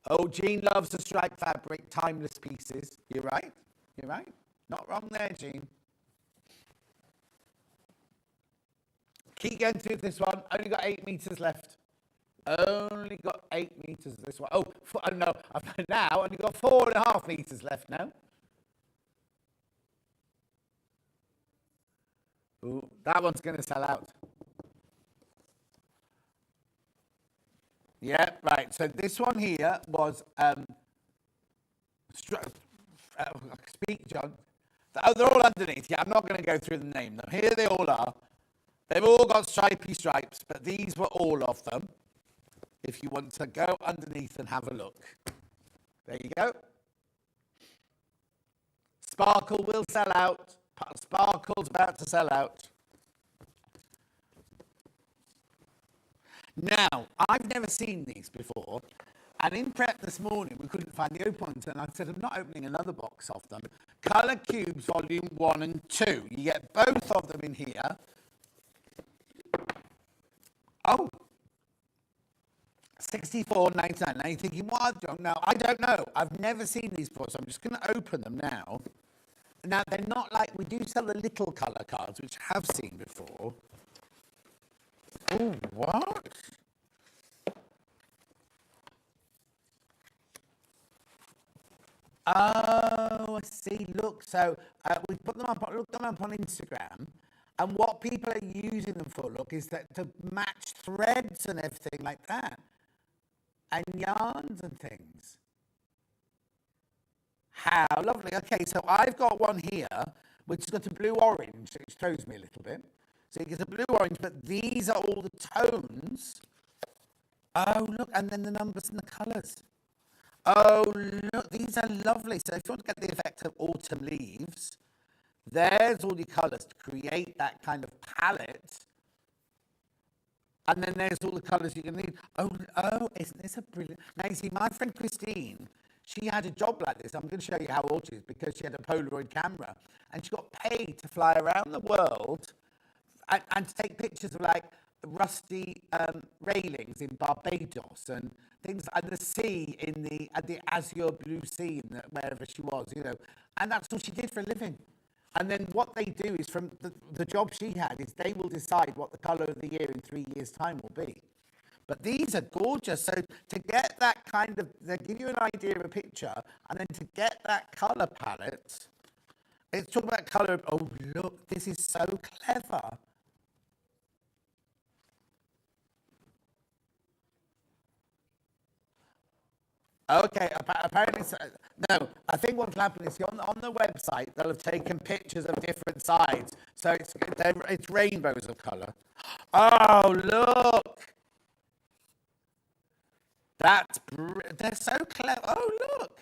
E: Oh, Jean loves the striped fabric, timeless pieces. You're right. You're right. Not wrong there, Jean. Keep going through this one. Only got 8 meters left. Only got 8 meters this one. Oh, no. Now only got 4.5 meters left now. Ooh, that one's going to sell out. Yeah, right. So this one here was speak, John. Oh, they're all underneath. Yeah, I'm not going to go through the name them. Here they all are. They've all got stripy stripes, but these were all of them. If you want to go underneath and have a look. There you go. Sparkle will sell out. Sparkle's about to sell out. Now, I've never seen these before, and in prep this morning we couldn't find the open ones, and I said I'm not opening another box of them. Colour Cubes Volume 1 and 2. You get both of them in here. Oh, $64.99. Now you're thinking, what? No, I don't know. I've never seen these before, so I'm just going to open them now. Now, they're not like, we do sell the little colour cards, which I have seen before. Oh, what? Oh, I see. Look, so we put them up, look them up on Instagram, and what people are using them for, look, is that to match threads and everything like that, and yarns and things. How lovely. Okay, so I've got one here, which has got a blue-orange, which throws me a little bit. So you get a blue-orange, but these are all the tones. Oh, look, and then the numbers and the colours. Oh, look, these are lovely. So if you want to get the effect of autumn leaves, there's all the colours to create that kind of palette. And then there's all the colours you can need. Oh, isn't this a brilliant... Now, you see, my friend Christine, she had a job like this. I'm going to show you how old she is, because she had a Polaroid camera. And she got paid to fly around the world and to take pictures of, like, rusty railings in Barbados and things, and the sea in the azure blue sea wherever she was, you know. And that's what she did for a living. And then what they do is, from the job she had, is they will decide what the colour of the year in 3 years' time will be. But these are gorgeous. So to get that kind of, they give you an idea of a picture, and then to get that colour palette, it's talking about colour. Oh, look, this is so clever. Okay, apparently, no, I think what's happened is on the website, they'll have taken pictures of different sides. So it's rainbows of colour. Oh, look. They're so clever. Oh, look.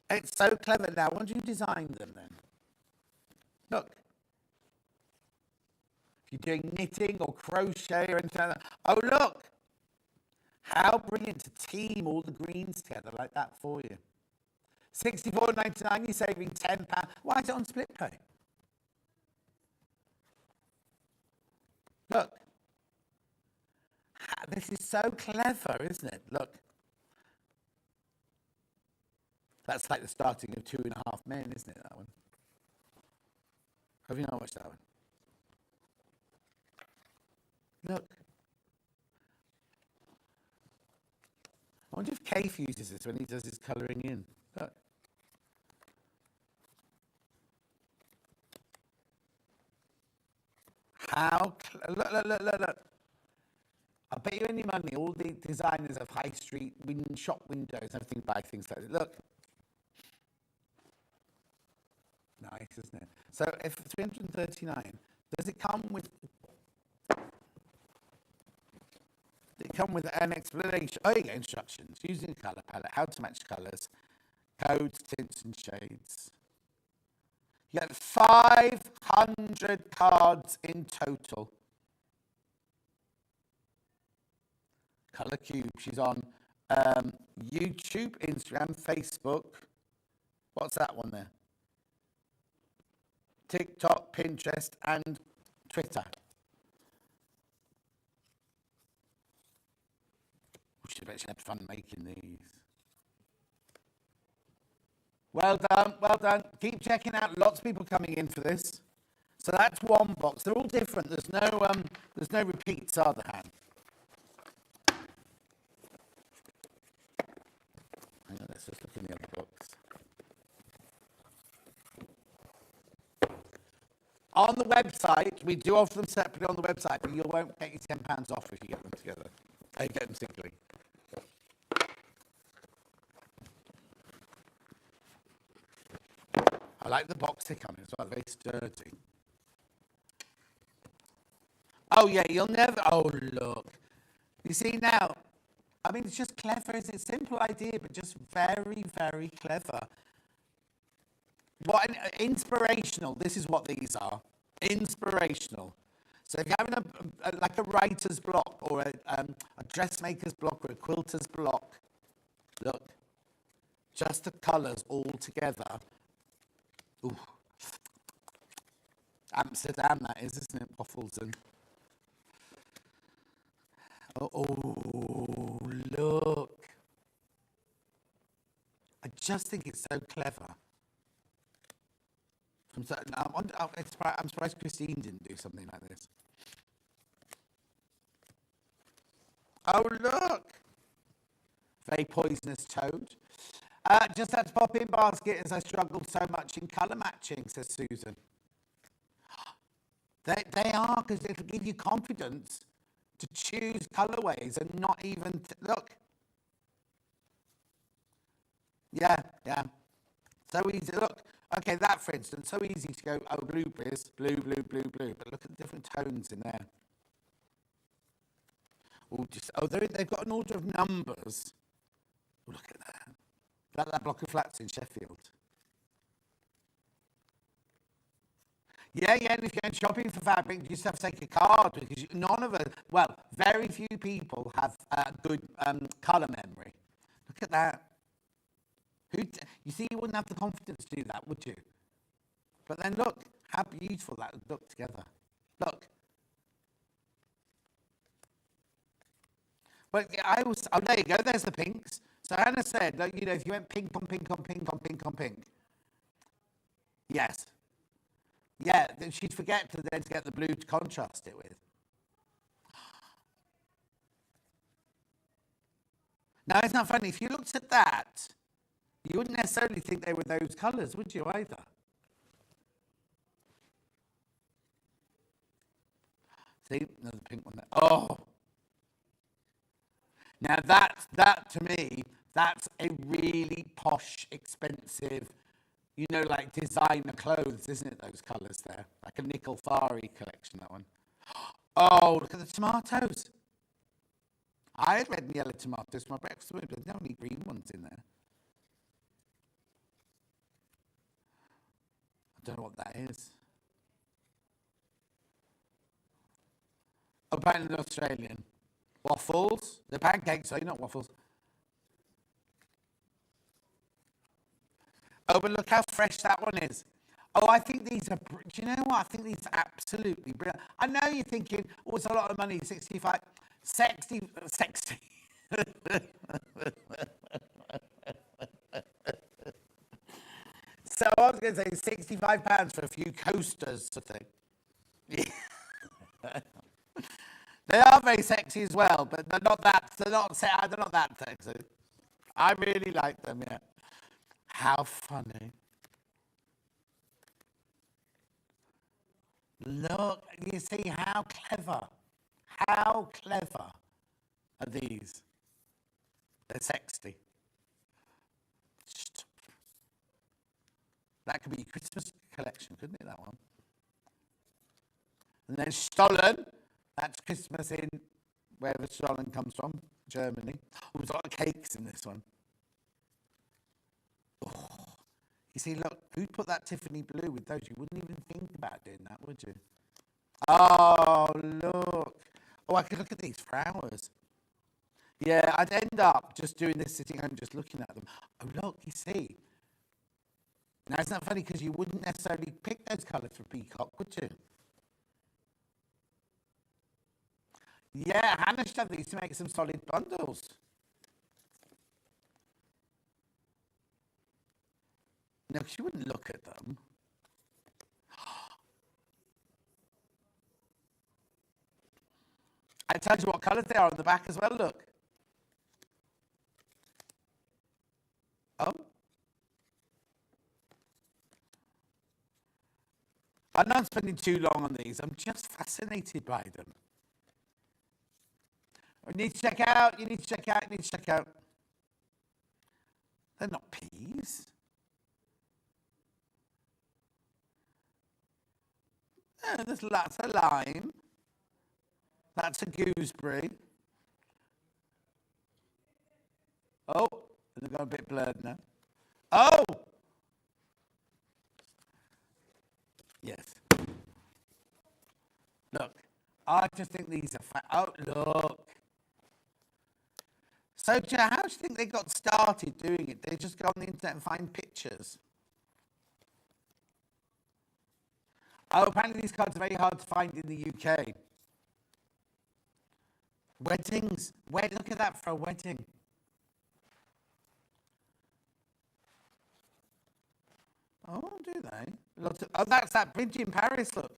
E: It's so clever. Now, once you design them then, look. If you're doing knitting or crochet or anything like that, oh, look. How brilliant to team all the greens together like that for you. $64.99, you're saving £10. Why is it on split pay? Look. This is so clever, isn't it? Look. That's like the starting of 2.5 Men, isn't it, that one? Have you not watched that one? Look. I wonder if Keith uses this when he does his colouring in. Look. Look. I'll bet you any money all the designers of high street shop windows, everything, buy things like that. Look. Nice, isn't it? So if 339, does it come with... They come with an explanation. Oh, you get instructions. Using a colour palette, how to match colours, codes, tints and shades. You get 500 cards in total. Colour Cube. She's on YouTube, Instagram, Facebook. What's that one there? TikTok, Pinterest and Twitter. I bet she had fun making these. Well done, well done. Keep checking out. Lots of people coming in for this. So that's one box. They're all different. There's no repeats, are there, Han? Hang on, let's just look in the other box. On the website, we do offer them separately on the website, but you won't get your £10 off if you get them together. You get them singly. I like the box they come in as well, very sturdy. Oh yeah, you'll never, oh look. You see now, I mean, it's just clever, it's a simple idea, but just very, very clever. What inspirational? This is what these are. Inspirational. So if you're having like a writer's block or a dressmaker's block or a quilter's block, look, just the colours all together. Ooh. Amsterdam, that is, isn't it? Waffles and. Oh, look. I just think it's so clever. I'm surprised Christine didn't do something like this. Oh, look. Very poisonous toad. Just had to pop in basket as I struggled so much in colour matching, says Susan. They are, because it'll give you confidence to choose colourways and not even, look. Yeah. So easy, look. Okay, that for instance, so easy to go, oh, blue, please, blue, but look at the different tones in there. They've got an order of numbers. Oh, look at that. That block of flats in Sheffield. Yeah, and if you're going shopping for fabric, you just have to take a card because very few people have good colour memory. Look at that. You see, you wouldn't have the confidence to do that, would you? But then look, how beautiful that would look together. Look. But there you go, there's the pinks. So Anna said, like, if you went pink on pink on pink on pink on pink. Yes. Yeah, then she'd forget to get the blue to contrast it with. Now, isn't that funny? If you looked at that, you wouldn't necessarily think they were those colours, would you, either? See, another pink one there. Oh! Now, that to me, that's a really posh, expensive, like designer clothes, isn't it, those colours there? Like a Nickel Fari collection, that one. Oh, look at the tomatoes. I had red and yellow tomatoes for my breakfast food, but there are only green ones in there. I don't know what that is. Oh, apparently Australian. Waffles. They're pancakes, sorry, not waffles. Oh, but look how fresh that one is. Oh, I think these are, do you know what? I think these are absolutely brilliant. I know you're thinking, oh, it's a lot of money, 65, sexy. So I was going to say £65 for a few coasters, I think. They are very sexy as well, but they're not that sexy. I really like them, yeah. How funny. Look, you see how clever are these? They're sexy. That could be your Christmas collection, couldn't it, that one? And then Stollen, that's Christmas in wherever Stollen comes from, Germany. Oh, there's a lot of cakes in this one. Oh, you see, look, who'd put that Tiffany blue with those? You wouldn't even think about doing that, would you? Oh, look. Oh, I could look at these flowers. Yeah, I'd end up just doing this, sitting home, just looking at them. Oh, look, you see. Now, it's not funny because you wouldn't necessarily pick those colours for peacock, would you? Yeah, Hannah should have these to make some solid bundles. No, she wouldn't look at them. It tells you what colours they are on the back as well, look. Oh. I'm not spending too long on these. I'm just fascinated by them. You need to check out. They're not peas. Oh, that's a lime. That's a gooseberry. Oh, they've got a bit blurred now. Oh! I just think these are oh, look. So, how do you think they got started doing it? They just go on the internet and find pictures. Oh, apparently these cards are very hard to find in the UK. Weddings. Look at that for a wedding. Oh, do they? Lots of, oh, that's that bridge in Paris, look.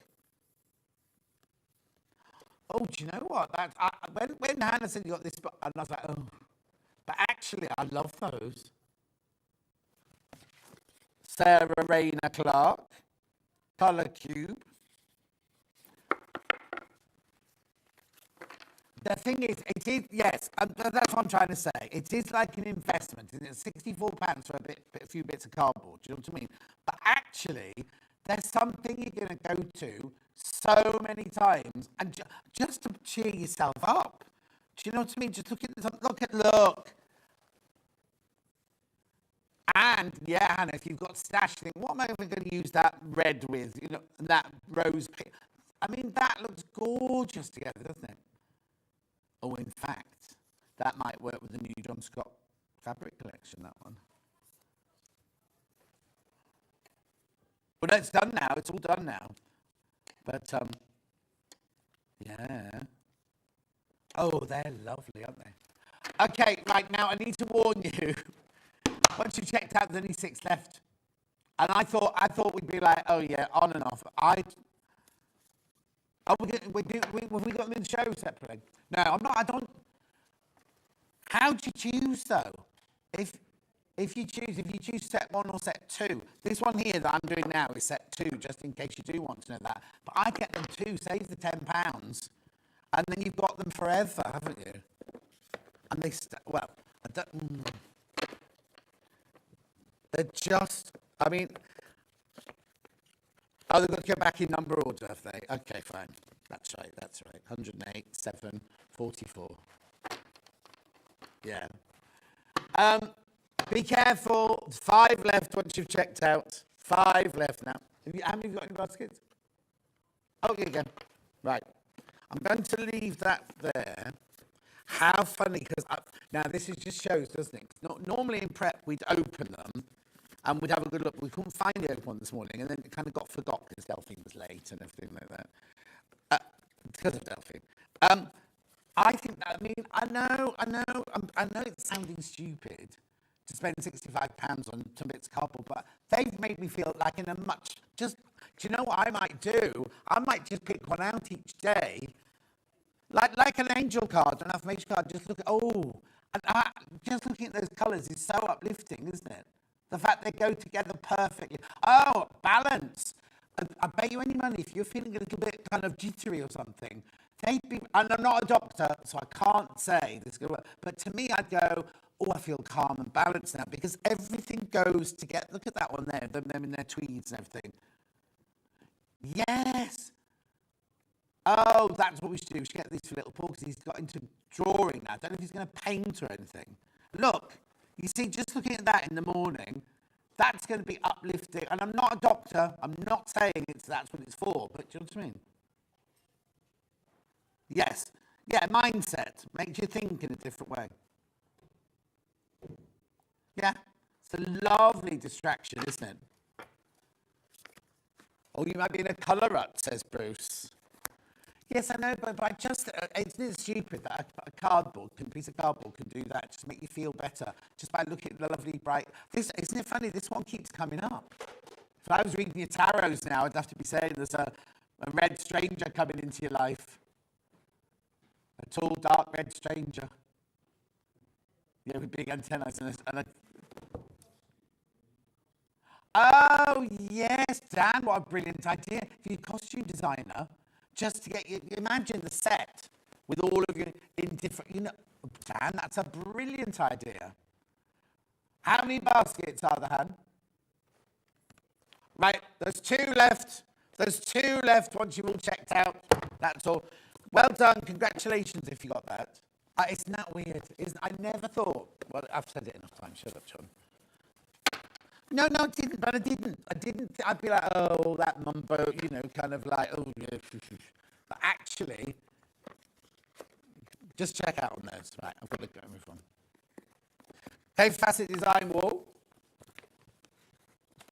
E: Oh, do you know what? When Hannah said you got this, and I was like, oh. But actually, I love those. Sarah Rayner Clark, Colour Cube. The thing is, it is, yes, that's what I'm trying to say. It is like an investment. It's £64 for a few bits of cardboard, do you know what I mean? But actually, there's something you're going to go to so many times, and just to cheer yourself up. Do you know what I mean? Just look. And yeah, Hannah, if you've got stash, think, what am I going to use that red with? You know, that rose pink. I mean, that looks gorgeous together, doesn't it? Oh, in fact, that might work with the new John Scott fabric collection, that one. Well, no, it's done now. It's all done now. But, yeah. Oh, they're lovely, aren't they? Okay, right, now I need to warn you. Once you checked out, there's only 6 left. And I thought we'd be like, oh, yeah, on and off. Have we got them in the show separately? No, I'm not. I don't. How do you choose though? If you choose set 1 or set 2, this one here that I'm doing now is set 2, just in case you do want to know that. But I get them too, save the £10, and then you've got them forever, haven't you? And they well, I don't. They're just. I mean. Oh, they've got to go back in number order, have they? Okay, fine. That's right. 108, 7, 44. Yeah. Be careful. 5 left once you've checked out. 5 left now. How many have you got in your baskets? Oh, here you go. Right. I'm going to leave that there. How funny, because now this just shows, doesn't it? Normally in prep, we'd open them. And we'd have a good look. We couldn't find the open one this morning, and then it kind of got forgot because Delphine was late and everything like that. Because of Delphine. I think that, I mean, I know it's sounding stupid to spend £65 on some bits of cardboard, but they've made me feel like in a much, just, do you know what I might do? I might just pick one out each day, like an angel card, an affirmation card, just look at, and just looking at those colours is so uplifting, isn't it? The fact they go together perfectly. Oh, balance. I bet you any money, if you're feeling a little bit kind of jittery or something, they'd be, and I'm not a doctor, so I can't say this is going to work, but to me, I'd go, oh, I feel calm and balanced now, because everything goes together. Look at that one there, them in their tweeds and everything. Yes. Oh, that's what we should do. We should get these for little Paul, because he's got into drawing now. I don't know if he's going to paint or anything. Look. You see, just looking at that in the morning, that's going to be uplifting. And I'm not a doctor. I'm not saying that's what it's for. But do you know what I mean? Yes. Yeah, mindset. Makes you think in a different way. Yeah. It's a lovely distraction, isn't it? Oh, you might be in a colour rut, says Bruce. Yes, I know, but I just, it's stupid that a piece of cardboard can do that, just make you feel better, just by looking at the lovely bright, isn't it funny, this one keeps coming up. If I was reading your tarots now, I'd have to be saying there's a red stranger coming into your life. A tall, dark red stranger. Yeah, with big antennae and a... Oh, yes, Dan, what a brilliant idea. If you're a costume designer, just to get you, imagine the set with all of you in different, Dan, that's a brilliant idea. How many baskets are there, Han? Right, there's 2 left. There's 2 left once you've all checked out. That's all. Well done. Congratulations if you got that. Isn't that weird? I never thought. Well, I've said it enough times. Shut up, John. No, I didn't, but I didn't. I'd be like, oh, that mumbo, kind of like, oh, yeah. But actually, just check out on those. Right, I've got to go with one. Dave Facet Design Wall.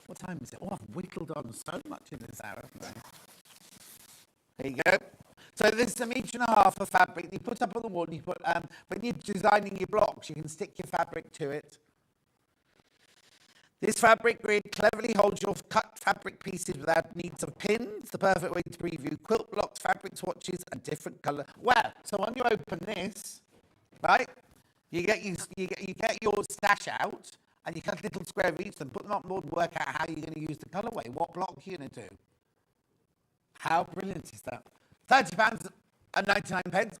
E: What time is it? Oh, I've whittled on so much in this hour, haven't I? There you go. So this is 1.5 meters of fabric you put up on the wall. And you put when you're designing your blocks, you can stick your fabric to it. This fabric grid cleverly holds your cut fabric pieces without needs of pins. The perfect way to preview quilt blocks, fabric swatches, and different colour. Well, so when you open this, right, you get your stash out, and you cut a little square of each of them, put them on board, and work out how you're going to use the colourway. What block you're going to do. How brilliant is that? £30 and 99 pence.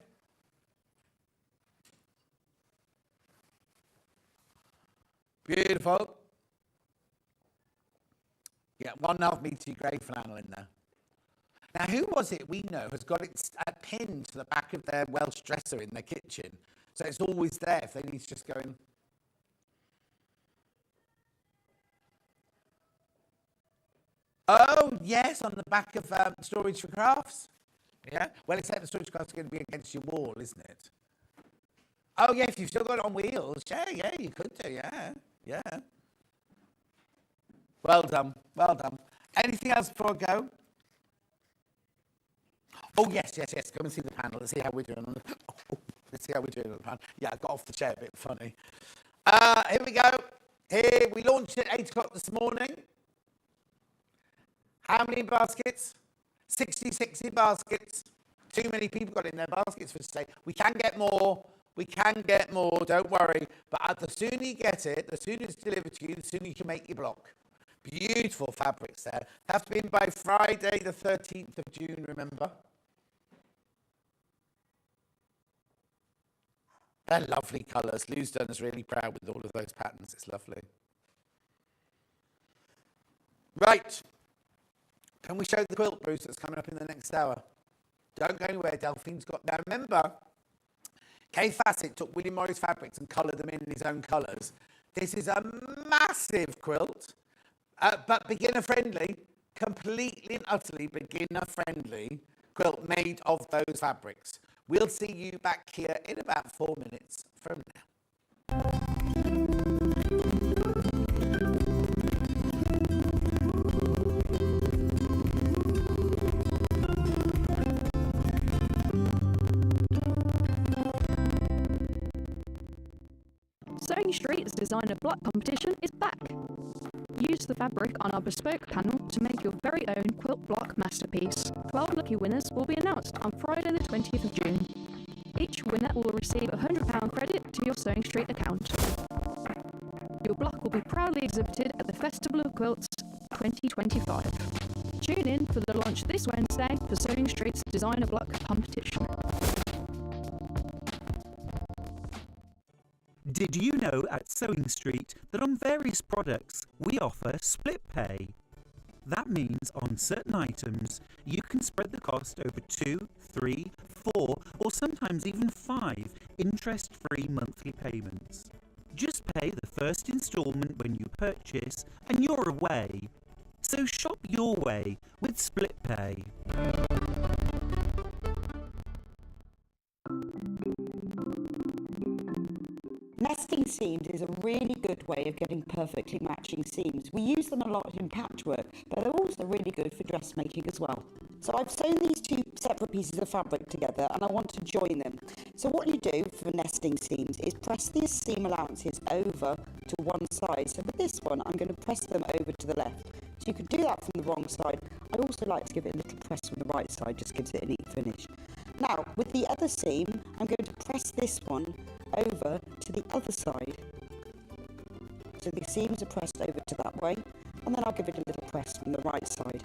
E: Beautiful. Yeah, 1.5 metre grey flannel in there. Now, who was it we know has got it pinned to the back of their Welsh dresser in their kitchen? So it's always there if they need to just go in. Oh, yes, on the back of Storage for Crafts. Yeah? Well, except the storage crafts are going to be against your wall, isn't it? Oh, yeah, if you've still got it on wheels. Yeah, you could do, yeah. Well done. Anything else before I go? Oh, yes. Come and see the panel. Let's see how we're doing on the panel. Yeah, I got off the chair a bit funny. Here we go. Here, we launched at 8 o'clock this morning. How many baskets? 60 baskets. Too many people got in their baskets for today. We can get more, don't worry. But the sooner you get it, the sooner it's delivered to you, the sooner you can make your block. Beautiful fabrics there. Have to be in by Friday the 13th of June, remember? They're lovely colours. Lou's done us really proud with all of those patterns. It's lovely. Right. Can we show the quilt, Bruce, that's coming up in the next hour? Don't go anywhere. Delphine's got... Now, remember, Kay Facet took William Morris fabrics and coloured them in his own colours. This is a massive quilt, but beginner-friendly, completely and utterly beginner-friendly quilt made of those fabrics. We'll see you back here in about 4 minutes from now.
A: Sewing Street's designer block competition is back. Use the fabric on our bespoke panel to make your very own quilt block masterpiece. 12 lucky winners will be announced on Friday the 20th of June. Each winner will receive a £100 credit to your Sewing Street account. Your block will be proudly exhibited at the Festival of Quilts 2025. Tune in for the launch this Wednesday for Sewing Street's designer block competition.
I: Did you know at Sewing Street that on various products we offer split pay? That means on certain items you can spread the cost over 2, 3, 4 or sometimes even 5 interest-free monthly payments. Just pay the first instalment when you purchase and you're away. So shop your way with split pay.
F: Nesting seams is a really good way of getting perfectly matching seams. We use them a lot in patchwork, but they're also really good for dressmaking as well. So I've sewn these two separate pieces of fabric together and I want to join them. So what you do for nesting seams is press these seam allowances over to one side. So for this one, I'm going to press them over to the left. So you can do that from the wrong side. I also like to give it a little press from the right side, just gives it a neat finish. Now, with the other seam, I'm going to press this one over to the other side. So the seams are pressed over to that way, and then I'll give it a little press from the right side.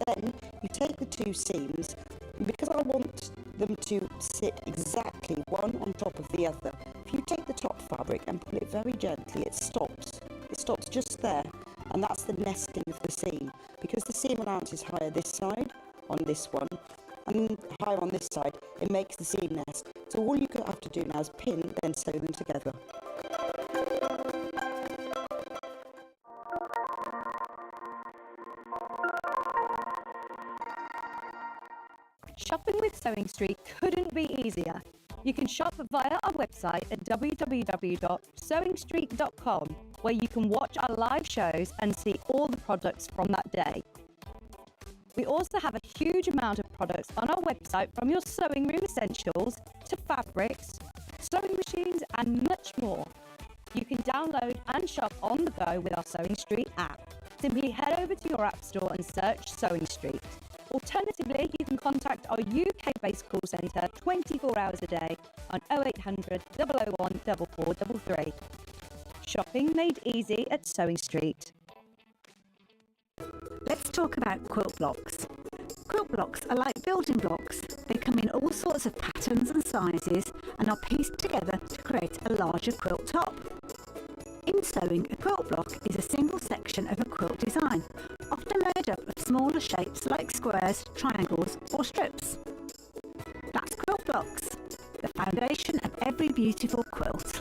F: Then you take the two seams, and because I want them to sit exactly one on top of the other, if you take the top fabric and pull it very gently, it stops. It stops just there, and that's the nesting of the seam. Because the seam allowance is higher this side, on this one, and higher on this side, it makes the seam nest. So all you have to do now is pin, then sew them together.
B: Shopping with Sewing Street couldn't be easier. You can shop via our website at www.sewingstreet.com, where you can watch our live shows and see all the products from that day. We also have a huge amount of products on our website, from your sewing room essentials to fabrics, sewing machines and much more. You can download and shop on the go with our Sewing Street app. Simply head over to your app store and search Sewing Street. Alternatively, you can contact our UK-based call centre 24 hours a day on 0800 001 4433. Shopping made easy at Sewing Street.
K: Let's talk about quilt blocks. Quilt blocks are like building blocks. They come in all sorts of patterns and sizes and are pieced together to create a larger quilt top. In sewing, a quilt block is a single section of a quilt design, often made up of smaller shapes like squares, triangles or strips. That's quilt blocks, the foundation of every beautiful quilt.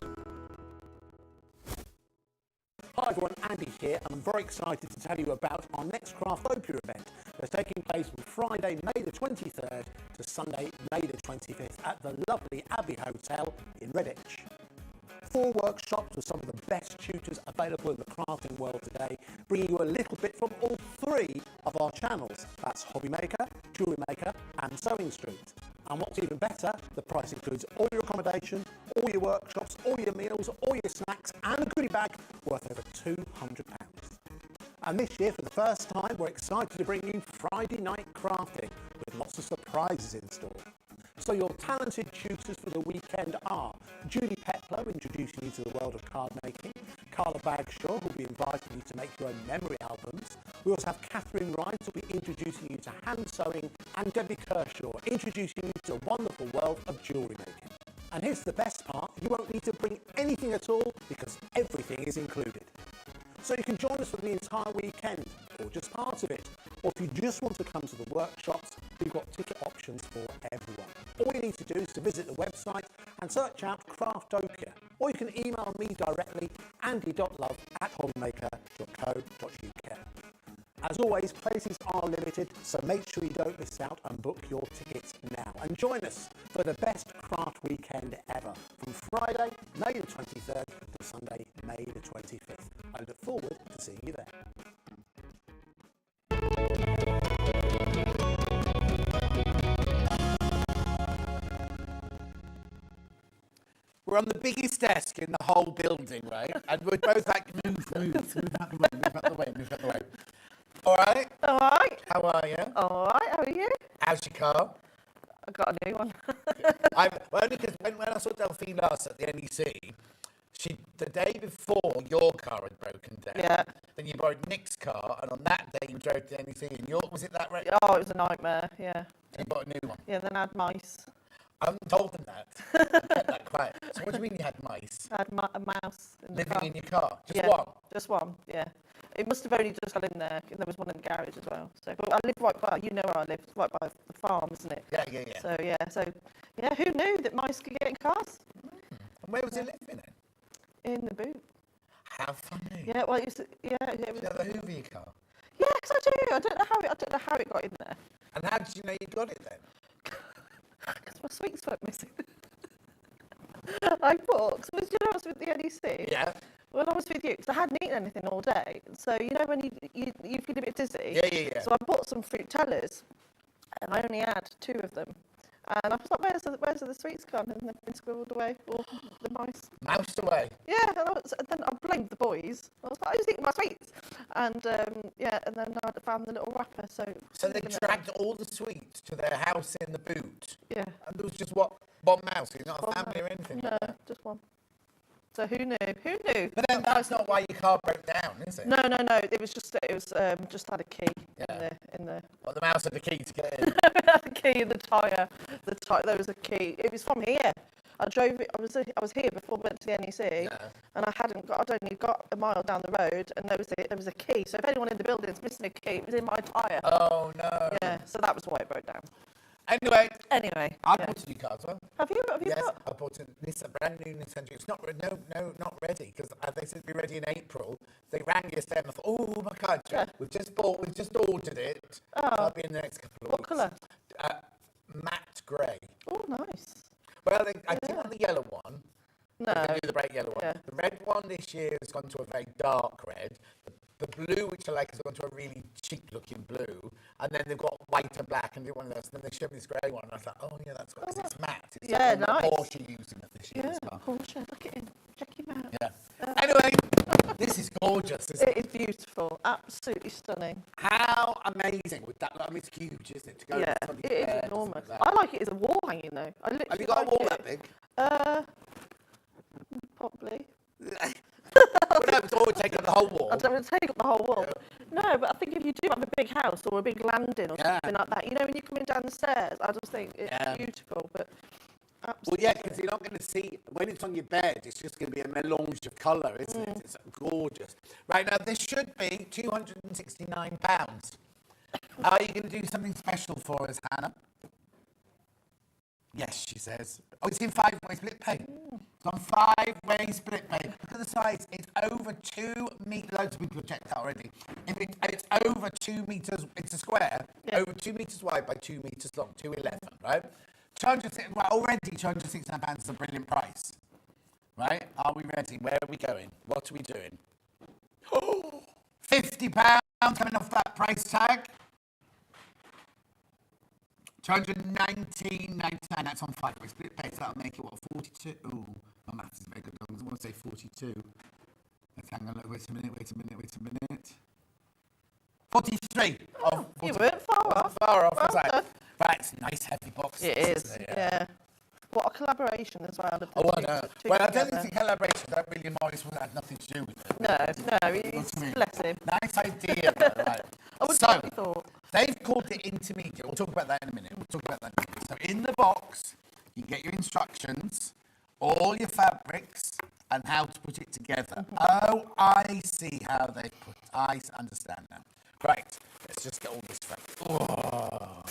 G: Hi everyone, Andy here, and I'm very excited to tell you about our next Craftopia event that's taking place from Friday, May the 23rd to Sunday, May the 25th at the lovely Abbey Hotel in Redditch. 4 workshops with some of the best tutors available in the crafting world today, bringing you a little bit from all 3 of our channels. That's Hobby Maker, Jewellery Maker and Sewing Street. And what's even better, the price includes all your accommodation, all your workshops, all your meals, all your snacks and a goodie bag worth over £200. And this year, for the first time, we're excited to bring you Friday night crafting with lots of surprises in store. So your talented tutors for the weekend are Julie Petlow, introducing you to the world of card making, Carla Bagshaw, who will be inviting you to make your own memory albums. We also have Catherine Ryan, who will be introducing you to hand sewing, and Debbie Kershaw, introducing you to a wonderful world of jewellery making. And here's the best part, you won't need to bring anything at all because everything is included. So you can join us for the entire weekend, or just part of it. Or if you just want to come to the workshops, we've got ticket options for everyone. All you need to do is to visit the website and search out Craftopia. Or you can email me directly, andy.love@hobbymaker.co.uk. As always, places are limited, so make sure you don't miss out and book your tickets now. And join us for the best craft weekend ever, from Friday, May the 23rd to Sunday, May the 25th. I look forward to seeing you there.
E: We're on the biggest desk in the whole building, right? And we're both like, move out the way, move out the way, move out the way. All right?
H: All right.
E: How are you?
H: All right, how are you?
E: How's your car?
H: I got a new one.
E: Only because when I saw Delphine last at the NEC, the day before your car had broken down,
H: Yeah.
E: then you borrowed Nick's car, and on that day you drove to the NEC, and was it that right?
H: Oh, it was a nightmare, yeah.
E: You bought a new one?
H: Yeah, then I had mice.
E: I haven't told them that. I kept that quiet. So what do you mean you had mice?
H: I had a mouse in the
E: Living
H: car.
E: in your car? Just
H: Yeah,
E: one?
H: Just one, yeah. It must have only just got in there. There was one in the garage as well. So, but I live right by, you know where I live, it's right by the farm, isn't it?
E: Yeah.
H: So who knew that mice could get in cars?
E: And where was it living in?
H: In the boot.
E: How funny.
H: Yeah, well, it was,
E: Did you have a Hoover your car?
H: Yes, I do. I don't know how it got in there.
E: And how did you know you got it then?
H: Because my sweets weren't missing. I thought, because you know I was with the NEC?
E: Yeah.
H: When I was with you, because I hadn't eaten anything all day. So, you know when you feel a bit dizzy?
E: Yeah.
H: So I bought some fruit tellers, and I only had 2 of them. And I was like, where's the sweets gone? And they've been squirreled away, all the mice.
E: Moused away?
H: Yeah, and then I blamed the boys. I was like, I was eating my sweets. And and then I found the little wrapper. So
E: they dragged all the sweets to their house in the boot?
H: Yeah.
E: And there was just one mouse? It's not a family or anything?
H: No, just one. So who knew? Who knew?
E: But then that's not why your car broke down, is it?
H: No. It was just had a key in the.
E: Well, the mouse had the key to get in.
H: The key in the tyre. There was a key. It was from here. I drove it. I was here before I went to the NEC, and I'd only got a mile down the road, and there was a key. So if anyone in the building is missing a key, it was in my tyre.
E: Oh no.
H: Yeah. So that was why it broke down.
E: Anyway.
H: I
E: bought a new car as well.
H: Have you?
E: Yes,
H: got?
E: I bought a brand new Nissan. It's not not ready because they said it'd be ready in April. They rang yesterday and I thought, oh my God, we've just ordered it.
H: Oh.
E: So I'll be in the next couple of weeks.
H: What colour?
E: matte grey.
H: Oh, nice.
E: Well, I didn't want the yellow one.
H: No.
E: They do the bright yellow one.
H: Yeah.
E: The red one this year has gone to a very dark red. The blue, which I like, has gone to a really cheap-looking blue. And then they've got white and black, and one of those. And then they showed me this grey one, and I was like, oh yeah, that's good. 'Cause it's matte. It's
H: Yeah,
E: like
H: nice.
E: Porsche using it this year as well.
H: Porsche, look at him. Check him out.
E: Yeah. Anyway, this is gorgeous, isn't it?
H: It is beautiful. Absolutely stunning.
E: How amazing would that look? I mean, it's huge, isn't it? To go
H: Yeah,
E: from something
H: it is
E: there to
H: enormous.
E: something like
H: I like it as a wall hanging though. I literally
E: Have you got a
H: like
E: wall
H: it.
E: that big?
H: Probably.
E: Well, no, it's always taking up the whole wall.
H: I don't want to take up the whole wall. No, but I think if you do have a big house or a big landing or something like that, you know, when you're coming down the stairs, I just think it's beautiful. But
E: Well,
H: absolutely.
E: yeah, because you're not going to see, when it's on your bed, it's just going to be a melange of colour, isn't it? It's gorgeous. Right, now this should be £269. Are you going to do something special for us, Hannah? Yes, she says. Oh, it's in 5-way split pay. It's on 5-way split pay. Look at the size. It's over 2 metres. Loads of people have checked that already. If it's over 2 metres, it's a square, over 2 metres wide by 2 metres long, 211, right? Right, already £269 is a brilliant price. Right? Are we ready? Where are we going? What are we doing? Oh, £50 coming off that price tag. £219.99. That's on 5-way split pay. So that'll make it what, 42? Oh, my maths is very good. I want to say 42. Let's hang on. Wait a minute. 43.
H: Oh, you weren't far off.
E: Far off.
H: Well done.
E: Right, it's a nice heavy box.
H: It is. Yeah. What a collaboration as well.
E: Oh, I know. Well, I don't think it's a collaboration. That William Morris would have nothing to do with it.
H: No, he's bless him.
E: Nice idea, though, right?
H: I wouldn't
E: So,
H: have thought.
E: they've called it intermediate. We'll talk about that in a minute. So in the box, you get your instructions, all your fabrics, and how to put it together. Oh, I see how they put. I understand now. Right, let's just get all this fabric. Oh,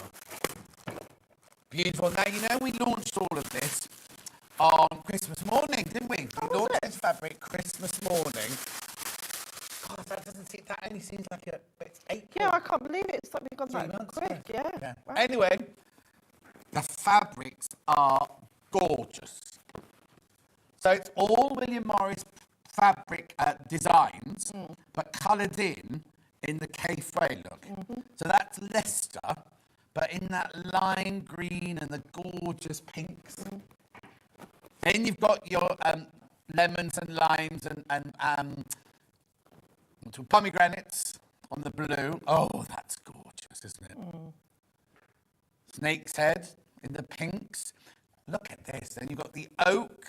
E: beautiful. Now, you know we launched all of this on Christmas morning, didn't we? We launched this fabric Christmas morning. God, that doesn't seem, that only seems like it's April.
H: Yeah, I can't believe it. It's like we've gone
E: 3
H: that
E: months,
H: quick. Yeah. Wow.
E: Anyway, the fabrics are gorgeous. So it's all William Morris fabric designs, but coloured in the K-Fray look. So that's Leicester, but in that lime green and the gorgeous pinks. Then you've got your lemons and limes and pomegranates on the blue. Oh, that's gorgeous, isn't it? Snake's head in the pinks. Look at this. Then you've got the oak.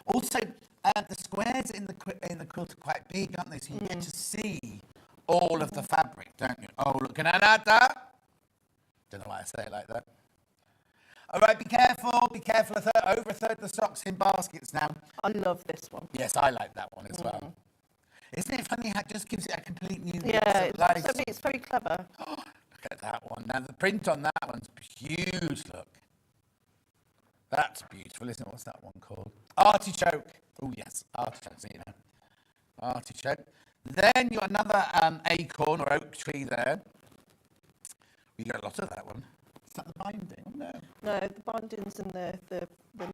E: Also, the squares in the quilt are quite big, aren't they? So you get to see all of the fabric, don't you? Oh, look at that. Don't know why I say it like that. All right, be careful. Over a third of the stock's in baskets now.
H: I love this one.
E: Yes, I like that one as well. Isn't it funny how it just gives it a complete new
H: Yeah,
E: life?
H: it's very clever.
E: Oh, look at that one. Now, the print on that one's huge, look. That's beautiful, isn't it? What's that one called? Artichoke. Oh, yes, artichoke, so you know. Artichoke. Then you got another acorn or oak tree there. We got a lot of that one. Is that the binding? No.
H: No, the bindings and the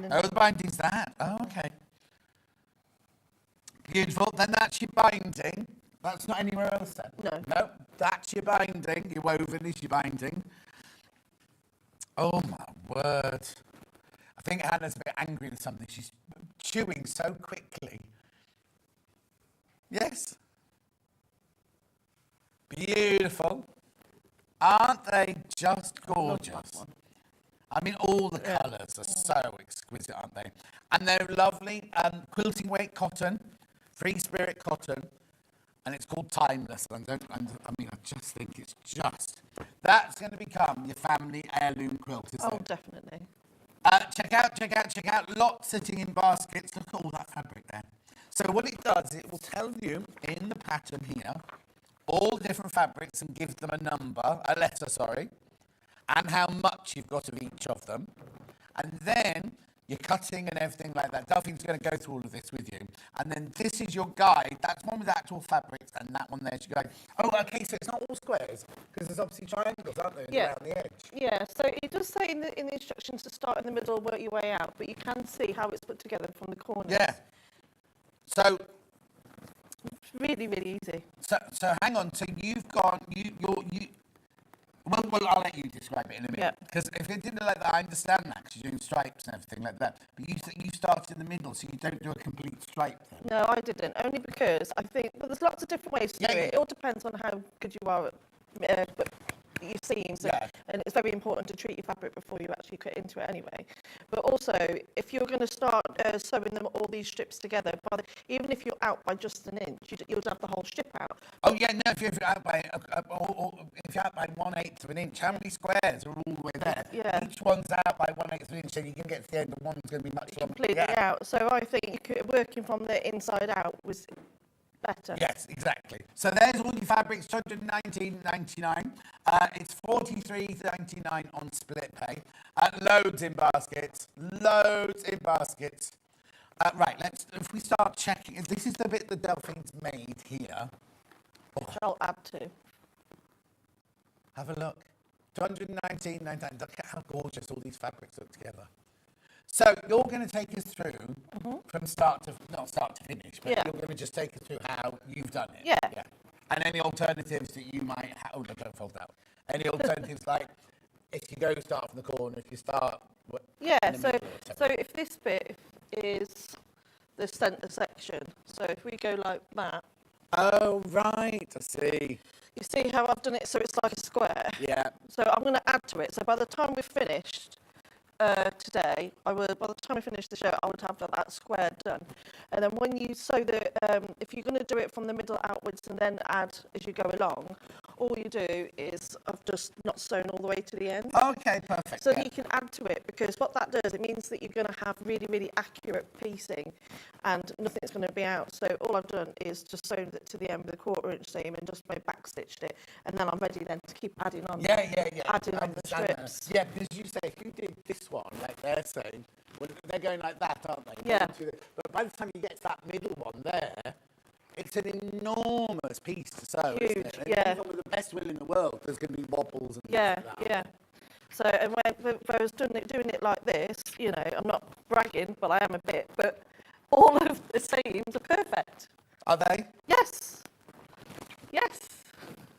E: Oh, the binding's that. Oh, okay. Beautiful. Then that's your binding. That's not anywhere else then? No, that's your binding. Your woven is your binding. Oh, my word. I think Hannah's a bit angry with something. She's chewing so quickly. Yes. Beautiful. Aren't they just gorgeous? I mean, all the colours are so exquisite, aren't they? And they're lovely quilting weight cotton, free spirit cotton, and it's called Timeless. I just think it's just. That's going to become your family heirloom quilt, isn't it?
H: Oh, definitely.
E: Check out. Lots sitting in baskets. Look at all that fabric there. So what it does, it will tell you in the pattern here, all the different fabrics and give them a letter, and how much you've got of each of them. And then your cutting and everything like that. Delphine's going to go through all of this with you. And then this is your guide. That's one with actual fabrics, and that one there's your guide. Oh, okay, so it's not all squares, because there's obviously triangles, aren't there, around the edge?
L: Yeah, so it does say in the instructions to start in the middle, work your way out, but you can see how it's put together from the corners.
E: Yeah. So...
L: It's really, really easy.
E: So hang on, so you've gone, well, I'll let you describe it in a minute. Because if it didn't like that, I understand that, because you're doing stripes and everything like that. But you start in the middle, so you don't do a complete stripe then.
L: No, I didn't, only because I think, well, there's lots of different ways to do it. It all depends on how good you are at your seams, and it's very important to treat your fabric before you actually cut into it anyway. But also, if you're going to start sewing them all these strips together, even if you're out by just an inch, you'll have the whole strip out.
E: Oh yeah, no, if you're out by if you're out by 1/8 of an inch, how many squares are all the way there?
L: Yeah.
E: Each one's out by 1/8 of an inch, so you can get to the end, and one's going to be much longer.
L: Completely out. So I think working from the inside out was better.
E: Yes, exactly. So there's all your fabrics, $219.99. It's $43.99 on split pay. Loads in baskets. Right, if we start checking, this is the bit that Delphine's made here.
L: Which I'll add to.
E: Have a look. $219.99. Look at how gorgeous all these fabrics look together. So you're going to take us through from not start to finish, but you're going to just take us through how you've done it.
L: Yeah.
E: And any alternatives that you might have. Oh, no, don't fold out. Any alternatives like if you go start from the corner, if you start.
L: So if this bit is the centre section, so if we go like that.
E: Oh, right, I see.
L: You see how I've done it so it's like a square?
E: Yeah.
L: So I'm going to add to it. So by the time we've finished today, by the time I finish the show, I would have that square done. And then when you sew if you're going to do it from the middle outwards and then add as you go along, all you do is I've just not sewn all the way to the end.
E: Okay, perfect.
L: So you can add to it, because what that does, it means that you're going to have really, really accurate piecing and nothing's going to be out. So all I've done is just sewn it to the end with a 1/4 inch seam and just back stitched it, and then I'm ready then to keep adding on. Adding on the strips.
E: Yeah, because you say if you did this one like they're saying, well, they're going like that, aren't they?
L: Yeah.
E: But by the time you get to that middle one there, it's an enormous piece to sew.
L: Huge,
E: isn't it? And
L: yeah.
E: even with the best will in the world, there's going to be wobbles and
L: Yeah,
E: things like that.
L: yeah. So, and when I was doing it like this, you know, I'm not bragging, but I am a bit, but all of the seams are perfect.
E: Are they?
L: Yes. Yes.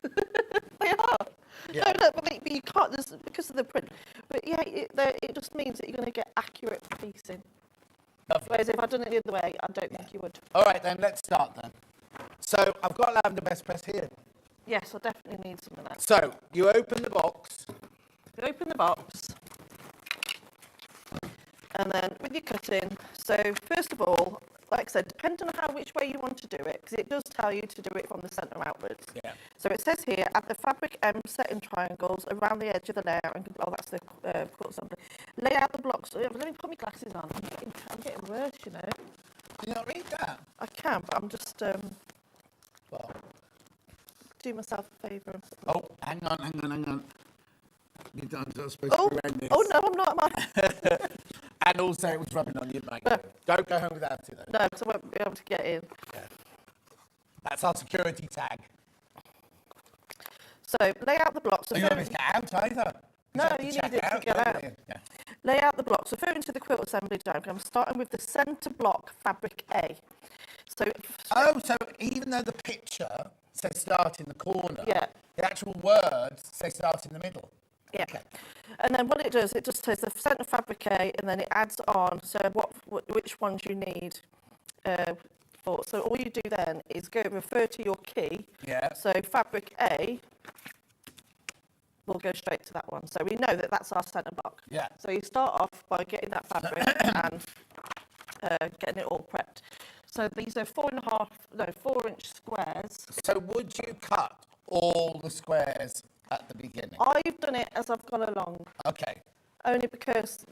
L: They are.
E: Yeah.
L: No, but you can't, because of the print. But yeah, it just means that you're going to get accurate piecing.
E: Lovely.
L: Whereas if I'd done it the other way, I don't think you would.
E: All right, then, let's start then. So, I've got lavender best press here.
L: Yes, I definitely need some of that.
E: So, you open the box.
L: You open the box. And then with your cutting, so first of all, like I said, depending on which way you want to do it, because it does tell you to do it from the centre outwards.
E: Yeah.
L: So it says here, add the fabric M set in triangles around the edge of the layer, and that's the quilt assembly. Lay out the blocks. Let me put my glasses on. I'm getting worse, you know.
E: Can you not read that?
L: I can, but I'm just
E: Well.
L: do myself a favour.
E: Oh, hang on. You're not supposed to be around this.
L: Oh no, I'm not. Am I?
E: And also, it was rubbing on your back. Don't go home without it, though.
L: No, because I won't be able to get in.
E: Yeah. That's our security tag.
L: So lay out the blocks.
E: So you don't have to get out either.
L: No, you need it to get out.
E: Yeah.
L: Lay out the blocks. Referring to the quilt assembly diagram, starting with the centre block, fabric A. So
E: even though the picture says start in the corner,
L: yeah,
E: the actual words say start in the middle.
L: Yeah.
E: Okay.
L: And then what it does, it just says the centre fabric A, and then it adds on, so which ones you need for. So all you do then is refer to your key.
E: Yeah.
L: So fabric A will go straight to that one. So we know that that's our centre block.
E: Yeah.
L: So you start off by getting that fabric and getting it all prepped. So these are 4-inch squares.
E: So would you cut all the squares at the beginning?
L: I've done it as I've gone along.
E: Okay.
L: Only because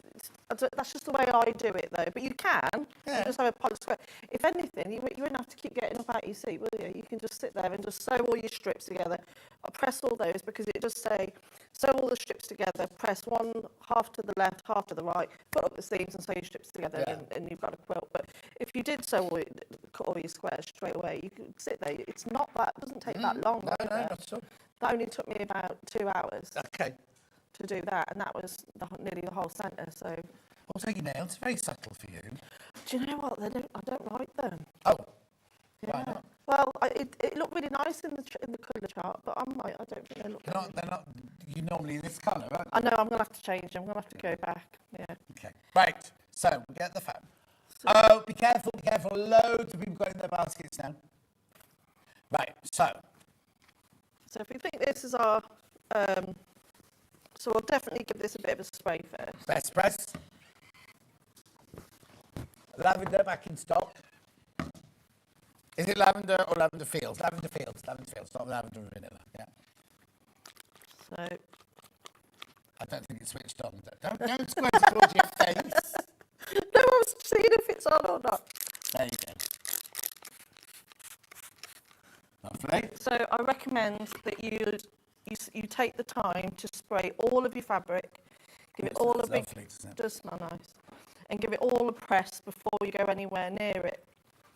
L: that's just the way I do it, though. But you can.
E: Yeah.
L: You just have a polished square. If anything, you wouldn't have to keep getting up out of your seat, will you? You can just sit there and just sew all your strips together. press all those because it does say, sew all the strips together, press one half to the left, half to the right, put up the seams and sew your strips together and you've got a quilt. But if you did sew cut all your squares straight away, you could sit there. It's not that, it doesn't take that long.
E: No, not at all.
L: That only took me about 2 hours
E: Okay.
L: to do that, and that was nearly the whole centre, so...
E: Also, your nails, very subtle for you.
L: Do you know what? I don't like them.
E: Oh.
L: Yeah.
E: Why not?
L: Well, it looked really nice in the colour chart, but I don't think they look.
E: They're not. You normally this colour, right?
L: I know. I'm gonna have to change. I'm gonna have to go back. Yeah.
E: Okay. Right. So we get the fabric. Oh, be careful! Be careful! Loads of people got in their baskets now. Right. So
L: if you think this is our, so we'll definitely give this a bit of a spray first.
E: best press. Lavender back in stock. Is it lavender or lavender fields? Lavender fields, not lavender and vanilla. Yeah.
L: So.
E: I don't think it's switched on. Don't squirt it towards your face.
L: No, I was seeing if it's on or not.
E: There you go. Lovely.
L: So I recommend that you take the time to spray all of your fabric, give it all a big, does smell nice, and give it all a press before you go anywhere near it.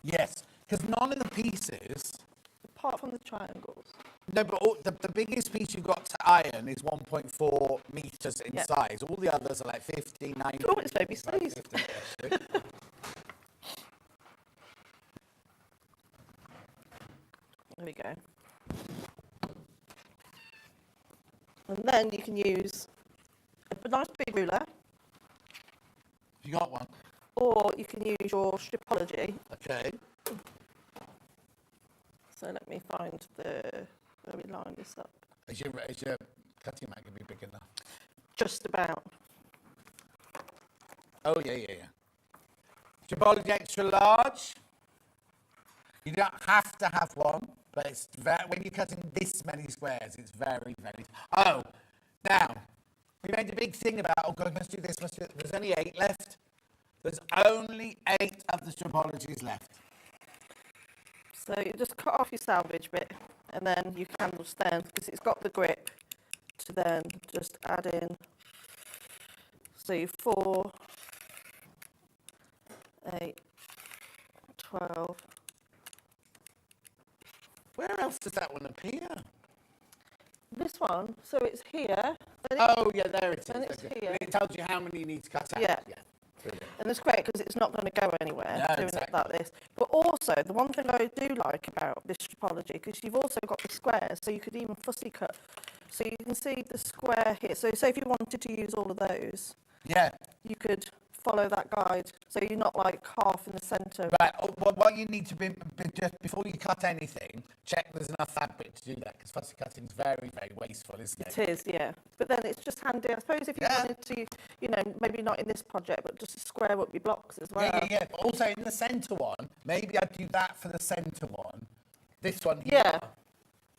E: Yes, because none of the pieces,
L: apart from the triangles.
E: No, but the biggest piece you've got to iron is 1.4 metres in size. All the others are like 50, 90.
L: Oh, it's baby sleeves. There we go. And then you can use a nice big ruler.
E: You got one?
L: Or you can use your stripology.
E: Okay.
L: So let me find where we line this up.
E: Is your cutting mat going to be big enough?
L: Just about.
E: Oh, yeah. Stripology extra large. You don't have to have one, but it's when you're cutting this many squares, it's very, very... Oh, now, we made a big thing about, oh God, must do this, must do that. There's only 8 left. There's only 8 of the stripologies left.
L: So you just cut off your salvage bit, and then you can just then, because it's got the grip, to then just add in, so you 4, 8, 12.
E: Where else does that one appear?
L: This one, so it's here.
E: Oh, yeah, there it is.
L: And it's
E: Okay.
L: here.
E: And it tells you how many you need to cut out.
L: Yeah.
E: Brilliant.
L: And it's great because it's not going to go anywhere doing
E: exactly.
L: it like this. But also, the one thing I do like about this stripology, because you've also got the squares, so you could even fussy cut. So you can see the square here. So say if you wanted to use all of those, you could follow that guide. So you're not like half in the centre.
E: Right, well, what you need to be just before you cut anything, check there's enough fabric to do that, because fussy cutting is very, very wasteful, isn't it?
L: It is, yeah. But then it's just handy, I suppose, if you wanted to, you know, maybe not in this project, but just square up your blocks as well.
E: Yeah. But also in the centre one, maybe I'd do that for the centre one. This one here.
L: Yeah.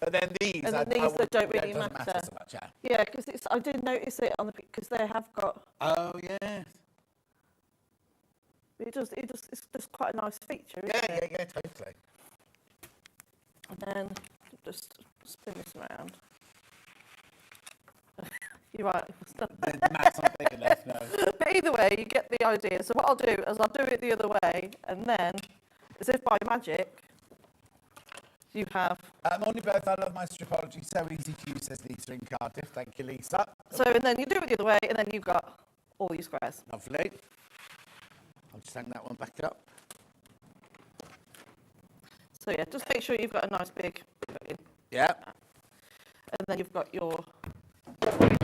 E: But then these,
L: and then these that don't really matter.
E: So much,
L: yeah, because I did notice it on the because they have got.
E: Oh yes.
L: It's just quite a nice feature, isn't it?
E: Yeah, totally.
L: And then just spin this around. You're right.
E: The mat's not big enough, no.
L: But either way, you get the idea. So what I'll do is I'll do it the other way, and then, as if by magic, you have...
E: Morning, both. I love my stripology. So easy to use, says Lisa in Cardiff. Thank you, Lisa.
L: So, and then you do it the other way, and then you've got all your squares.
E: Lovely. I'll just hang that one back up.
L: So yeah, just make sure you've got a nice big in.
E: Yeah.
L: And then you've got your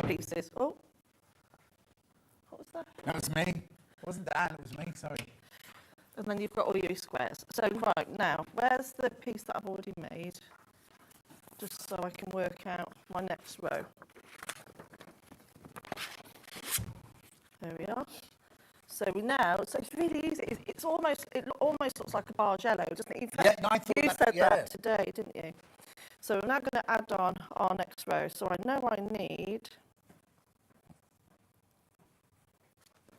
L: pieces. Oh, what was that?
E: That was me. It wasn't Dan, it was me, sorry.
L: And then you've got all your squares. So right now, where's the piece that I've already made? Just so I can work out my next row. There we are. So it's really easy. It almost looks like a bargello, doesn't it? You said that today, didn't you? So we're now going to add on our next row. So I know I need.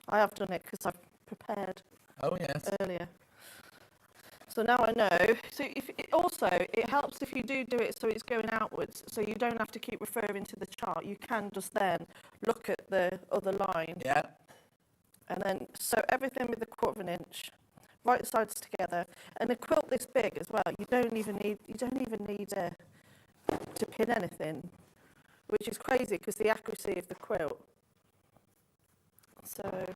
L: I have done it because I've prepared.
E: Oh yes.
L: Earlier. So now I know. So if it helps if you do it so it's going outwards, so you don't have to keep referring to the chart. You can just then look at the other line.
E: Yeah.
L: And then sew everything with a 1/4 inch, right sides together. And a quilt this big as well, you don't even need to pin anything, which is crazy because the accuracy of the quilt. So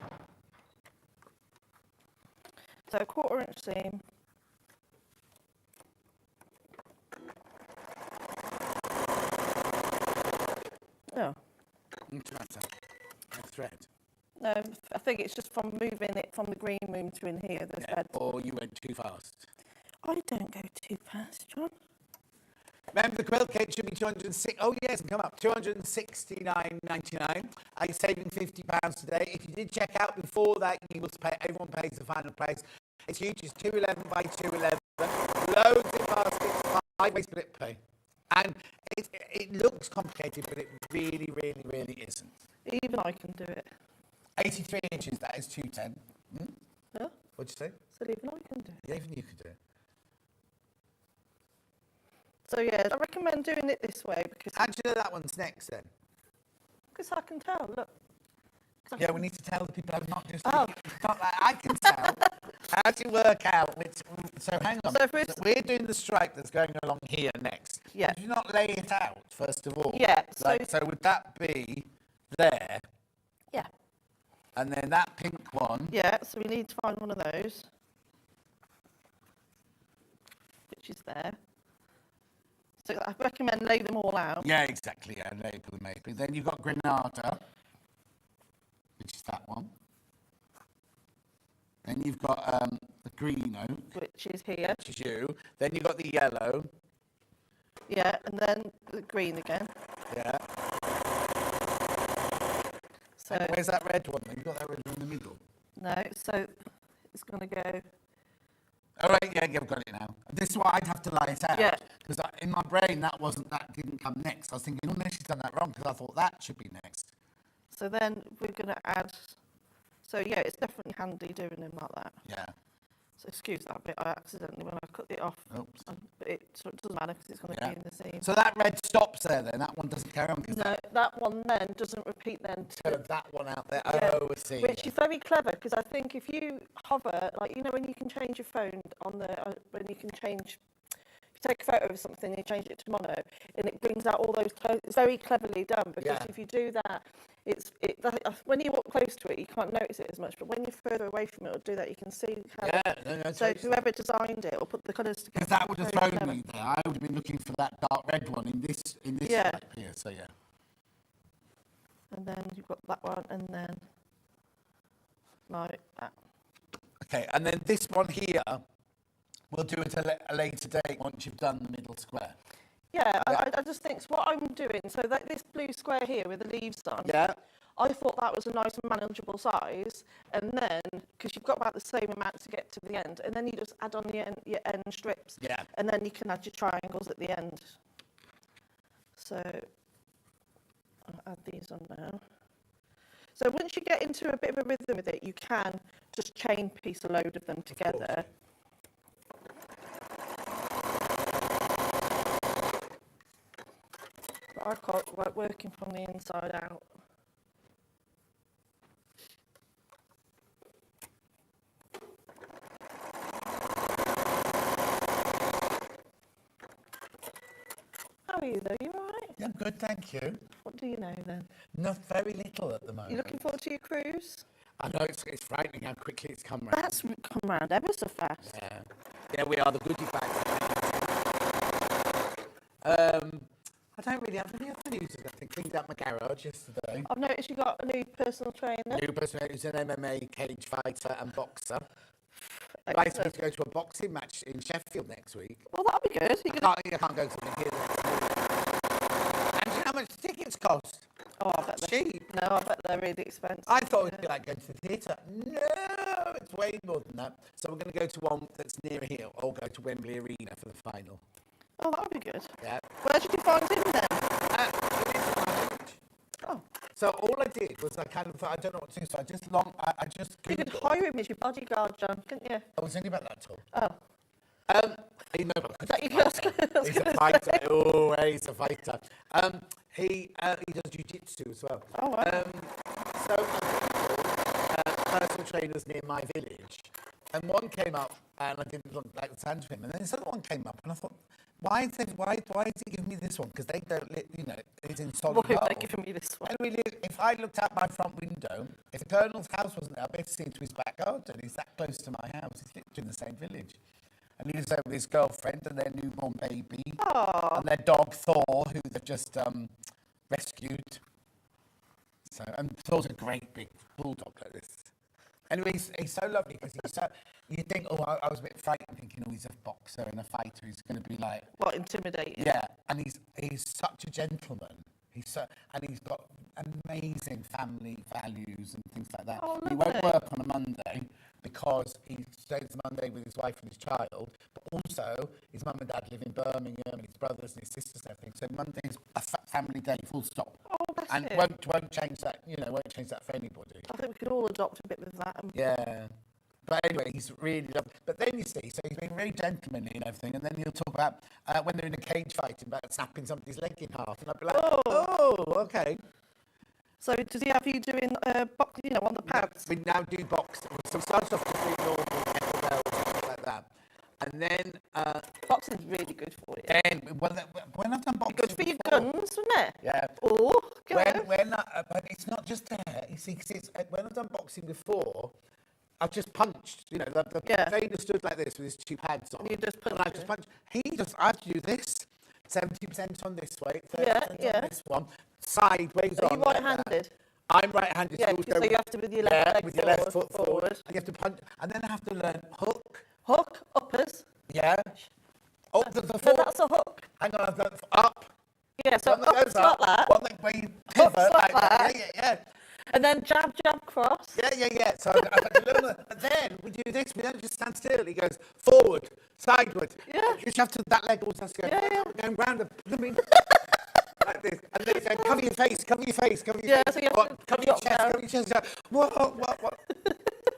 L: a 1/4 inch seam. Oh.
E: A thread.
L: No, I think it's just from moving it from the green room to in here, the thread.
E: Or you went too fast.
L: I don't go too fast, John.
E: Remember, the quilt kit should be 206. Oh yes, come up 269.99. Are you saving £50 today? If you did check out before that, you will pay. Everyone pays the final price. It's huge. It's 211 by 211. Loads of baskets, 5-way split pay, and it looks complicated, but it really, really, really isn't.
L: Even I can do it.
E: 83 inches. That is 210.
L: Yeah.
E: What'd you say?
L: So even I can do it.
E: Yeah, even you can do it.
L: So yeah, I recommend doing it this way because.
E: How do you know that one's next then?
L: Because I can tell. Look.
E: Yeah, we need to tell the people I'm not just. Oh. Not like I can tell. How do you work out which? So hang on. So we're doing the stripe that's going along here next.
L: Yeah.
E: Did you not lay it out first of all?
L: Yeah.
E: So would that be there?
L: Yeah.
E: And then that pink one.
L: Yeah. So we need to find one of those, which is there. So I recommend lay them all out.
E: Yeah, exactly. Yeah, label them maybe. Then you've got Granada, which is that one. Then you've got the green oak,
L: which is here.
E: Which is you. Then you've got the yellow.
L: Yeah, and then the green again.
E: Yeah.
L: So
E: and where's that red one? You've got that red one in the middle.
L: No, so it's going to go.
E: All right, yeah, I've got it now. This is why I'd have to lie it out.
L: Yeah.
E: Because in my brain, that didn't come next. I was thinking, oh, no, she's done that wrong, because I thought that should be next.
L: So then we're going to add. So yeah, it's definitely handy doing them like that.
E: Yeah.
L: So excuse that bit. I accidentally, when I cut it off,
E: oops.
L: But it doesn't matter because it's going to be in the seam.
E: So that red stops there then? That one doesn't carry on?
L: No, that one then doesn't repeat then.
E: That one out there?
L: Yeah,
E: oh, I see.
L: Which is very clever because I think if you hover, like, you know, when you can change your phone on the, when you can change, if you take a photo of something and you change it to mono, and it brings out all those, it's very cleverly done because if you do that, when you walk close to it, you can't notice it as much, but when you're further away from it, it'll do that. You can see how. So whoever designed it will put the colours together.
E: Because that would have thrown me there. I would have been looking for that dark red one in this type here. So yeah.
L: And then you've got that one, and then like that.
E: Okay, and then this one here, we'll do it a later date once you've done the middle square.
L: Yeah, I just think what I'm doing, so that this blue square here with the leaves on, I thought that was a nice and manageable size, and then, because you've got about the same amount to get to the end, and then you just add on your end strips, and then you can add your triangles at the end. So, I'll add these on now. So once you get into a bit of a rhythm with it, you can just chain piece a load of them together. I quite working from the inside out. How are you though? You all right?
E: Yeah, I'm good, thank you.
L: What do you know then?
E: Not very little at the moment.
L: You looking forward to your cruise?
E: I know it's frightening how quickly it's come round.
L: That's come round ever so fast.
E: Yeah, yeah, we are the goodie bags. I don't really have any other news. I think cleaned out my garage yesterday.
L: I've noticed you got a new personal trainer.
E: New personal trainer, who's an MMA cage fighter and boxer. Invited me to go to a boxing match in Sheffield next week.
L: Well, that'll be good.
E: I can't go to one here next week. And do you know how much tickets cost?
L: Oh, I bet they're cheap. No, I bet they're really expensive.
E: I thought it'd be like going to the theatre. No, it's way more than that. So we're going to go to one that's near here, or go to Wembley Arena for the final.
L: Oh, that would be good.
E: Yeah.
L: Where did you find him then?
E: Oh. So all I did was I kind of thought, I don't know what to do, so I just
L: You could hire him as your bodyguard, John, couldn't you?
E: I was thinking about that too.
L: Oh.
E: You know,
L: that you just-
E: he's a fighter. Oh, he's a fighter. He does jiu-jitsu as well.
L: Oh, wow.
E: So personal trainers near my village, and one came up, and I didn't like the sound of him, and then this other one came up, and I thought, why is he giving me this one? Because they don't, it's in solid
L: Why are
E: gold.
L: they giving me this one?
E: And really, if I looked out my front window, if the Colonel's house wasn't there, I'd be able to see into his back garden. He's that close to my house. He's literally in the same village. And he was there with his girlfriend and their newborn baby.
L: Aww.
E: And their dog, Thor, who they've just rescued. So, and Thor's a great big bulldog like this. Anyway, he's so lovely because he's so, you think, I was a bit frightened thinking, he's a boxer and a fighter. He's going to be like...
L: What, intimidating?
E: Yeah, and he's such a gentleman. He's got amazing family values and things like that.
L: Oh,
E: he won't work on a Monday because he stays Monday with his wife and his child, but also his mum and dad live in Birmingham and his brothers and his sisters and everything. So Monday's a family day, full stop.
L: Oh, that's
E: and
L: it.
E: won't change that. Won't change that for anybody.
L: I think we could all adopt a bit with that.
E: Yeah. But anyway, he's really lovely. But then you see, so he's been very gentlemanly and everything, and then he'll talk about when they're in a cage fighting, about snapping somebody's leg in half, and I'd be like, oh okay.
L: So does he have you doing box, on the pads?
E: We now do box. So we started off with doing normal kettlebells and stuff like that, and then
L: boxing's really good for you.
E: Then when I've done boxing,
L: good for your guns, isn't it?
E: Yeah.
L: Oh,
E: but it's not just there. You see, because when I've done boxing before, I've just punched. The trainer stood like this with his two pads on.
L: You just punch.
E: And I just punched. I have to do this. 70% on this way, 30% on this one, sideways on.
L: Are you right-handed?
E: I'm right-handed.
L: Yeah, so you have to with your left leg
E: with your left foot forward. And you have to punch, and then I have to learn hook.
L: Hook, uppers.
E: Yeah. Oh, the
L: So that's a hook.
E: Hang on, I've got up.
L: Yeah, so
E: One that
L: up's
E: goes
L: like
E: up,
L: that.
E: one that where you pivot
L: like that.
E: Yeah.
L: And then jab, cross.
E: Yeah. So I've got to learn that. But then we do this. We don't just stand still. He goes forward, sideways.
L: Yeah.
E: You have to, that leg also has to go.
L: Yeah.
E: Going round like this. And then he's going, cover your face.
L: So you have to
E: cover your chest. What?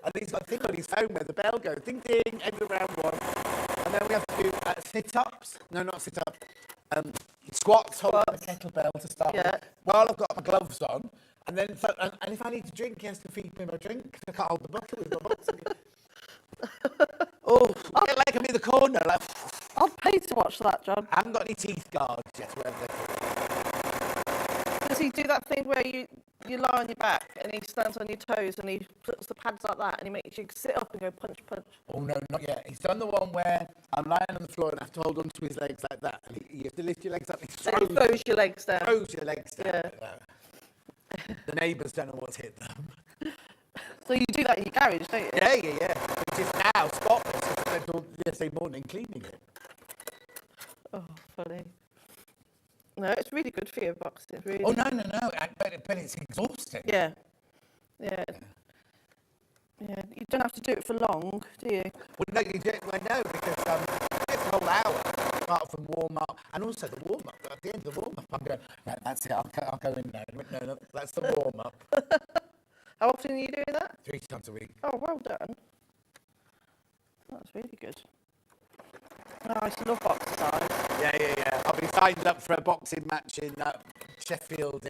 E: And he's got a thing on his phone where the bell goes, ding, ding, end of round one. And then we have to do sit-ups. No, not sit-ups. Squats, holding the kettlebell to start with, while I've got my gloves on. And then, and if I need to drink, he has to feed me my drink. I can't hold the bucket with my boxing. I get like I'm in the corner. Like,
L: I'll pay to watch that, John.
E: I haven't got any teeth guards yet.
L: Does he do that thing where you lie on your back and he stands on your toes and he puts the pads like that and he makes you sit up and go punch?
E: Oh, no, not yet. He's done the one where I'm lying on the floor and I have to hold onto his legs like that. And you have to lift your legs up. He
L: throws your legs down.
E: Yeah. The neighbours don't know what's hit them.
L: So you do that in your garage, don't you?
E: Yeah. Which is now spotless. I spent all yesterday morning cleaning it.
L: Oh, funny. No, it's really good for your boxing. Really.
E: Oh, no. But it's exhausting.
L: Yeah. You don't have to do it for long, do you?
E: Well, no, you do. Well, no, because it's a whole hour, apart from warm up, and also the warm up. At the end of the warm up, I'm going. No, that's it. I'll go in there. No, that's the warm up.
L: How often are you doing that?
E: 3 times a week.
L: Oh, well done. That's really good. Oh, I used to love boxercise.
E: Yeah. I'll be signed up for a boxing match in Sheffield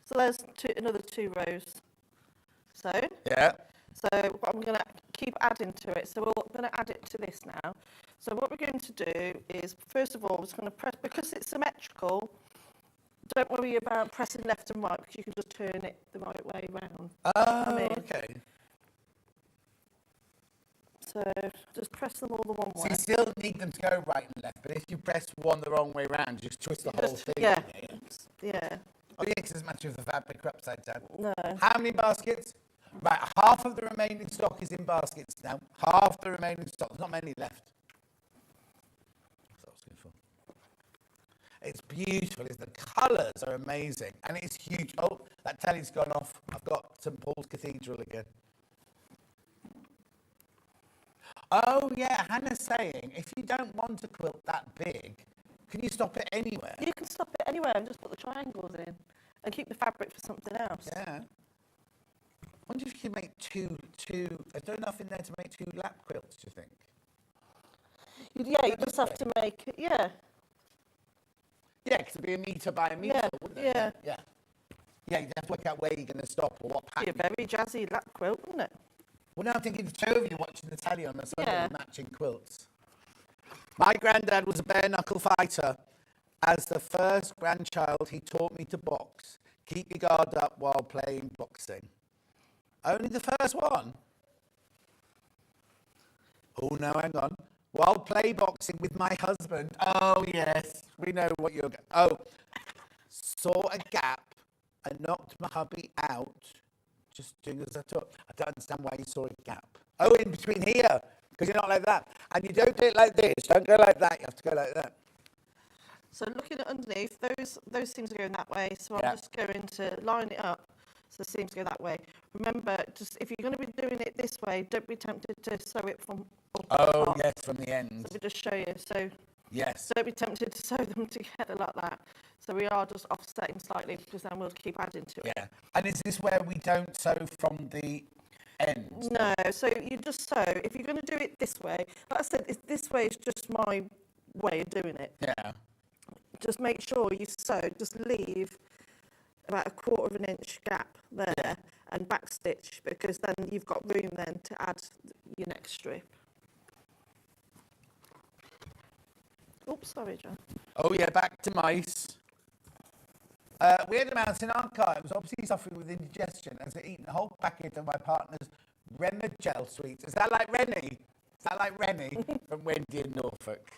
L: So there's another 2 rows. So I'm going to keep adding to it. So we're going to add it to this now. So what we're going to do is, first of all, we're just going to press, because it's symmetrical, don't worry about pressing left and right, because you can just turn it the right way round.
E: Okay.
L: So just press them all the one way.
E: So you still need them to go right and left, but if you press one the wrong way round, you just twist the whole thing.
L: Yeah.
E: Oh yeah, because it doesn't matter if the fabric are upside down.
L: No.
E: How many baskets? Right, half of the remaining stock is in baskets now. Half the remaining stock. There's not many left. That's good for. It's beautiful. The colours are amazing, and it's huge. Oh, that tally's gone off. I've got St Paul's Cathedral again. Oh yeah, Hannah's saying if you don't want a quilt that big, can you stop it anywhere?
L: You can stop it anywhere and just put the triangles in and keep the fabric for something else.
E: Yeah. I wonder if you can make two. Is there enough in there to make 2 lap quilts, do you think?
L: Yeah, you just have to make it, yeah.
E: Yeah, because it'd be a metre by a metre, wouldn't it?
L: Yeah.
E: Yeah. Yeah, you'd have to work out where you're going to stop or what pattern.
L: Be a very jazzy lap quilt, wouldn't it?
E: Well, now I'm thinking the two of you watching the telly on the Sunday
L: Yeah.
E: matching quilts. My granddad was a bare-knuckle fighter. As the first grandchild, he taught me to box. Keep your guard up while playing boxing. Only the first one? Oh, no, hang on. While play boxing with my husband. Oh, yes. We know what you're... Oh. Saw a gap and knocked my hubby out. Just doing as I taught. I don't understand why you saw a gap. Oh, in between here. Because you're not like that. And you don't do it like this. Don't go like that. You have to go like that.
L: So looking at underneath, those seams are going that way. So
E: Yeah.
L: I'm just going to line it up so the seams go that way. Remember, just if you're going to be doing it this way, don't be tempted to sew it from up the
E: Oh,
L: top.
E: yes, from the end.
L: So we just show you. So
E: Yes.
L: don't be tempted to sew them together like that. So we are just offsetting slightly because then we'll keep adding to it.
E: Yeah. And is this where we don't sew from the end?
L: No, so you just sew. If you're going to do it this way, like I said, this way is just my way of doing it.
E: Yeah.
L: Just make sure you sew, just leave about 1/4 inch gap there and back stitch, because then you've got room then to add your next strip. Oops, sorry, John.
E: Oh, yeah, back to mice. We had a mouse in our car. It was obviously suffering with indigestion as it eaten a whole packet of my partner's Remagel sweets. Is that like Rennie? Is that like Rennie from Wendy in Norfolk?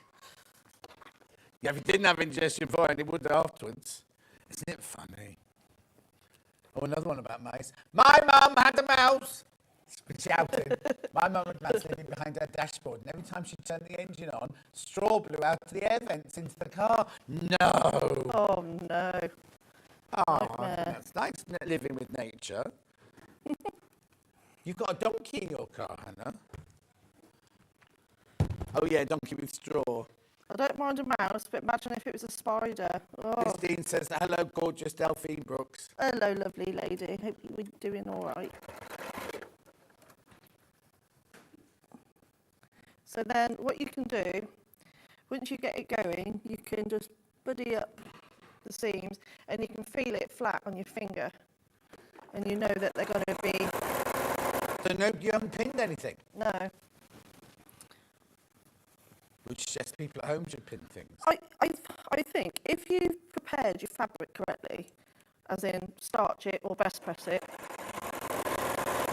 E: Yeah, if he didn't have indigestion before, and he would afterwards. Isn't it funny? Oh, another one about mice. My mum had a mouse. It's shouting. My mum had a mouse living behind her dashboard, and every time she turned the engine on, straw blew out of the air vents into the car. No.
L: Oh, no.
E: Oh,
L: Nightmare.
E: that's nice, isn't it, living with nature? You've got a donkey in your car, Hannah. Oh, yeah, donkey with straw.
L: I don't mind a mouse, but imagine if it was a spider. Oh.
E: Christine says, hello, gorgeous Delphine Brooks.
L: Hello, lovely lady. Hope you're doing all right. So then what you can do, once you get it going, you can just buddy up the seams and you can feel it flat on your finger. And you know that they're going to be...
E: So no, you haven't pinned anything?
L: No.
E: Which suggests people at home should pin things.
L: I think if you've prepared your fabric correctly, as in starch it or best press it,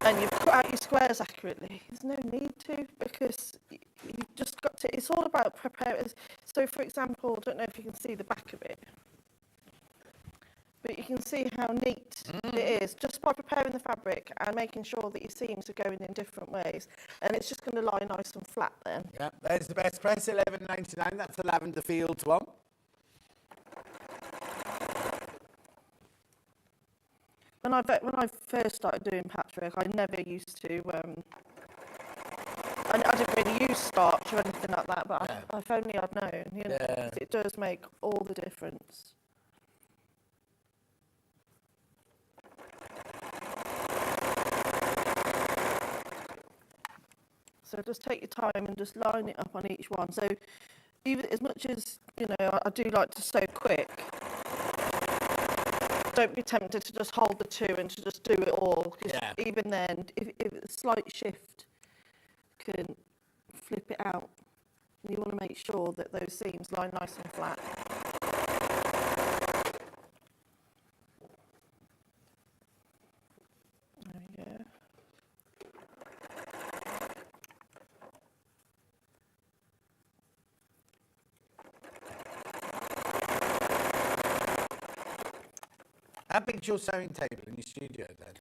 L: and you've cut out your squares accurately, there's no need to, because you've just got to, it's all about preparing. So for example, I don't know if you can see the back of it, but you can see how neat it is just by preparing the fabric and making sure that your seams are going in different ways, and it's just going to lie nice and flat then.
E: Yeah, there's the best press, $11.99. That's the Lavender Fields one.
L: When I first started doing patchwork, I never used to. I didn't really use starch or anything like that, but if only I'd known. You know, 'cause it does make all the difference. So just take your time and just line it up on each one. So even as much as, you know, I do like to sew quick, don't be tempted to just hold the two and to just do it all. Because even then, if a slight shift can flip it out, you want to make sure that those seams lie nice and flat. There we go.
E: How big's your sewing table in your studio then?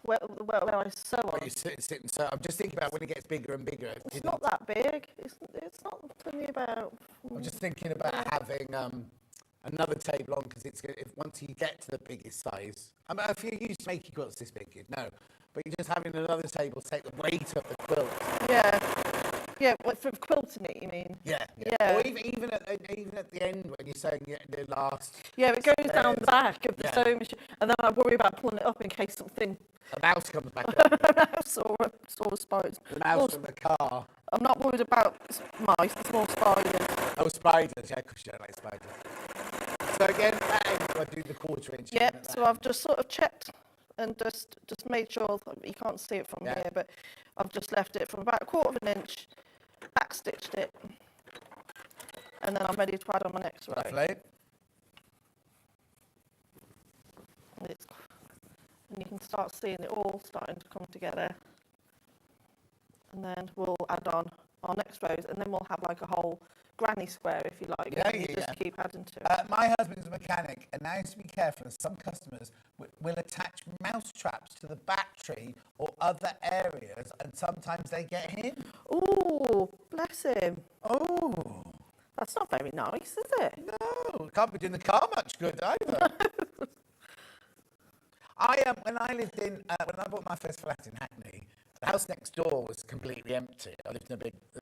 L: Where I sew on.
E: Where you sit and sew. I'm just thinking about when it gets bigger and bigger.
L: It's not that big. It's not only about...
E: I'm just thinking about having another table on, because it's once you get to the biggest size. I mean, if you're used to making quilts this big, you'd know. But you're just having another table take the weight of the quilt.
L: Yeah. Yeah, for quilting it, you mean?
E: Yeah.
L: Yeah.
E: Or even at the end when you're saying the last.
L: Yeah, it goes down the back of the
E: Yeah.
L: sewing machine, and then I worry about pulling it up in case something.
E: A mouse comes back up.
L: A mouse or a spider.
E: The mouse from the car.
L: I'm not worried about mice, the small spiders.
E: Oh, spiders, yeah, because you don't like spiders. So again, that end, I do the 1/4 inch.
L: Yeah, so I've just sort of checked and just made sure that you can't see it from here, but I've just left it from about 1/4 inch, back stitched it, and then I'm ready to add on my next row.
E: Lovely.
L: And you can start seeing it all starting to come together. And then we'll add on our next rows, and then we'll have like a whole granny square, if you like.
E: Yeah,
L: and you just keep adding to it.
E: My husband's a mechanic, and now you have to be careful, as some customers will attach mouse traps to the battery or other areas, and sometimes they get him.
L: Oh, bless him.
E: Oh.
L: That's not very nice, is it?
E: No, can't be doing the car much good either. When I bought my first flat in Hackney, the house next door was completely empty. I lived in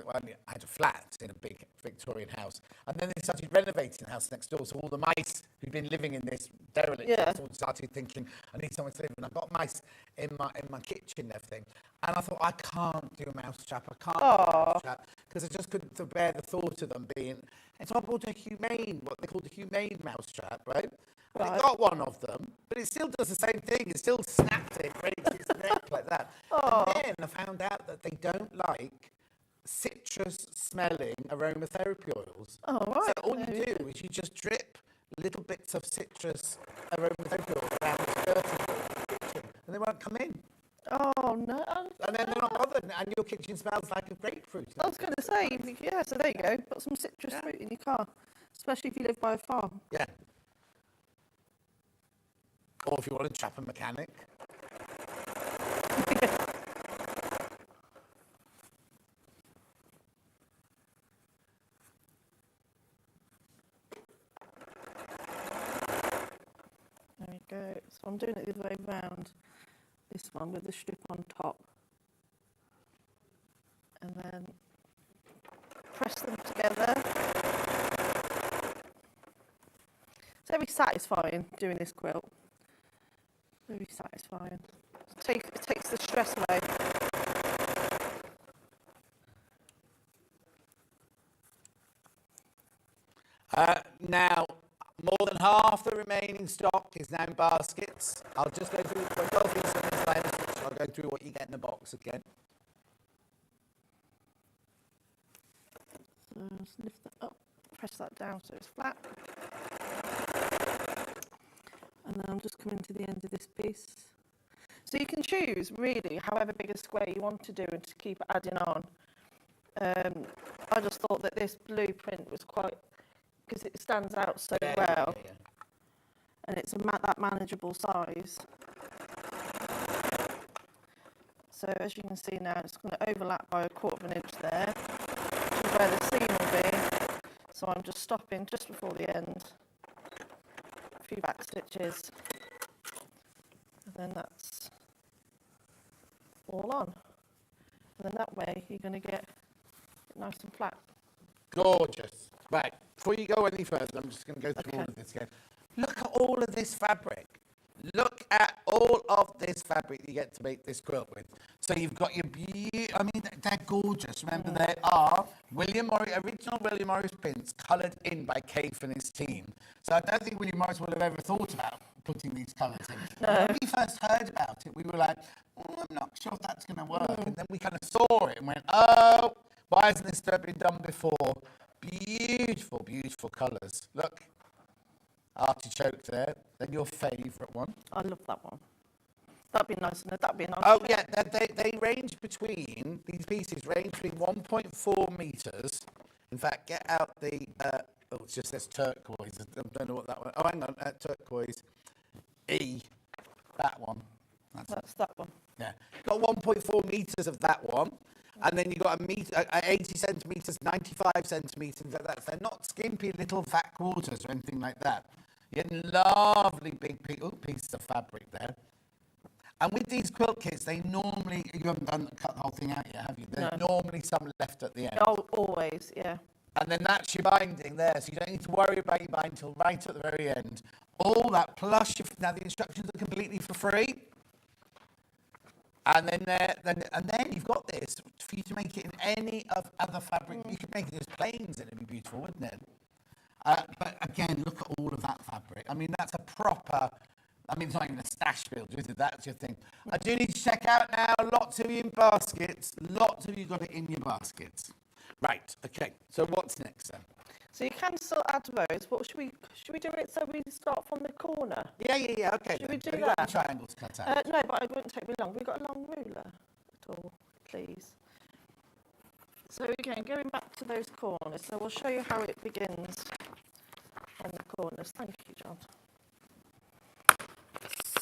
E: I had a flat in a big Victorian house, and then they started renovating the house next door. So all the mice who'd been living in this derelict house all started thinking, I need somewhere to live. And I got mice in my kitchen and everything. And I thought, I can't do a mouse trap. I can't do a mouse trap, because I just couldn't bear the thought of them being. And so I bought what they called a humane mouse trap, right? And I got one of them, but it still does the same thing. It still snaps it, breaks its neck like that. And then I found out that they don't like citrus-smelling aromatherapy oils.
L: Oh, right.
E: So all you do is you just drip little bits of citrus aromatherapy oil around the skirting board of the kitchen, and they won't come in.
L: Oh, no.
E: And then they're not bothered, and your kitchen smells like a grapefruit.
L: I was going to say, yeah, so there you go. Put some citrus fruit in your car, especially if you live by a farm.
E: Yeah. Or if you want to trap a mechanic.
L: There we go. So I'm doing it the other way round. This one with the strip on top. And then press them together. It's very satisfying doing this quilt. Very satisfying. It takes the stress away.
E: Now, more than half the remaining stock is now in baskets. I'll just go through, I'll go through what you get in the box again.
L: So just lift that up, press that down so it's flat. And then I'm just coming to the end of this piece. So you can choose, really, however big a square you want to do and to keep adding on. I just thought that this blueprint was quite, because it stands out so well. And it's that manageable size. So as you can see now, it's going to overlap by 1/4 inch there, which is where the seam will be. So I'm just stopping just before the end. A few back stitches. And then that's all on. And then that way you're going to get it nice and flat.
E: Gorgeous. Right, before you go any further, I'm just going to go through all of this again. Look at all of this fabric. Look at all of this fabric you get to make this quilt with. So you've got your they're gorgeous. Remember, they are original William Morris prints coloured in by Keith and his team. So I don't think William Morris would have ever thought about putting these colours in. No. When we first heard about it, we were like, I'm not sure if that's going to work. And then we kind of saw it and went, oh, why hasn't this been done before? Beautiful, beautiful colours. Look. Artichoke there, then your favourite one.
L: I love that one. That'd be nice, that'd be nice.
E: Oh yeah, they range between, these pieces range between 1.4 metres. In fact, get out the, it just says turquoise, I don't know what that one, oh hang on, turquoise, that one.
L: That's that one.
E: Yeah, got 1.4 metres of that one. And then you've got 80 centimetres, 95 centimetres, like that. So they're not skimpy little fat quarters or anything like that. You're getting lovely big pieces of fabric there. And with these quilt kits, they normally, you haven't cut the whole thing out yet, have you? There's normally some left at the end.
L: Oh, always, yeah.
E: And then that's your binding there, so you don't need to worry about your binding until right at the very end. All that, plus now the instructions are completely for free. And then you've got this for you to make it in any of other fabric. You could make it as plains and it'd be beautiful, wouldn't it? But again, look at all of that fabric. I mean, that's a proper, I mean, it's not even a stash build, is it? That's your thing. I do need to check out now, lots of you in baskets. Lots of you got it in your baskets. Right, okay, so what's next then?
L: So you can still add rows, but should we do it so we start from the corner?
E: Yeah, okay.
L: Should we do
E: Have you
L: that?
E: got the triangles cut out?
L: No, but it wouldn't take me long. We've got a long ruler at all, please. So again, going back to those corners, so we'll show you how it begins on the corners. Thank you, John.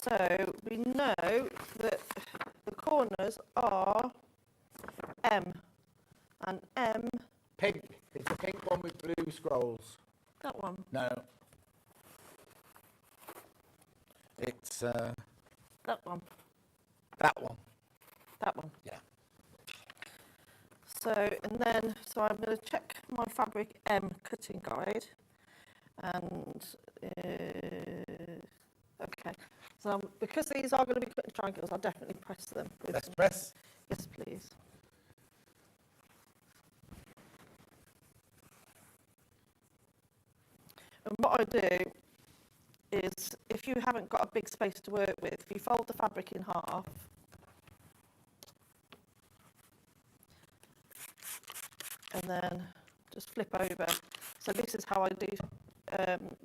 L: So we know that the corners are M, and M...
E: Pink. It's a pink one with blue scrolls.
L: That one?
E: No. It's
L: that one.
E: That one.
L: That one.
E: Yeah.
L: So I'm going to check my fabric M cutting guide, and okay. So because these are going to be cut in triangles, I'll definitely press them.
E: Let's press.
L: Yes, please. And what I do is, if you haven't got a big space to work with, if you fold the fabric in half, and then just flip over. So this is how I do,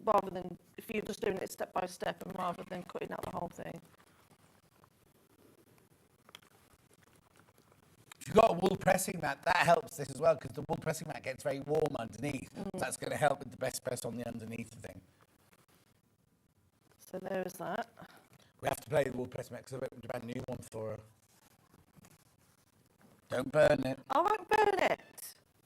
L: rather than, if you're just doing it step by step and rather than cutting out the whole thing.
E: If you've got a wool pressing mat, that helps this as well, because the wool pressing mat gets very warm underneath. So that's going to help with the best press on the underneath thing.
L: So there's that.
E: We have to play the wool pressing mat because I've opened a brand new one for her. Don't burn it.
L: I won't burn it.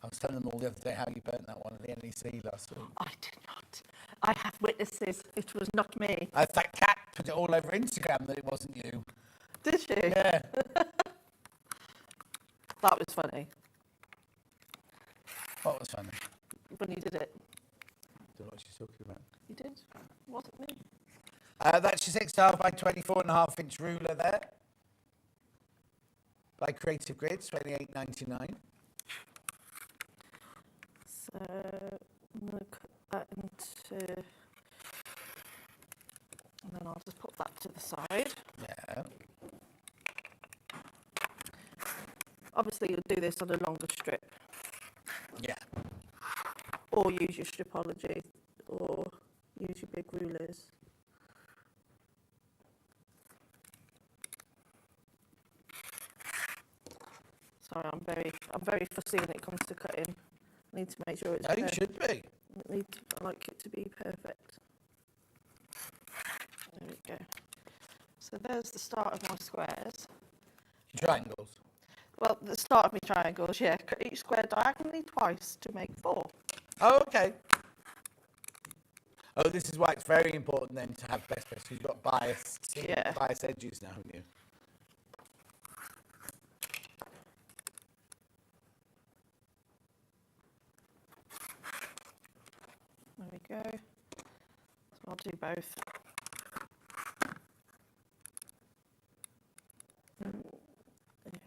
E: I was telling them all the other day how you burnt that one at the NEC last week.
L: I did not. I have witnesses. It was not me.
E: That cat put it all over Instagram that it wasn't you.
L: Did she?
E: Yeah.
L: That was funny.
E: What was funny?
L: When you did it.
E: Don't know what she's talking about.
L: You did? Wasn't me.
E: That's your 6.5 by 24.5 inch ruler there. By Creative Grids, $28.99.
L: So I'm going to cut that into, and then I'll just put that to the side.
E: Yeah.
L: Obviously you'll do this on a longer strip.
E: Yeah.
L: Or use your stripology, or use your big rulers. Sorry, I'm very fussy when it comes to cutting. I need to make sure it's
E: No, you should be.
L: I like it to be perfect. There we go. So there's the start of my squares.
E: Triangles.
L: Well, the start of my triangles, yeah. Cut each square diagonally twice to make 4.
E: Oh, okay. Oh, this is why it's very important then to have best press, because you've got bias edges now, haven't you?
L: There we go. So I'll do both. There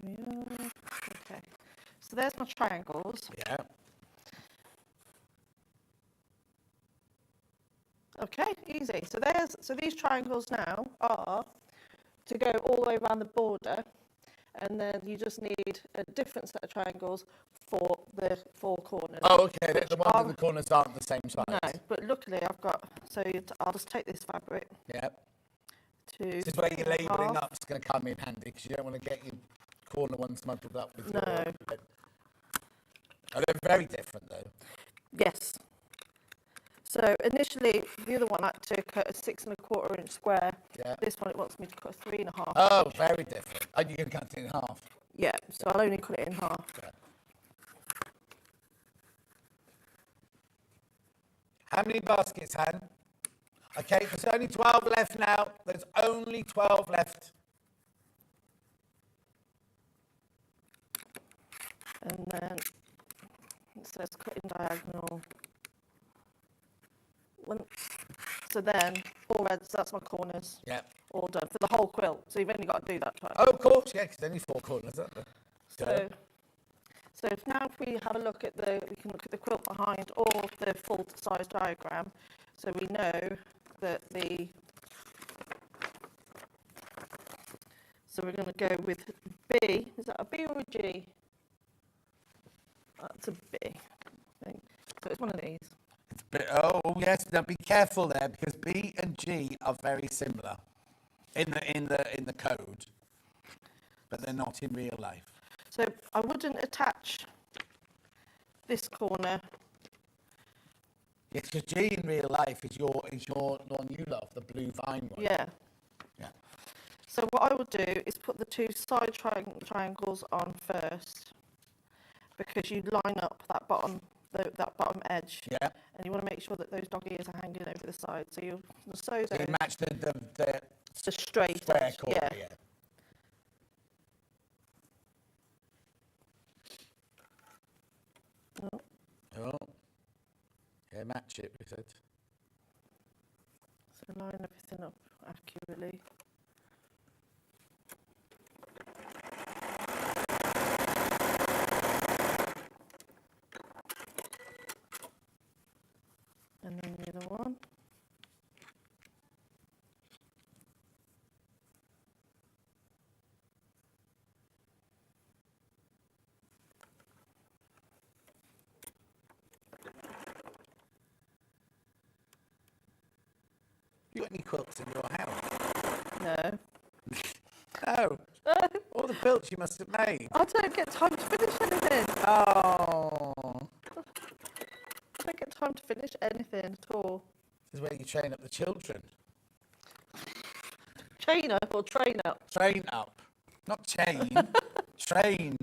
L: we are. Okay. So there's my triangles.
E: Yeah.
L: Okay, easy. So these triangles now are to go all the way around the border, and then you just need a different set of triangles for the 4 corners.
E: Oh, okay. The ones in the corners aren't the same size.
L: No, but luckily I've got, so I'll just take this fabric.
E: Yeah.
L: This
E: is where your labelling up is going to come in handy, because you don't want to get your corner one smuggled up with your... Oh, they're very different though.
L: Yes. So initially, the other one I had to cut a 6 1/4 inch square.
E: Yeah.
L: This one, it wants me to cut 3 1/2.
E: Oh, very different. Oh, you're going to cut it in half.
L: Yeah, so I'll only cut it in half.
E: Yeah. How many baskets, Han? Okay, there's only 12 left now. There's only 12 left.
L: And then it says cutting diagonal. So then, 4 reds, that's my corners.
E: Yeah.
L: All done for the whole quilt. So you've only got to do that twice.
E: Oh, of course, yeah, because there's only 4 corners, aren't there?
L: So now if we have a look at we can look at the quilt behind or the full size diagram. So we know that so we're going to go with B. Is that a B or a G? That's a B, I think. So it's one of these.
E: Oh yes, now be careful there because B and G are very similar in the code, but they're not in real life.
L: So I wouldn't attach this corner.
E: Yes, because G in real life is your one you love, the blue vine one.
L: Yeah.
E: Yeah.
L: So what I will do is put the 2 side triangles on first, because you line up that bottom edge.
E: Yeah.
L: And you want to make sure that those dog ears are hanging over the side. So you'll sew
E: So
L: those.
E: you match
L: the straight
E: square
L: edge.
E: corner,
L: Yeah.
E: Oh. Yeah, match it, we said.
L: So line everything up accurately. And then the other one.
E: You got any quilts in your house?
L: No.
E: Oh. All the quilts you must have made.
L: I don't get time to finish anything.
E: Oh.
L: I don't get time to finish anything at all.
E: This is where you train up the children.
L: Chain up or train up?
E: Train up. Not chain. Train.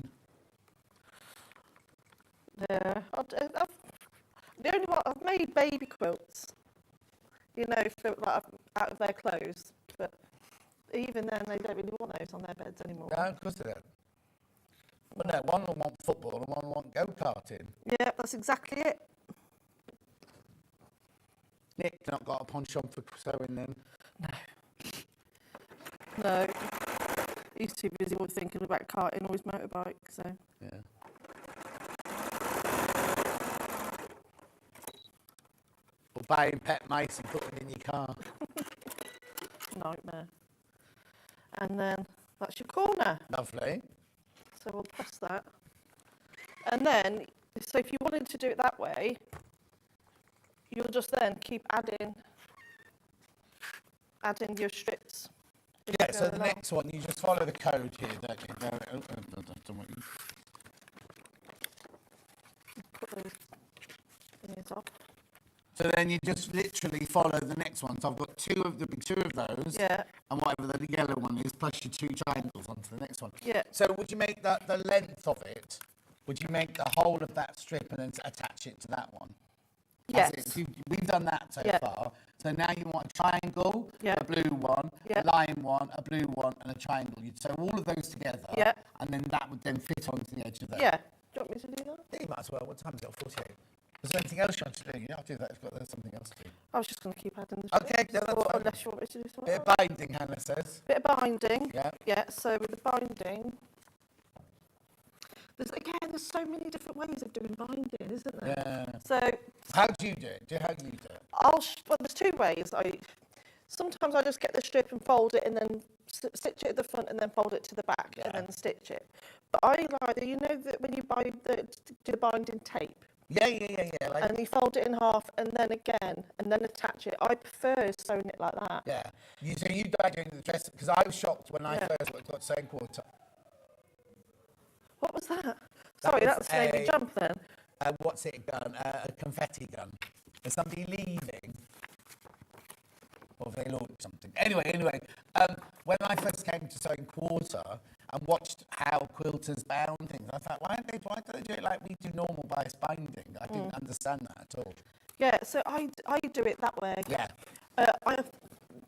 L: Yeah. The only one I've made baby quilts. You know, for like out of their clothes. But even then, they don't really want those on their beds anymore.
E: No, of course they don't. But no, one will want football and one will want go-karting.
L: Yeah, that's exactly it.
E: Nick not got a penchant for sewing then?
L: No. He's too busy always thinking about karting or his motorbike, so.
E: Yeah. Or buying pet mice and putting them in your car.
L: Nightmare. And then that's your corner.
E: Lovely.
L: So we'll press that. And then, so if you wanted to do it that way, you'll just then keep adding your strips.
E: Yeah, so the next one, you just follow the code here, don't you?
L: Put those things up.
E: So then you just literally follow the next one. So I've got two of those.
L: Yeah.
E: And whatever the yellow one is, plus your 2 triangles onto the next one.
L: Yeah.
E: So would you make that the length of it? Would you make the whole of that strip and then attach it to that one?
L: Yes.
E: We've done that so far. So now you want a triangle, a blue one, a line one, a blue one, and a triangle. You'd sew all of those together, and then that would then fit onto the edge of that.
L: Yeah. Do you want me to do that?
E: Yeah, you might as well. What time is it? 48. Is there anything else you want to do? Yeah, I'll do that. There's something else to do.
L: I was just going to keep adding the strips.
E: Okay, yeah, that's fine.
L: Unless you want me to do something
E: Bit
L: else.
E: of binding, Hannah says.
L: Bit of binding.
E: Yeah.
L: Yeah, so with the binding, there's so many different ways of doing binding, isn't there?
E: Yeah.
L: So
E: how do you do it? How do you do it?
L: Well, there's 2 ways. Sometimes I just get the strip and fold it and then stitch it at the front and then fold it to the back and then stitch it. But I like, you know that when you buy do binding tape?
E: Yeah. Like
L: and you fold it in half and then again and then attach it. I prefer sewing it like that.
E: Yeah. So you died doing the dress, because I was shocked when I first got sewing quarter.
L: What was that? Sorry, that's made me jump then.
E: What's it gun? A confetti gun. Is somebody leaving? Or have they launched something? Anyway, when I first came to sewing quarter and watched how quilters bound things, I thought, why don't they do it like we do normal bias binding? I didn't understand that at all.
L: Yeah, so I do it that way.
E: Yeah.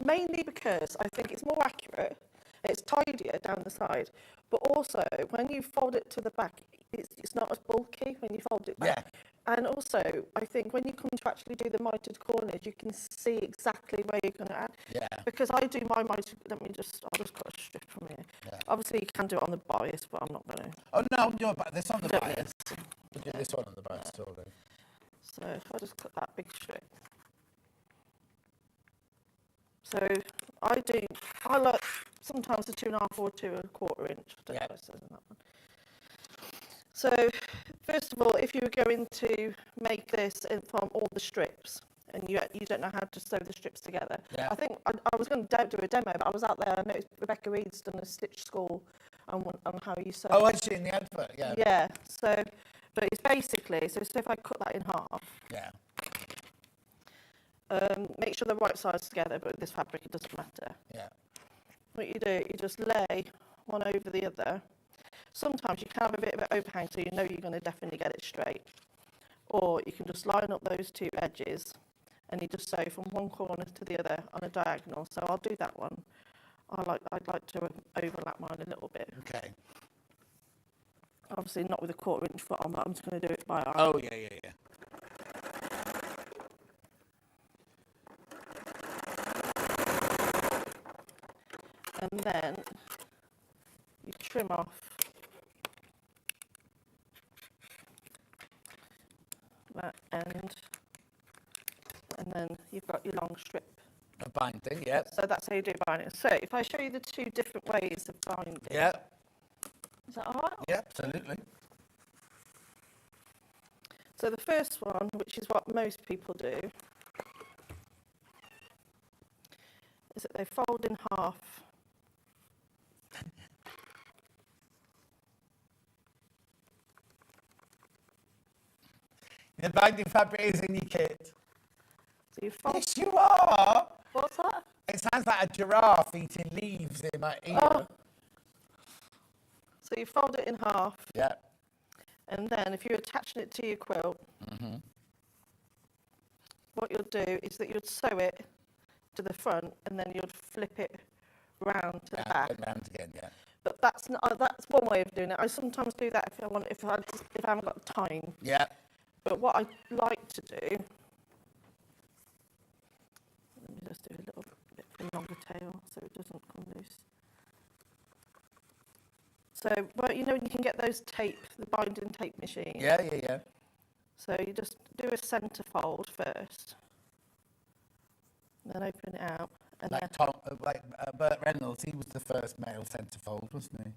L: Mainly because I think it's more accurate, it's tidier down the side, but also when you fold it to the back, it's not as bulky when you fold it back.
E: Yeah.
L: And also, I think when you come to actually do the mitered corners, you can see exactly where you're going to add.
E: Yeah.
L: Because I do my mitered, I'll just cut a strip from here.
E: Yeah.
L: Obviously, you can do it on the bias, but I'm not going to.
E: Oh, no, you're this on the
L: Don't
E: bias. We'll do this one on the bias too, then.
L: So I'll just cut that big strip. So I like sometimes the 2.5 or 2.25 inch. I don't know what it says in that one. So first of all, if you were going to make this from all the strips, and you don't know how to sew the strips together, I think I was going to do a demo, but I was out there. I noticed Rebecca Reed's done a stitch school on how you sew.
E: Oh, actually, in the advert, yeah.
L: Yeah. So, but it's basically so if I cut that in half.
E: Yeah.
L: Make sure they're right sides together, but with this fabric it doesn't matter.
E: Yeah.
L: What you do, you just lay one over the other. Sometimes you can have a bit of an overhang, so you know you're going to definitely get it straight. Or you can just line up those two edges, and you just sew from one corner to the other on a diagonal. So I'll do that one. I'd like to overlap mine a little bit.
E: Okay.
L: Obviously not with a 1/4 inch foot on, but I'm just going to do it by arm.
E: Oh, yeah.
L: And then you trim off that end, and then you've got your long strip.
E: A binding, yeah.
L: So that's how you do binding. So if I show you the two different ways of binding.
E: Yeah.
L: Is that all right?
E: Yeah, absolutely.
L: So the first one, which is what most people do, is that they fold in half.
E: The binding fabric is in your kit.
L: So you fold.
E: Yes, you are.
L: What's that?
E: It sounds like a giraffe eating leaves in my ear.
L: Oh. So you fold it in half.
E: Yeah.
L: And then if you're attaching it to your quilt, what you'll do is that you'll sew it to the front, and then you'll flip it round to the back.
E: And round again, yeah.
L: But that's one way of doing it. I sometimes do that if I haven't got time.
E: Yeah.
L: But what I like to do, let me just do a little bit of a longer tail so it doesn't come loose. So, well, you know, you can get those the binding tape machine.
E: Yeah.
L: So you just do a centre fold first, then open it out. And
E: like Burt Reynolds, he was the first male centrefold, wasn't he?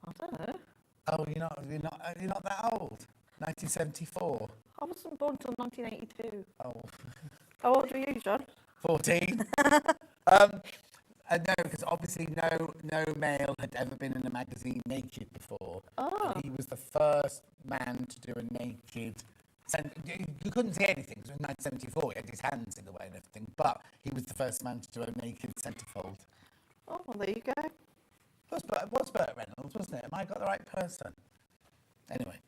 L: I don't know.
E: Oh, you're not that old. 1974.
L: I wasn't born until 1982.
E: Oh.
L: How old are you, John?
E: 14. No, because obviously no male had ever been in a magazine naked before.
L: Oh.
E: He was the first man to do a naked. You couldn't see anything. It was 1974. He had his hands in the way and everything, but he was the first man to do a naked centrefold.
L: Oh, well, there you go.
E: It was Burt Reynolds, wasn't it? Have I got the right person? Anyway.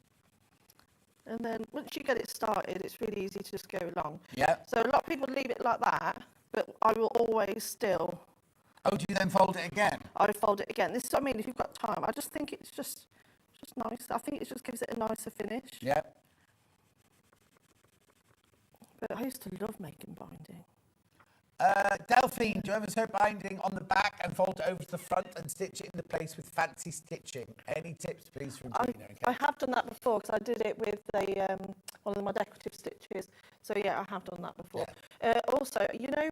L: And then once you get it started, it's really easy to just go along.
E: Yeah.
L: So a lot of people leave it like that, but I will always still.
E: Oh, do you then fold it again?
L: I fold it again. This is what I mean. If you've got time, I just think it's just nice. I think it just gives it a nicer finish.
E: Yeah.
L: But I used to love making binding.
E: Delphine, do you ever sew binding on the back and fold it over to the front and stitch it into place with fancy stitching? Any tips, please, from Gina?
L: I have done that before because I did it with one of my decorative stitches. So yeah, I have done that before. Yeah. Also, you know,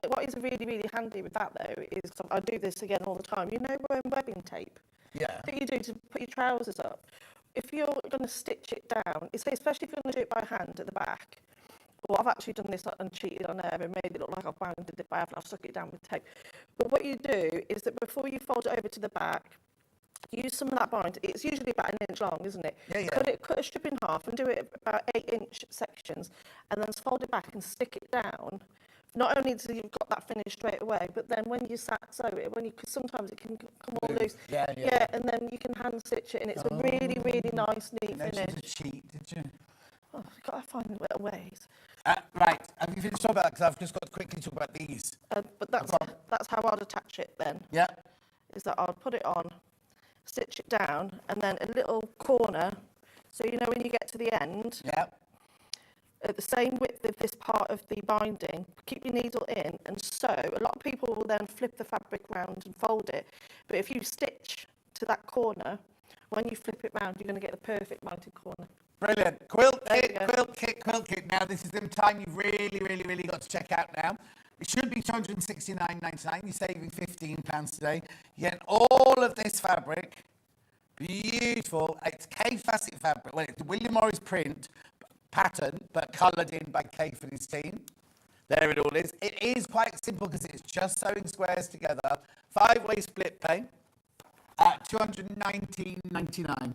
L: what is really, really handy with that though is I do this again all the time. You know, webbing tape.
E: Yeah.
L: That you do to put your trousers up. If you're going to stitch it down, especially if you're going to do it by hand at the back. Well, I've actually done this and cheated on there and made it look like I've bounded it by half and I've stuck it down with tape. But what you do is that before you fold it over to the back, use some of that bind. It's usually about 1 inch long, isn't it?
E: Yeah.
L: Cut a strip in half and do it about 8-inch sections, and then fold it back and stick it down. Not only so you've got that finish straight away, but then when you sew it, because sometimes it can come all loose. Yeah, and then you can hand stitch it, and it's a really, really nice, neat finish.
E: You cheat, did you?
L: Oh, you've got to find little ways.
E: Right, have you finished talking about that? Because I've just got to quickly talk about these.
L: But that's how I'd attach it then.
E: Yeah.
L: Is that I'd put it on, stitch it down, and then a little corner. So you know when you get to the end, at the same width of this part of the binding, keep your needle in and sew. A lot of people will then flip the fabric round and fold it, but if you stitch to that corner, when you flip it round, you're going to get the perfect mounted corner.
E: Brilliant. Quilt kit, quilt kit, quilt kit. Now, this is the time you've really got to check out now. It should be £269.99. You're saving £15 today. You get all of this fabric. Beautiful. It's K facet fabric. Well, it's the William Morris print pattern, but coloured in by Keith and his team. There it all is. It is quite simple because it's just sewing squares together. 5-way split pay at £219.99.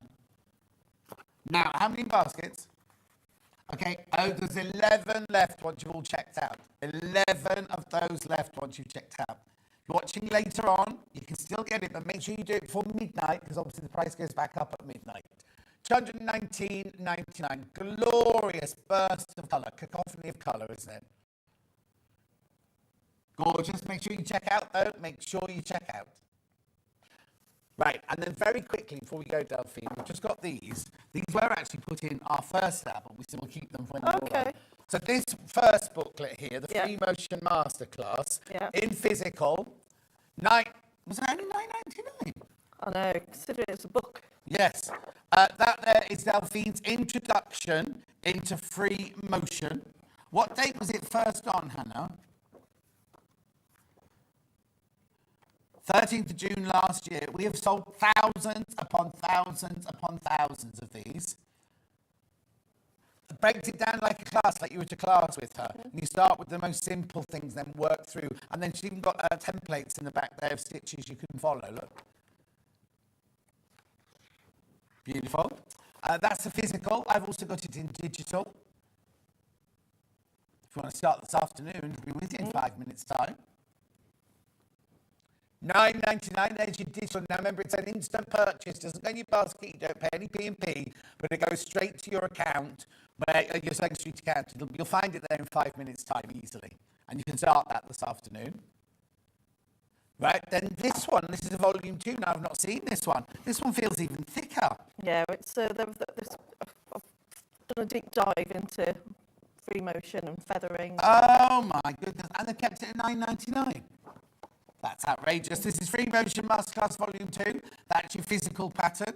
E: Now, how many baskets? Okay, there's 11 left once you've all checked out. 11 of those left once you've checked out. If you're watching later on, you can still get it, but make sure you do it before midnight because obviously the price goes back up at midnight. £219.99. Glorious burst of colour. Cacophony of colour, isn't it? Gorgeous. Make sure you check out, though. Make sure you check out. Right, and then very quickly, before we go, Delphine, we've just got these. These were actually put in our first lab, but we still keep them for when you're on. So this first booklet here, the Free Motion Masterclass, in physical, was it only £9.99?
L: I know, consider it as a book.
E: Yes. That there is Delphine's introduction into free motion. What date was it first on, Hannah? 13th of June last year. We have sold thousands upon thousands upon thousands of these. It breaks it down like a class, like you were to class with her. And you start with the most simple things, then work through. And then she's even got templates in the back there of stitches you can follow. Look. Beautiful. That's the physical. I've also got it in digital. If you want to start this afternoon, we'll be with you in 5 minutes' time. £9.99, there's your digital. Now remember, it's an instant purchase. It doesn't go in your basket, you don't pay any P&P, but it goes straight to your account, your Sewing Street account. You'll find it there in 5 minutes' time easily. And you can start that this afternoon. Right, then this one, this is a volume 2. Now, I've not seen this one. This one feels even thicker.
L: Yeah, it's I've done a deep dive into free motion and feathering.
E: Oh my goodness, and they kept it at £9.99. That's outrageous. This is Free Motion Masterclass Volume 2. That's your physical pattern.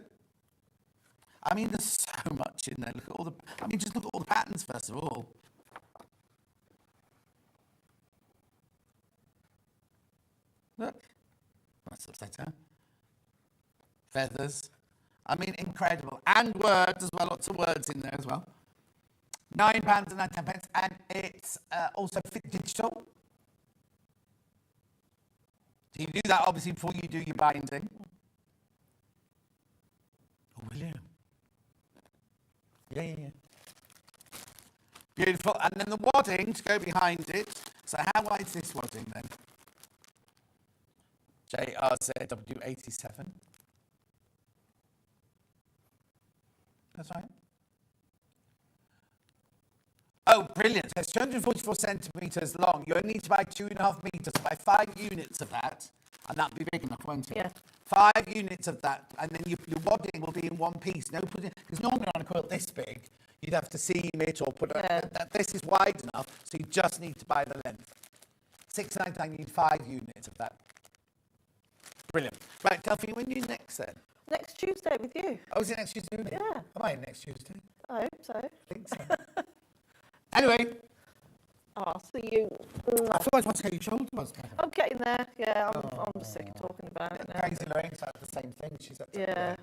E: I mean, there's so much in there. Look at all just look at all the patterns first of all. Look. That's upside down. Feathers. I mean, incredible. And words as well. Lots of words in there as well. £9.99, and it's also fit digital. So you do that obviously before you do your binding. Oh, William. Yeah. Beautiful. And then the wadding to go behind it. So how wide is this wadding then? JRZW87. That's right. Oh, brilliant. So it's 244 centimetres long. You only need to buy 2.5 metres. Buy 5 units of that, and that'll be big enough, won't it?
L: Yeah.
E: 5 units of that, and then your wadding will be in one piece. No, because normally on a quilt this big, you'd have to seam it or put this is wide enough, so you just need to buy the length. £6.99, you need 5 units of that. Brilliant. Right, Delphine, when are you next then?
L: Next Tuesday with you.
E: Oh, is it next Tuesday?
L: Yeah.
E: Am I in next Tuesday?
L: I hope so.
E: I think so. Anyway.
L: I'll see you.
E: I thought I was to get your shoulder was.
L: I'm getting there. Yeah, I'm sick of talking about it now.
E: Crazy Lorraine's like the same thing. She's up
L: yeah.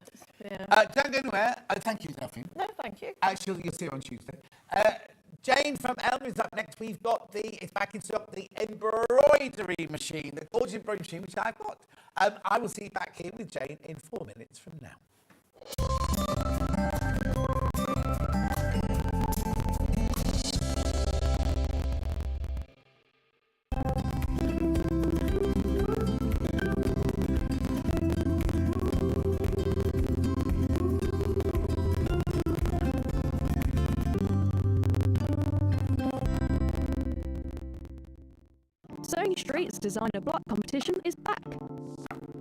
E: Don't go anywhere. Thank you, Delphine.
L: No, thank you.
E: Actually, you'll see her on Tuesday. Jane from Elmer is up next. We've got it's back in stock, the embroidery machine, the gorgeous embroidery machine, which I've got. I will see you back here with Jane in 4 minutes from now.
A: Sewing Street's designer block competition is back.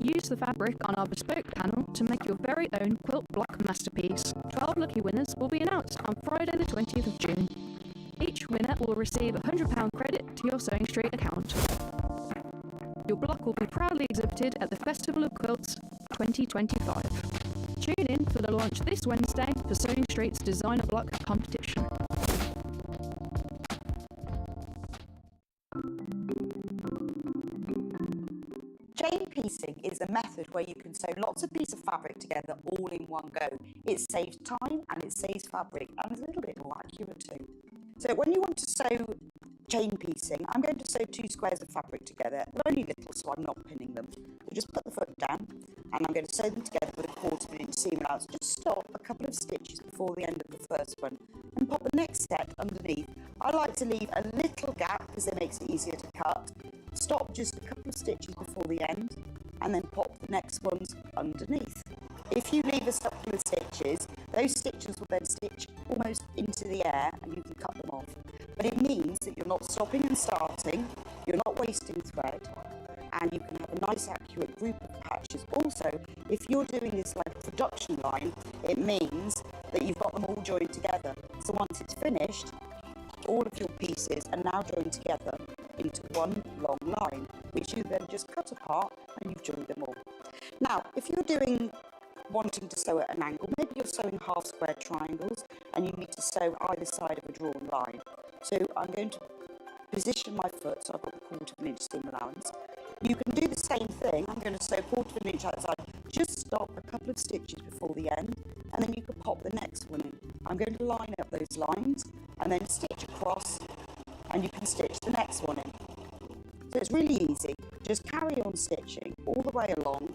A: Use the fabric on our bespoke panel to make your very own quilt block masterpiece. 12 lucky winners will be announced on Friday the 20th of June. Each winner will receive a £100 credit to your Sewing Street account. Your block will be proudly exhibited at the Festival of Quilts 2025. Tune in for the launch this Wednesday for Sewing Street's Designer Block competition.
F: Chain piecing is a method where you can sew lots of pieces of fabric together all in one go. It saves time and it saves fabric and is a little bit more accurate too. So when you want to sew chain piecing, I'm going to sew 2 squares of fabric together. They're only little, so I'm not pinning them. So just put the foot down and I'm going to sew them together with a 1/4 inch seam allowance. Just stop a couple of stitches before the end of the first one and pop the next set underneath. I like to leave a little gap because it makes it easier to cut. Stop just a couple of stitches before the end and then pop the next ones underneath. If you leave a couple of stitches, those stitches will then stitch almost into the air and you can cut them off. But it means that you're not stopping and starting, you're not wasting thread, and you can have a nice accurate group of patches. Also, if you're doing this like a production line, it means that you've got them all joined together. So once it's finished, all of your pieces are now joined together into one long line, which you then just cut apart and you've joined them all. Now, if you're wanting to sew at an angle, maybe you're sewing half square triangles and you need to sew either side of a drawn line. So I'm going to position my foot so I've got a 1/4 inch seam allowance. You can do the same thing. I'm going to sew 1/4 inch outside. Just stop a couple of stitches before the end and then you can pop the next one in. I'm going to line up those lines and then stitch across and you can stitch the next one in. So it's really easy. Just carry on stitching all the way along.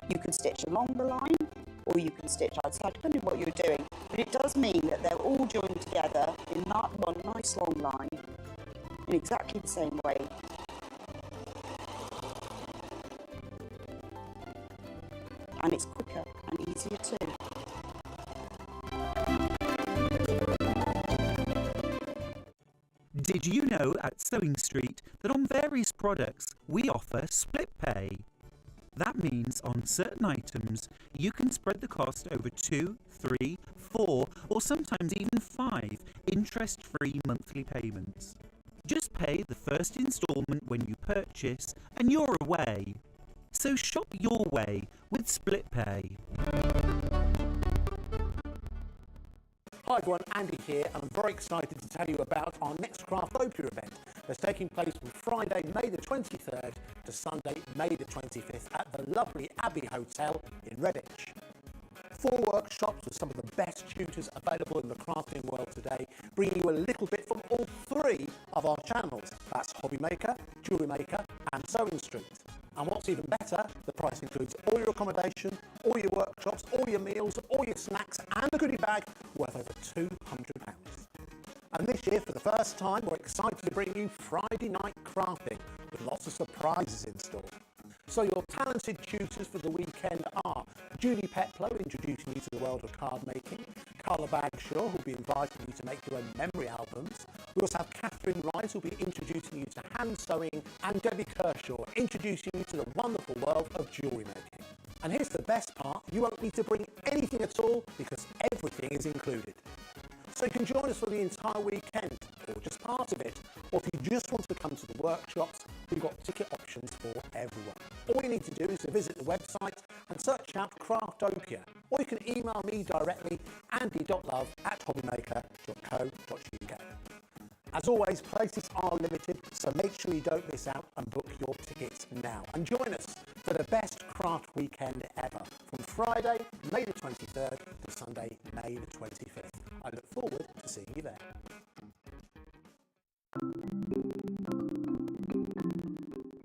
F: You can stitch along the line or you can stitch outside, depending on what you're doing. But it does mean that they're all joined together in that one nice long line in exactly the same way. And it's quicker and easier too.
I: Did you know at Sewing Street that on various products we offer split pay? That means on certain items you can spread the cost over 2, 3, 4 or sometimes even 5 interest-free monthly payments. Just pay the first instalment when you purchase and you're away. So shop your way with split pay.
G: Hi everyone, Andy here, and I'm very excited to tell you about our next Craftopia event that's taking place from Friday, May the 23rd to Sunday, May the 25th at the lovely Abbey Hotel in Redditch. 4 workshops with some of the best tutors available in the crafting world today, bringing you a little bit from all 3 of our channels. That's Hobby Maker, Jewellery Maker and Sewing Street. And what's even better, the price includes all your accommodation, all your workshops, all your meals, all your snacks and a goodie bag worth over £200. And this year, for the first time, we're excited to bring you Friday night crafting with lots of surprises in store. So your talented tutors for the weekend are Julie Petlow, introducing you to the world of card making, Carla Bagshaw, who'll be inviting you to make your own memory albums. We also have Catherine Rice, who'll be introducing you to hand sewing, and Debbie Kershaw, introducing you to the wonderful world of jewellery making. And here's the best part, you won't need to bring anything at all because everything is included. So you can join us for the entire weekend, or just part of it, or if you just want to come to the workshops, we've got ticket options for everyone. All you need to do is to visit the website and search out Craftopia, or you can email me directly, andy.love@hobbymaker.co.uk. As always, places are limited, so make sure you don't miss out and book your tickets now. And join us for the best craft weekend ever, from Friday, May the 23rd to Sunday, May the 25th. I look forward to seeing you there.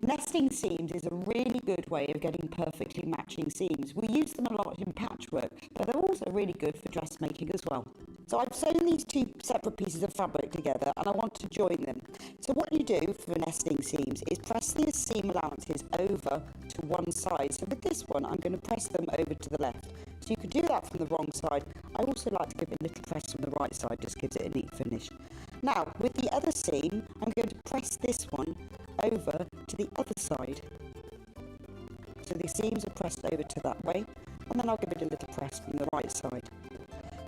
F: Nesting seams is a really good way of getting perfectly matching seams. We use them a lot in patchwork, but they're also really good for dressmaking as well. So I've sewn these 2 separate pieces of fabric together and I want to join them. So what you do for nesting seams is press the seam allowances over to one side. So with this one, I'm going to press them over to the left. So you could do that from the wrong side. I also like to give it a little press from the right side, just gives it a neat finish. Now, with the other seam, I'm going to press this one over to the other side. So the seams are pressed over to that way, and then I'll give it a little press from the right side.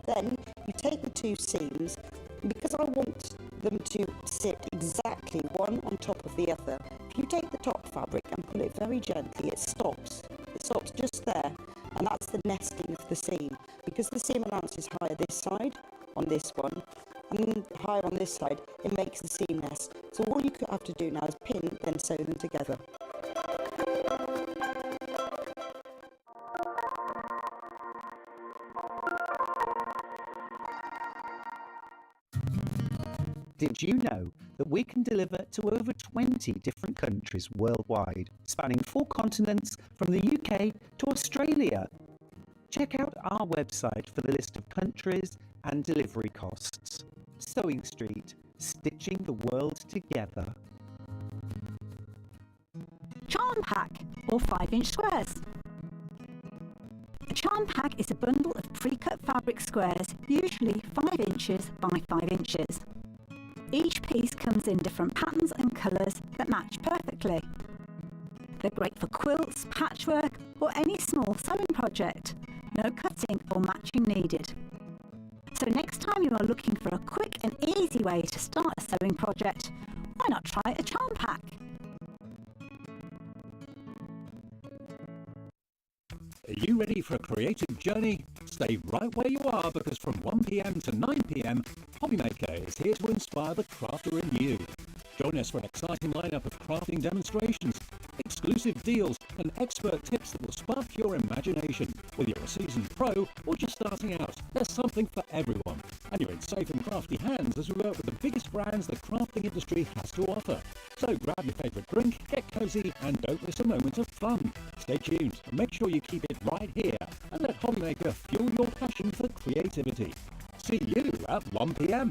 F: Then you take the two seams, and because I want them to sit exactly one on top of the other, if you take the top fabric and pull it very gently, it stops. It stops just there, and that's the nesting of the seam. Because the seam allowance is higher this side, on this one, and higher on this side, it makes the seam nest. So all you have to do now is pin, then sew them together.
I: Did you know that we can deliver to over 20 different countries worldwide, spanning 4 continents from the UK to Australia? Check out our website for the list of countries and delivery costs. Sewing Street, stitching the world together.
K: Charm pack or 5-inch squares. A charm pack is a bundle of pre-cut fabric squares, usually 5 inches by 5 inches. Each piece comes in different patterns and colours that match perfectly. They're great for quilts, patchwork or any small sewing project. No cutting or matching needed. So next time you are looking for a quick and easy way to start a sewing project, why not try a charm pack?
C: Are you ready for a creative journey? Stay right where you are, because from 1 p.m. to 9 p.m, Hobbymaker is here to inspire the crafter in you. Join us for an exciting lineup of crafting demonstrations, exclusive deals and expert tips that will spark your imagination. Whether you're a seasoned pro or just starting out, there's something for everyone. And you're in safe and crafty hands as we work with the biggest brands the crafting industry has to offer. So grab your favourite drink, get cosy and don't miss a moment of fun. Stay tuned and make sure you keep it right here and let Hobbymaker fuel your passion for creativity. See you at 1 p.m.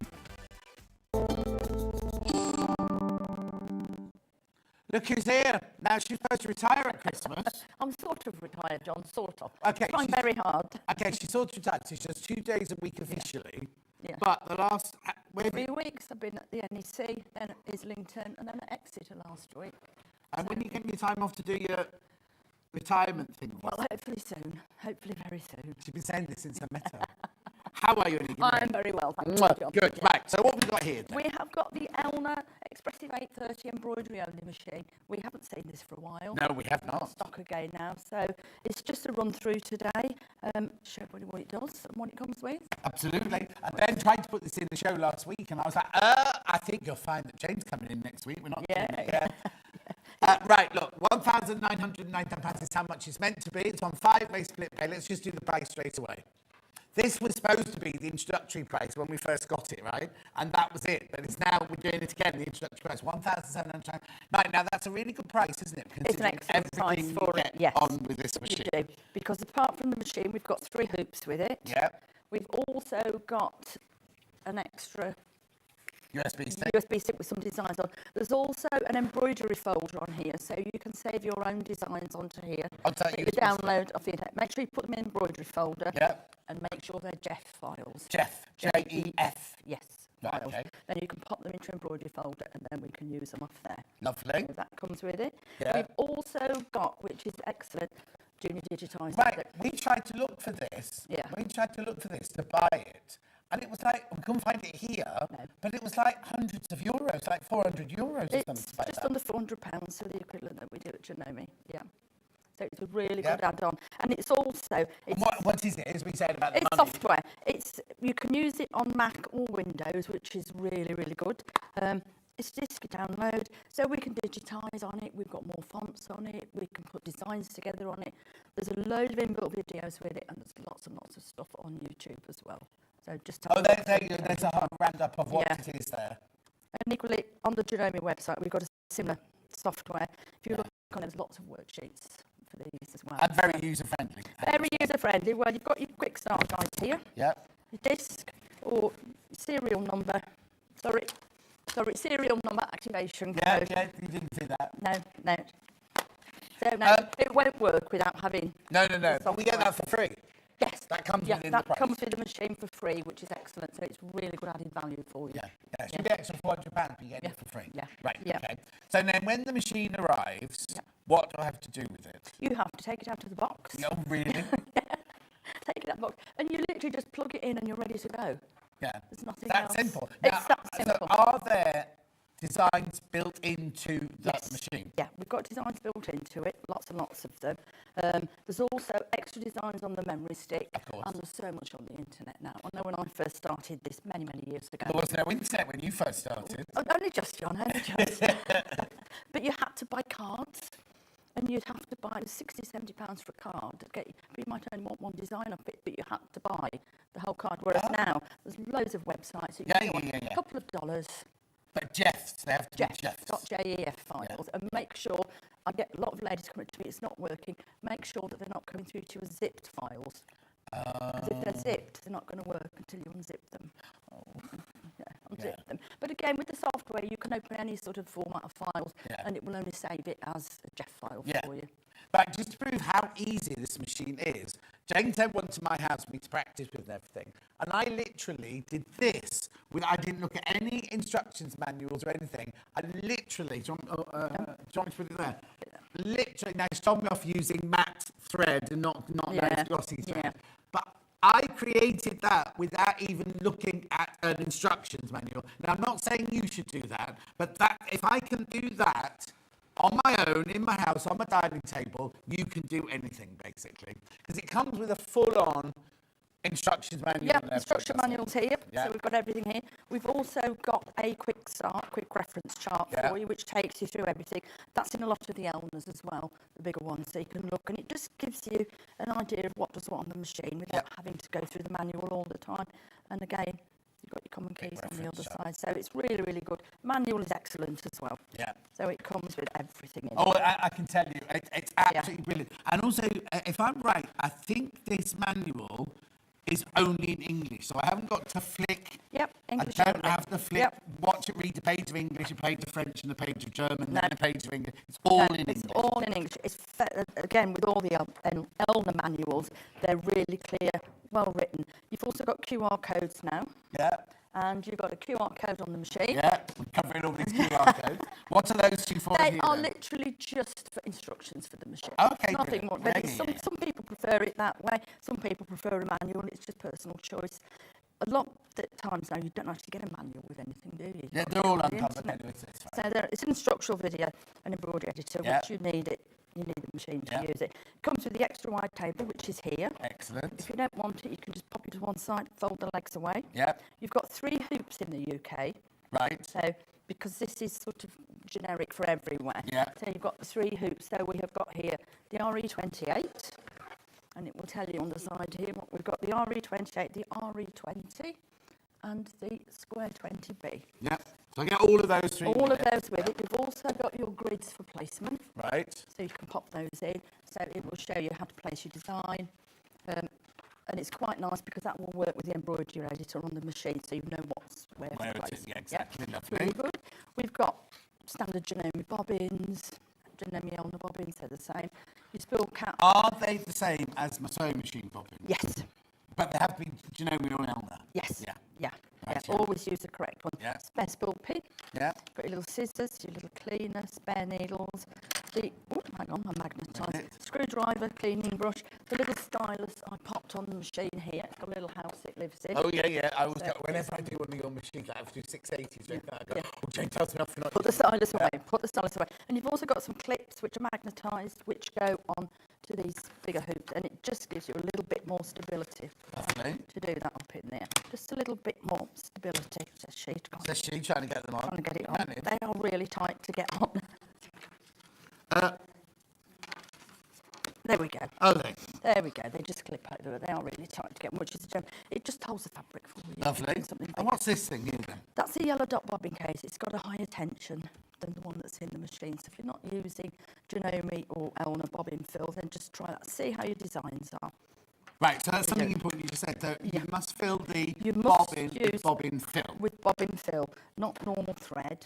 E: Look who's here. Now she's supposed to retire at Christmas.
M: I'm sort of retired, John, sort of.
E: Okay.
M: Trying very hard.
E: Okay, she's sort of retired. So she does 2 days a week officially.
M: Yeah.
E: But the last...
M: 3 weeks I've been at the NEC, then at Islington, and then at Exeter last week.
E: And when you get your time off to do your retirement thing?
M: Well, hopefully soon. Hopefully very soon.
E: She's been saying this since I met her. How are you, Annie?
M: I'm very well, thank you, John.
E: Good.
M: Yeah.
E: Right, so what have we got here then?
M: We have got the Elna Expressive 830 embroidery only machine. We haven't seen this for a while.
E: No, we have not.
M: Stock again now, so it's just a run through today. Show everybody what it does and what it comes with.
E: Absolutely. And then tried to put this in the show last week, and I was like, I think you'll find that Jane's coming in next week. We're not doing it yet. Right, look, £1,909 is how much it's meant to be. It's on 5-way split pay. Let's just do the price straight away. This was supposed to be the introductory price when we first got it, right? And that was it. But it's now, we're doing it again, the introductory price, £1,709. Right, now that's a really good price, isn't it?
M: It's an excellent price for it, yes.
E: On with this machine.
M: You do, because apart from the machine, we've got 3 hoops with it.
E: Yep.
M: We've also got an extra
E: USB stick.
M: USB stick with some designs on. There's also an embroidery folder on here, so you can save your own designs onto here.
E: I'll tell you.
M: Download off the internet. Make sure you put them in embroidery folder.
E: Yep.
M: And make sure they're Jeff files.
E: Jeff. J-E-F.
M: Yes.
E: Right,
M: Files.
E: okay.
M: Then you can pop them into embroidery folder, and then we can use them off there.
E: Lovely.
M: So that comes with it.
E: Yeah.
M: We've also got, which is excellent, Junior Digitised.
E: Right, we tried to look for this.
M: Yeah.
E: We tried to look for this to buy it. And it was like, we couldn't find it here, but it was like hundreds of euros, like 400 euros or something
M: It's
E: like
M: just
E: that.
M: under £400, so the equivalent that we do at Janome. Yeah. So it's a really good add-on. And it's also... It's,
E: what is it, as we said about the
M: it's
E: money?
M: software. You can use it on Mac or Windows, which is really, really good. It's disk download, so we can digitise on it. We've got more fonts on it. We can put designs together on it. There's a load of inbuilt videos with it, and there's lots and lots of stuff on YouTube as well. So just
E: there's a roundup of what it is there.
M: And equally, on the Janome website, we've got a similar software. If you look on, there's lots of worksheets for these as well.
E: And very user-friendly.
M: Very user-friendly. Well, you've got your quick start guide here.
E: Yep.
M: Your disc or serial number. Sorry, serial number activation code.
E: Yeah, you didn't do that.
M: No. So no, it won't work without having...
E: No. We get that for free.
M: Yes.
E: That comes
M: yeah,
E: within
M: that
E: the price.
M: comes with the machine for free, which is excellent. So it's really good added value for you.
E: Yeah, yeah. So you get extra £400, but you get it for free.
M: Yeah.
E: Right,
M: Yeah.
E: okay. So then when the machine arrives, what do I have to do with it?
M: You have to take it out of the box.
E: Oh, really?
M: Take it out of the box, and you literally just plug it in, and you're ready to go.
E: Yeah.
M: There's nothing
E: That's
M: else.
E: simple.
M: It's
E: Now,
M: that simple.
E: So are there designs built into that machine?
M: Yeah, we've got designs built into it, lots and lots of them. There's also extra designs on the memory stick, and there's so much on the internet now. I know when I first started this many years ago.
E: There was no internet when you first started.
M: Oh, only just, John, only just. But you had to buy cards, and you'd have to buy £60-70 for a card. Okay, you might only want one design of it, but you had to buy the whole card. Whereas now, there's loads of websites. So you can get a couple of dollars.
E: But JEFs, they have to be
M: JEFs. .jef files, and make sure, I get a lot of ladies coming to me, it's not working, make sure that they're not coming through to your zipped files. Because if they're zipped, they're not going to work until you unzip them. Unzip them. But again, with the software, you can open any sort of format of files, and it will only save it as a JEF file for you.
E: But just to prove how easy this machine is, Jane sent one to my house for me to practice with and everything. And I literally did this. I didn't look at any instructions manuals or anything. I literally, do you want me to put it there? Literally, now she told me off using matte thread and not nice glossy thread. But I created that without even looking at an instructions manual. Now, I'm not saying you should do that, but if I can do that on my own, in my house, on my dining table, you can do anything, basically. Because it comes with a full-on instructions manual.
M: Yeah, instruction manual's here,
E: Yeah.
M: so we've got everything here. We've also got a quick reference chart for you, which takes you through everything. That's in a lot of the Elners as well, the bigger ones, so you can look, and it just gives you an idea of what does what on the machine without having to go through the manual all the time. And again, you've got your common keys on the other side, so it's really good. Manual is excellent as well.
E: Yeah.
M: So it comes with everything in
E: Oh,
M: it.
E: I can tell you, it's absolutely brilliant. And also, if I'm right, I think this manual is only in English, so I haven't got to flick.
M: Yep, English
E: I don't
M: only.
E: have to flick, watch it, read a page of English, a page of French, and a page of German,
M: No.
E: then a page of English. It's all in English.
M: It's all in English. It's again, with all the Elner manuals, they're really clear, well written. You've also got QR codes now.
E: Yeah.
M: And you've got a QR code on the machine.
E: Yeah, we're covering all these QR codes. What are those two for
M: They
E: here,
M: are
E: then?
M: literally just for instructions for the machine.
E: Okay,
M: Nothing more.
E: brilliant. Yeah,
M: Some, some people prefer it that way. Some people prefer a manual. It's just personal choice. A lot of times now, you don't actually get a manual with anything, do you?
E: Yeah, they're all uncovered anyway, so it's fine.
M: So it's an instructional video, an embroidery editor, which you need it. You need the machine to use it. It comes with the extra wide table, which is here.
E: Excellent.
M: If you don't want it, you can just pop it to one side, fold the legs away.
E: Yeah.
M: You've got 3 hoops in the UK.
E: Right.
M: So, because this is sort of generic for everywhere.
E: Yeah.
M: So you've got the 3 hoops. So we have got here the RE28, and it will tell you on the side here what we've got: the RE28, the RE20, and the Square 20B.
E: Yeah. So I get all of those 3.
M: All of those with it. You've also got your grids for placement.
E: Right.
M: So you can pop those in. So it will show you how to place your design. And it's quite nice because that will work with the embroidery editor on the machine, so you know what's where to place.
E: Yeah, exactly. Lovely.
M: Really good. We've got standard Janome bobbins, Janome Elner bobbins, they're the same. Your spill cap.
E: Are they the same as my sewing machine bobbins?
M: Yes.
E: But they have to be Janome or Elner?
M: Yes.
E: Yeah.
M: Yeah.
E: Right,
M: Yeah. Always use the correct one.
E: Yeah.
M: Spare spill pin.
E: Yeah.
M: Got your little scissors, your little cleaner, spare needles, the, oh, hang on, my magnetised screwdriver, cleaning brush, the little stylus I popped on the machine here. It's got a little house it lives in.
E: Oh, yeah. I always
M: So
E: go, whenever I do one of your machines, I have to do 680s, I go, oh, Jane tells me off for not
M: Put the stylus away, put the stylus away. And you've also got some clips which are magnetised, which go on to these bigger hoops, and it just gives you a little bit more stability.
E: Lovely.
M: To do that up in there. Just a little bit more stability, says she.
E: Says she, trying to get them on.
M: Trying to get it on. They are really tight to get on. There we go.
E: Oh, there
M: we go. They just clip over. They are really tight to get, which is a gem. It just holds the fabric for you.
E: Lovely. And what's this thing here then?
M: That's a yellow dot bobbin case. It's got a higher tension than the one that's in the machine. So if you're not using Janome or Elner bobbin fill, then just try that. See how your designs are.
E: Right, so that's something important you just said. So you must fill the
M: must
E: bobbin
M: use
E: with bobbin fill.
M: With bobbin fill, not normal thread.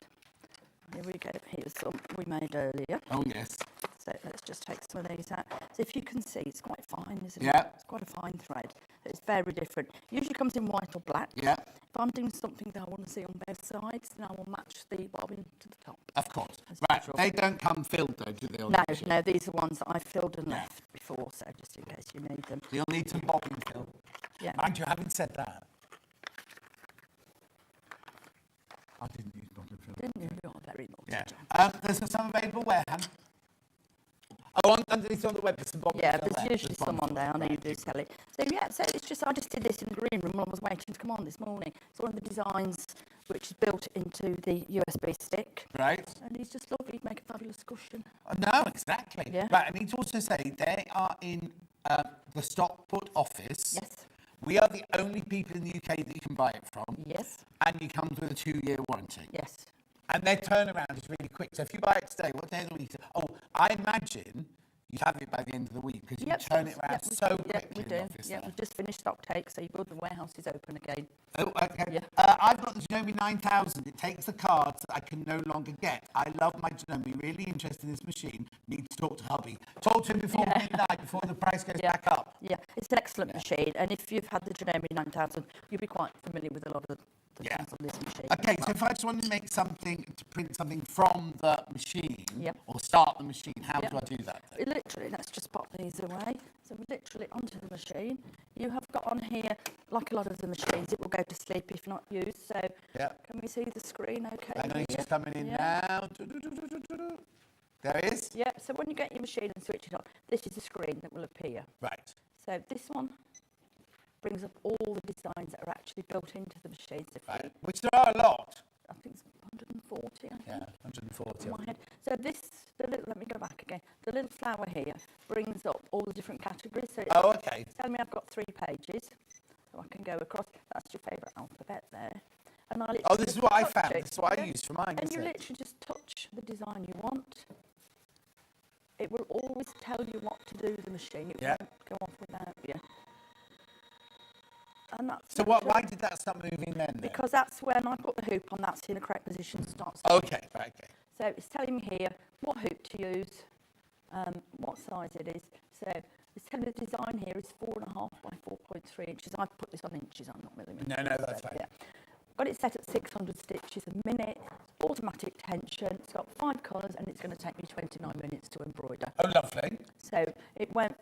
M: Here we go. Here's some we made earlier.
E: Oh, yes.
M: So let's just take some of these out. So if you can see, it's quite fine, isn't
E: Yeah.
M: it? It's quite a fine thread. It's very different. Usually comes in white or black.
E: Yeah.
M: If I'm doing something that I want to see on both sides, then I will match the bobbin to the top.
E: Of course.
M: as
E: Right.
M: usual.
E: They don't come filled though, do they? on
M: No,
E: the machine?
M: no, these are ones that I filled and left before, so just in case you need them.
E: You'll need some bobbin fill.
M: Yeah.
E: Mind you, having said that, I didn't use bobbin fill.
M: Didn't you? You're very naughty.
E: Yeah. There's some available where, Han? Oh, underneath on the web, there's some bobbin
M: Yeah,
E: fill
M: there's
E: there.
M: usually some on there. I know you do sell it. So yeah, so it's just I just did this in the green room while I was waiting to come on this morning. It's one of the designs which is built into the USB stick.
E: Right.
M: And it's just lovely. Make a fabulous cushion.
E: No, exactly.
M: Yeah.
E: Right, I need to also say they are in the Stockport office.
M: Yes.
E: We are the only people in the UK that you can buy it from.
M: Yes.
E: And it comes with a 2-year warranty.
M: Yes.
E: And their turnaround is really quick. So if you buy it today, what day of the week? Oh, I imagine you'd have it by the end of the week because you turn it around so quickly
M: we
E: in
M: do.
E: the office.
M: Yeah, we've just finished stock take, so the warehouse is open again.
E: Oh, okay.
M: Yeah.
E: I've got the Janome 9000. It takes the cards that I can no longer get. I love my Janome. Really interested in this machine. Need to talk to hubby. Talk to him before midnight, before the price goes back up.
M: Yeah, it's an excellent machine, and if you've had the Janome 9000, you'll be quite familiar with a lot of the things on this machine.
E: Okay, so if I just want to make something, to print something from the machine,
M: Yep.
E: or start the machine, how
M: Yep.
E: do I do that?
M: We literally, let's just pop these away. So we literally onto the machine. You have got on here, like a lot of the machines, it will go to sleep if not used. So can we see the screen okay?
E: I know it's
M: here?
E: just coming in now. There it is.
M: Yeah, so when you get your machine and switch it on, this is the screen that will appear.
E: Right.
M: So this one brings up all the designs that are actually built into the machine. So
E: Right. Which there are a lot.
M: I think it's 140, I think.
E: Yeah, 140.
M: In my head. So this, let me go back again. The little flower here brings up all the different categories. So it's
E: okay.
M: Tell me I've got 3 pages, so I can go across. That's your favourite alphabet there. And I
E: Oh, this is what I
M: touch
E: found.
M: it.
E: This is what I
M: Yeah.
E: use for mine.
M: And you
E: isn't it?
M: literally just touch the design you want. It will always tell you what to do with the machine. It won't go off without you. And that's
E: So why did that start moving then?
M: because that's when I put the hoop on, that's in the correct position to start.
E: Okay, right, okay.
M: So it's telling me here what hoop to use, what size it is. So it's telling me the design here is 4.5 by 4.3 inches. I've put this on inches, I'm not millimetres.
E: No, that's fine.
M: Yeah. Got it set at 600 stitches a minute, automatic tension, it's got 5 colours and it's going to take me 29 minutes to embroider.
E: Oh, lovely.
M: So it won't,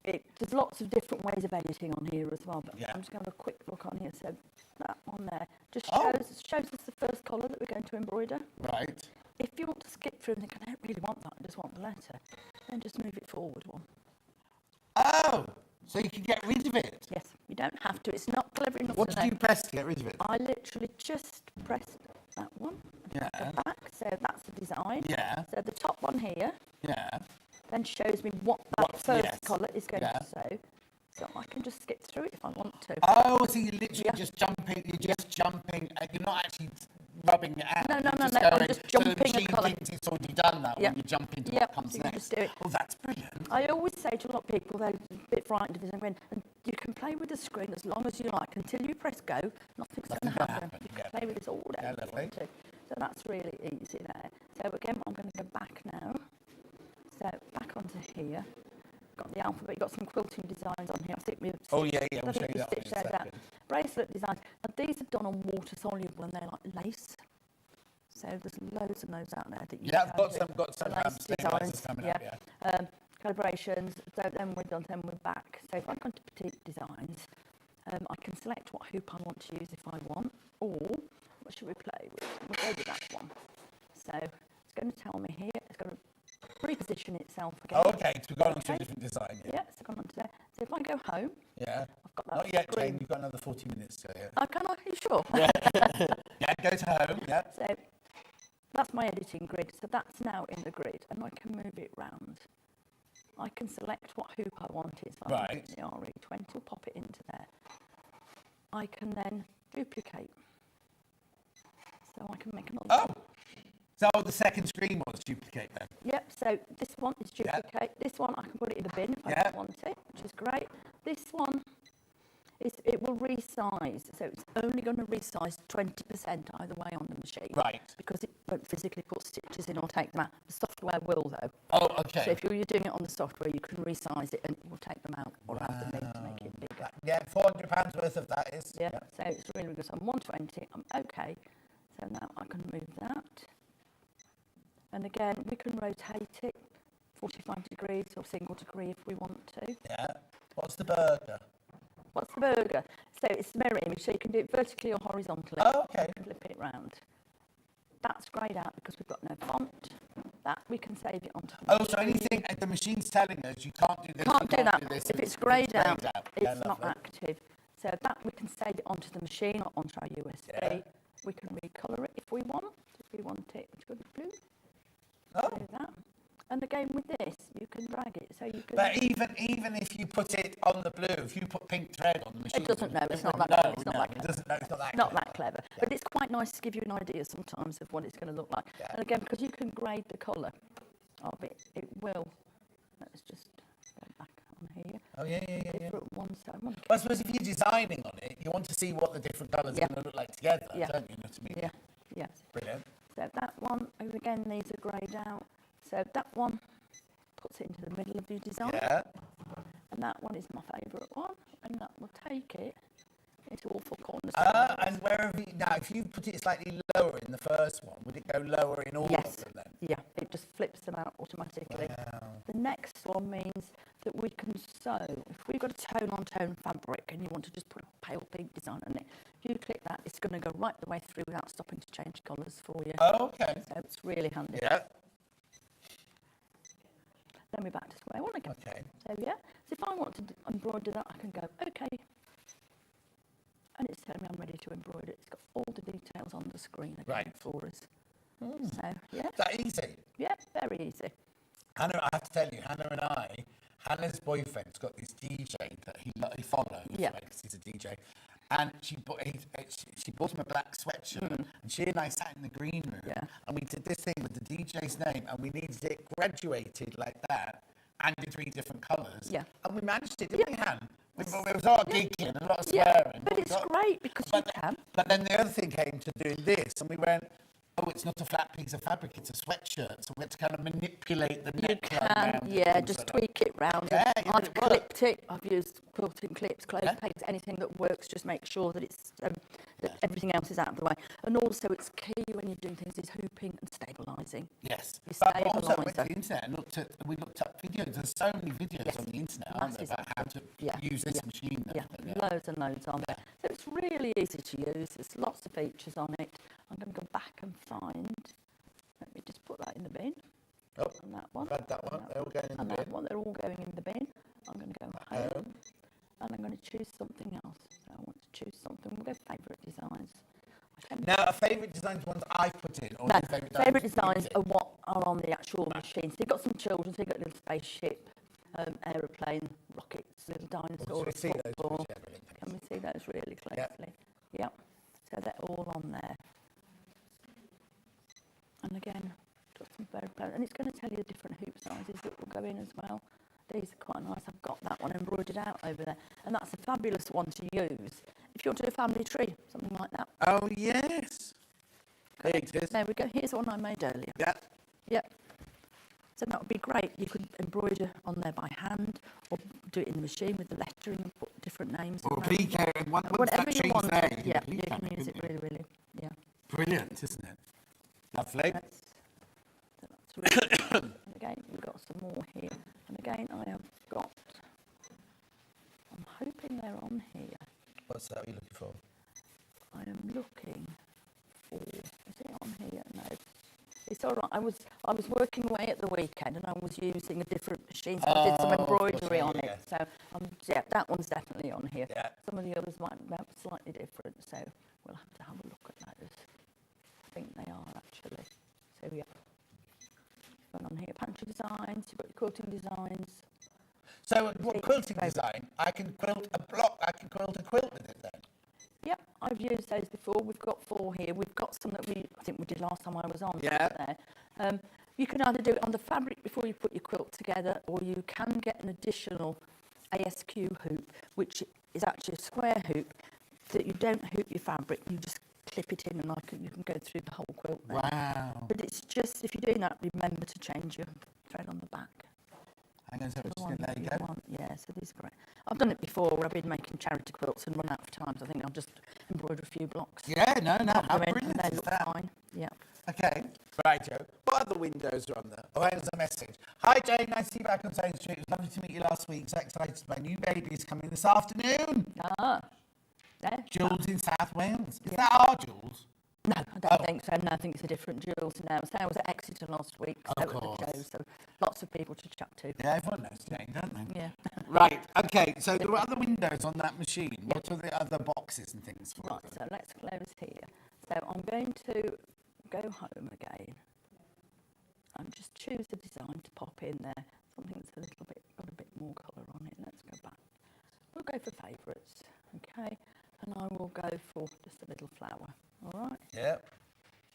M: there's lots of different ways of editing on here as well, but I'm just going to have a quick look on here. So that one there just shows us the first colour that we're going to embroider.
E: Right.
M: If you want to skip through and think, I don't really want that, I just want the letter, then just move it forward one.
E: Oh, so you can get rid of it?
M: Yes, you don't have to. It's not clever enough.
E: What did you press to get rid of it?
M: I literally just pressed that one.
E: Yeah.
M: The back, so that's the design.
E: Yeah.
M: So the top one here.
E: Yeah.
M: Then shows me what that first colour is going to say. So I can just skip through it if I want to.
E: Oh, so you're literally just jumping, you're not actually rubbing it out.
M: No,
E: I'm
M: just jumping
E: so the machine
M: a colour.
E: thinks it's already done that when you jump into what comes
M: so you
E: next.
M: just do it.
E: Oh, that's brilliant.
M: I always say to a lot of people, they're a bit frightened of this, and you can play with the screen as long as you like. Until you press go, nothing's going to happen. You can play with this all day if you want to. So that's really easy there. So again, I'm going to go back now. So back onto here. Got the alphabet, you've got some quilting designs on here. I think we've
E: we'll show you that in a
M: stitched those out. Bracelet designs. And these are done on water soluble and they're like lace. So there's loads and loads out there that you
E: I've
M: can
E: got some
M: lace designs.
E: coming up,
M: Calibrations. So then we're done, then we're back. So if I go into petite designs, I can select what hoop I want to use if I want, or what should we play with? We'll go with that one. So it's going to tell me here, it's going to reposition itself again.
E: Oh, okay, so we've gone on to a different design.
M: Yeah, so gone on to there. So if I go home,
E: I've
M: got that.
E: Not yet, Jane, you've got another 40 minutes to go.
M: I can, are you sure?
E: Yeah, go to home,
M: So that's my editing grid. So that's now in the grid, and I can move it round. I can select what hoop I want it. So I want the RE20, I'll pop it into there. I can then duplicate. So I can make another.
E: Oh! So the second screen was duplicate then?
M: Yep, so this one is duplicate. This one I can put it in the bin if I don't want it, which is great. This one It will resize, so it's only going to resize 20% either way on the machine.
E: Right.
M: Because it won't physically put stitches in or take them out. The software will, though.
E: Oh, okay.
M: So if you're doing it on the software, you can resize it and it will take them out or add them in to make it bigger.
E: Yeah, £400 worth of that is.
M: Yeah, so it's really good. So I'm 120, I'm okay. So now I can move that. And again, we can rotate it 45 degrees or single degree if we want to.
E: Yeah. What's the burger?
M: What's the burger? So it's mirror image, so you can do it vertically or horizontally.
E: Oh, okay.
M: You can flip it round. That's greyed out because we've got no font. That we can save it onto the
E: so anything the machine's telling us you can't do this.
M: Can't do that.
E: this,
M: if it's greyed out,
E: Yeah,
M: it's not
E: lovely.
M: active. So that we can save it onto the machine or onto our USB.
E: Yeah.
M: We can recolour it if we want. If we want it to be blue.
E: Oh.
M: Do that. And again with this, you can drag it. So you can.
E: But even if you put it on the blue, if you put pink thread on the machine,
M: It doesn't know. It's not that.
E: No,
M: It's not
E: no,
M: that
E: it
M: clever.
E: doesn't know. It's not that.
M: Not
E: clever.
M: that clever.
E: Yeah.
M: But it's quite nice to give you an idea sometimes of what it's going to look like.
E: Yeah.
M: And again, because you can grade the colour of it, it will. Let's just go back on here.
E: Oh yeah.
M: Different ones. So I want to
E: Well, I suppose if you're designing on it, you want to see what the different colours
M: Yeah.
E: are going to look like together,
M: Yeah.
E: don't you? You know what I mean?
M: Yeah. Yes.
E: Brilliant.
M: So that one, again, these are greyed out. So that one puts it into the middle of your design.
E: Yeah.
M: And that one is my favourite one. And that will take it into all four corners.
E: And wherever now, if you put it slightly lower in the first one, would it go lower in all of them then?
M: Yeah, it just flips them out automatically.
E: Wow.
M: The next one means that we can sew. If we've got a tone-on-tone fabric and you want to just put a pale pink design on it, if you click that, it's going to go right the way through without stopping to change colours for you.
E: Oh, okay.
M: So it's really handy.
E: Yeah.
M: Then we're back to square one again.
E: Okay.
M: So yeah, so if I want to embroider that, I can go, okay. And it's telling me I'm ready to embroider. It's got all the details on the screen again for us. So yeah.
E: Is that easy?
M: Yeah, very easy.
E: Hannah, I have to tell you, Hannah's boyfriend's got this DJ that he follows,
M: Yeah.
E: right, 'cause he's a DJ. And she bought him a black sweatshirt, and she and I sat in the green room, and we did this thing with the DJ's name, and we needed it graduated like that, and in 3 different colours.
M: Yeah.
E: And we managed it, didn't we, Han? It was a lot of giggling and a lot of swearing.
M: But it's great because you can.
E: But then the other thing came to doing this, and we went, oh, it's not a flat piece of fabric, it's a sweatshirt. So we had to kind of manipulate the neckline around it,
M: just
E: like
M: tweak it round.
E: Yeah,
M: I've clipped it. I've used quilting clips, clothes pegs, anything that works. Just make sure that it's that everything else is out of the way. And also, it's key when you're doing things is hooping and stabilising.
E: Yes.
M: You
E: But also, I
M: stabilise
E: went to
M: it.
E: the internet and we looked up videos. There's so many videos on the internet, aren't there, about how to use this machine. And everything,
M: Loads and loads on there. So it's really easy to use. There's lots of features on it. I'm going to go back and find. Let me just put that in the bin.
E: Oh,
M: and that one.
E: I've had that one. They're all going in the
M: and
E: bin.
M: that one. They're all going in the bin. I'm going to go home. And I'm going to choose something else. So I want to choose something. We'll go favourite designs.
E: Now, are favourite designs ones I put in? Or
M: No,
E: favourite
M: designs are what are on the actual machine. So you've got some children, so you've got a little spaceship, aeroplane, rockets, little dinosaurs, football. Can we see those really closely? Yep. So they're all on there. And again, got some very plain, and it's going to tell you the different hoop sizes that will go in as well. These are quite nice. I've got that one embroidered out over there, and that's a fabulous one to use if you want to do a family tree, something like that.
E: Oh yes. There it is.
M: There we go. Here's one I made earlier.
E: Yeah.
M: Yep. So that would be great. You could embroider on there by hand, or do it in the machine with the lettering and put different names.
E: Or Appliqué, and once
M: whatever
E: that
M: you
E: tree's
M: want.
E: there,
M: Yeah,
E: you
M: you
E: can
M: can use it
E: couldn't
M: really, yeah.
E: Brilliant, isn't it? Lovely.
M: That's really good. And again, we've got some more here. And again, I have got, I'm hoping they're on here.
E: What's that you're looking for?
M: I am looking for, is it on here? No. It's all right. I was working away at the weekend and I was using a different machine, so I did some embroidery on it. So that one's definitely on here.
E: Yeah.
M: Some of the others might be slightly different, so we'll have to have a look at those. I think they are actually. So yeah. One on here, pantry designs. You've got your quilting designs.
E: So what quilting design? I can quilt a block. I can quilt a quilt with it then.
M: Yep, I've used those before. We've got 4 here. We've got some that I think we did last time I was on.
E: Yeah.
M: There. You can either do it on the fabric before you put your quilt together, or you can get an additional ASQ hoop, which is actually a square hoop that you don't hoop your fabric, you just clip it in and you can go through the whole quilt there.
E: Wow.
M: But it's just, if you're doing that, remember to change your thread on the back.
E: Hang on, so there you go.
M: Yeah, so these are great. I've done it before where I've been making charity quilts and run out of time. So I think I'll just embroider a few blocks.
E: Yeah, no, how
M: And
E: brilliant
M: they
E: is
M: look
E: that?
M: fine. Yeah.
E: Okay, right, Joe. What other windows are on there? Oh, here's a message. Hi, Jane. Nice to see you back on Sewing Street. It was lovely to meet you last week. So excited. My new baby is coming this afternoon.
M: Ah. There.
E: Jules in South Wales. Is that our Jules?
M: No, I don't think so. No, I think it's a different Jules now. So I was at Exeter last week. So
E: Of course.
M: Joe, so lots of people to chat to.
E: Yeah, everyone knows Jane, don't they?
M: Yeah.
E: Right, okay. So there are other windows on that machine. What are the other boxes and things for?
M: Right, so let's close here. So I'm going to go home again and just choose a design to pop in there. Something that's a little bit, got a bit more colour on it. Let's go back. We'll go for favourites, okay? And I will go for just a little flower, all right?
E: Yep.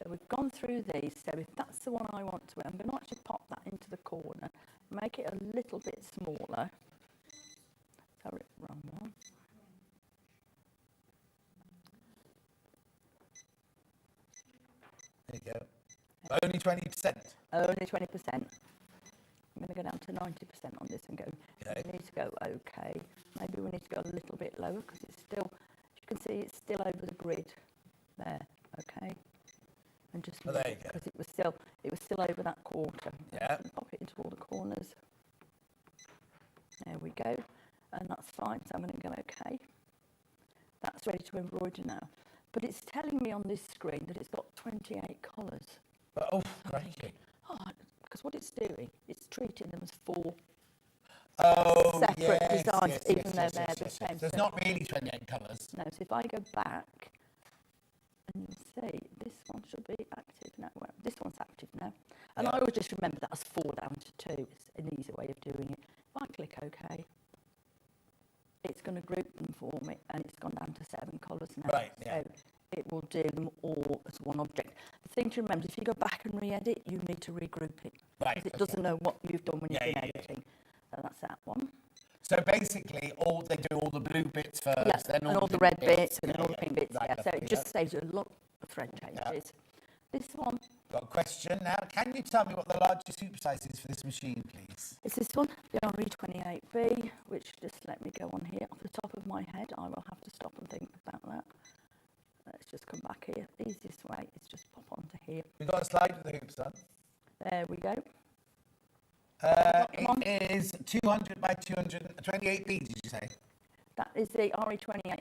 M: So we've gone through these. So if that's the one I want to, I'm going to actually pop that into the corner, make it a little bit smaller. Sorry, wrong one.
E: There you go. Only 20%.
M: Only 20%. I'm going to go down to 90% on this and go,
E: Okay.
M: we need to go okay. Maybe we need to go a little bit lower because it's still, as you can see, it's still over the grid there, okay? And just
E: there you go.
M: because it was still over that quarter.
E: Yeah.
M: Pop it into all the corners. There we go. And that's fine, so I'm going to go okay. That's ready to embroider now. But it's telling me on this screen that it's got 28 colours.
E: Oh, crikey.
M: Oh, because what it's doing, it's treating them as four
E: separate
M: designs, even though they're the same.
E: There's not really 28 colours.
M: No, so if I go back, and you see, this one should be active now. Well, this one's active now. And I always just remember that as 4 down to 2. It's an easy way of doing it. If I click OK, it's going to group them for me, and it's gone down to 7 colours now.
E: Right, yeah.
M: So it will do them all as one object. The thing to remember, if you go back and re-edit, you need to regroup it.
E: Right,
M: Because it doesn't know what you've done when you've been editing. So that's that one.
E: So basically, they do all the blue bits first,
M: Yes,
E: then
M: and all the red bits, and then all the pink bits.
E: Right,
M: Yeah, so it
E: yeah.
M: just saves you a lot of thread changes. This one.
E: Got a question now. Can you tell me what the largest hoop size is for this machine, please?
M: It's this one, the RE28B, which just let me go on here. Off the top of my head, I will have to stop and think about that. Let's just come back here. The easiest way is just pop onto here.
E: We've got a slide with the hoops on.
M: There we go.
E: It is 200 by 228 beads, did you say?
M: That is the RE28.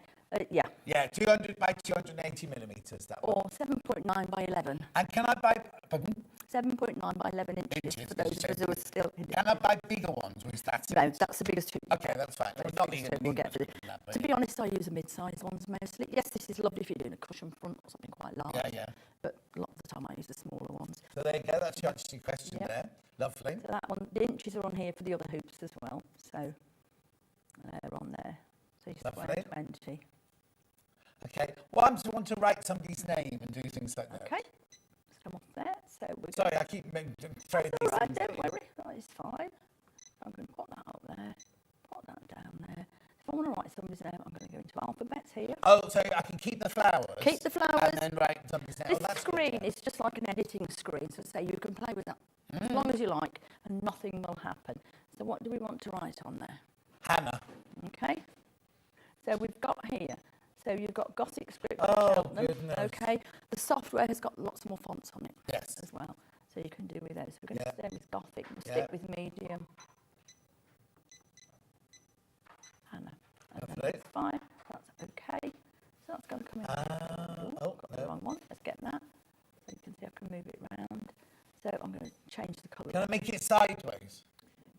M: Yeah.
E: Yeah, 200 by 280 millimetres, that one.
M: Or 7.9 by 11.
E: And can I buy... Pardon?
M: 7.9 by 11 inches for those of us who are still...
E: Can I buy bigger ones, or is that it?
M: No, that's the biggest hoop.
E: Okay, that's fine.
M: That's
E: Not
M: the
E: the
M: biggest hoop we'll get for it. To be honest, I use a mid-sized ones mostly. Yes, this is lovely if you're doing a cushion front or something quite large.
E: Yeah, yeah.
M: But a lot of the time I use the smaller ones.
E: So there you go, that's your answer to your question there. Lovely.
M: So that one, the inches are on here for the other hoops as well. So they're on there. So you square 20.
E: Okay. Well, I just want to write somebody's name and do things like that.
M: Okay. Let's come off there. So we're
E: Sorry, I keep throwing these
M: all right,
E: things
M: don't
E: at you.
M: worry. That is fine. I'm going to put that up there. Put that down there. If I want to write somebody's name, I'm going to go into alphabets here.
E: Oh, so I can keep the flowers?
M: Keep the flowers.
E: And then write somebody's name.
M: This screen is just like an editing screen, so say you can play with that as long as you like, and nothing will happen. So what do we want to write on there?
E: Hannah.
M: Okay. So we've got here. So you've got Gothic script.
E: Oh, goodness.
M: Okay. The software has got lots more fonts on it.
E: Yes.
M: As well. So you can do with those. We're going to stay with Gothic. We'll
E: Yeah.
M: stick with medium. Hannah. That's fine. That's okay. So that's going to come in. Got the wrong one. Let's get that. So you can see I can move it round. So I'm going to change the colour.
E: Can I make it sideways?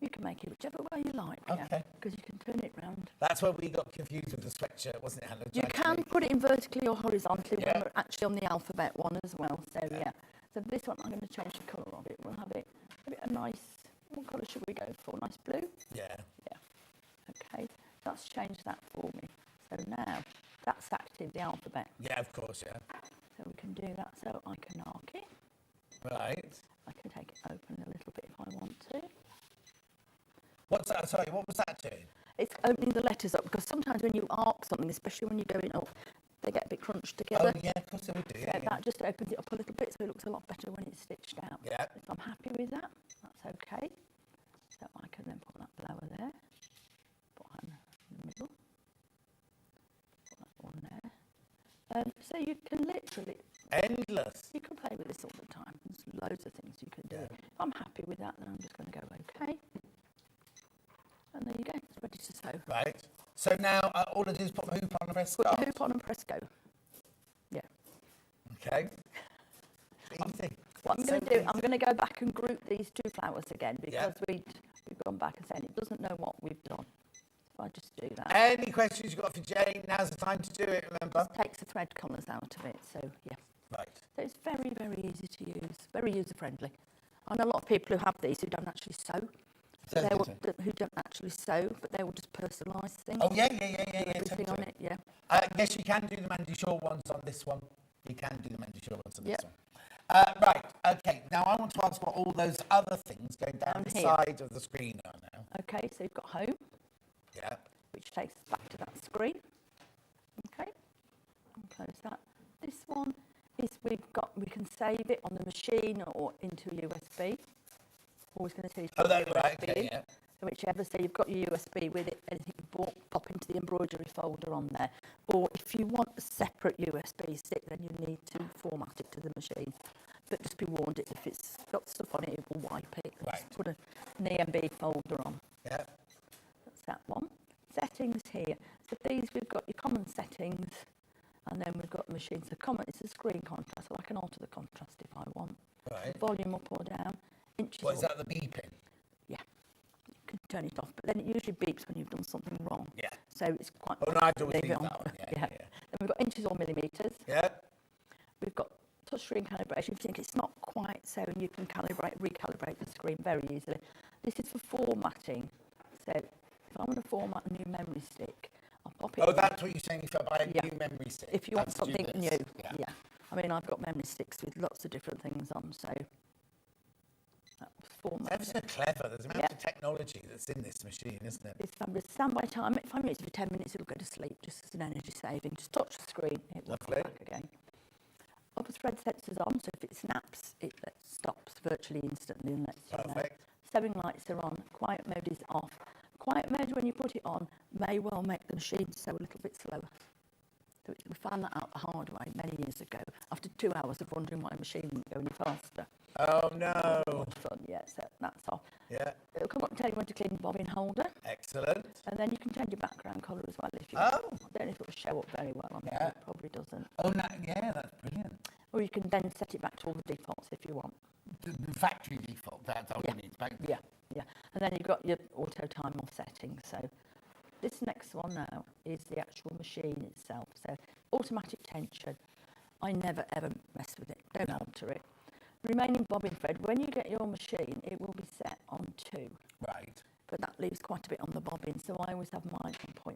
M: You can make it whichever way you like.
E: Okay.
M: Because you can turn it round.
E: That's where we got confused with the sweatshirt, wasn't it, Hannah?
M: You can put it in vertically or horizontally when we're actually on the alphabet one as well. So yeah. So this one, I'm going to change the colour of it. We'll have it a nice, what colour should we go for? Nice blue?
E: Yeah.
M: Yeah. Okay. That's changed that for me. So now, that's active, the alphabet.
E: Yeah, of course, yeah.
M: So we can do that. So I can arc it.
E: Right.
M: I can take it open a little bit if I want to.
E: What's that? Sorry, what was that doing?
M: It's opening the letters up, because sometimes when you arc something, especially when you're going up, they get a bit crunched together.
E: Oh, yeah, of course they would do.
M: So that just opens it up a little bit, so it looks a lot better when it's stitched out.
E: Yeah.
M: If I'm happy with that, that's okay. So I can then put that blower there, put that in the middle, put that one there. So you can literally...
E: Endless.
M: You can play with this all the time. There's loads of things you can do. If I'm happy with that, then I'm just going to go OK. And there you go, it's ready to sew.
E: Right. So now all I do is put the hoop on and press
M: Put
E: start.
M: the hoop on and press go. Yeah.
E: Okay. Easy.
M: What I'm going to do, I'm going to go back and group these two flowers again, because we've gone back and said it doesn't know what we've done. So I just do that.
E: Any questions you've got for Jane, now's the time to do it, remember?
M: Just takes the thread colours out of it, so yeah.
E: Right.
M: So it's very, very easy to use, very user-friendly. I know a lot of people who have these who don't actually sew. Who don't actually sew, but they will just personalise things.
E: Oh, yeah.
M: Everything on it, yeah.
E: Yes, you can do the Mandy Shaw ones on this one. You can do the Mandy Shaw ones on this one. Right, okay. Now I want to ask what all those other things going down the side of the screen are now.
M: Okay, so you've got home.
E: Yeah.
M: Which takes us back to that screen. Okay, and close that. This one is we can save it on the machine or into a USB. Always going to tell you to put
E: that's
M: USB
E: right, okay,
M: in.
E: yeah.
M: So whichever, so you've got your USB with it, anything you pop into the embroidery folder on there. Or if you want a separate USB stick, then you need to format it to the machine. But just be warned, if it's got stuff on it, it will wipe it.
E: Right.
M: Just put an EMB folder on.
E: Yeah.
M: That's that one. Settings here. So these, we've got your common settings, and then we've got the machine. So common, it's a screen contrast, so I can alter the contrast if I want.
E: Right.
M: Volume up or down. Inches.
E: What is that, the beeping?
M: Yeah. You can turn it off, but then it usually beeps when you've done something wrong.
E: Yeah.
M: So it's quite...
E: Oh, no, I don't
M: leave
E: leave
M: it on.
E: that one. Yeah.
M: Then we've got inches or millimetres.
E: Yeah.
M: We've got touchscreen calibration. If you think it's not quite so, and you can recalibrate the screen very easily. This is for formatting. So if I want to format a new memory stick, I'll pop it.
E: Oh, that's what you're saying, if I buy a new memory stick.
M: If you want
E: to do
M: something
E: this.
M: new,
E: Yeah.
M: I mean, I've got memory sticks with lots of different things on, so
E: It's ever so clever. There's an amount of technology that's in this machine, isn't it?
M: It's fabulous. Standby time, if I'm using it for 10 minutes, it'll go to sleep, just as an energy saving. Just touch the screen, it will come back again. Other thread sensors on, so if it snaps, it stops virtually instantly and lets you know. Sewing lights are on, quiet mode is off. Quiet mode, when you put it on, may well make the machine sew a little bit slower. So we found that out the hard way many years ago, after 2 hours of wondering why a machine wouldn't go any faster.
E: Oh, no.
M: Fun, yeah, so that's off.
E: Yeah.
M: It'll come up and tell you when to clean the bobbin holder.
E: Excellent.
M: And then you can change your background colour as well if you
E: want.
M: I don't know if it'll show up very well on here, it probably doesn't.
E: Oh, no, yeah, that's brilliant.
M: Or you can then set it back to all the defaults if you want.
E: The factory default, that's all you need.
M: Yeah. And then you've got your auto time off settings. So this next one now is the actual machine itself. So automatic tension. I never ever mess with it. Don't alter it. Remaining bobbin thread. When you get your machine, it will be set on 2.
E: Right.
M: But that leaves quite a bit on the bobbin, so I always have mine on 0.5.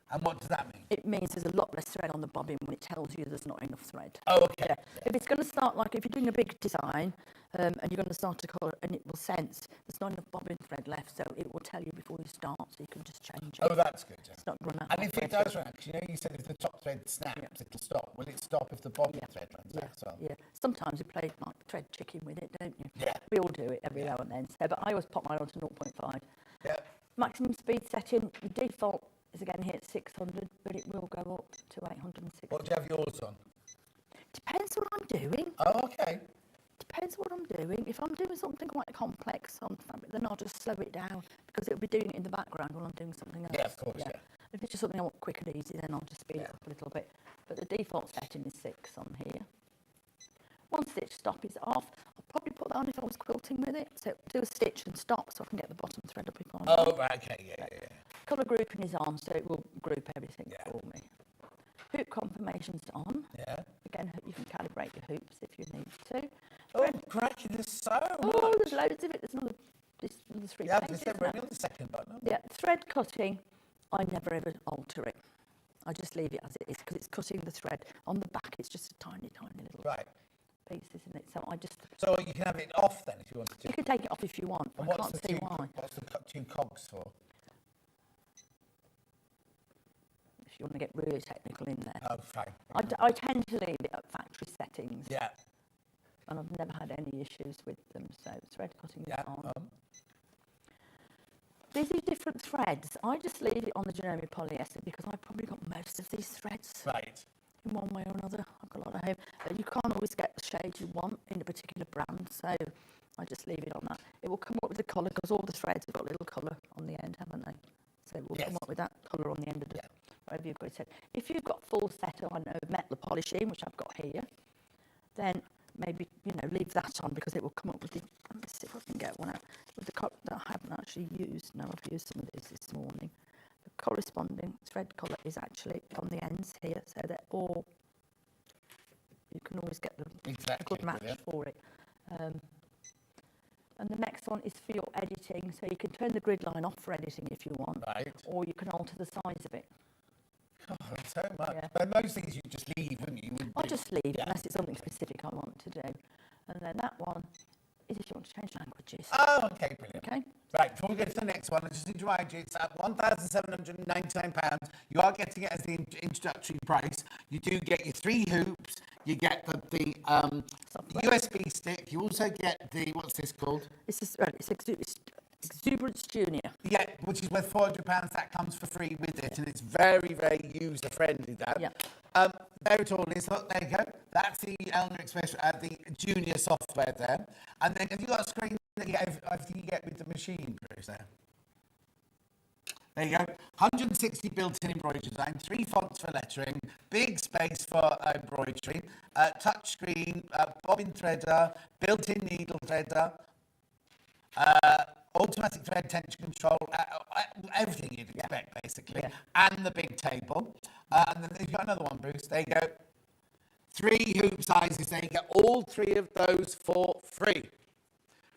E: And what does that mean?
M: It means there's a lot less thread on the bobbin when it tells you there's not enough thread.
E: Oh, okay.
M: Yeah. If it's going to start, like if you're doing a big design and you're going to start a colour and it will sense there's not enough bobbin thread left, so it will tell you before you start, so you can just change it.
E: Oh, that's good. Yeah.
M: It's not run out.
E: And if it does run out, because you said if the top thread snaps, it'll stop. Will it stop if the bobbin thread runs out as well?
M: Yeah. Sometimes you play like thread chicken with it, don't you?
E: Yeah.
M: We all do it every now and then. So, but I always pop mine on to 0.5.
E: Yeah.
M: Maximum speed setting, the default is again here at 600, but it will go up to 860.
E: What do you have yours on?
M: Depends what I'm doing.
E: Oh, okay.
M: Depends what I'm doing. If I'm doing something quite complex on fabric, then I'll just slow it down because it'll be doing it in the background while I'm doing something else.
E: Yeah, of course, yeah.
M: If it's just something I want quick and easy, then I'll just speed it up a little bit. But the default setting is 6 on here. One stitch stop is off. I'll probably put that on if I was quilting with it. So do a stitch and stop so I can get the bottom thread up if I want.
E: Oh, right, okay, yeah.
M: Colour grouping is on, so it will group everything for me. Hoop confirmation's on.
E: Yeah.
M: Again, you can calibrate your hoops if you need to.
E: Oh, crikey, there's so much.
M: Oh, there's loads of it. There's another 3
E: Yeah,
M: pages
E: there's
M: now.
E: another second button.
M: Yeah, thread cutting, I never ever alter it. I just leave it as it is because it's cutting the thread. On the back, it's just a tiny, tiny little piece, isn't it? So I just...
E: So you can have it off then if you wanted to?
M: You can take it off if you want.
E: And
M: I can't see why.
E: What's the 2 cogs for?
M: if you want to get really technical in there.
E: Oh, fine.
M: I tend to leave it at factory settings.
E: Yeah.
M: And I've never had any issues with them, so thread cutting is on. These are different threads. I just leave it on the Janome polyester because I've probably got most of these threads.
E: Right.
M: In one way or another. I've got a lot at home. You can't always get the shade you want in a particular brand, so I just leave it on that. It will come up with the colour because all the threads have got a little colour on the end, haven't they? So it will come up with that colour on the end of the whatever you've got it. If you've got full set of, I don't know, metal polishing, which I've got here, then maybe, you know, leave that on because it will come up with the, let me see if I can get one out, with the colour that I haven't actually used. No, I've used some of these this morning. The corresponding thread colour is actually on the ends here, so they're all, you can always get a good match for it. And the next one is for your editing, so you can turn the grid line off for editing if you want, or you can alter the size of it.
E: Oh, so much. Yeah. But most things you just leave, wouldn't you?
M: I just leave unless it's something specific I want to do. And then that one is if you want to change languages.
E: Oh, okay, brilliant.
M: Okay.
E: Right, before we go to the next one, I just need to remind you, it's at £1,799. You are getting it as the introductory price. You do get your 3 hoops. You get the USB stick. You also get the, what's this called?
M: It's Exuberance Junior.
E: Yeah, which is worth £400. That comes for free with it, and it's very, very user-friendly, that.
M: Yeah.
E: There it all is. Look, there you go. That's the Elner Express, the junior software there. And then have you got a screen that you get with the machine, Bruce, there? There you go. 160 built-in embroidery design, 3 fonts for lettering, big space for embroidery, touch screen, bobbin threader, built-in needle threader, automatic thread tension control, everything you'd expect, basically, and the big table. And then you've got another one, Bruce. There you go. 3 hoop sizes. There you go. All 3 of those for free.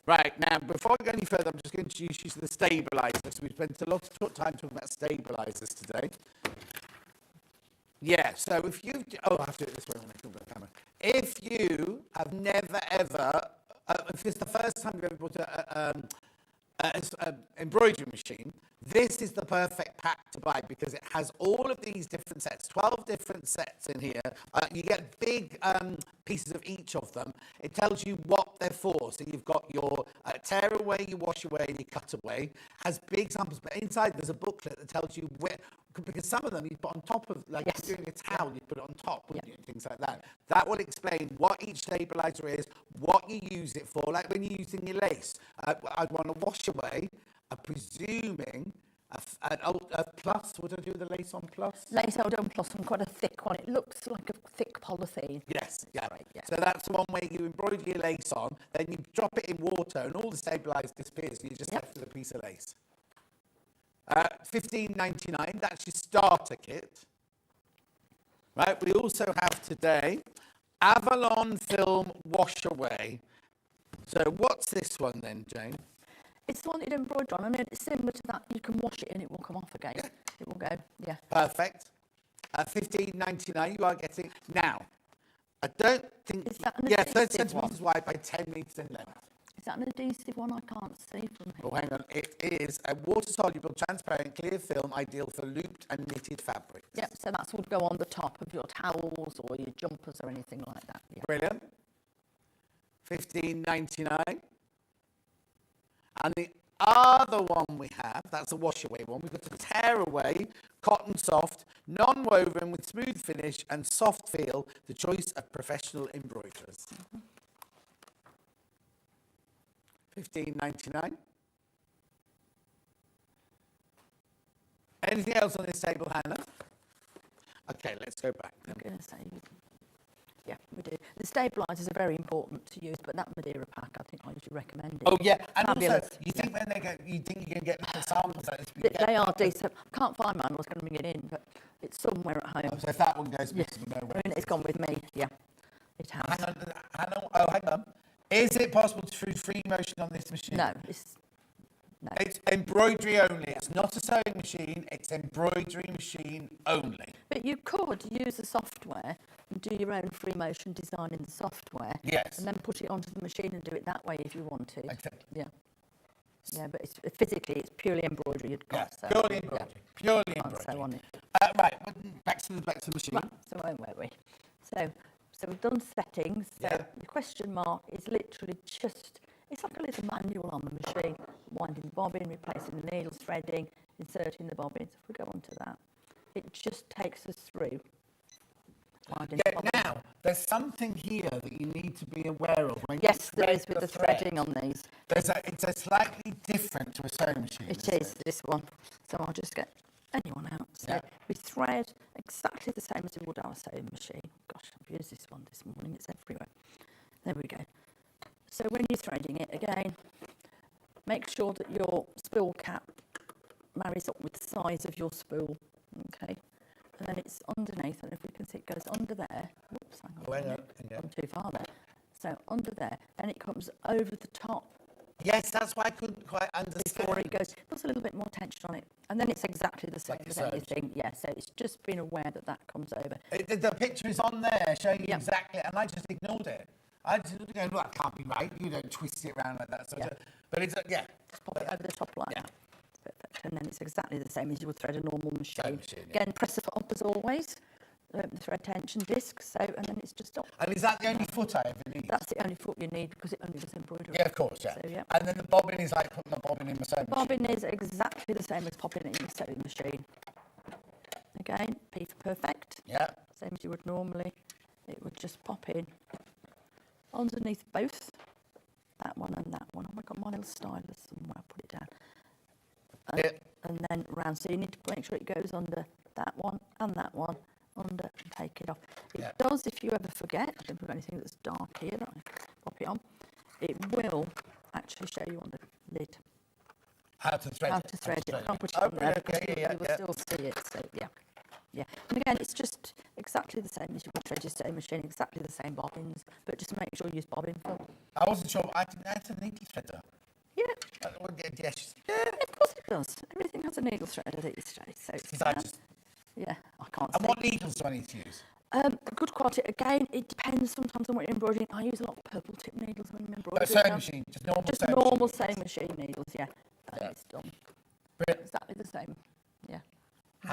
E: Right, now, before I go any further, I'm just going to introduce you to the stabilisers. We've spent a lot of time talking about stabilisers today. Yeah, so if you... Oh, I have to do it this way when I talk about the camera. If you have never, ever... if it's the first time you've ever bought an embroidery machine, this is the perfect pack to buy because it has all of these different sets, 12 different sets in here. You get big pieces of each of them. It tells you what they're for. So you've got your tear away, your wash away, and your cut away. Has big samples, but inside there's a booklet that tells you where, because some of them you put on top of, like if you're doing a towel, you put it on top, wouldn't you, things like that. That will explain what each stabilizer is, what you use it for, like when you're using your lace. I'd want to wash away, I'm presuming a plus. Would I do the lace on plus?
M: Lace on plus and quite a thick one. It looks like a thick polythene.
E: Yes, yeah. Right, yeah. So that's the one where you embroider your lace on, then you drop it in water and all the stabilizer disappears and you just left with a piece of lace. $15.99, that's your starter kit. Right, we also have today Avalon Film Wash Away. So what's this one then, Jane?
M: It's the one that you embroider on. I mean, it's similar to that. You can wash it and it will come off again. It will go,
E: Perfect. $15.99 you are getting. Now, I don't think...
M: Is that an adhesive
E: 30 centimetres wide by 10 metres in length.
M: Is that an adhesive one? I can't see from here.
E: Oh, hang on. It is a water-soluble, transparent, clear film ideal for looped and knitted fabrics.
M: Yep, so that's what would go on the top of your towels or your jumpers or anything like that. Yeah.
E: Brilliant. $15.99. And the other one we have, that's a wash-away one. We've got a tear-away, cotton soft, non-woven with smooth finish and soft feel, the choice of professional embroiderers. $15.99. Anything else on this table, Hannah? Okay, let's go back.
M: I'm going to say, yeah, we do. The stabilisers are very important to use, but that Madeira pack, I think I usually recommend it.
E: Oh yeah, and
M: Fabulous.
E: also, you think when they go, you think you can get the samples out?
M: They are decent. I can't find mine. I was going to bring it in, but it's somewhere at home.
E: Oh, so if that one goes missing, you know where.
M: I mean, it's gone with me. Yeah, it has.
E: Hang on. Is it possible to do free motion on this machine?
M: No, it's
E: embroidery only. It's not a sewing machine. It's embroidery machine only.
M: But you could use the software and do your own free motion design in the software.
E: Yes.
M: And then put it onto the machine and do it that way if you wanted.
E: Exactly.
M: Yeah. Yeah, but it's physically it's purely embroidery you've got.
E: Yeah, purely embroidery. Purely embroidery.
M: So on it.
E: Right, back to the machine.
M: Right, so where were we? So we've done settings. So
E: Yeah.
M: the question mark is literally just, it's like a little manual on the machine. Winding the bobbin, replacing the needles, threading, inserting the bobbins. If we go on to that, it just takes us through.
E: Now, there's something here that you need to be aware of when
M: yes,
E: you
M: there is with the threading on these.
E: It's a slightly different to a sewing machine.
M: It is, this one. So I'll just get anyone out. So we thread exactly the same as we would our sewing machine. Gosh, I've used this one this morning, it's everywhere. There we go. So when you're threading it, again, make sure that your spool cap marries up with the size of your spool, okay? And then it's underneath, and if we can see, it goes under there. Oops, hang on. I'm too far there. So under there, and it comes over the top.
E: Yes, that's why I couldn't quite understand.
M: Before it goes, puts a little bit more tension on it, and then it's exactly the same as anything. Yeah, so it's just being aware that that comes over.
E: The picture is on there showing you exactly, and I just ignored it. I just go, well, that can't be right. You don't twist it around like that. So but it's
M: just pop it over the top like that. Perfect. And then it's exactly the same as you would thread a normal machine. Again, press the foot up as always. The thread tension disc. So, and then it's just up.
E: And is that the only foot I ever need?
M: That's the only foot you need because it only does embroidery.
E: Yeah, of course, yeah.
M: So, yeah.
E: And then the bobbin is like putting the bobbin in the sewing machine.
M: Bobbin is exactly the same as popping it in the sewing machine. Again, P for perfect.
E: Yeah.
M: Same as you would normally. It would just pop in underneath both. That one and that one. Oh, I got my little stylus somewhere. I'll put it down. And then round. So you need to make sure it goes under that one and that one. Under and take it off. It does, if you ever forget, I don't put anything that's dark here that I pop it on, it will actually show you on the lid.
E: How to thread
M: it. I can't put it on there because you will still see it. So, yeah. And again, it's just exactly the same as you would thread your sewing machine, exactly the same bobbins, but just make sure you use bobbin fill.
E: I wasn't sure. I think that's a needle threader.
M: Yeah.
E: Yes.
M: Yeah, of course it does. Everything has a needle threader these days. So I can't.
E: And what needles do I need to use?
M: Good quality. Again, it depends sometimes on what you're embroidering. I use a lot of purple tip needles when I'm embroidering.
E: Sewing machine, just normal
M: sewing machine needles, yeah. And it's done.
E: Brilliant.
M: Exactly the same. Yeah.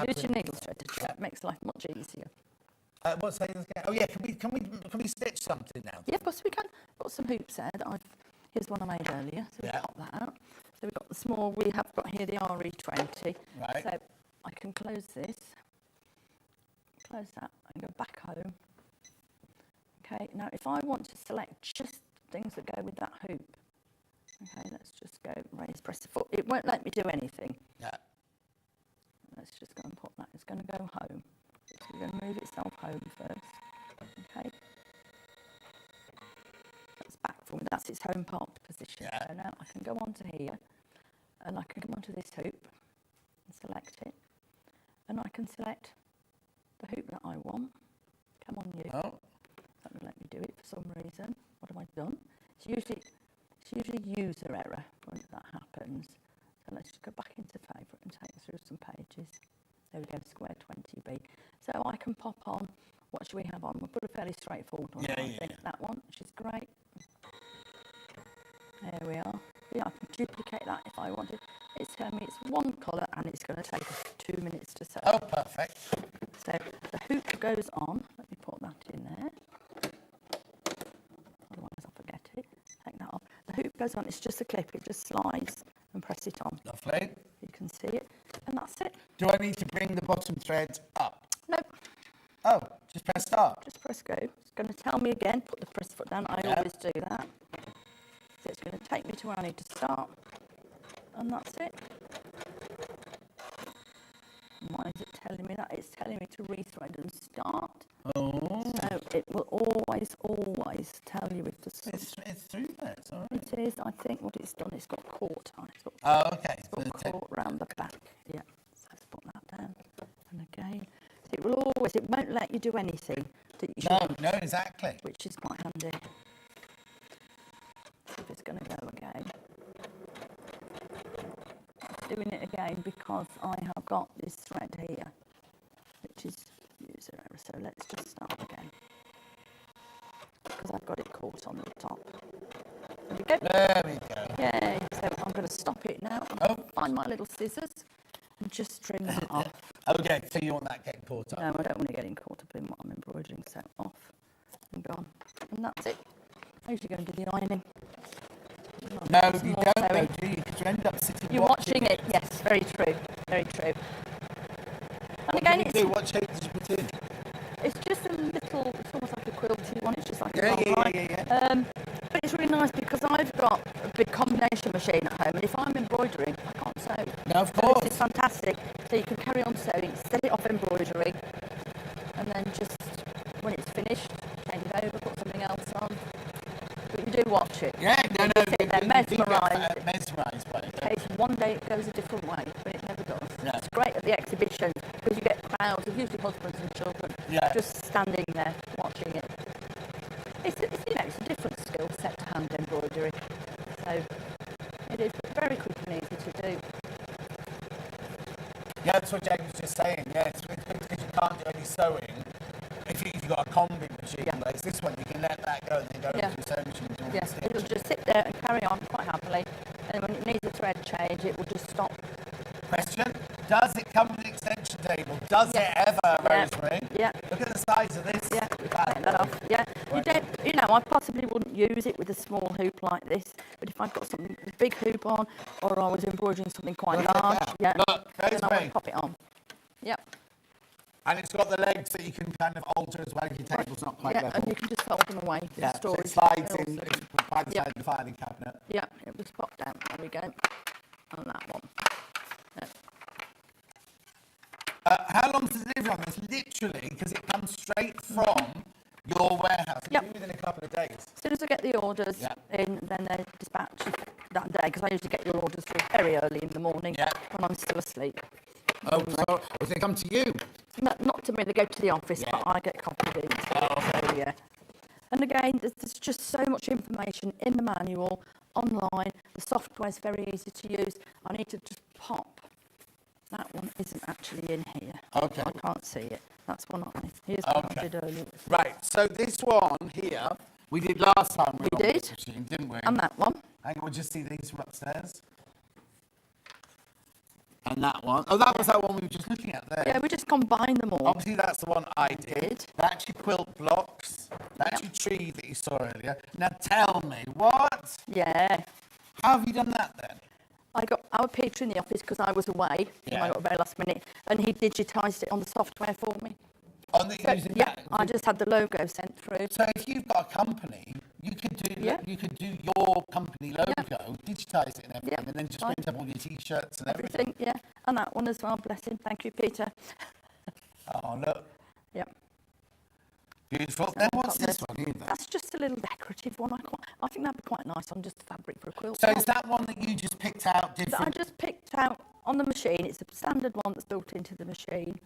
M: Use your needle threader. It makes life much easier.
E: What's that again? Oh yeah, can we stitch something now?
M: Yeah, of course we can. Got some hoops there that here's one I made earlier. So we'll pop that out. So we've got the small, we have got here the RE20.
E: Right.
M: So I can close this. Close that and go back home. Okay, now if I want to select just things that go with that hoop, okay, let's just go raise, press the foot. It won't let me do anything.
E: Yeah.
M: Let's just go and put that. It's going to go home. So we're going to move itself home first. Okay. That's back for me. That's its home part position. Yeah. So now I can go on to here and I can come onto this hoop and select it. And I can select the hoop that I want. Come on, you.
E: Oh.
M: That will let me do it for some reason. What have I done? It's usually user error when that happens. So let's just go back into favourite and take through some pages. There we go, square 20B. So I can pop on, what should we have on? We'll put a fairly straightforward one. I think that one, which is great. There we are. Yeah, I can duplicate that if I wanted. It's telling me it's one colour and it's going to take us 2 minutes to sew.
E: Oh, perfect.
M: So the hoop goes on. Let me put that in there. Otherwise I'll forget it. Take that off. The hoop goes on. It's just a clip. It just slides and press it on.
E: Lovely.
M: You can see it. And that's it.
E: Do I need to bring the bottom thread up?
M: No.
E: Oh, just press start.
M: Just press go. It's going to tell me again, put the press foot down. I always do that. So it's going to take me to where I need to start. And that's it. Why is it telling me that? It's telling me to rethread and start.
E: Oh.
M: So it will always tell you if the...
E: It's through there, it's all right.
M: It is. I think what it's done, it's got caught on it.
E: Oh, okay.
M: It's got caught round the back. Yeah. So let's put that down. And again, it won't let you do anything that you should.
E: No, exactly.
M: Which is quite handy. See if it's going to go again. It's doing it again because I have got this thread here, which is user error. So let's just start again. Because I've got it caught on the top. There we go.
E: There we go.
M: Yay. So I'm going to stop it now.
E: Oh.
M: Find my little scissors and just trim that off.
E: Okay, so you want that getting caught up?
M: No, I don't want it getting caught up in what I'm embroidering, so off and gone. And that's it. I usually go and do the ironing.
E: No, you don't though, do you? Because you end up sitting
M: You're watching it. Yes, very true. Very true. And
E: what
M: again,
E: did you do? What shape did you put in?
M: it's just a little, it's almost like a quilty one. It's just like a
E: Yeah.
M: but it's really nice because I've got a big combination machine at home, and if I'm embroidering, I can't sew.
E: No, of
M: So
E: course.
M: this is fantastic. So you can carry on sewing, set it off embroidery, and then just when it's finished, change it over, put something else on. But you do watch it.
E: Yeah, no.
M: They're mesmerised.
E: Mesmerised by it.
M: In case one day it goes a different way, but it never does.
E: Yeah.
M: It's great at the exhibitions because you get crowds of usually husbands and children just standing there watching it. It's a different skill set to hand embroidery, so it is very quick and easy to do.
E: Yeah, that's what Jane was just saying. Yeah, it's because you can't do any sewing. If you've got a combi machine, like this one, you can let that go and then go over to your sewing machine.
M: Yes, it'll just sit there and carry on quite happily, and when it needs a thread change, it will just stop.
E: Question: does it come with an extension table? Does it ever, Rosemary?
M: Yeah.
E: Look at the size of this.
M: Yeah, take that off. Yeah, you know, I possibly wouldn't use it with a small hoop like this, but if I've got something with a big hoop on, or I was embroidering something quite large, then I would pop it on. Yep.
E: And it's got the legs that you can kind of alter as well if your table's not quite level.
M: And you can just fold them away.
E: Yeah, so
M: storage.
E: it slides in by the side of the filing cabinet.
M: Yeah, it was popped down. There we go. On that one.
E: How long does it deliver on this? Literally, because it comes straight from your warehouse. It'll be within a couple of days.
M: As soon as I get the orders in, then they're dispatched that day, because I usually get your orders through very early in the morning when I'm still asleep.
E: Oh, so they come to you?
M: No, not to me, they go to the office, but I get copied in. So, yeah. And again, there's just so much information in the manual, online. The software's very easy to use. I need to just pop. That one isn't actually in here.
E: Okay.
M: I can't see it. That's one here's one I did earlier.
E: Right, so this one here, we did last time
M: We did.
E: the machine, didn't we?
M: And that one.
E: Hang on, we'll just see these from upstairs. And that one. Oh, that was that one we were just looking at there.
M: Yeah, we just combined them all.
E: Obviously, that's the one I did. That's your quilt blocks. That's your tree that you saw earlier. Now tell me, what?
M: Yeah.
E: How have you done that then?
M: I got our Peter in the office because I was away. And I got very last minute, and he digitised it on the software for me.
E: Using that?
M: I just had the logo sent through.
E: So if you've got a company, you could do your company logo, digitise it and everything, and then just print up all your T-shirts and everything.
M: Yeah, and that one as well. Bless him. Thank you, Peter.
E: Oh look.
M: Yep.
E: Beautiful. Then what's this one here?
M: That's just a little decorative one. I think that'd be quite nice on just fabric for a quilt.
E: So is that one that you just picked out different?
M: I just picked out on the machine. It's a standard one that's built into the machine,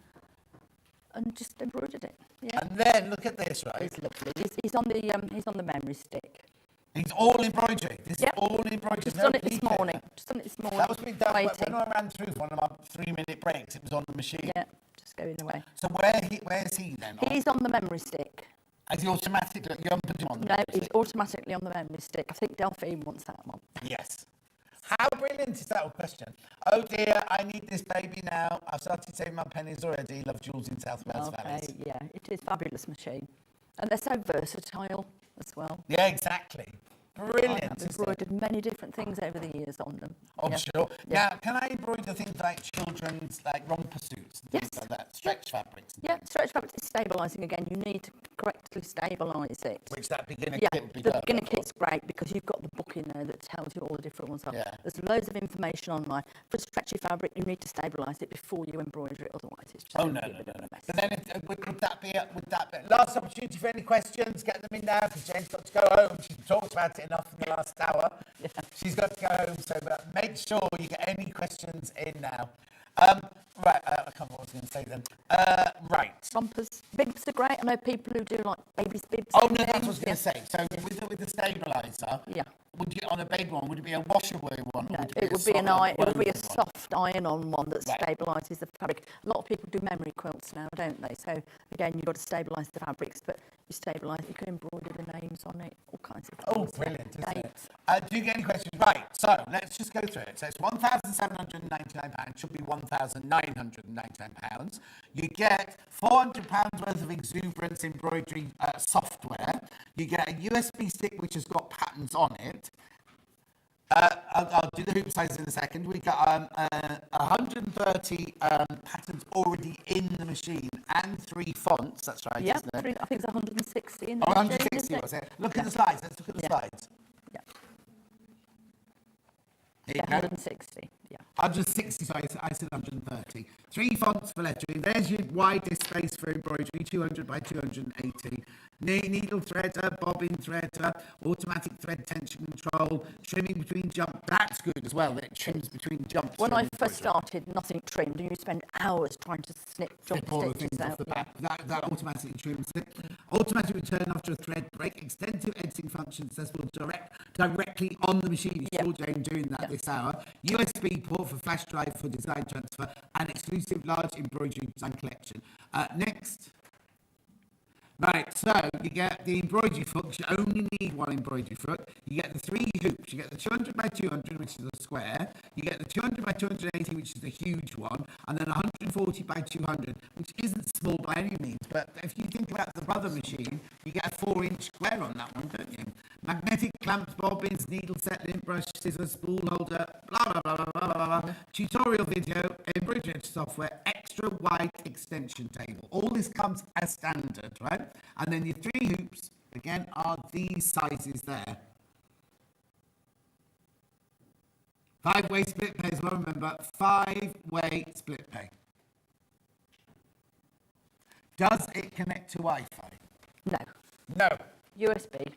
M: and just embroidered it. Yeah.
E: And then look at this, right?
M: It's lovely. He's on the memory stick.
E: It's all embroidery. This is all embroidery.
M: Just done it this morning.
E: That was being done when I ran through one of my 3-minute breaks. It was on the machine.
M: Yeah, just going away.
E: So where's he then?
M: He's on the memory stick.
E: Is he automatically? You haven't put him on the memory
M: he's automatically on the memory stick. I think Delphine wants that one.
E: Yes. How brilliant is that question? Oh dear, I need this baby now. I've started saving my pennies already. Love Jules in South Wales Valleys.
M: Yeah, it is a fabulous machine. And they're so versatile as well.
E: Yeah, exactly. Brilliant.
M: I've embroidered many different things over the years on them.
E: Oh, sure. Yeah. Now, can I embroider things like children's, like romper suits and things like that? Stretch fabrics?
M: Yeah, stretch fabrics is stabilising again. You need to correctly stabilise it.
E: Which that beginner
M: kit
E: would be
M: the beginner kit's great because you've got the book in there that tells you all the different ones are.
E: Yeah.
M: There's loads of information online. For stretchy fabric, you need to stabilise it before you embroider it, otherwise it's just
E: no. But then would that be last opportunity for any questions? Get them in now because Jane's got to go home. She's talked about it enough in the last hour. Yeah. She's got to go home, so make sure you get any questions in now. Right, I can't remember what I was going to say then. Right.
M: Rompers. Bibs are great. I know people who do like babies' bibs.
E: Oh, no, that's what I was going to say. So with the stabiliser, would you, on a big one, would it be a washable one?
M: No, it would be a soft iron-on one that stabilises the fabric. A lot of people do memory quilts now, don't they? So again, you've got to stabilise the fabrics, but you stabilise, you can embroider the names on it, all kinds of things.
E: Oh, brilliant, isn't it? Do you get any questions? Right, so let's just go through it. So it's £1,799, should be £1,999. You get £400 worth of Exuberance embroidery software. You get a USB stick which has got patterns on it. I'll do the hoop size in a second. We got 130 patterns already in the machine and 3 fonts. That's right, isn't it?
M: I think it's 160 in the
E: machine.
M: machine,
E: 160 was it? Look at the slides. Let's look at the slides.
M: Yeah.
E: Here you go.
M: 160. Yeah.
E: 160, sorry, I said 130. 3 fonts for lettering. There's your widest space for embroidery, 200 by 280. Needle threader, bobbin threader, automatic thread tension control, trimming between jumps. That's good as well, that it trims between jumps.
M: When I first started, nothing trimmed, and you spend hours trying to snip
E: all the things
M: out.
E: off the back. That automatically trims it. Automatic return after a thread break. Extensive editing function accessible directly on the machine. You saw Jane doing that this hour. USB port for flash drive for design transfer, and exclusive large embroidery design collection. Next. Right, so you get the embroidery foot. You only need 1 embroidery foot. You get the 3 hoops. You get the 200 by 200, which is a square. You get the 200 by 280, which is the huge one, and then 140 by 200, which isn't small by any means. But if you think about the brother machine, you get a 4-inch square on that one, don't you? Magnetic clamps, bobbins, needle set, lint brush, scissors, spool holder, blah blah blah blah blah blah. Blah. Tutorial video, embroidery software, extra wide extension table. All this comes as standard, right? And then your 3 hoops, again, are these sizes there. 5-way split pay as well, remember, 5-way split pay. Does it connect to Wi-Fi?
M: No.
E: No.
M: USB.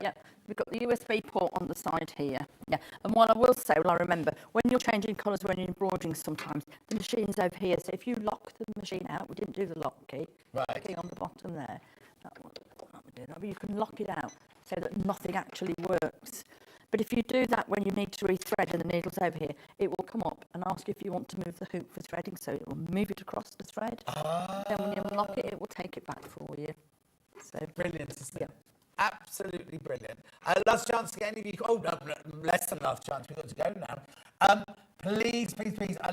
M: Yeah. We've got the USB port on the side here. Yeah. And what I will say, well, I remember, when you're changing colours when you're embroidering sometimes, the machine's over here. So if you lock the machine out, we didn't do the lock key.
E: Right.
M: Key on the bottom there. That would do that. But you can lock it out so that nothing actually works. But if you do that when you need to rethread and the needle's over here, it will come up and ask if you want to move the hoop for threading. So it will move it across the thread. Then when you unlock it, it will take it back for you. So
E: brilliant, isn't it? Absolutely brilliant. Last chance to get any of you. Oh, no, less than last chance. We've got to go now. Please,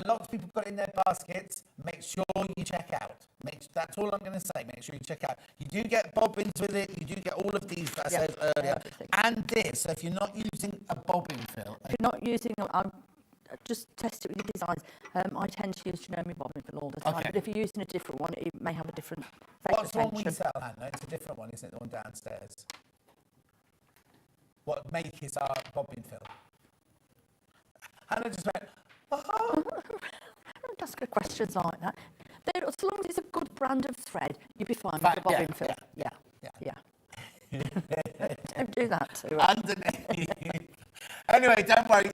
E: lots of people got in their baskets. Make sure you check out. That's all I'm going to say. Make sure you check out. You do get bobbins with it. You do get all of these that I said earlier. And this, so if you're not using a bobbin fill.
M: If you're not using, just test it with your designs. I tend to use Janome bobbin fill all the time.
E: Okay.
M: But if you're using a different one, it may have a different
E: What's the one we sell, Hannah? It's a different one, isn't it? The one downstairs. What make is our bobbin fill? Hannah just went, oh.
M: Don't ask her questions like that. As long as it's a good brand of thread, you'll be fine with the bobbin fill. Yeah. Don't do that to her.
E: Underneath. Anyway, don't worry.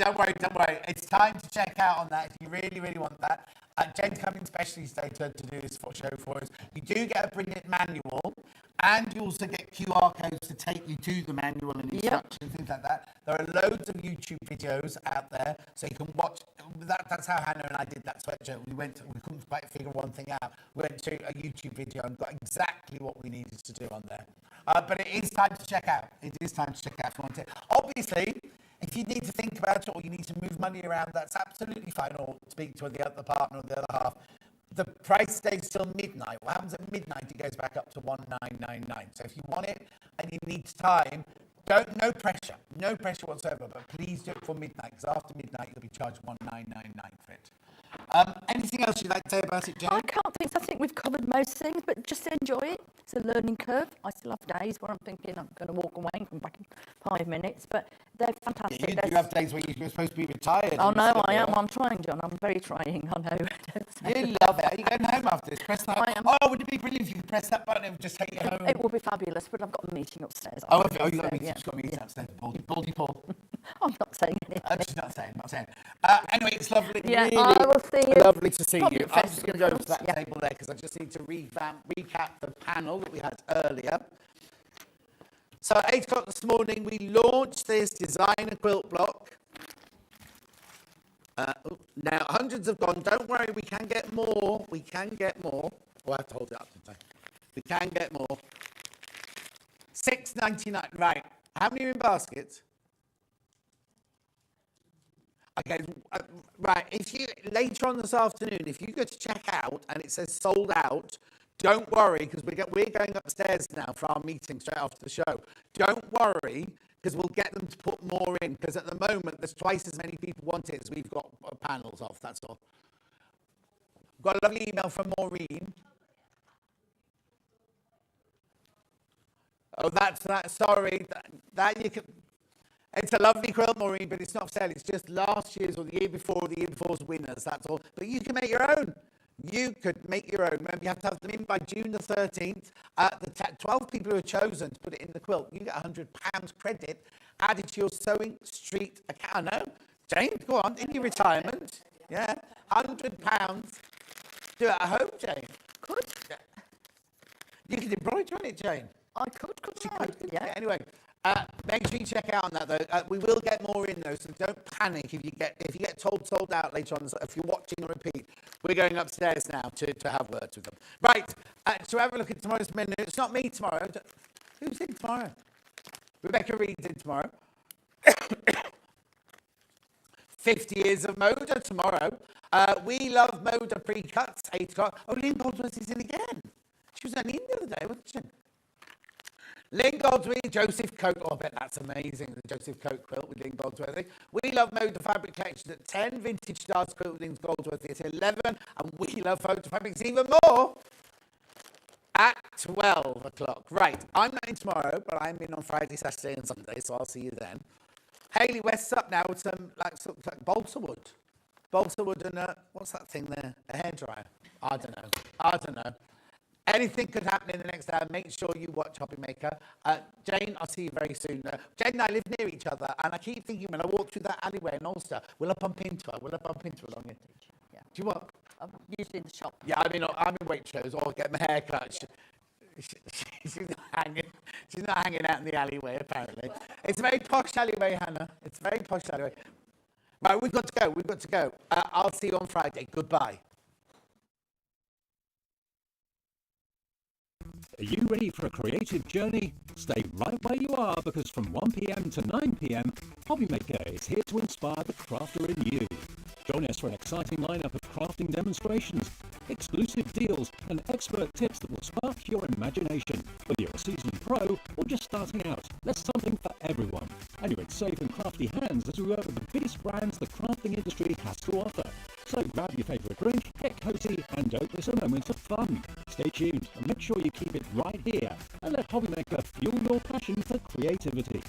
E: It's time to check out on that if you really, really want that. Jane's coming specially today to do this show for us. You do get a brilliant manual, and you also get QR codes to take you to the manual and instructions, things like that. There are loads of YouTube videos out there, so you can watch. That's how Hannah and I did that sweatshirt. We couldn't quite figure one thing out. We went to a YouTube video and got exactly what we needed to do on there. But it is time to check out. It is time to check out if you want it. Obviously, if you need to think about it or you need to move money around, that's absolutely fine, or speak to the other partner or the other half. The price stays till midnight. What happens at midnight, it goes back up to 1999. So if you want it and you need time, no pressure whatsoever, but please do it for midnight, because after midnight you'll be charged 1999 for it. Anything else you'd like to say about it, Jane?
M: I can't think. I think we've covered most things, but just enjoy it. It's a learning curve. I still have days where I'm thinking I'm going to walk away and come back in 5 minutes, but they're fantastic.
E: Yeah, you have days where you're supposed to be retired.
M: Oh no, I am. I'm trying, John. I'm very trying. I know.
E: You love it. Are you going home after this? Press that. Oh, would it be brilliant if you could press that button and just take you home?
M: It would be fabulous, but I've got a meeting upstairs.
E: Oh, okay. You've got a meeting upstairs. Baldy Paul.
M: I'm not saying anything.
E: She's not saying. Anyway, it's lovely.
M: Yeah,
E: really
M: I will see you.
E: Lovely to see you. I'm just going to go to that
M: Yeah.
E: table there because I just need to recap the panel that we had earlier. So at 8 o'clock this morning, we launched this designer quilt block. Now, hundreds have gone. Don't worry, we can get more. We can get more. Oh, I have to hold it up, don't I? We can get more. $6.99. Right. How many are in baskets? Okay, right. If you later on this afternoon, if you go to check out and it says sold out, don't worry because we're going upstairs now for our meeting straight after the show. Don't worry because we'll get them to put more in because at the moment there's twice as many people want it as we've got panels off. That's all. Got a lovely email from Maureen. Oh, that's that. Sorry, that you can. It's a lovely quilt, Maureen, but it's not for sale. It's just last year's or the year before's winners. That's all. But you can make your own. You could make your own. Remember, you have to have them in by June the 13th. The 12 people who are chosen to put it in the quilt, you get £100 credit added to your Sewing Street account. I know. Jane, go on, in your retirement. Yeah, £100. Do it at home, Jane.
M: Could.
E: Yeah. You could embroider on it, Jane.
M: I could, yeah.
E: Anyway, make sure you check out on that though. We will get more in though, so don't panic if you get told sold out later on. If you're watching a repeat, we're going upstairs now to have words with them. Right, so have a look at tomorrow's menu. It's not me tomorrow. Who's in tomorrow? Rebecca Reed's in tomorrow. 50 years of Moda tomorrow. We love Moda pre-cuts, 8 o'clock. Oh, Lynn Goldsworth is in again. She was only in the other day, wasn't she? Lynn Goldsworthy, Joseph Coat. Oh, I bet that's amazing, the Joseph Coat quilt with Lynn Goldsworthy. We love Moda Fabric Collection at 10, Vintage Stars quilt with Lynn Goldsworthy at 11, and we love Photo Fabrics even more at 12 o'clock. Right, I'm not in tomorrow, but I'm in on Friday, Saturday and Sunday, so I'll see you then. Hayley West's up now with some like balsa wood. Balsa wood and what's that thing there? A hairdryer. I don't know. Anything could happen in the next hour. Make sure you watch Hobby Maker. Jane, I'll see you very soon. Jane and I live near each other, and I keep thinking when I walk through that alleyway in Ulster, will I bump into her? Along here?
M: Yeah.
E: Do you what?
M: I'm usually in the shop.
E: Yeah, I'm in Waitrose or get my hair cut. She's not hanging out in the alleyway, apparently. It's a very posh alleyway, Hannah. It's a very posh alleyway. Right, we've got to go. I'll see you on Friday. Goodbye.
C: Are you ready for a creative journey? Stay right where you are because from 1 p.m. to 9 p.m, Hobby Maker is here to inspire the crafter in you. Join us for an exciting lineup of crafting demonstrations, exclusive deals and expert tips that will spark your imagination. Whether you're a seasoned pro or just starting out, there's something for everyone. And you're in safe and crafty hands as we work with the biggest brands the crafting industry has to offer. So grab your favourite drink, get cozy and don't miss a moment of fun. Stay tuned and make sure you keep it right here and let Hobby Maker fuel your passion for creativity.